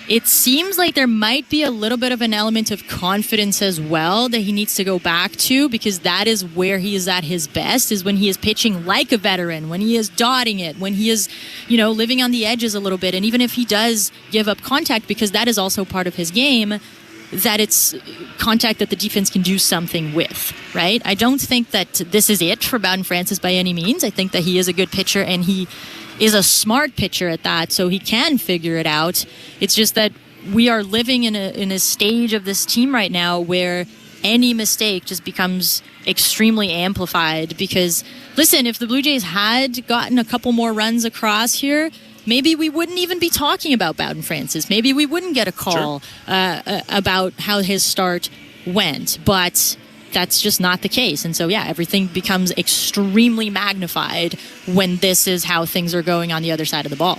It seems like there might be a little bit of an element of confidence as well that he needs to go back to, because that is where he is at his best, is when he is pitching like a veteran, when he is dotting it, when he is, living on the edges a little bit. And even if he does give up contact, because that is also part of his game, that it's contact that the defense can do something with, right? I don't think that this is it for Bowden Francis by any means. I think that he is a good pitcher, and he is a smart pitcher at that, so he can figure it out. It's just that we are living in a stage of this team right now where any mistake just becomes extremely amplified. Because, listen, if the Blue Jays had gotten a couple more runs across here, maybe we wouldn't even be talking about Bowden Francis. Maybe we wouldn't get a call about how his start went. But that's just not the case. And so, everything becomes extremely magnified when this is how things are going on the other side of the ball.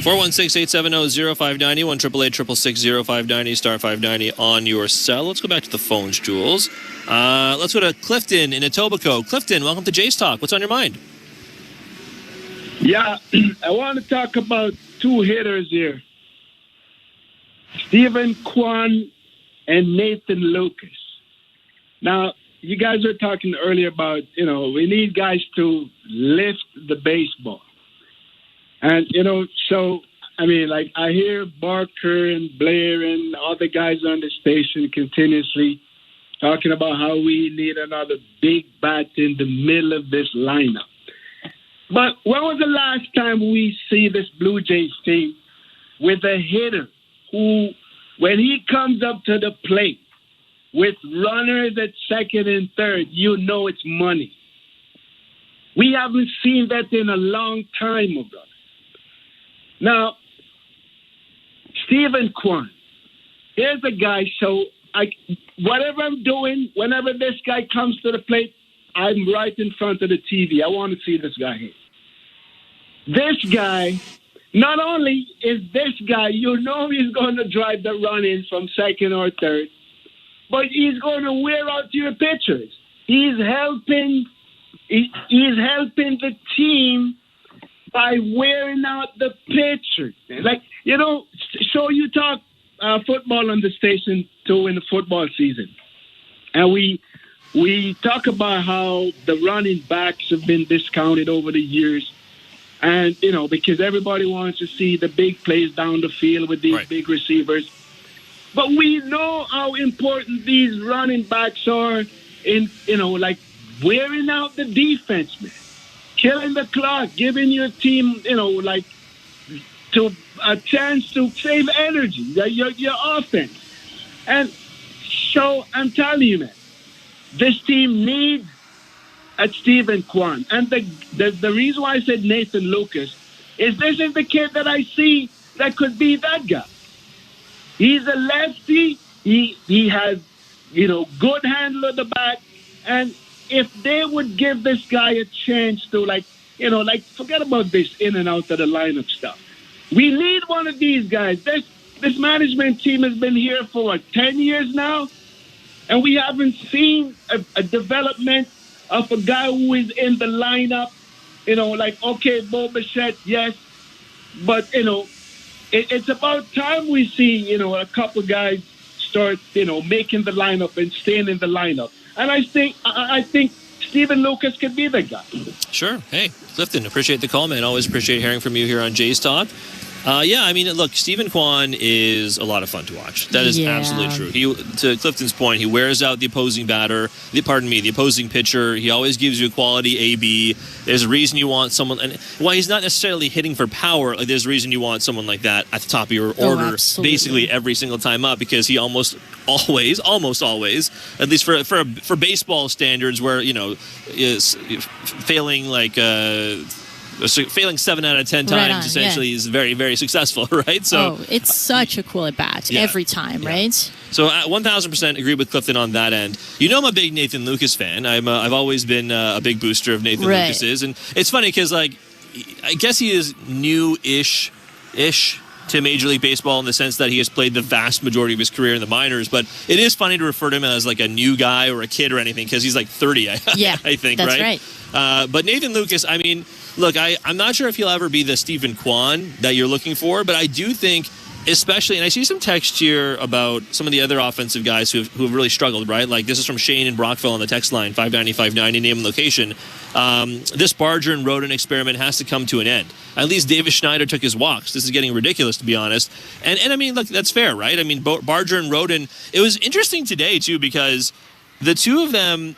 416-870-0590, 1-888-660-590, star 590 on your cell. Let's go back to the phones, Jules. Let's go to Clifton in Etobicoke. Clifton, welcome to Jays Talk. What's on your mind? Yeah, I want to talk about two hitters here. Stephen Kwan and Nathan Lucas. Now, you guys were talking earlier about, we need guys to lift the baseball. And, I hear Barker and Blair and all the guys on the station continuously talking about how we need another big bat in the middle of this lineup. But when was the last time we see this Blue Jays team with a hitter who, when he comes up to the plate, with runners at second and third, it's money. We haven't seen that in a long time, my brother. Now, Stephen Kwan, here's a guy, whatever I'm doing, whenever this guy comes to the plate, I'm right in front of the TV. I want to see this guy hit. This guy, Not only is this guy, he's going to drive the run-in from second or third, but he's going to wear out your pitchers. He's helping the team by wearing out the pitchers. So you talk football on the station too in the football season. And we talk about how the running backs have been discounted over the years. And, because everybody wants to see the big plays down the field with these big receivers. But we know how important these running backs are in, wearing out the defense, man. Killing the clock, giving your team, to a chance to save energy, your offense. And so I'm telling you, man, this team needs a Stephen Kwan. And the reason why I said Nathan Lucas is this is the kid that I see that could be that guy. He's a lefty. He has, good handle of the bat. And if they would give this guy a chance to, forget about this in and out of the lineup stuff. We need one of these guys. This management team has been here for, 10 years now? And we haven't seen a development of a guy who is in the lineup, okay, Bo Bichette, yes. But, it's about time we see, a couple guys start, making the lineup and staying in the lineup. And I think Stephen Lucas could be the guy. Sure. Hey, Clifton, appreciate the call, man. Always appreciate hearing from you here on Jay's Talk. Look, Stephen Kwan is a lot of fun to watch. That is absolutely true. To Clifton's point, he wears out the opposing the opposing pitcher. He always gives you a quality AB. There's a reason you want someone, and while he's not necessarily hitting for power, there's a reason you want someone like that at the top of your order, basically every single time up, because he almost always, at least for baseball standards, where is failing failing 7 out of 10 times essentially is very, very successful, right? So it's such a cool at bat every time, right? So 1,000% agree with Clifton on that end. I'm a big Nathan Lucas fan. I've always been a big booster of Nathan Lucas's, and it's funny because I guess he is new-ish to Major League Baseball in the sense that he has played the vast majority of his career in the minors, but it is funny to refer to him as a new guy or a kid or anything because he's 30, I think, that's right? But Nathan Lucas, look, I'm not sure if he'll ever be the Stephen Kwan that you're looking for, but I do think, especially, and I see some text here about some of the other offensive guys who have really struggled, right? This is from Shane in Brockville on the text line, 590-590, name and location. This Barger and Roden experiment has to come to an end. At least Davis Schneider took his walks. This is getting ridiculous, to be honest. And look, that's fair, right? Barger and Roden, it was interesting today, too, because the two of them,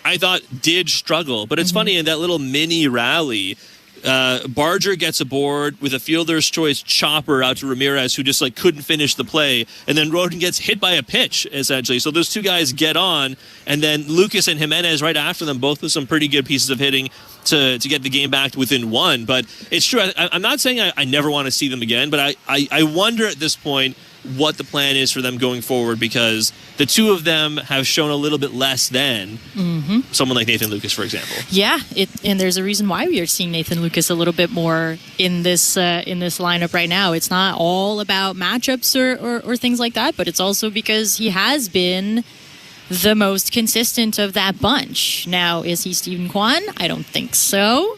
I thought, did struggle. But it's funny, in that little mini rally, Barger gets aboard with a fielder's choice chopper out to Ramirez, who just couldn't finish the play, and then Roden gets hit by a pitch, essentially. So those two guys get on, and then Lucas and Jimenez right after them, both with some pretty good pieces of hitting to get the game back within one. But it's true. I'm not saying I never want to see them again, but I wonder at this point what the plan is for them going forward, because the two of them have shown a little bit less than someone like Nathan Lucas, for example. Yeah, and there's a reason why we are seeing Nathan Lucas a little bit more in this lineup right now. It's not all about matchups or things like that, but it's also because he has been the most consistent of that bunch. Now, is he Stephen Kwan? I don't think so.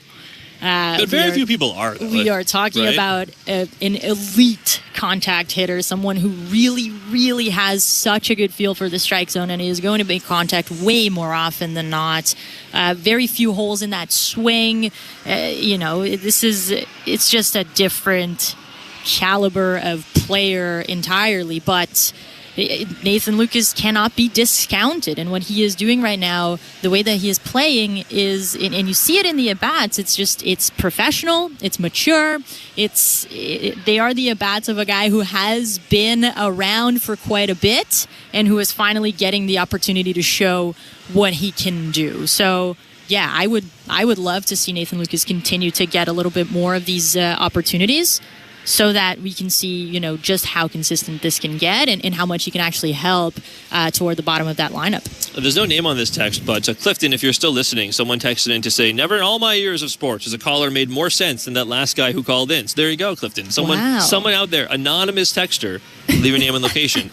But very few people are, though. We are talking about an elite contact hitter, someone who really, really has such a good feel for the strike zone and is going to make contact way more often than not. Very few holes in that swing. It's just a different caliber of player entirely, but Nathan Lucas cannot be discounted, and what he is doing right now, the way that he is playing is, and you see it in the at-bats, it's professional, it's mature, they are the at-bats of a guy who has been around for quite a bit and who is finally getting the opportunity to show what he can do. So yeah, I would love to see Nathan Lucas continue to get a little bit more of these opportunities. so that we can see, just how consistent this can get and how much he can actually help toward the bottom of that lineup. There's no name on this text, but Clifton, if you're still listening, someone texted in to say, never in all my years of sports has a caller made more sense than that last guy who called in. So there you go, Clifton. Someone out there, anonymous texter, leave your name and location,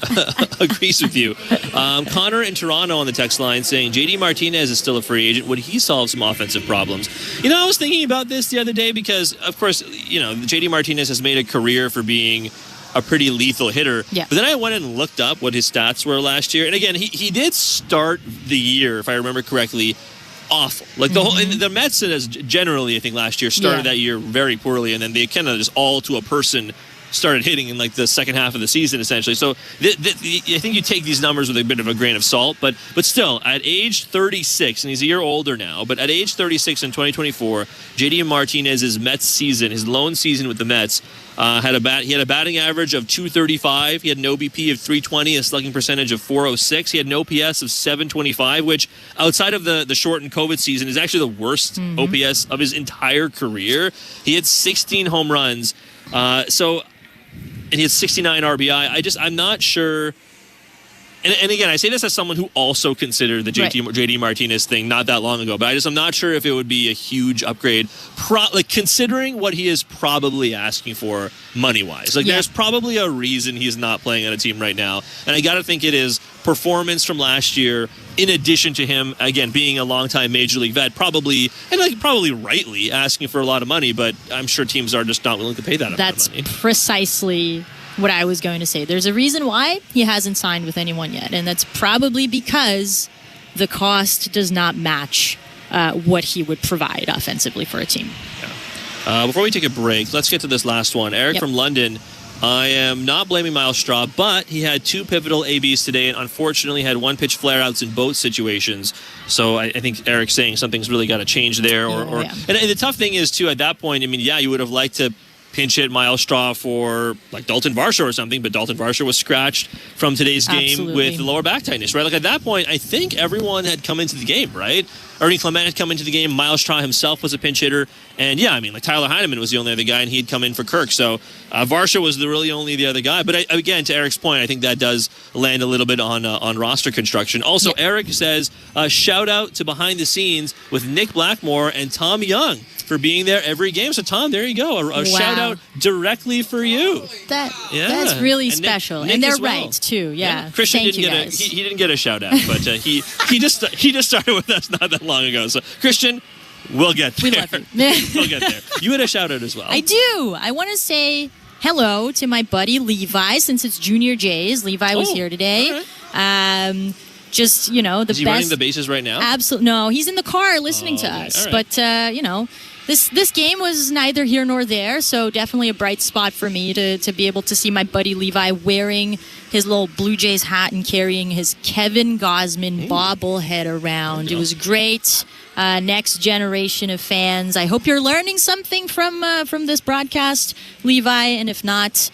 agrees with you. Connor in Toronto on the text line saying, JD Martinez is still a free agent. Would he solve some offensive problems? I was thinking about this the other day because, of course, JD Martinez has made a career for being a pretty lethal hitter. Yeah. But then I went and looked up what his stats were last year. And again, he did start the year, if I remember correctly, awful. Like the Mets, generally, I think last year started that year very poorly, and then they kind of just all to a person started hitting in like the second half of the season, essentially. So I think you take these numbers with a bit of a grain of salt, but still, at age 36, and he's a year older now, but at age 36 in 2024, JD Martinez's Mets season, his lone season with the Mets, he had a batting average of 235. He had an OBP of 320, a slugging percentage of 406. He had an OPS of 725, which outside of the shortened COVID season is actually the worst OPS of his entire career. He had 16 home runs. And he had 69 RBI. I'm not sure. And again, I say this as someone who also considered the JD Martinez thing not that long ago, but I'm not sure if it would be a huge upgrade, considering what he is probably asking for money-wise. There's probably a reason he's not playing on a team right now, and I got to think it is performance from last year, in addition to him, again, being a longtime Major League vet, probably rightly asking for a lot of money, but I'm sure teams are just not willing to pay that amount of money. That's precisely what I was going to say. There's a reason why he hasn't signed with anyone yet, and that's probably because the cost does not match what he would provide offensively for a team. Yeah. Before we take a break, let's get to this last one. Eric from London. I am not blaming Miles Straw, but he had two pivotal ABs today and unfortunately had one-pitch flare-outs in both situations. So I think Eric's saying something's really got to change there. And the tough thing is, too, at that point, you would have liked to pinch hit Miles Straw for like Dalton Varsho or something, but Dalton Varsho was scratched from today's game with lower back tightness, right? At that point, I think everyone had come into the game, right? Ernie Clement had come into the game. Miles Straw himself was a pinch hitter. And Tyler Heineman was the only other guy, and he had come in for Kirk. So Varsho was really only the other guy. But again, to Eric's point, I think that does land a little bit on roster construction. Also, Eric says, shout out to Behind the Scenes with Nick Blackmore and Tom Young for being there every game. So, Tom, there you go. A shout out directly for you. That's really special. And they're right, too. Yeah. Christian Thank didn't you get he didn't get a shout out, but he just started with us not that long ago. So, Christian, we'll get there. We love you. We'll get there. You had a shout out as well. I do. I want to say hello to my buddy Levi, since it's Junior J's. Levi was here today. Right. Is he running the bases right now? Absolutely. No, he's in the car listening to us. Right. But, this game was neither here nor there, so definitely a bright spot for me to be able to see my buddy Levi wearing his little Blue Jays hat and carrying his Kevin Gausman bobblehead around. It was great. Next generation of fans. I hope you're learning something from this broadcast, Levi, and if not,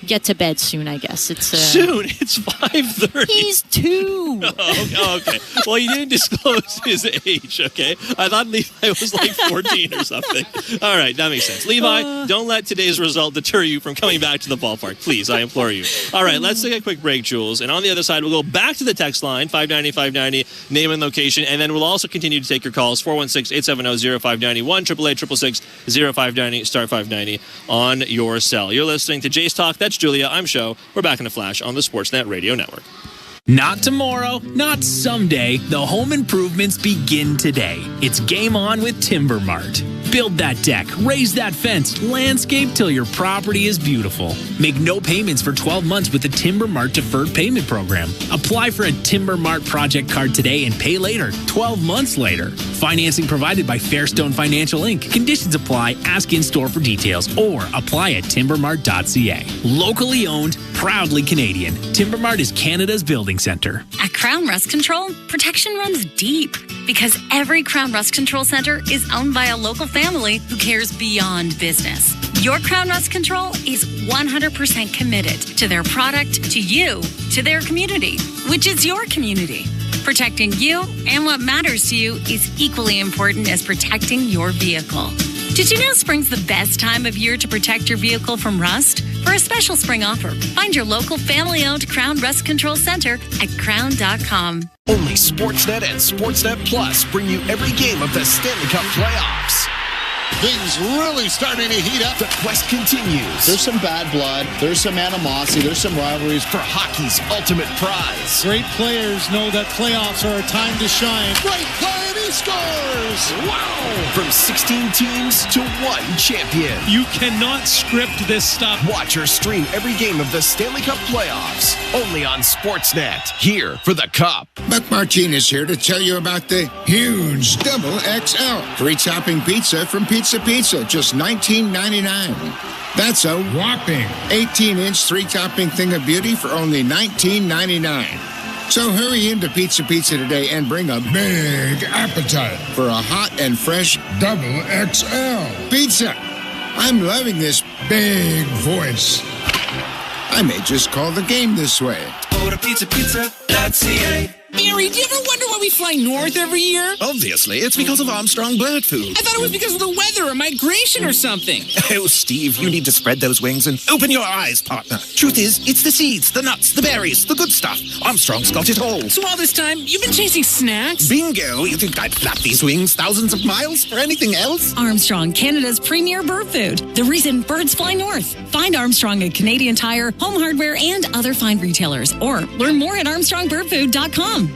get to bed soon, I guess. Soon? It's 5:30. He's 2. Okay. Well, you didn't disclose his age, okay? I thought Levi was like 14 or something. All right, that makes sense. Levi, don't let today's result deter you from coming back to the ballpark. Please, I implore you. All right, let's take a quick break, Jules. And on the other side, we'll go back to the text line, 590-590, name and location. And then we'll also continue to take your calls, 416-870-0590, 1-888-660-0590, star 590 on your cell. You're listening to Jays Talk. That's Julia. I'm Sho. We're back in a flash on the Sportsnet Radio Network. Not tomorrow, not someday. The home improvements begin today. It's game on with Timber Mart. Build that deck, raise that fence, landscape till your property is beautiful. Make no payments for 12 months with the Timber Mart Deferred Payment Program. Apply for a Timber Mart project card today and pay later, 12 months later. Financing provided by Fairstone Financial Inc. Conditions apply. Ask in-store for details or apply at timbermart.ca. Locally owned, proudly Canadian. Timber Mart is Canada's building center. At Crown Rust Control, protection runs deep because every Crown Rust Control center is owned by a local family who cares beyond business. Your Crown Rust Control is 100% committed to their product, to you, to their community, which is your community. Protecting you and what matters to you is equally important as protecting your vehicle. Did you know spring's the best time of year to protect your vehicle from rust? For a special spring offer, find your local family-owned Crown Rust Control Center at crown.com. Only Sportsnet and Sportsnet Plus bring you every game of the Stanley Cup playoffs. Things really starting to heat up. The quest continues. There's some bad blood. There's some animosity. There's some rivalries. For hockey's ultimate prize. Great players know that playoffs are a time to shine. Great play and he scores! Wow! From 16 teams to one champion. You cannot script this stuff. Watch or stream every game of the Stanley Cup playoffs. Only on Sportsnet. Here for the Cup. Buck Martinez here to tell you about the huge Double XL. 3-topping pizza from Pizza, just $19.99. That's a whopping 18-inch 3-topping thing of beauty for only $19.99. So hurry into Pizza today and bring a big appetite for a hot and fresh Double XL pizza. I'm loving this big voice. I may just call the game this way. Go to pizza.ca. Barry, do you ever wonder why we fly north every year? Obviously, it's because of Armstrong bird food. I thought it was because of the weather or migration or something. Oh, Steve, you need to spread those wings and open your eyes, partner. Truth is, it's the seeds, the nuts, the berries, the good stuff. Armstrong's got it all. So all this time, you've been chasing snacks? Bingo! You think I'd flap these wings thousands of miles for anything else? Armstrong, Canada's premier bird food. The reason birds fly north. Find Armstrong at Canadian Tire, Home Hardware, and other fine retailers. Or learn more at armstrongbirdfood.com.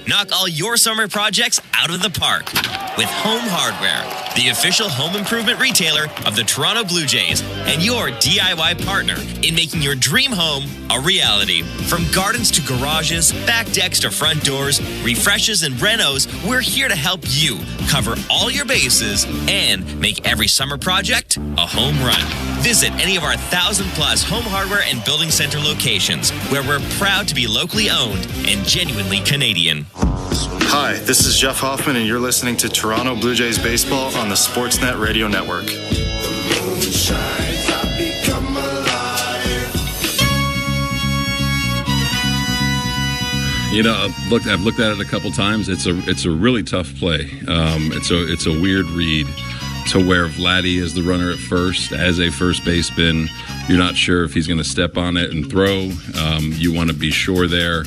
Knock all your summer projects out of the park with Home Hardware, the official home improvement retailer of the Toronto Blue Jays and your DIY partner in making your dream home a reality. From gardens to garages, back decks to front doors, refreshes and renos, we're here to help you cover all your bases and make every summer project a home run. Visit any of our 1,000+ home hardware and building center locations where we're proud to be locally owned and genuinely Canadian. Hi, this is Jeff Hoffman, and you're listening to Toronto Blue Jays Baseball on the Sportsnet Radio Network. You know, I've looked at it a couple times. It's a really tough play. It's a weird read to where Vladdy is the runner at first as a first baseman. You're not sure if he's going to step on it and throw. You want to be sure there,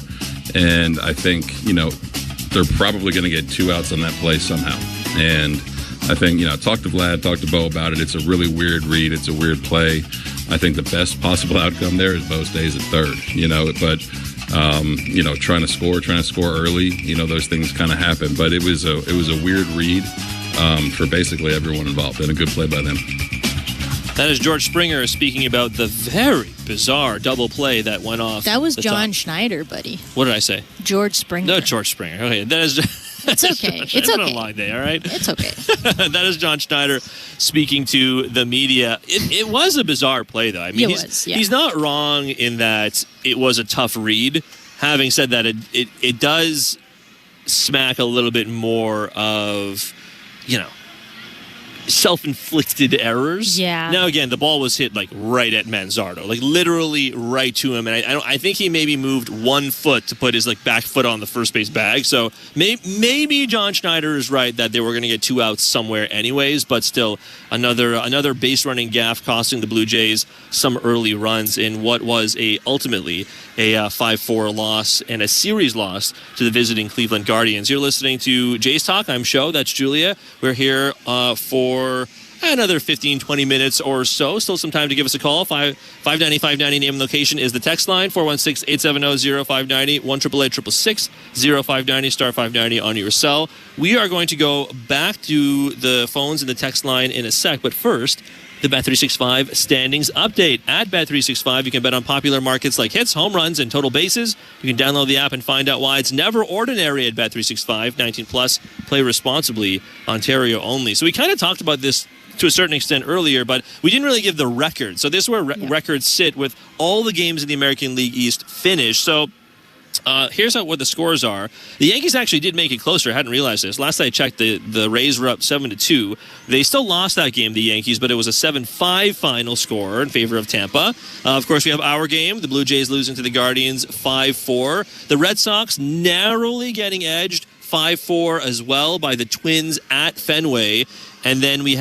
and I think they're probably going to get 2 outs on that play somehow. And I think talk to Vlad, talk to Bo about it. It's a really weird read. It's a weird play. I think the best possible outcome there is Bo stays at third. But trying to score early, those things kind of happen. But it was a weird read for basically everyone involved, and a good play by them. That is George Springer speaking about the very bizarre double play that went off. That was John top. Schneider, buddy. What did I say? George Springer. No, George Springer. Okay, that is. It's okay. It's okay. okay. Don't lie there, all right? It's okay. That is John Schneider speaking to the media. It was a bizarre play, though. I mean, he's not wrong in that it was a tough read. Having said that, it does smack a little bit more of, self-inflicted errors. Yeah. Now, again, the ball was hit right at Manzardo, literally right to him, and I think he maybe moved 1 foot to put his back foot on the first base bag. So maybe John Schneider is right that they were going to get 2 outs somewhere anyways, but still another base running gaffe costing the Blue Jays some early runs in what was ultimately a 5-4 loss and a series loss to the visiting Cleveland Guardians. You're listening to Jays Talk. I'm Sho. That's Julia. We're here for another 15-20 minutes or so. Still some time to give us a call. 590-590 name and location is the text line. 416-870-0590 1-888-666-0590 star 590 on your cell. We are going to go back to the phones and the text line in a sec, but first, the Bet365 standings update. At Bet365, you can bet on popular markets like hits, home runs, and total bases. You can download the app and find out why it's never ordinary at Bet365. 19 plus, play responsibly, Ontario only. So we kind of talked about this to a certain extent earlier, but we didn't really give the record. So this is where records sit with all the games in the American League East finished. So here's what the scores are. The Yankees actually did make it closer. I hadn't realized this. Last I checked, the Rays were up 7-2. They still lost that game, the Yankees, but it was a 7-5 final score in favor of Tampa. Of course, we have our game, the Blue Jays losing to the Guardians 5-4. The Red Sox narrowly getting edged 5-4 as well by the Twins at Fenway. And then we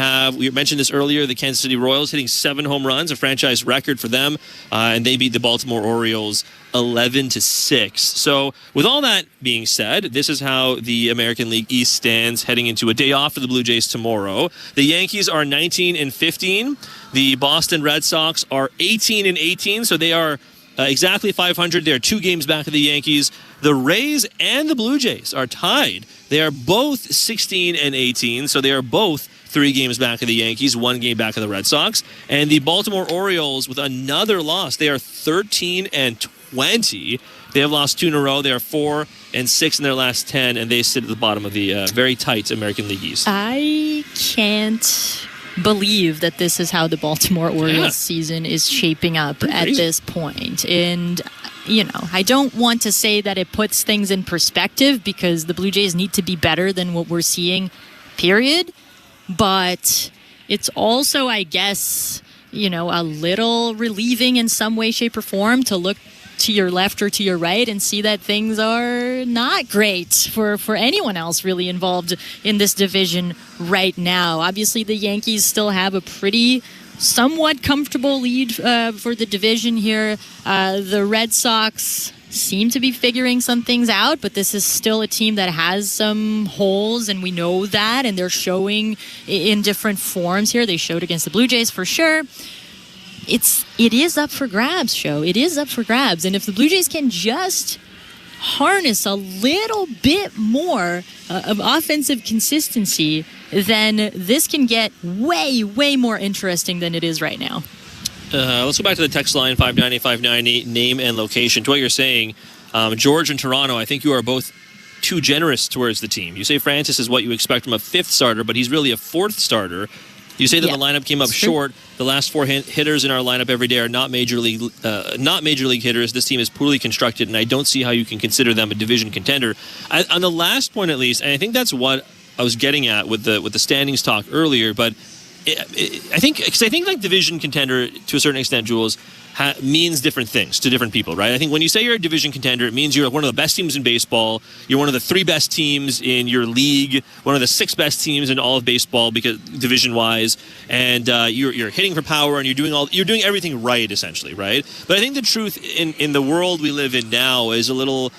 mentioned this earlier, the Kansas City Royals hitting 7 home runs, a franchise record for them. And they beat the Baltimore Orioles 11-6. So with all that being said, this is how the American League East stands heading into a day off for the Blue Jays tomorrow. The Yankees are 19-15. The Boston Red Sox are 18-18. So they are exactly 500. They are 2 games back of the Yankees. The Rays and the Blue Jays are tied. They are both 16-18, so they are both 3 games back of the Yankees, 1 game back of the Red Sox. And the Baltimore Orioles, with another loss, they are 13-20. They have lost 2 in a row. They are 4-6 in their last 10, and they sit at the bottom of the very tight American League East. I can't believe that this is how the Baltimore Orioles season is shaping up at this point. And I don't want to say that it puts things in perspective because the Blue Jays need to be better than what we're seeing, period. But it's also, I guess, a little relieving in some way, shape, or form to look to your left or to your right and see that things are not great for anyone else really involved in this division right now. Obviously, the Yankees still have a pretty somewhat comfortable lead for the division here. The Red Sox seem to be figuring some things out, but this is still a team that has some holes, and we know that, and they're showing in different forms here. They showed against the Blue Jays for sure. It is up for grabs, Show. It is up for grabs, and if the Blue Jays can just harness a little bit more of offensive consistency, then this can get way, way more interesting than it is right now. Let's go back to the text line, 590-590, name and location. To what you're saying, George and Toronto, I think you are both too generous towards the team. You say Francis is what you expect from a 5th starter, but he's really a 4th starter. You say that the lineup came up short. The last 4 hitters in our lineup every day are not major league hitters. This team is poorly constructed, and I don't see how you can consider them a division contender. On the last point, at least, and I think that's what I was getting at with the standings talk earlier. But I think like division contender to a certain extent, Jules, means different things to different people, right? I think when you say you're a division contender, it means you're one of the best teams in baseball. You're one of the 3 best teams in your league, one of the 6 best teams in all of baseball, because division-wise, and you're hitting for power, and you're doing everything right, essentially, right? But I think the truth in the world we live in now is a little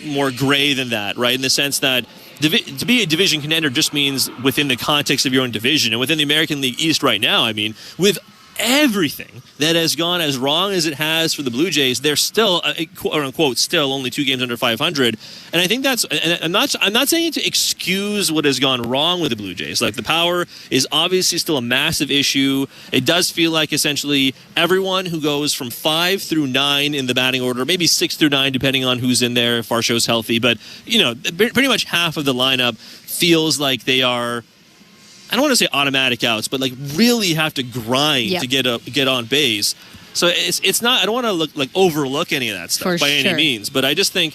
more gray than that, right? In the sense that to be a division contender just means within the context of your own division, and within the American League East right now, I mean, with everything that has gone as wrong as it has for the Blue Jays, they're still, quote unquote, still only 2 games under 500. And I think that's, and I'm not saying it to excuse what has gone wrong with the Blue Jays. Like, the power is obviously still a massive issue. It does feel like essentially everyone who goes from 5 through 9 in the batting order, maybe 6 through 9, depending on who's in there, if Varsho's healthy, but pretty much half of the lineup feels like they are, I don't want to say automatic outs, but like really have to grind to get on base. So it's not, I don't want to overlook any of that stuff by any means, but I just think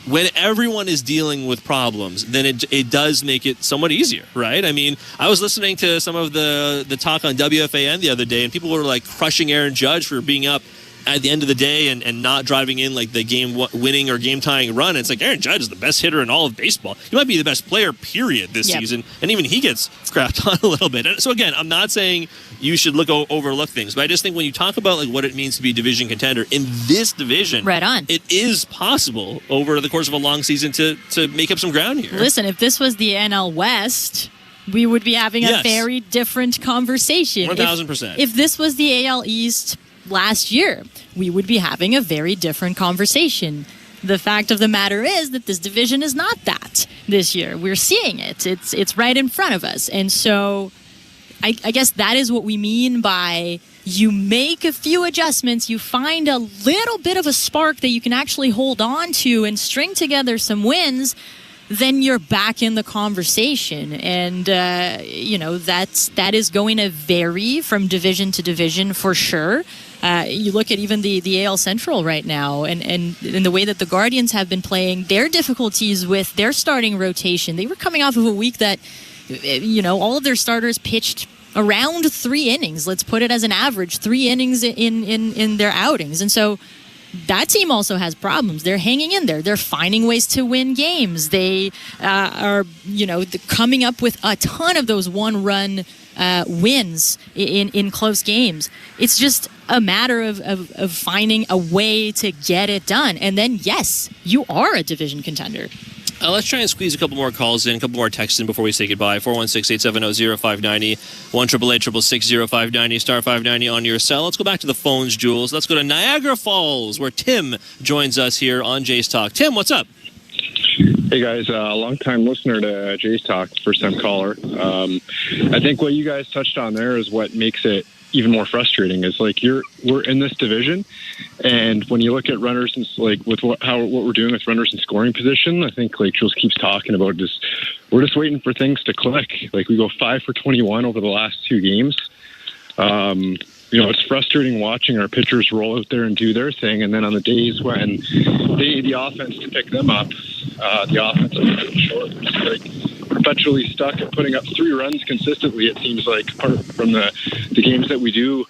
when everyone is dealing with problems, then it does make it somewhat easier, right? I mean, I was listening to some of the talk on WFAN the other day, and people were like crushing Aaron Judge for being up at the end of the day and not driving in like the game winning or game tying run. It's like, Aaron Judge is the best hitter in all of baseball. He might be the best player, period, this season. And even he gets crapped on a little bit. And so again, I'm not saying you should overlook things, but I just think when you talk about like what it means to be a division contender in this division, right on, it is possible over the course of a long season to make up some ground here. Listen, if this was the NL West, we would be having a very different conversation. 1,000%. If this was the AL East last year, we would be having a very different conversation. The fact of the matter is that this division is not that this year. We're seeing it. It's right in front of us. And so I guess that is what we mean by you make a few adjustments, you find a little bit of a spark that you can actually hold on to and string together some wins, then you're back in the conversation. And, that is going to vary from division to division for sure. You look at even the AL Central right now and the way that the Guardians have been playing, their difficulties with their starting rotation. They were coming off of a week that, all of their starters pitched around 3 innings. Let's put it as an average, 3 innings in their outings. And so that team also has problems. They're hanging in there. They're finding ways to win games. They are, coming up with a ton of those one-run wins in close games. It's just a matter of finding a way to get it done. And then, yes, you are a division contender. Let's try and squeeze a couple more calls in, a couple more texts in before we say goodbye. 416-870-0590, 1-888-660-590, star 590 on your cell. Let's go back to the phones, Jules. Let's go to Niagara Falls, where Tim joins us here on Jays Talk. Tim, what's up? Hey, guys. Long-time listener to Jays Talk, first-time caller. I think what you guys touched on there is what makes it even more frustrating. Is like we're in this division, and when you look at runners and like with what we're doing with runners in scoring position, I think like Jules keeps talking about we're just waiting for things to click. Like we go 5 for 21 over the last 2 games. It's frustrating watching our pitchers roll out there and do their thing, and then on the days when they need the offense to pick them up, the offense is short. It's like perpetually stuck at putting up 3 runs consistently, it seems like, apart from the games that we do,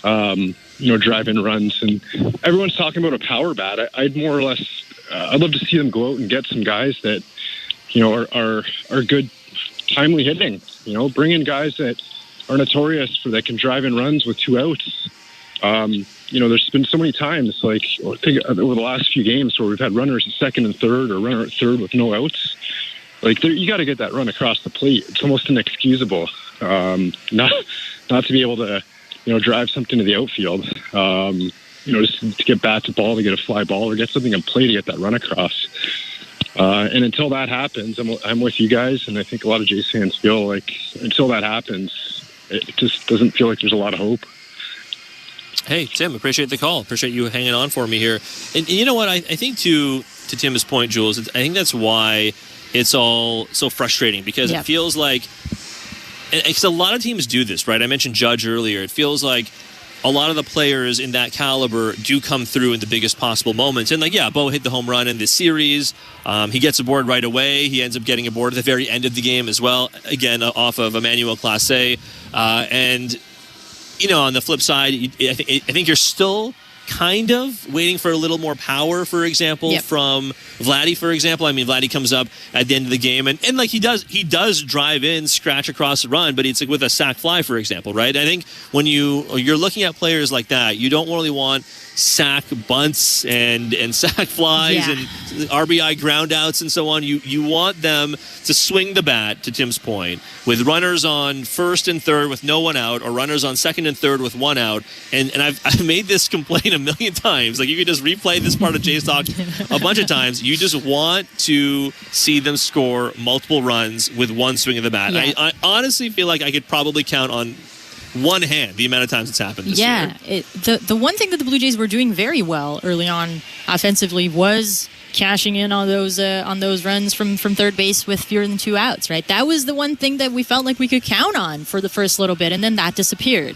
drive-in runs. And everyone's talking about a power bat. I'd more or less, I'd love to see them go out and get some guys that, are good, timely hitting. Bring in guys that are notorious for that can drive in runs with 2 outs. There's been so many times, like I think over the last few games, where we've had runners at second and third, or runner at third with no outs. Like you got to get that run across the plate. It's almost inexcusable not to be able to, drive something to the outfield. Just to get bat to ball, to get a fly ball, or get something in play to get that run across. And until that happens, I'm with you guys, and I think a lot of Jays fans feel like until that happens, it just doesn't feel like there's a lot of hope. Hey, Tim, appreciate the call. Appreciate you hanging on for me here. And you know what? I think to Tim's point, Jules, I think that's why it's all so frustrating, because it feels like, because a lot of teams do this, right? I mentioned Judge earlier. It feels like a lot of the players in that caliber do come through in the biggest possible moments. And Bo hit the home run in this series. He gets aboard right away. He ends up getting aboard at the very end of the game as well, again, off of Emmanuel Clase. And on the flip side, I think you're still kind of waiting for a little more power, for example, from Vladdy, for example. I mean, Vladdy comes up at the end of the game, and like he does drive in, scratch across the run, but it's like with a sac fly, for example, right? I think when you're looking at players like that, you don't really want sac bunts and sac flies and RBI groundouts and so on. You want them to swing the bat, to Tim's point, with runners on first and third with no one out, or runners on second and third with 1 out. And I've made this complaint a million times. Like, you could just replay this part of Jays Talk a bunch of times. You just want to see them score multiple runs with 1 swing of the bat. I honestly feel like I could probably count on one hand the amount of times it's happened this year. The one thing that the Blue Jays were doing very well early on offensively was cashing in on those runs from third base with fewer than 2 outs, right? That was the one thing that we felt like we could count on for the first little bit, and then that disappeared.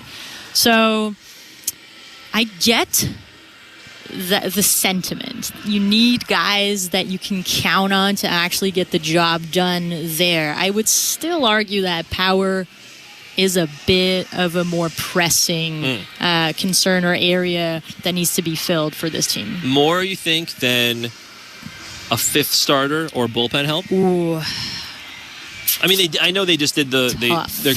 So I get the sentiment. You need guys that you can count on to actually get the job done there. I would still argue that power is a bit of a more pressing concern or area that needs to be filled for this team. More, you think, than a 5th starter or bullpen help? Ooh. I mean, I know they just did they're